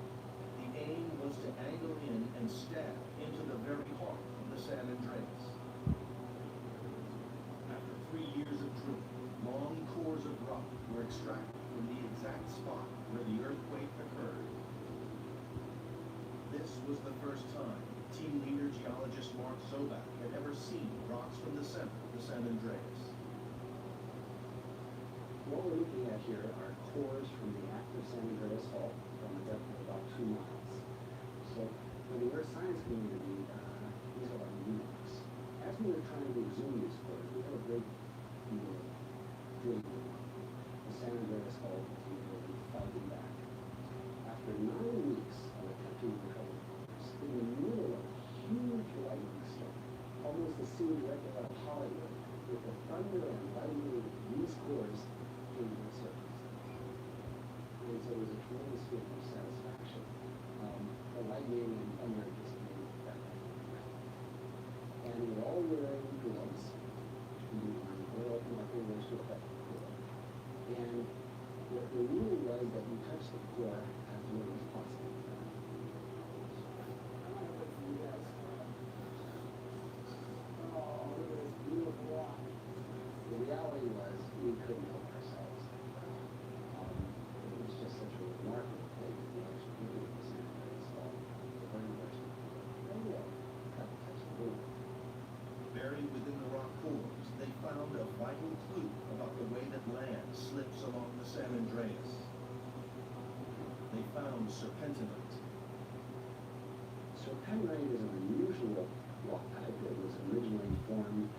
the aim was to angle in and stab into the very heart of the San Andreas. After 3 years of drilling, long cores of rock were extracted from the exact spot where the earthquake occurred. This was the first time team leader geologist Mark Zoback had ever seen rocks from the center of the San Andreas. What we're looking at here are cores from the active San Andreas Fault from a depth of about 2 miles. So for the earth science community, these are our new rocks. As we were trying to exhume these cores, we had a great deal of drilling. The San Andreas Fault was literally fighting back. After 9 weeks of attempting to recover the cores, in the middle of a huge lightning storm, almost the scene directed out of Hollywood, with the thunder and lightning, these cores came to the surface. And so it was a tremendous feeling of satisfaction. The lightning and thunder just made that lightning. And we're all wearing gloves. We on oil from our fingers to affect the core. And the rule was that you touch the core as little as possible. Oh, look at this beautiful rock. The reality was we couldn't help ourselves. It was just such a remarkable thing. The actual beauty of the San Andreas Fault. Very much. Buried within the rock cores, they found a vital clue about the way that land slips along the San Andreas. They found serpentinite. Serpentinite is an unusual rock type that was originally formed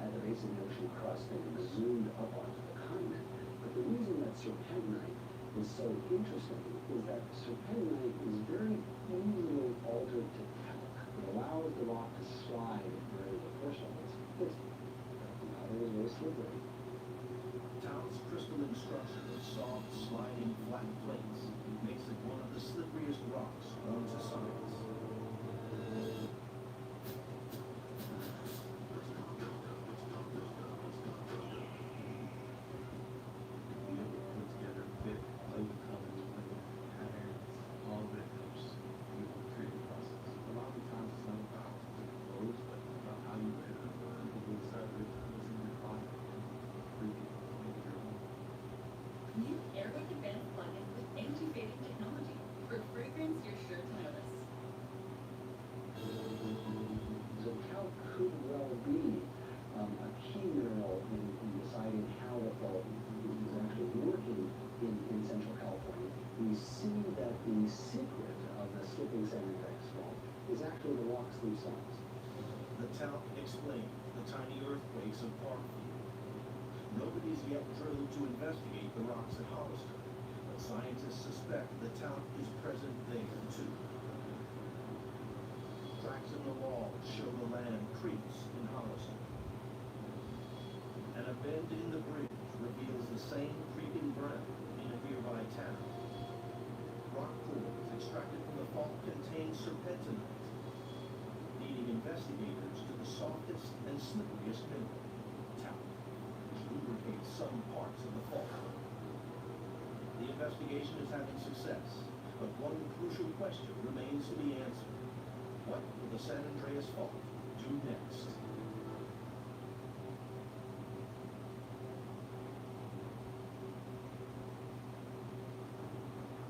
at the base of the ocean crust and zoomed up onto the continent. But the reason that serpentinite is so interesting is that serpentinite is very easily altered to talc. It allows the rock to slide where the first one was fixed. Now it was very slippery. Talc's crystalline structure of soft, sliding, flat plates makes it one of the slipperiest rocks known to science. New Airwick Advanced plugins with intubating technology. For fragrance, you're sure to notice. So talc could well be a key mineral in deciding how the fault is actually working in Central California. We see that the secret of the slipping San Andreas Fault is actually the rocks themselves. The talc explained the tiny earthquakes of Parkfield. Nobody's yet drilled to investigate the rocks at Hollister, but scientists suspect the talc is present there too. Cracks in the walls show the land creeps in Hollister. And a bend in the bridge reveals the same creeping ground in a nearby town. Rock cores extracted from the fault contain serpentinite, leading investigators to the softest and slipperiest mineral, talc, which lubricates some parts of the fault. The investigation is having success, but one crucial question remains to be answered. What will the San Andreas Fault do next?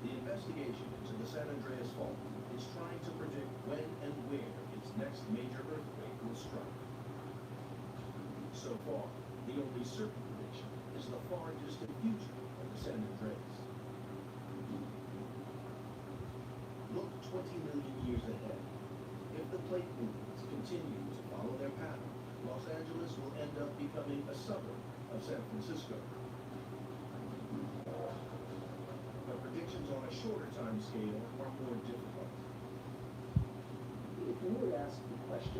The investigation into the San Andreas Fault is trying to predict when and where its next major earthquake will strike. So far, the only certain prediction is the far distant future of the San Andreas. Look 20 million years ahead. If the plate movements continue to follow their pattern, Los Angeles will end up becoming a suburb of San Francisco. But predictions on a shorter time scale are more difficult. If you were asked the question,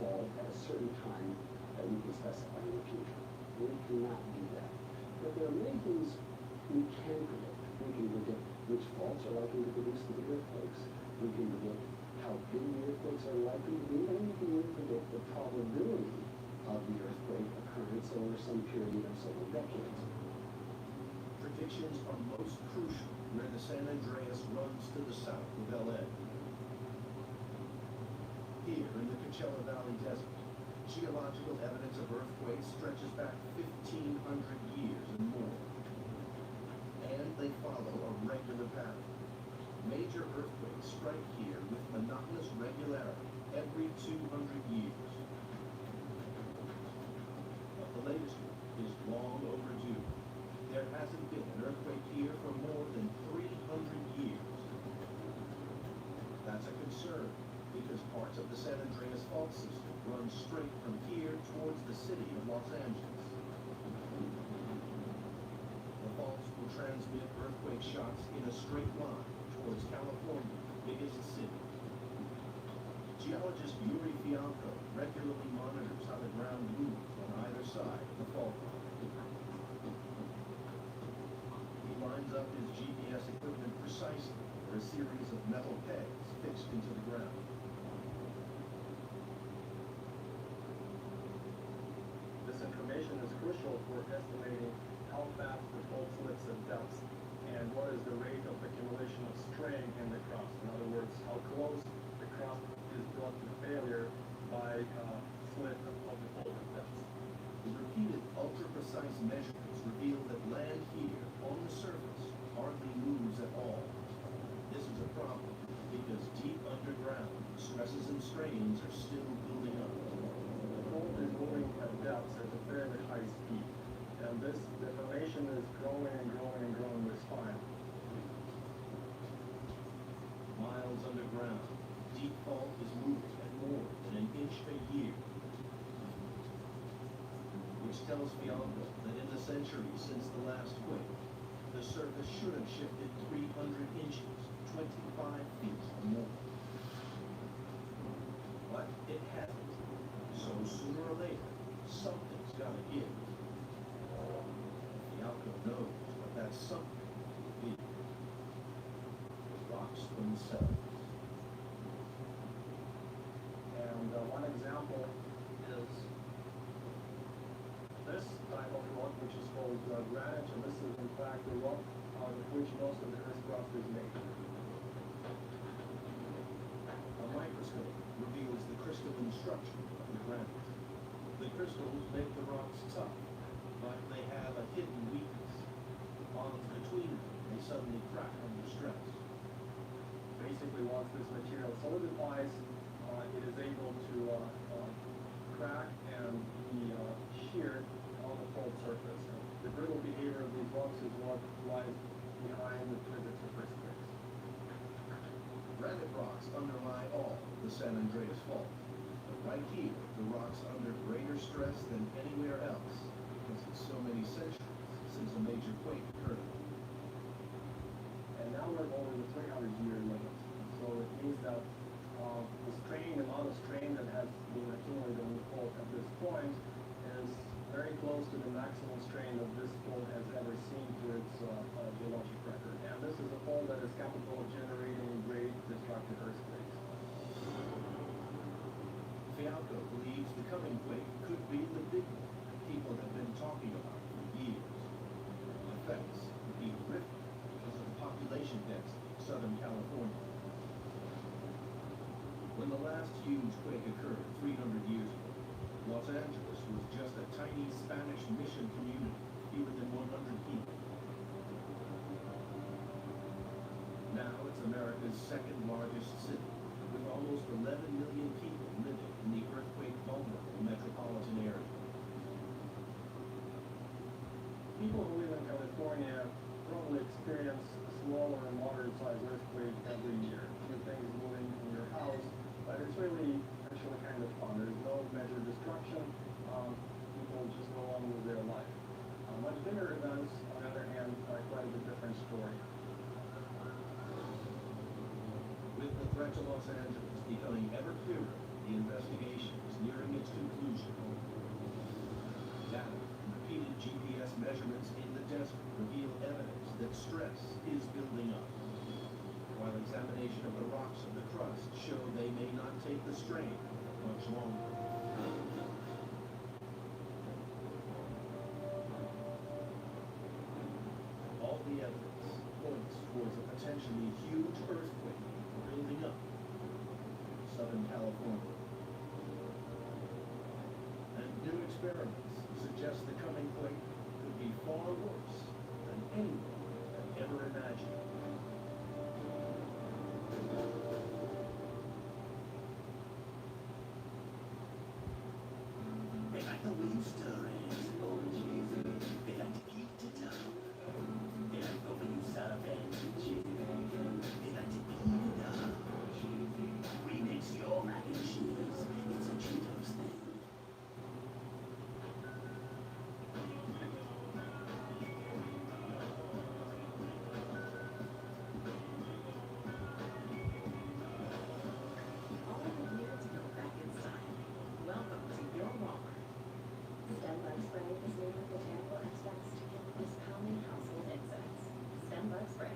fall at a certain time that we can specify in the future. We cannot do that. But there are many things we can predict. We can predict which faults are likely to produce the big earthquakes. We can predict how big the earthquakes are likely to be, and we can even predict the probability of the earthquake occurrence over some period of several decades. Predictions are most crucial where the San Andreas runs to the south of LA. Here in the Coachella Valley Desert, geological evidence of earthquakes stretches back 1,500 years and more. And they follow a regular pattern. Major earthquakes strike here with monotonous regularity every 200 years. But the latest one is long overdue. There hasn't been an earthquake here for more than 300 years. That's a concern, because parts of the San Andreas Fault system run straight from here towards the city of Los Angeles. The faults will transmit earthquake shocks in a straight line towards California's biggest city. Geologist Yuri Fialko regularly monitors how the ground moves on either side of the fault line. He lines up his GPS equipment precisely for a series of metal pegs fixed into the ground. This information is crucial for estimating how fast the fault slips at depths and what is the rate of accumulation of strain in the crust. In other words, how close the crust is brought to failure by slip of the fault at depths. The repeated ultra-precise measurements reveal that land here on the surface hardly moves at all. This is a problem because deep underground, stresses and strains are still building up. The fault is moving at depths at a fairly high speed, and this deformation is growing and growing and growing with time. Miles underground, deep fault is moving at more than an inch a year, which tells Fialko that in the century since the last quake, the surface should have shifted 300 inches, 25 feet or more. But it hasn't. So sooner or later, something's got to give. Fialko knows what that something will be. The rocks themselves. And one example is this type of rock, which is called granite, and this is in fact the rock out of which most of the Earth's crust is made. A microscope reveals the crystalline structure of the granite. The crystals make the rocks tough, but they have a hidden weakness. Bonds between them may suddenly crack under stress. Basically, once this material solidifies, it is able to crack and be sheared on the fault surface. The brittle behavior of these rocks is what lies behind the physics of earthquakes. Granite rocks underlie all the San Andreas Fault. But right here, the rocks are under greater stress than anywhere else because it's so many centuries since a major quake occurred. And now we're over the 300-year limit. So it means that the strain, the amount of strain that has been accumulated in the fault at this point is very close to the maximum strain that this fault has ever seen through its geologic record. And this is a fault that is capable of generating great destructive earthquakes. Fialko believes the coming quake could be the big one people have been talking about for years. The effects would be horrific because of the population density of Southern California. When the last huge quake occurred 300 years ago, Los Angeles was just a tiny Spanish mission community, fewer than 100 people. Now it's America's second largest city, with almost 11 million people living in the earthquake-vulnerable metropolitan area. People who live in California probably experience a smaller and moderate-sized earthquake every year. Few things moving in your house, but it's really actually kind of fun. There's no major destruction. People just go on with their life. Much bigger events, on the other hand, are quite a different story. With the threat to Los Angeles becoming ever clearer, the investigation is nearing condition of the rocks of the crust show they may not take the strain much longer. All the evidence points towards a potentially huge earthquake building up in Southern California. And new experiments suggest the coming quake could be far worse than anyone had ever imagined. They like the way you stir it. Oh, cheesy. They like to eat it up. They like the way you serve it. Cheesy. They like to eat it up. Remix your mac and cheese. It's a Cheetos thing. All of the year to go back in style. Welcome to your Walmart. Stem Bug Spray is made with botanical extracts to kill the most common household insects. Stem Bug Spray.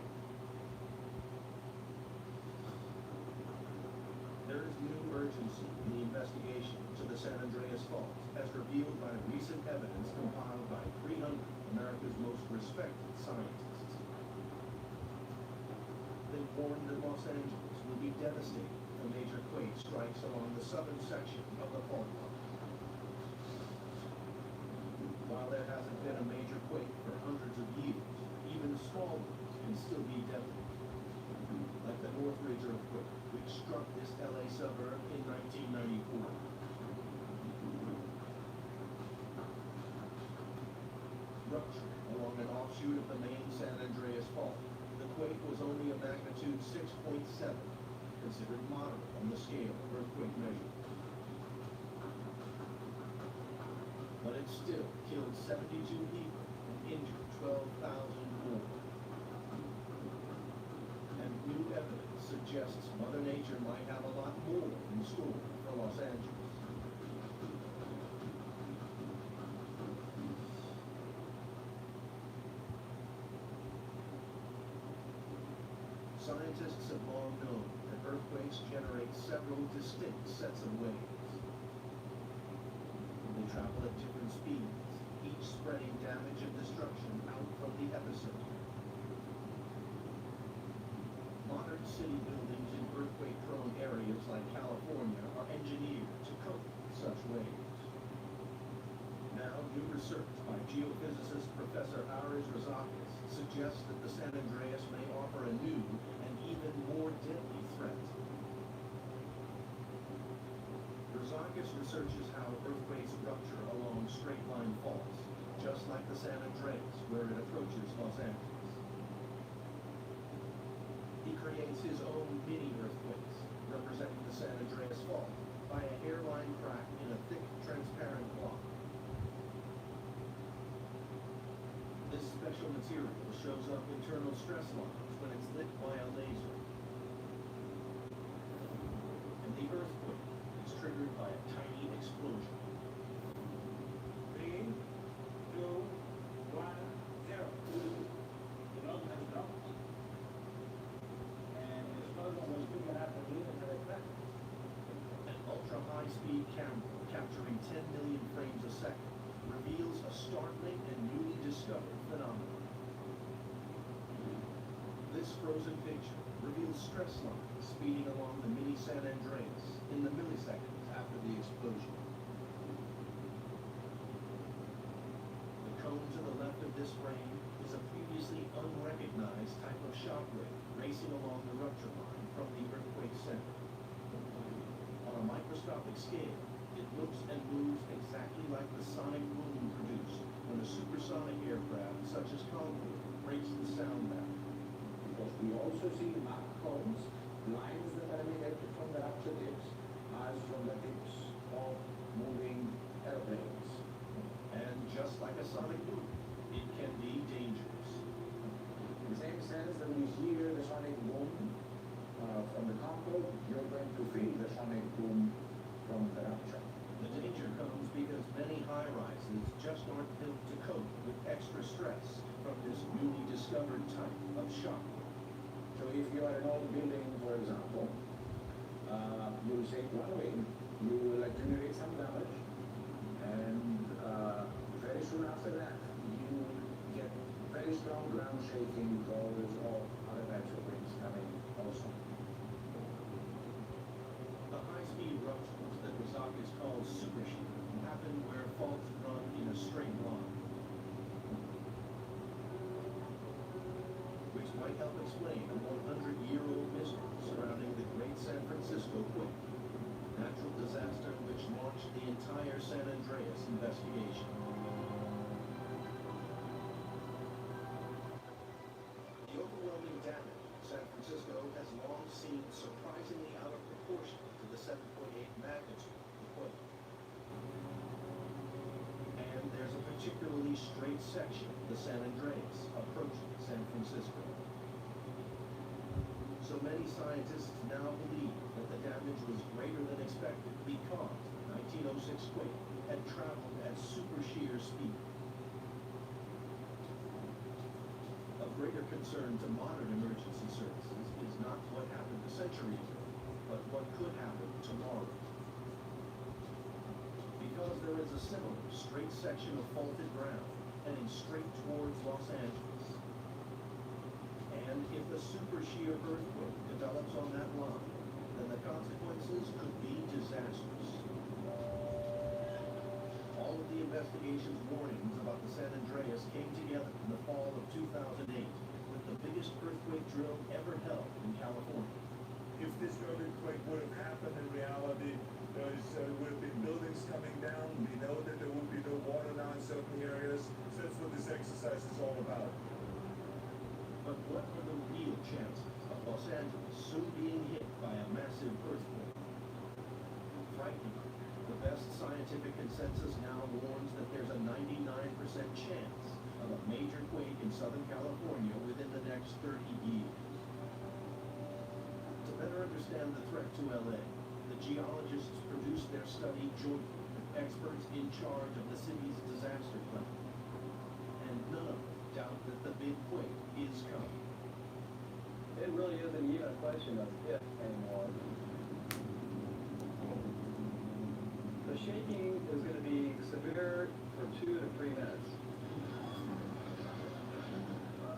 There is new urgency in the investigation to the San Andreas Fault, as revealed by recent evidence compiled by 300 America's most respected scientists. They warned that Los Angeles will be devastated if a major quake strikes along the southern section of the fault line. While there hasn't been a major quake for hundreds of years, even small ones can still be deadly. Like the Northridge earthquake, which struck this LA suburb in 1994. Rupturing along an offshoot of the main San Andreas Fault, the quake was only a magnitude 6.7, considered moderate on the scale of earthquake measure. But it still killed 72 people and injured 12,000 more. And new evidence suggests Mother Nature might have a lot more in store for Los Angeles. Scientists have long known that earthquakes generate several distinct sets of waves. They travel at different speeds, each spreading damage and destruction out from the epicenter. Modern city buildings in earthquake-prone areas like California are engineered to cope with such waves. Now, new research by geophysicist Professor Aris Razakis suggests that the San Andreas may offer a new and even more deadly threat. Razakis researches how earthquakes rupture along straight-line faults, just like the San Andreas, where it approaches Los Angeles. He creates his own mini-earthquakes, representing the San Andreas Fault, by a hairline crack in a thick, transparent block. This special material shows up internal stress lines when it's lit by a laser. And the earthquake is triggered by a tiny explosion. 3, 2, 1, 0. The log has dropped. And the explosion was 2.5 meters at a crack. An ultra-high-speed camera capturing 10 million frames a second reveals a startling and newly discovered phenomenon. This frozen picture reveals stress lines speeding along the mini San Andreas in the milliseconds after the explosion. The cone to the left of this frame is a previously unrecognized type of shock wave racing along the rupture line from the earthquake center. On a microscopic scale, it looks and moves exactly like the sonic boom produced when a supersonic aircraft such as Concorde breaks the sound barrier. Because we also see mark cones, lines that are emitted from the rupture tips as from the tips of moving airplanes. And just like a sonic boom, it can be dangerous. In the same sense that when you hear the sonic boom from the Concorde, you're going to feel the sonic boom from the rupture. The danger comes because many high-rises just aren't built to cope with extra stress from this newly discovered type of shock. So if you are an old building, for example, you will say one way, you will generate some damage, and very soon after that, you get very strong ground shaking because of other types of winds coming also. The high-speed ruptures that Razak called supershear happen where faults run in a straight line, which might help explain a 100-year-old mystery surrounding the Great San Francisco Quake, natural disaster which launched the entire San Andreas investigation. The overwhelming damage in San Francisco has long seemed surprisingly out of proportion to the 7.8 magnitude of the quake. And there's a particularly straight section of the San Andreas approaching San Francisco. So many scientists now believe that the damage was greater than expected because the 1906 quake had traveled at super shear speed. Of greater concern to modern emergency services is not what happened a century ago, but what could happen tomorrow. Because there is a similar straight section of faulted ground heading straight towards Los Angeles. And if the super shear earthquake develops on that line, then the consequences could be disastrous. All of the investigation's warnings about the San Andreas came together in the fall of 2008 with the biggest earthquake drill ever held in California. If this earthquake would have happened in reality, there would have been buildings coming down. We know that there would be no water now in certain areas. So that's what this exercise is all about. But what are the real chances of Los Angeles soon being hit by a massive earthquake? Frighteningly, the best scientific consensus now warns that there's a 99% chance of a major quake in Southern California within the next 30 years. To better understand the threat to LA, the geologists produced their study jointly with experts in charge of the city's disaster plan. And none of them doubt that the big quake is coming. It really isn't even a question of if anymore. The shaking is going to be severe for 2 to 3 minutes.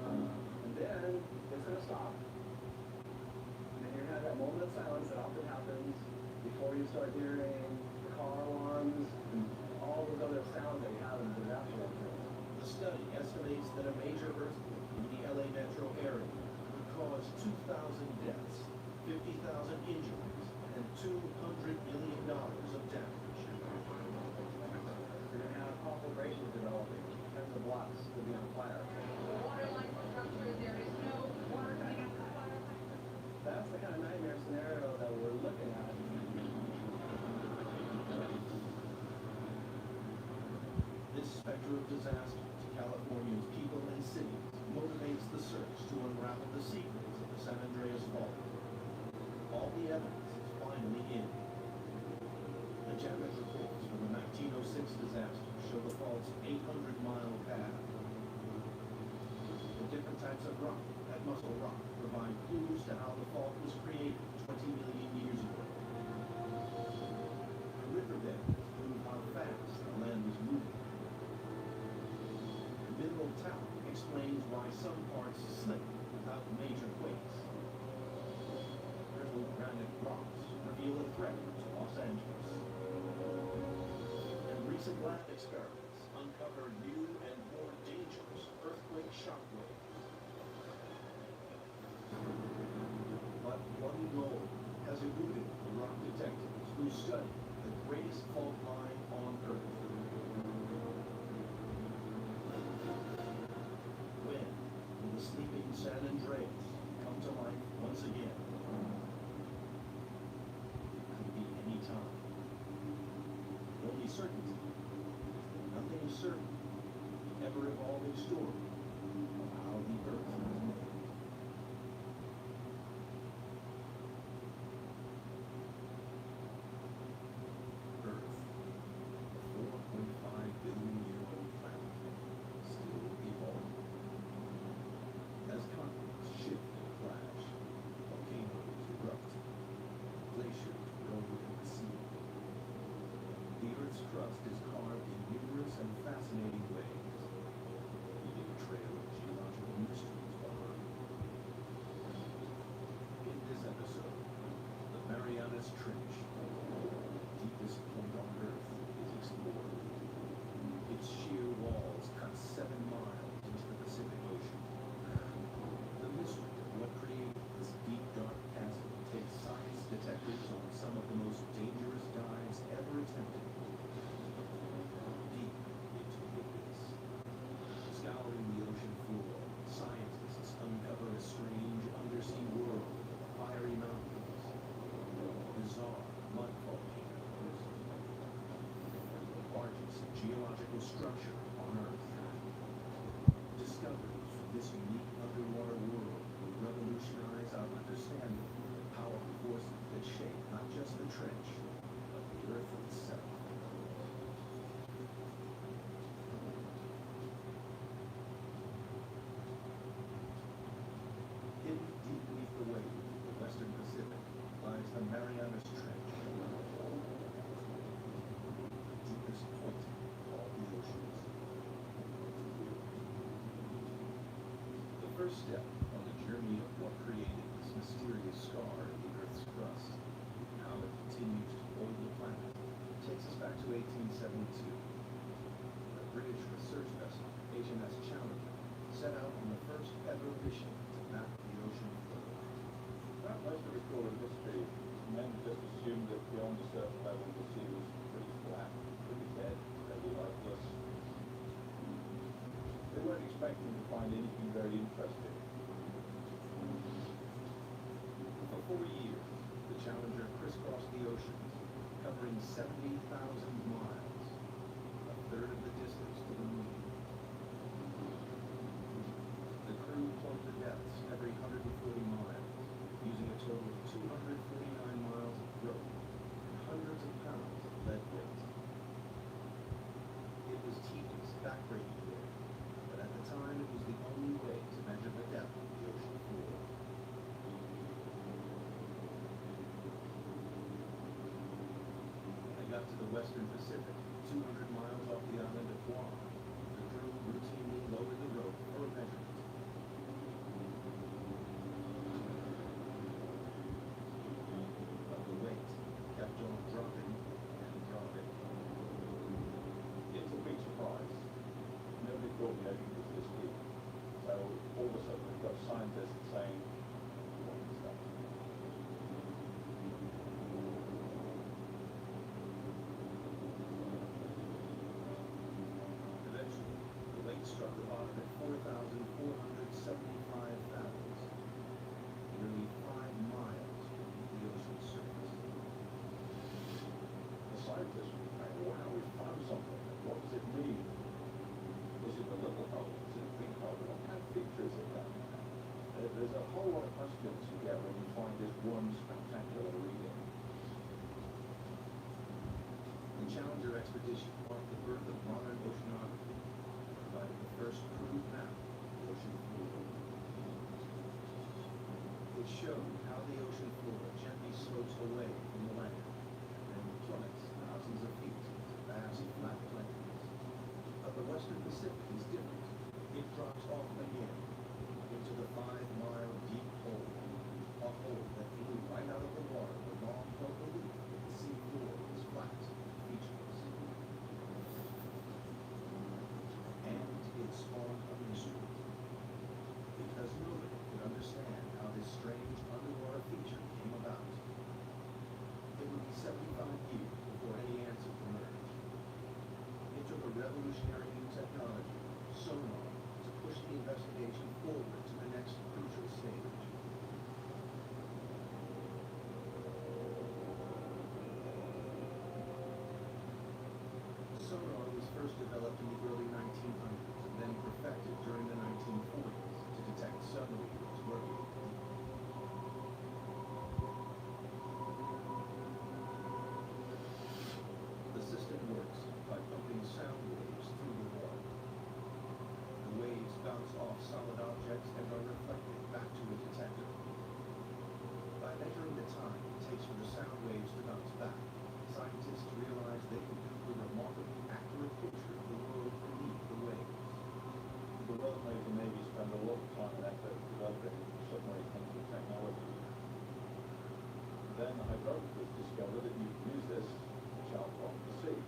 And then it's going to stop. And then you're going to have that moment of silence that often happens before you start hearing the car alarms and all those other sounds that you have in disaster areas. The study estimates that a major earthquake in the LA metro area would cause 2,000 deaths, 50,000 injuries, and $200 million of damage. You're going to have conflagrations developing. Tens of blocks will be on fire. Water line structure, there is no water coming out of the fire. That's the kind of nightmare scenario that we're looking at. This specter of disaster to California's people and cities motivates the search to unravel the secrets of the San Andreas Fault. All the evidence is finally in. The Janet reports from the 1906 disaster show the fault's 800-mile path. The different types of rock, that muscle rock, provide clues to how the fault was created 20 million years ago. The riverbeds prove how fast the land was moving. Mineral talc explains why some parts slip without major quakes. Brittle granite rocks reveal a threat to Los Angeles. And recent lab experiments uncover new and more dangerous earthquake shock waves. But one goal has eluded the rock detectives who study the greatest fault line on Earth. When will the sleeping San Andreas come to life once again? Could be any time. The only certainty, nothing is certain, the ever-evolving story of how the Earth was made. Earth, a 4.5 billion-year-old planet, still evolving. As continents shift and clash, geological structure on Earth. Discoveries from this unique underwater world will revolutionize our understanding of the powerful forces that shape not just the trench, but the Earth itself. Hidden deep beneath the waves of the Western Pacific lies the Marianas Trench, the deepest point of all the oceans. The first step on the journey of what created this mysterious scar in the Earth's crust, and how it continues to hold the planet, takes us back to 1872. The British research vessel, HMS Challenger, set out on the first ever mission to map the ocean floor. Throughout most of recorded history, men just assumed that beyond a certain level the sea was pretty flat, pretty dead, pretty lifeless. They weren't expecting to find anything very interesting. For 4 years, the Challenger crisscrossed the oceans, covering 70,000 miles, a third of the distance to the moon. The crew plumbed the depths every 140 miles, using a total of 249 miles of rope and hundreds of pounds of lead weight. It was tedious, backbreaking work, but at the time it was the only way to measure the depth of the ocean floor. They got to the Western Pacific, 200 miles off the island of Guam. The crew routinely lowered the rope for a measurement. But the weight kept on dropping and dropping. It's a big surprise. Nobody thought the ocean was this deep. So all of a sudden we've got scientists saying, what is that? Eventually, the weight struck the bottom at 4,475 fathoms, nearly 5 miles beneath the ocean surface. The scientists were saying, well, now we've found something. What does it mean? Is it a little hole? Is it a big hole? What kind of feature is it that? There's a whole lot of questions you get when you find this one spectacular reading. The Challenger expedition marked the birth of modern oceanography, providing the first crude map of the ocean floor. It showed how the ocean floor gently slopes away from the land and plummets thousands of feet into vast flat plains. But the Western Pacific is different. It drops off again into the 5-mile deep hole, a hole that blew right out of the water the long held belief that the sea floor was flat and featureless. And it spawned a mystery, because nobody could understand how this strange underwater feature came about. It would be 75 years before any answer emerged. It took a revolutionary new technology, sonar, to push the investigation forward to the next crucial stage. Sonar was first developed in the early 1900s and then perfected during the 1940s to detect submarines working at deep. The system works by pumping sound waves through the water. The waves bounce off solid objects and are reflected back to a detector. By measuring the time it takes for the sound waves to bounce back, scientists realize they can build a remarkably accurate picture of the world beneath the waves. The Royal Navy spend a lot of time and effort developing submarine hunting technology. Then the hydrographers discovered that you can use this to chart off the sea.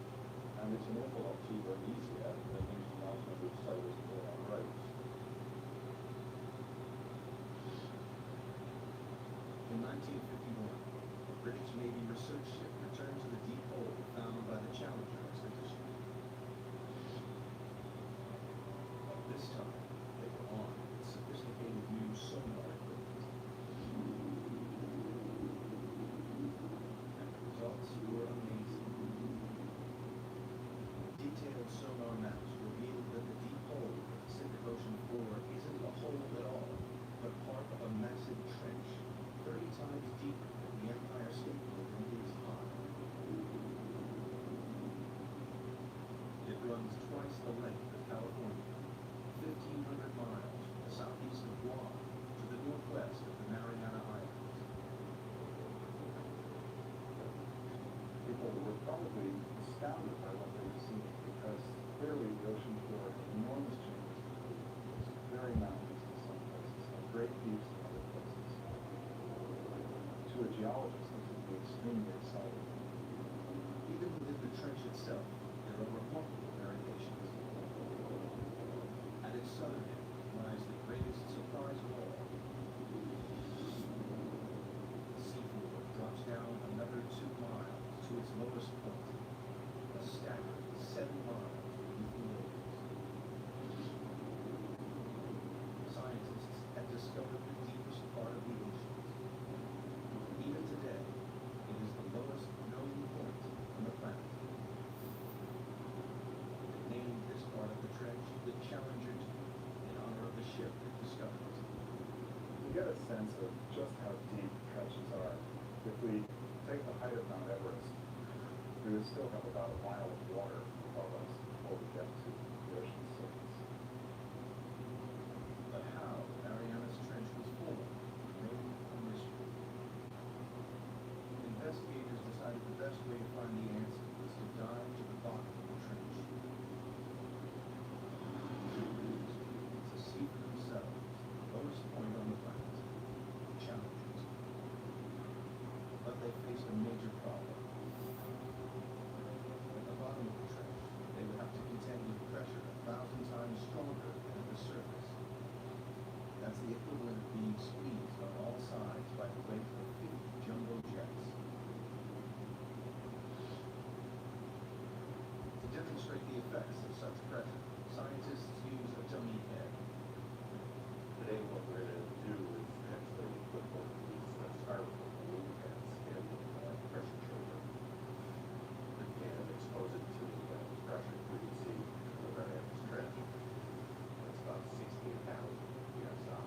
runs twice the length of California, 1,500 miles from the southeast of Guam to the northwest of the Mariana Islands. People were probably astounded by what they've seen because clearly the ocean floor has enormous changes. It's very mountainous in some places and great deeps in other places. To a geologist, this would be extremely exciting. Even within the trench itself, there are remarkable variations. At its southern end lies the greatest surprise of all. The seafloor drops down another 2 miles to its lowest point, a staggering 7 miles beneath the waves. Scientists have discovered the deepest part of the ocean. Even today, it is the lowest known point on the planet. They named this part of the trench the Challenger Deep in honor of the ship that discovered it. You get a sense of just how deep trenches are. If we take the height of Mount Everest, we would still have about a mile of water above us before we get to the ocean's surface. But how Mariana's Trench was formed remained a mystery. Investigators decided the best way to find the answer was to dive to the bottom of the trench. It's a secret themselves, the lowest point on the planet, challenges. But they faced a major problem. At the bottom of the trench, they would have to contend with pressure 1,000 times stronger than at the surface. That's the equivalent of being squeezed on all sides by the weight of 50 jumbo jets. To demonstrate the effects of such pressure, scientists use a dummy head. Today what we're going to do is actually put one of these styrofoam balloon heads in a pressure chamber and expose it to pressure through the sea in the Marianas Trench. It's about 16,000 psi.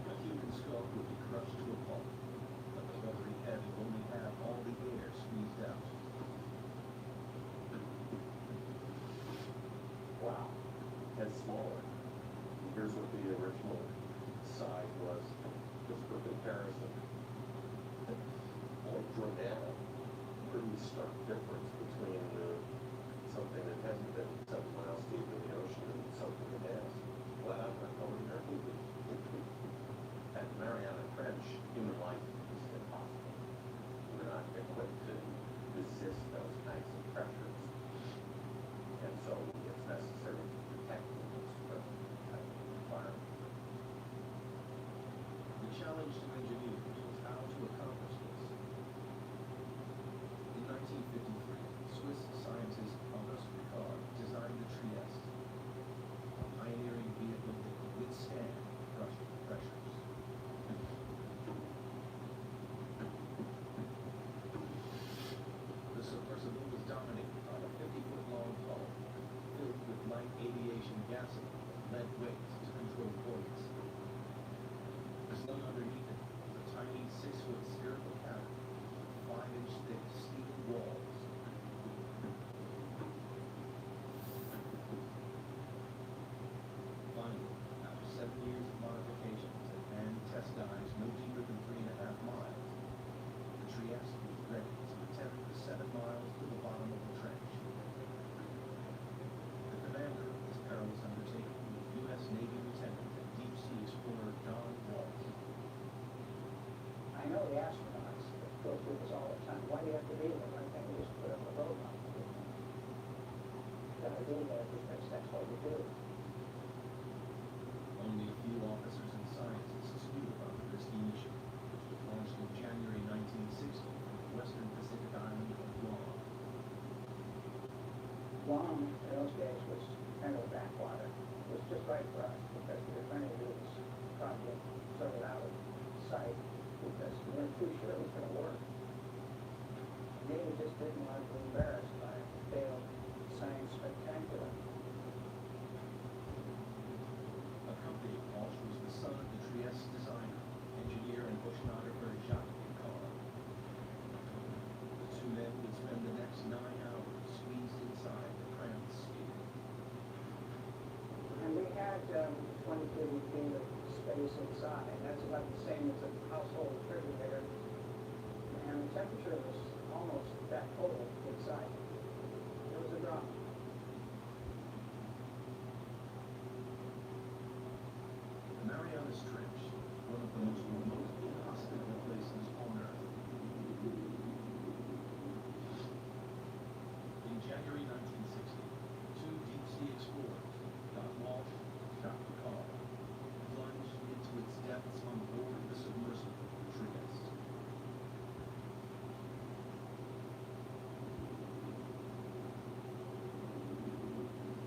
A human skull would be crushed to a pulp, but the rubbery head would only have all the air squeezed out. Wow, that's smaller. Here's what the original size was, just for comparison. Like dramatic, pretty stark difference between something that hasn't been 7 miles deep in the ocean and something that has. Well, I'm not going there. At Mariana Trench, human life is impossible. We're not equipped to resist those kinds of pressures. And so it's necessary to protect this type of environment. The challenge to engineers was how to accomplish this. In 1953, Swiss scientist Auguste Piccard designed the Trieste, a pioneering vehicle that could withstand crushing pressures. The submersible was dominated by a 50-foot-long hull filled with light aviation gasoline that led weights to control buoyancy. Slung underneath it was a tiny 6-foot spherical cabin with 5-inch thick steel walls. Finally, after 7 years of modifications and manned test dives no deeper than 3.5 miles, the Trieste was ready to attempt the 7 miles to the bottom of the trench. The commander of this perilous undertaking was U.S. Navy Lieutenant and deep-sea explorer Don Walsh. I know the astronauts go through this all the time. Why do you have to be there? Why can't you just put up a robot? You gotta be there because that's what you do. Only a few officers and scientists knew about the risky mission, which was launched in January 1960 from the western Pacific island of Guam. Guam, in those days, was kind of a backwater. It was just right for us because we were trying to do this project sort of out of sight because we weren't too sure it was going to work. The Navy just didn't want to be embarrassed by a failed science spectacular. Accompanying Walsh was the son of the Trieste designer, engineer and oceanographer Jacques Piccard. The two men would spend the next 9 hours squeezed inside the cramped with 20 cubic feet of space inside. That's about the same as a household refrigerator. And the temperature was almost that cold inside. It was a drop. The Marianas Trench, one of the most remote, inhospitable places on Earth. In January 1960, two deep-sea explorers, Don Walsh and Jacques Picard, plunged into its depths on board the submersible Trieste.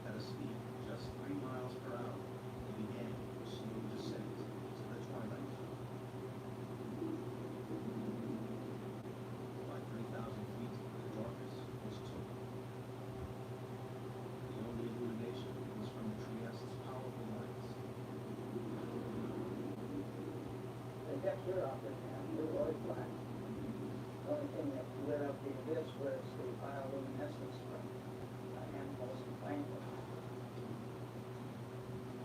At a speed of just 3 miles per hour, they began a slow descent into the twilight zone. By 3,000 feet, the darkness was total. The only illumination was from Trieste's powerful lights. The depth you're operating at, you're really flat. The only thing that lit up the abyss was the bioluminescence from animals and plankton.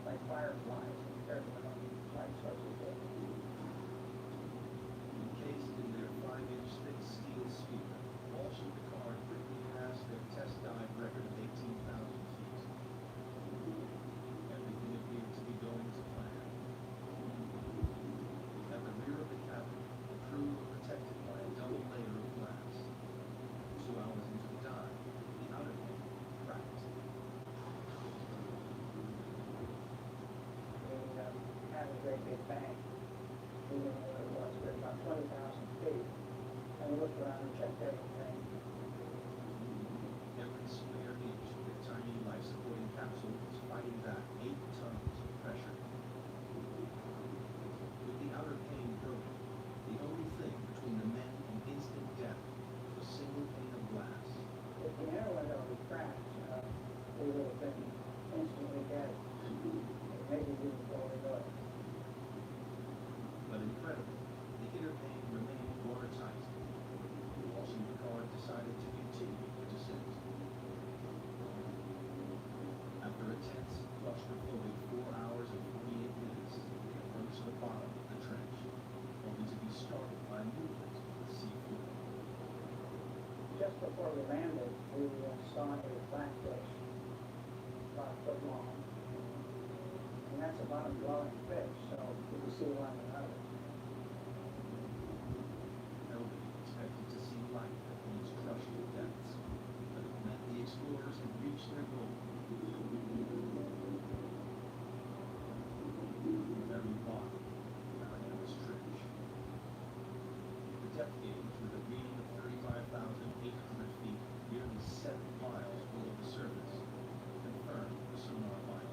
Like fireflies compared to the light sources did. Encased in their 5-inch thick steel sphere, Walsh and Picard quickly passed their test dive record of 18,000 feet. Everything appeared to be going to plan. At the rear of the cabin, the crew were protected by a double layer of glass. 2 hours into the dive, the outer pane cracked. We had a great big bang. We didn't know what it was, but about 20,000 feet. And we looked around and checked everything. Every square inch of the tiny life-supporting capsule was fighting back 8 tons of pressure. With the outer pane broken, the only thing between the men and instant death was a single pane of glass. If the air window had cracked, we would have been instantly dead. Maybe we didn't really know it. But incredibly, the inner pane remained watertight. Walsh and Picard decided to continue the descent. After a tense, claustrophobic 4 hours and 48 minutes, they approached the bottom of the trench, only to be startled by movement on the seafloor. Just before we landed, we saw a blackfish, about a foot long. And that's a bottom-dwelling fish, so you can see one another. Nobody expected to see life at these crushing depths, but it meant the explorers had reached their goal. The very bottom of the Marianas Trench. The depth gauge, with a reading of 35,800 feet, nearly 7 miles below the surface, confirmed the sonar findings.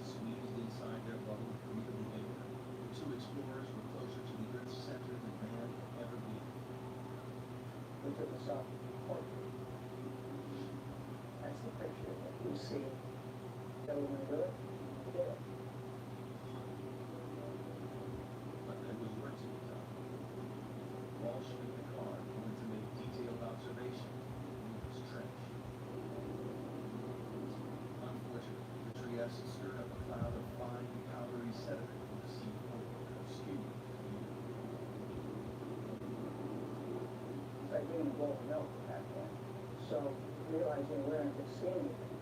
Squeezed inside their bubble of breathable air, the two explorers were closer to the Earth's center than man had ever been. We took a selfie. That's the picture that we see. So we want to do it? We did it. But there was work to be done. Walsh and Picard wanted to make detailed observations of this trench. Unfortunately, the Trieste stirred up a cloud of fine, powdery sediment from the sea floor, obscuring the view. It's like being a bowl of milk at that point. So, realizing we weren't going to see anything,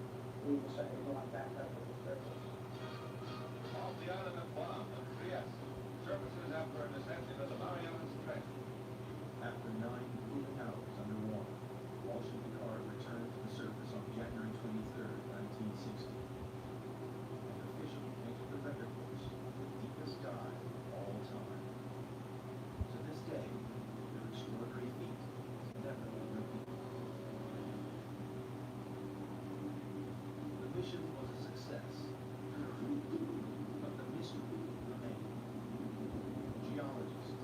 we decided to go on back up to the surface. Off the island of Guam, Trieste, surfaces after a descent into the Marianas Trench. After 9 grueling hours underwater, Walsh and Picard returned to the surface on January 23rd, 1960. And officially entered the record books of the deepest dive of all time. To this day, their extraordinary feat has never been repeated. The mission was a success, but the mystery remained. Geologists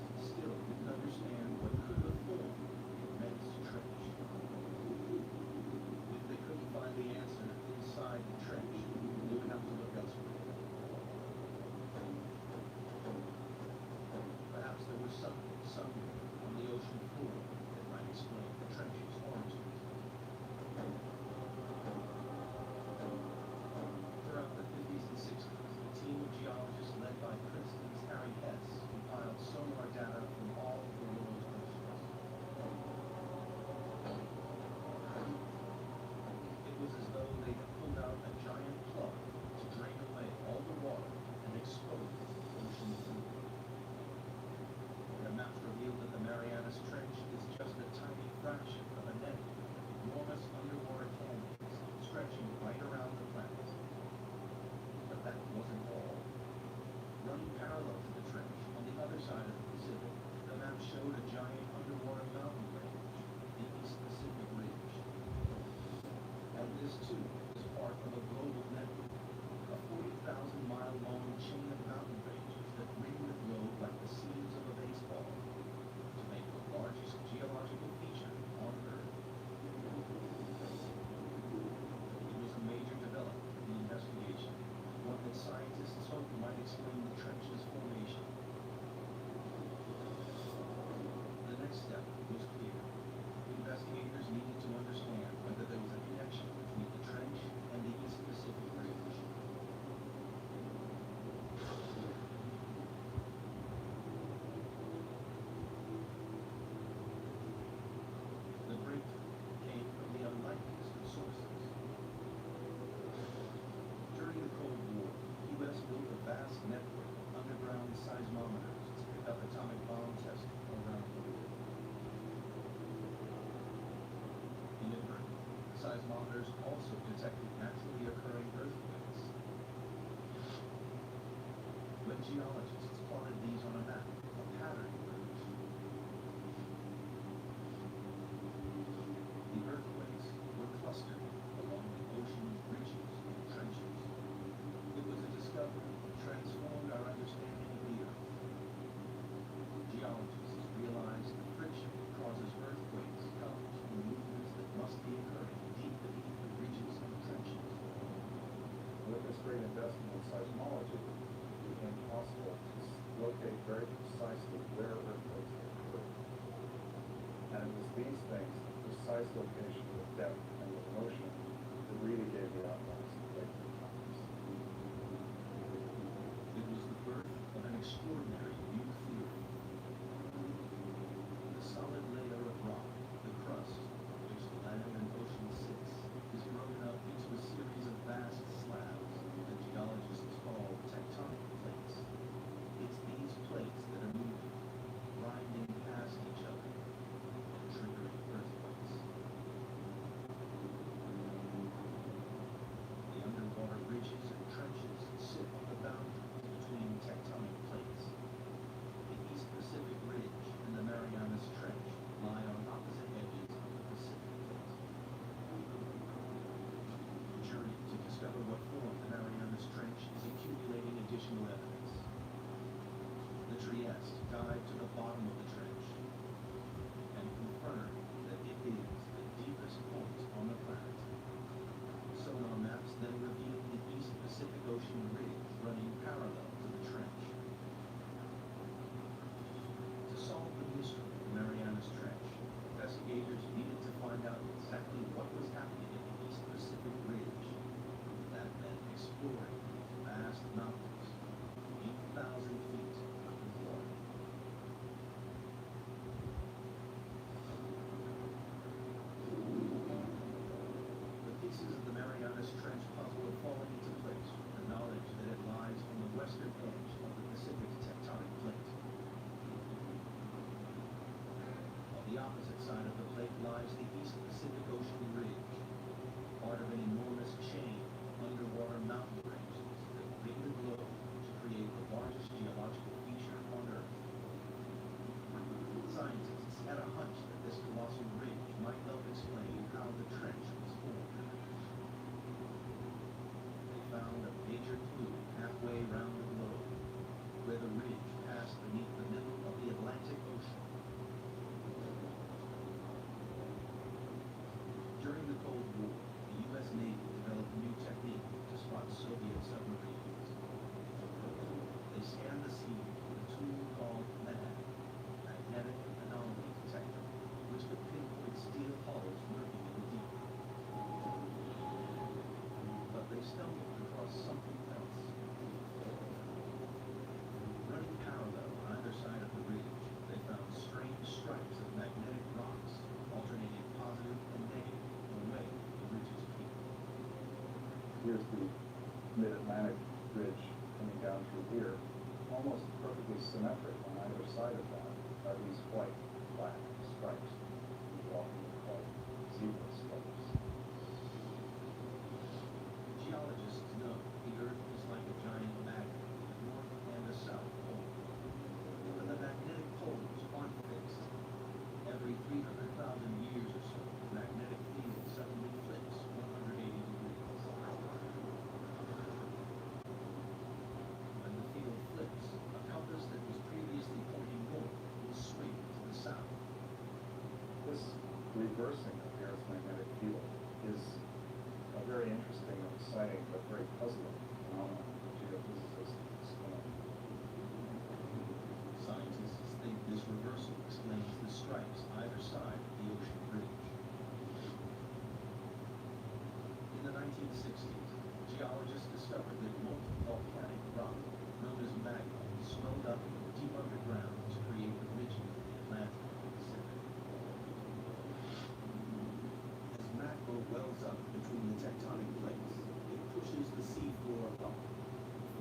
seismometers also detected naturally occurring earthquakes. When geologists plotted these on a map, a pattern emerged. The earthquakes were clustered along the ocean's ridges and trenches. It was a discovery that transformed our understanding of the Earth. Geologists realized the friction that causes earthquakes comes from movements that must be occurring deep beneath the ridges and trenches. With this great investment in seismology, it became possible to locate very precisely where earthquakes occurred. And it was these things, the precise location, the depth, and the motion, that really gave the outlines of plate tectonics. It was the birth of an extraordinary new theory. The solid layer of rock, the crust, which the land and ocean sits, is broken up into a series of vast slabs that geologists call tectonic plates. It's these plates that are moving, grinding past each other, and triggering earthquakes. The underwater ridges and trenches sit on the boundaries between tectonic plates. The East Pacific Ridge and the Marianas Trench lie on opposite edges of the Pacific Plate. The journey to discover what formed the Marianas Trench is accumulating additional evidence. The Trieste dived to the bottom of the trench and confirmed that it is the deepest point on the planet. Sonar maps then revealed the East Pacific Ocean ridge running parallel to the trench. To solve the mystery of the Marianas Trench, investigators needed to find out exactly what was happening in the East Pacific Ridge. That meant exploring vast mountains, 8,000 feet underwater. The pieces of the Marianas Trench puzzle are falling into place with the knowledge that it lies on the western edge of the Pacific tectonic plate. On the opposite side of the plate lies the East Pacific Ocean Ridge, part of an enormous chain of underwater mountain ranges that ring the globe to create the largest geological feature on Earth. Scientists had a hunch that this colossal ridge might help explain how the trench was formed. They found a major clue halfway around the globe, where the ridge passed beneath the middle of the Atlantic Ocean. During the Cold War, the U.S. Navy developed a new technique to spot Soviet submarines. They scanned the sea with a tool called MAD, Magnetic Anomaly Detector, which could pinpoint steel hulls lurking in the deep. But they stumbled across something else. Running parallel on either side of the ridge, they found strange stripes of magnetic rocks, alternating positive and negative away from the ridge's peak. Here's the Mid-Atlantic Ridge coming down through here, almost perfectly symmetric on either side of that are these white, black stripes, which often called zebra stripes. Geologists know the Earth is like a giant magnet with a north and a south pole. But the magnetic poles aren't fixed. Every 300,000 years or so, the magnetic field suddenly flips 180 degrees. When the field flips, a compass that was previously pointing north will swing to the south. This reversing of the Earth's magnetic field is a very interesting and exciting but very puzzling phenomenon for geophysicists to explain. Scientists think this reversal explains the stripes either side of the ocean ridge. In the 1960s, geologists discovered that molten volcanic rock, known as magma, swelled up deep underground to create the ridges of the Atlantic and Pacific. As magma wells up between the tectonic plates, it pushes the seafloor up,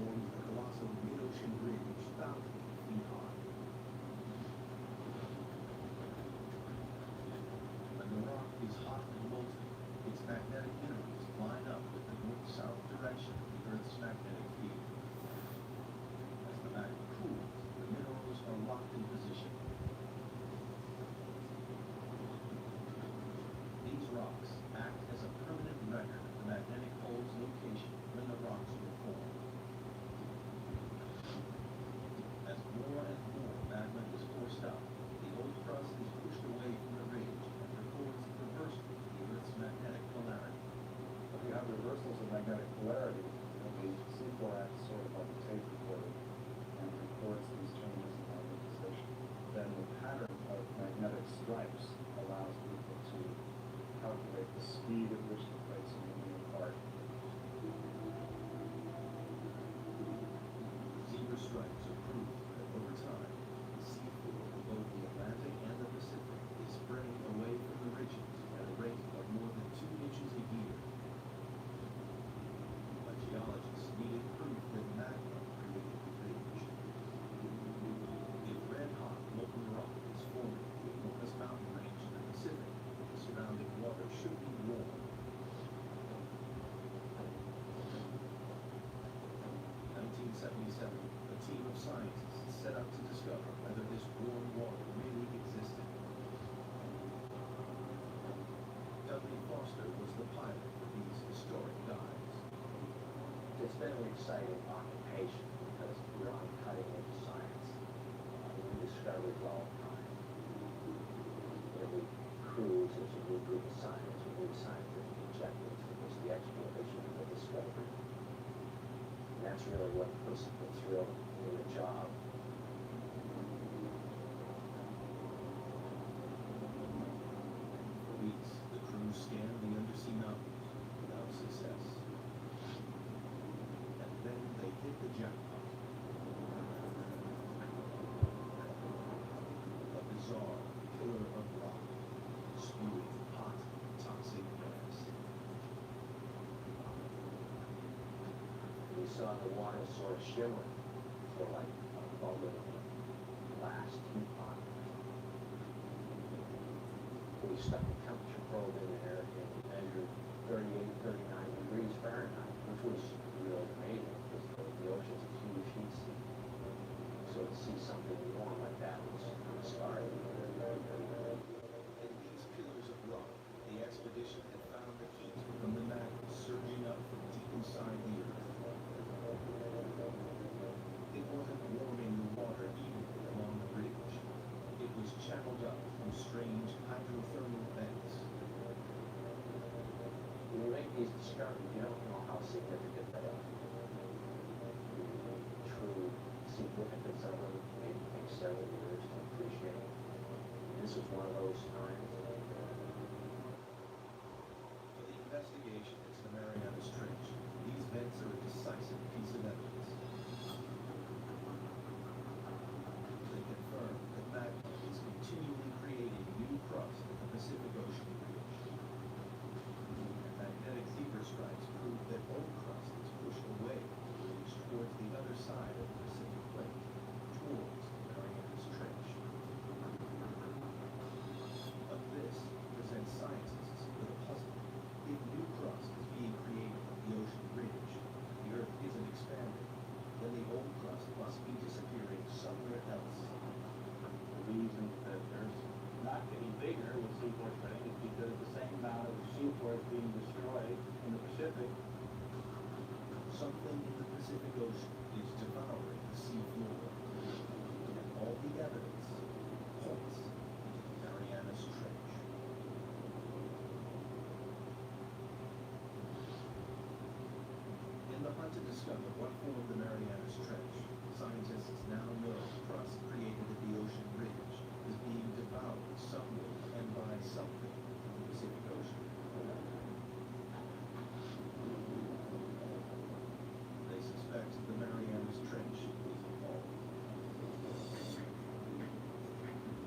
forms the colossal mid-ocean ridge thousands of feet high. When the rock is hot and molten, its magnetic magnetic polarity, the seafloor acts sort of like a tape recorder and records these changes in magnetization. Then the pattern of magnetic stripes allows people to calculate the speed at which the plates are moving apart. Zebra stripes are proof that over time, the seafloor of both the Atlantic and the Pacific is spreading away from the ridges at a rate of more than 2 inches a year. But geologists needed proof that magma created the ridge. If red-hot molten rock is forming the enormous mountain range in the Pacific, the surrounding water should be warm. 1977, a team of scientists set out to discover whether this warm water really existed. Dudley Foster was the pilot for these historic dives. It's been an exciting occupation because we're on cutting edge science. New discoveries all the time. Every cruise is a new group of scientists with new scientific objectives. It's the exploration of the discovery. And that's really what puts the thrill in the job. For weeks, the crew scanned the undersea mountains without success. And then they hit the jackpot. A bizarre pillar of rock, spewing hot, toxic gas. We saw the water sort of shimmering, sort of like a bubbling glass teapot. We stuck a temperature probe in there and measured 38, 39 degrees Fahrenheit, which was really amazing because the ocean's a huge heat sea. So to see something warm like that was startling. In these pillars of rock, the expedition had found the heat from the magma surging up from deep inside the earth. It wasn't warming the water evenly along the ridge. It was channeled up from strange hydrothermal vents. When you make these discoveries, you don't know how significant they are. The true significance of them may take several years to appreciate. This was one of those times. For the investigation into the Marianas Trench, these vents are a decisive piece of evidence. They confirm that magma is continually creating new crust at the Pacific Ocean ridge. And magnetic zebra stripes prove that old crust is pushed away from the ridge towards the other side of the Pacific Plate, towards the Marianas Trench. But this presents scientists with a puzzle. If new crust is being created at the ocean ridge, the Earth isn't expanding, then the old crust must be disappearing somewhere else. The reason that there's not getting bigger with seafloor spreading is because the same amount of seafloor is being destroyed in the Pacific. Something in the Pacific Ocean is devouring the seafloor, and all the evidence points to the Marianas Trench. In the hunt to discover what formed the Marianas Trench, scientists now know crust created at the ocean ridge is being devoured somewhere and by something in the Pacific Ocean. They suspect the Marianas Trench is involved.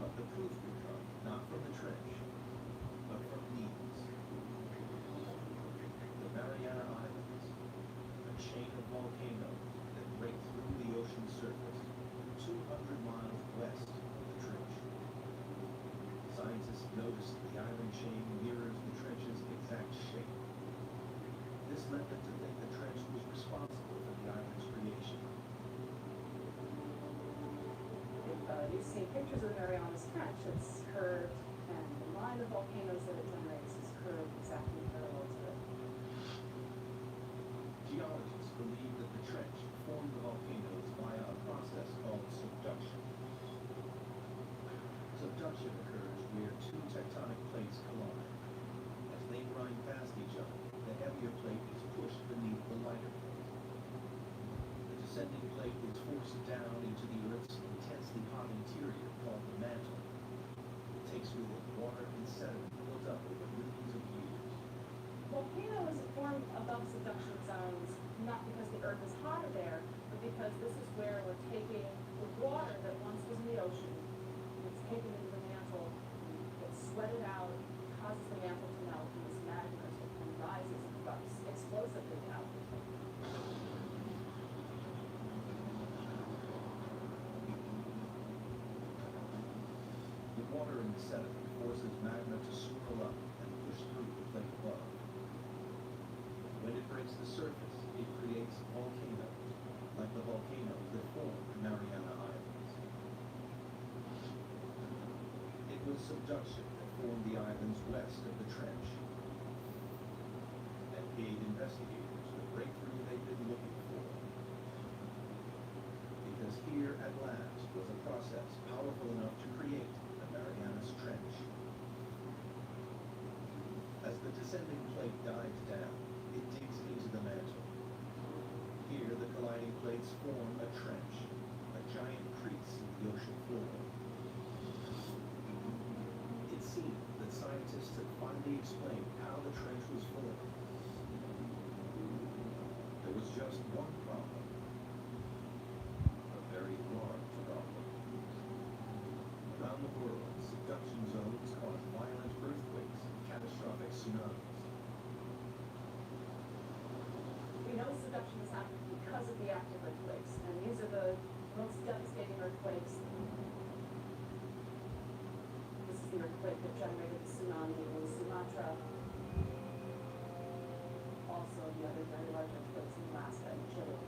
But the proof will come not from the trench, but from these. The Mariana Islands, a chain of volcanoes that break through the ocean surface 200 miles west of the trench. Scientists noticed the island chain mirrors the trench's exact shape. This led them to think the trench was responsible for the island's creation. You've seen pictures of the Marianas Trench. It's curved, and the line of volcanoes that it generates is curved exactly parallel to it. Geologists believe that the trench formed the volcanoes via a process called subduction. Subduction occurs where two tectonic plates collide. As they grind past each other, the heavier plate is pushed beneath the lighter plate. The descending plate is forced down into the Earth's intensely hot interior called the mantle. It takes with it water and sediment built up over millions of years. Volcanoes form above subduction zones not because the Earth is hotter there, but because this is where we're taking the water that once was in the ocean, it's taken into the mantle, it's sweated out, causes the mantle to melt, and this magma and rises and erupts explosively to altitude. The water in the sediment forces magma to swirl up and push through the plate above. When it breaks the surface, it creates volcanoes, like the volcanoes that formed the Mariana Islands. It was subduction that formed the islands west of the trench and gave investigators the breakthrough they'd been looking for. Because here at last was a process powerful enough to create the Marianas Trench. As the descending plate dives down, it digs into the mantle. Here, the colliding plates form a trench, a giant crease in the ocean floor. It seemed that scientists had finally explained how the trench was formed. There was just one problem. A very large problem. Around the world, subduction zones cause violent earthquakes and catastrophic tsunamis. We know subduction is happening because of the active earthquakes, and these are the most devastating earthquakes. This is the earthquake that generated the tsunami in Sumatra. Also, the other very large earthquakes in Alaska and Chile.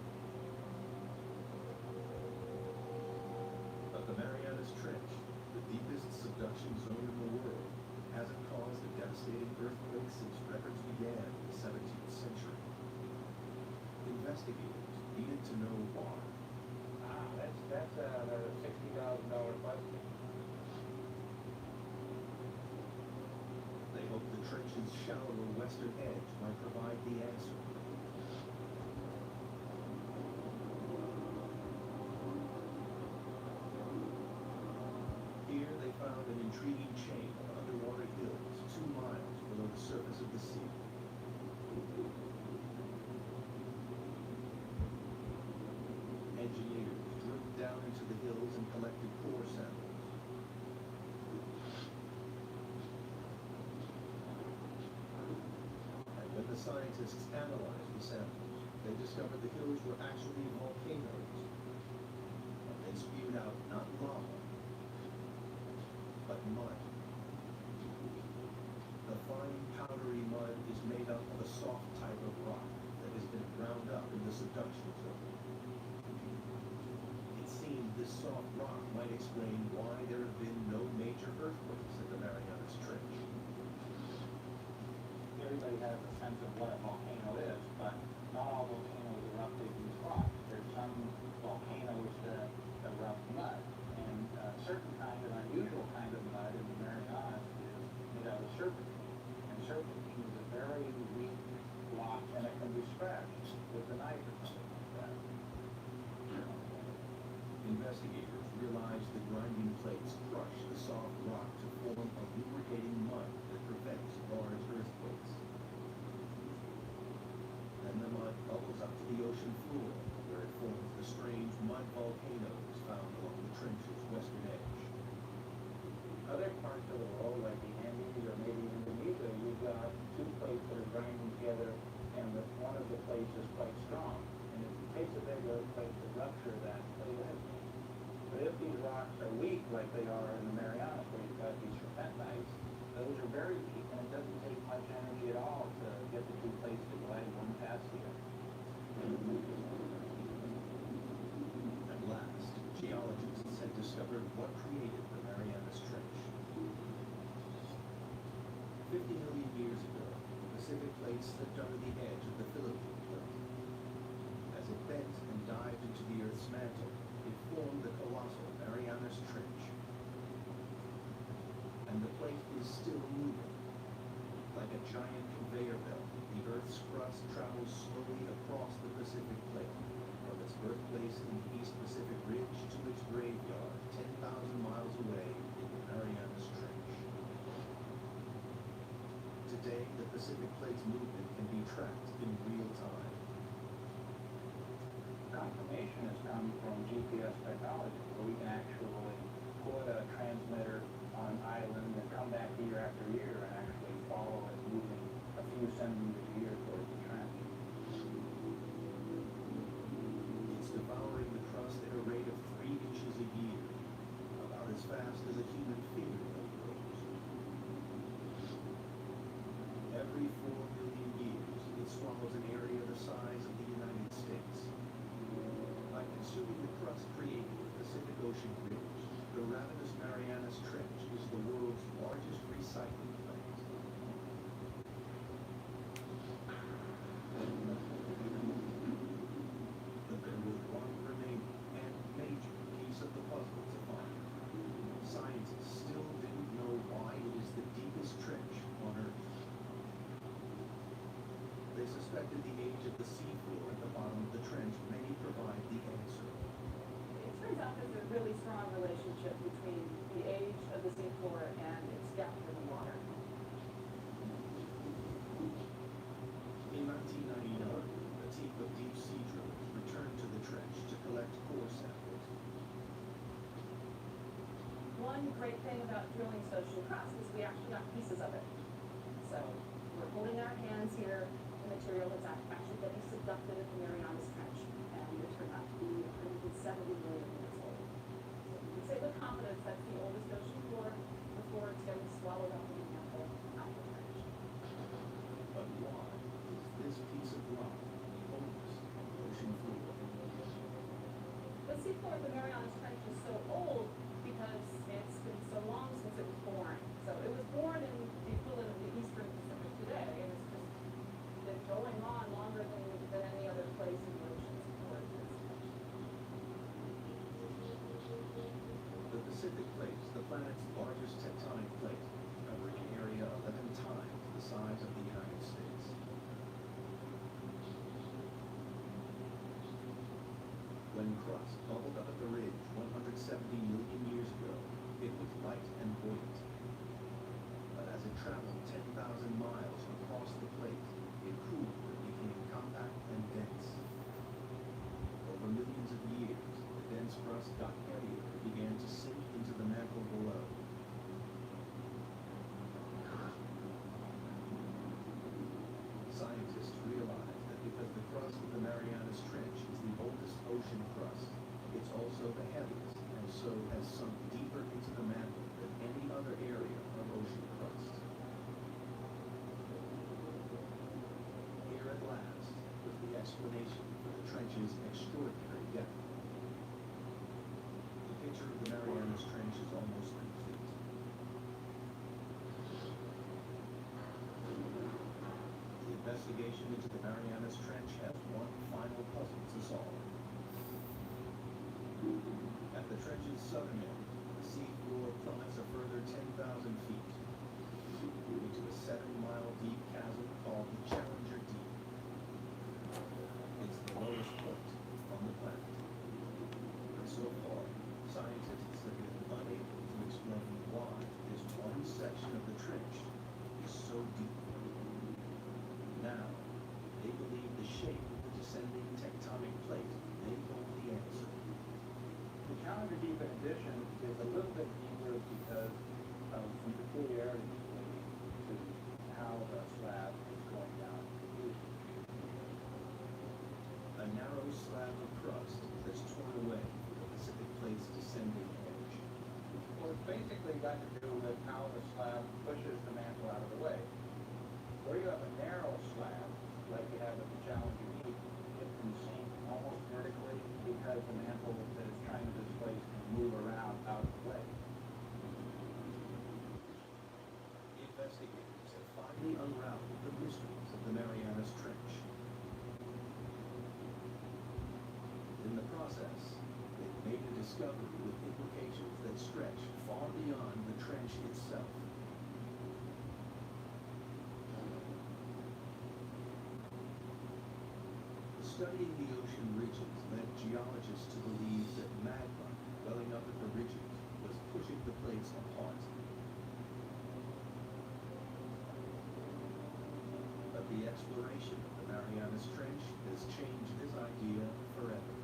But the Marianas Trench, the deepest subduction zone in the world, hasn't caused a devastating earthquake since records began in the 17th century. Investigators needed to know why. That's another $60,000 question. They hoped the trench's shallower western edge might provide the answer. Here they found an intriguing chain of underwater hills 2 miles below the surface of the sea. Engineers drilled down into the hills and collected core samples. And when the scientists analyzed the samples, they discovered the hills were actually volcanoes. And they spewed out not lava, but mud. The fine powdery mud is made up of a soft type of rock that has been ground up in the subduction zone. It seemed this soft rock might explain why there have been no major earthquakes at the Marianas Trench. Everybody has a sense of what a volcano is, but not all volcanoes erupt in these rocks. There's some volcanoes that erupt mud, and a certain kind of unusual kind of mud in the Marianas is made out of serpentine. And serpentine is a very weak rock, and it can be scratched with a knife or something like that. Investigators realized the grinding plates crush the soft rock to form a lubricating mud that prevents large earthquakes. Then the mud bubbles up to the ocean floor, where it forms the strange mud volcanoes found along the trench's western edge. Other parts of the world, like the Andes or maybe Indonesia, you've got two plates that are grinding together, and one of the plates is quite strong. And if it takes a big earthquake to rupture that plate, but if these rocks are weak, like they are in the Marianas, where you've got these serpentites, those are very weak, and it doesn't take much energy at all to get the two plates to glide one past the other. At last, geologists had discovered what created the Marianas Trench. 50 million years ago, the Pacific Plate slipped under the edge of the Philippine Plate. As it bent and dived into the Earth's mantle, it formed the colossal Marianas Trench. And the plate is still moving. Like a giant conveyor belt, the Earth's crust travels slowly across the Pacific Plate, from its birthplace in the East Pacific Ridge to its graveyard 10,000 miles away in the Marianas Trench. Today, the Pacific Plate's movement can be tracked in real time. Confirmation has come from GPS technology, where we can actually put a transmitter on an island and come back year after year and actually follow it moving a few centimeters a year towards the trench. It's devouring the crust at a rate of 3 inches a year, about as fast as a human fingernail grows. Every 4 million years, it swallows an area the size of the United States. By consuming the crust created in the Pacific Ocean Ridge, the ravenous Marianas Trench is the world's largest recycling plant. But there was one remaining and major piece of the puzzle to find. Scientists still didn't know why it is the deepest trench on Earth. They suspected the age of the seafloor at the bottom of the trench may provide the answer. It turns out there's a really strong relationship between the age of the seafloor and its depth in the water. In 1999, a team of deep sea drillers returned to the trench to collect core samples. One great thing about drilling ocean crust is we actually got pieces of it. So we're holding our hands here, the material that's actually getting subducted at the Marianas Trench, and it turned out to be 170 million years old. So we can say with confidence that's the oldest ocean floor before it's getting swallowed up in the mantle out the trench. But why is this piece of rock the oldest on the ocean floor? The seafloor of the Marianas Trench is so old because it's been so long since it was born. So it was born in the equivalent of the Eastern Pacific today, and it's just been going on longer than any other place in the ocean's floor exists. The Pacific Plate is the planet's largest tectonic plate, covering an area 11 times the size of the United States. When crust bubbled up at the ridge 170 million years ago, it was light and buoyant. But as it traveled 10,000 miles across the plate, it cooled and became compact and dense. Over millions of years, the dense crust got heavier and began to sink into the mantle below. Scientists realized that because the crust of the Marianas Trench is the oldest ocean crust, it's also the heaviest and so has sunk deeper into the mantle than any other area of ocean crust. Here at last was the explanation for the trench's extraordinary depth. The picture of the Marianas Trench is almost complete. The investigation into the Marianas Trench has one final puzzle to solve. At the trench's southern end, the seafloor plummets a further 10,000 feet into a 7-mile deep chasm called the Challenger Deep. It's the lowest point on the planet. And so far, scientists have been unable to explain why this one section of the trench is so deep. Now, they believe the shape of the descending tectonic plate may hold the answer. The Challenger Deep, in addition, is a little bit deeper because of some peculiarities to how the slab is going down. A narrow slab of crust that's torn away from the Pacific Plate's descending edge. Well, it's basically got to do with how the slab pushes the mantle out of the way. Where you have a narrow slab, like you have at the Challenger Deep, it can sink almost vertically because the mantle that it's trying to displace can move around out of the way. Investigators have finally unraveled the mysteries of the Marianas Trench. In the process, they've made a discovery with implications that stretch far beyond the trench itself. Studying the ocean ridges led geologists to believe that magma welling up at the ridges was pushing the plates apart. But the exploration of the Marianas Trench has changed this idea forever.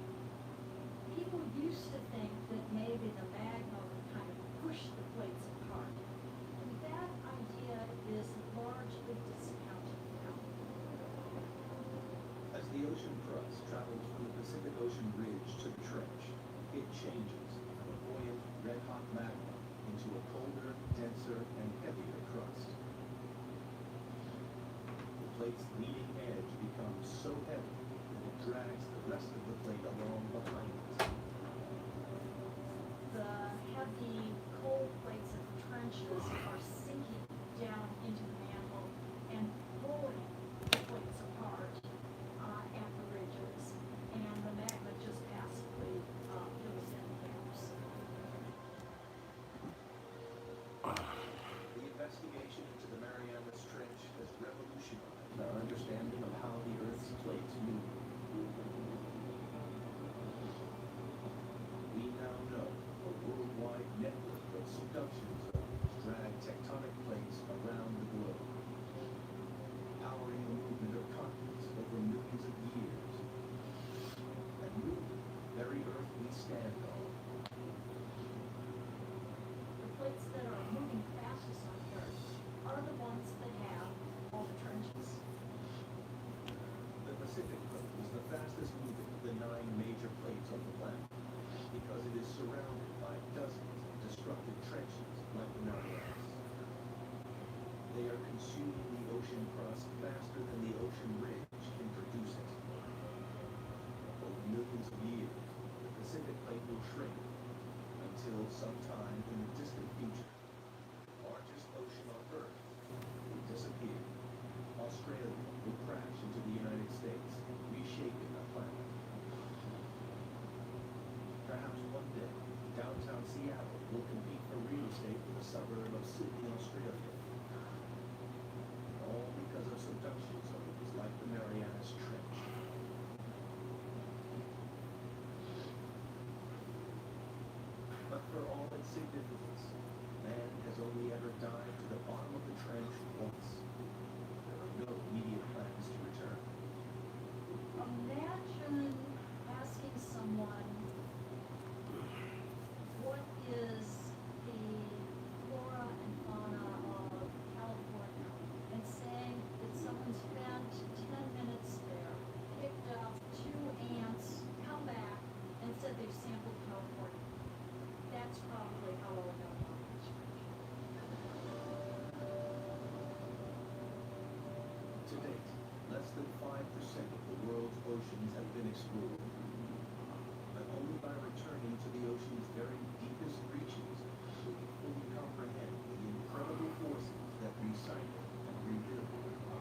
People used to think that maybe the magma would kind of push the plates apart. And that idea is largely discounted now. As the ocean crust travels from the Pacific Ocean ridge to the trench, it changes from a buoyant, red-hot magma into a colder, denser, and heavier crust. The plate's leading edge becomes so heavy that it drags the rest of the plate along behind it. The heavy coal plates of the trenches are sinking down into the mantle and pulling the plates apart at the ridges, and the magma just passively fills in the gaps. The investigation into the Marianas Trench has revolutionized our understanding of how the Earth's plates move. We now know a worldwide network of subduction zones drag tectonic plates around the globe, powering the movement of continents over millions of years, and moving the very Earth we stand on. The plates that are moving fastest on Earth are the ones that have all the trenches. The Pacific Plate is the fastest moving of the 9 major plates on the planet because it is surrounded by dozens of destructive trenches like the Marianas. They are consuming the ocean crust faster than the ocean ridge can produce it. Over millions of years, the Pacific Plate will shrink until sometime in the distant future, the largest ocean on Earth will disappear. Australia will crash into the United States, reshaping our planet. Perhaps one day, downtown Seattle will compete for real estate with a suburb of Sydney, Australia. All because of subduction zones like the Marianas Trench. But for all its significance, man has only ever dived to the bottom of the trench once. There are no immediate plans to return. Imagine asking someone, what is the flora and fauna of California, and saying that someone spent 10 minutes there, picked up 2 ants, come back, and said they've sampled California. That's probably how I would know about this. To date, less than 5% of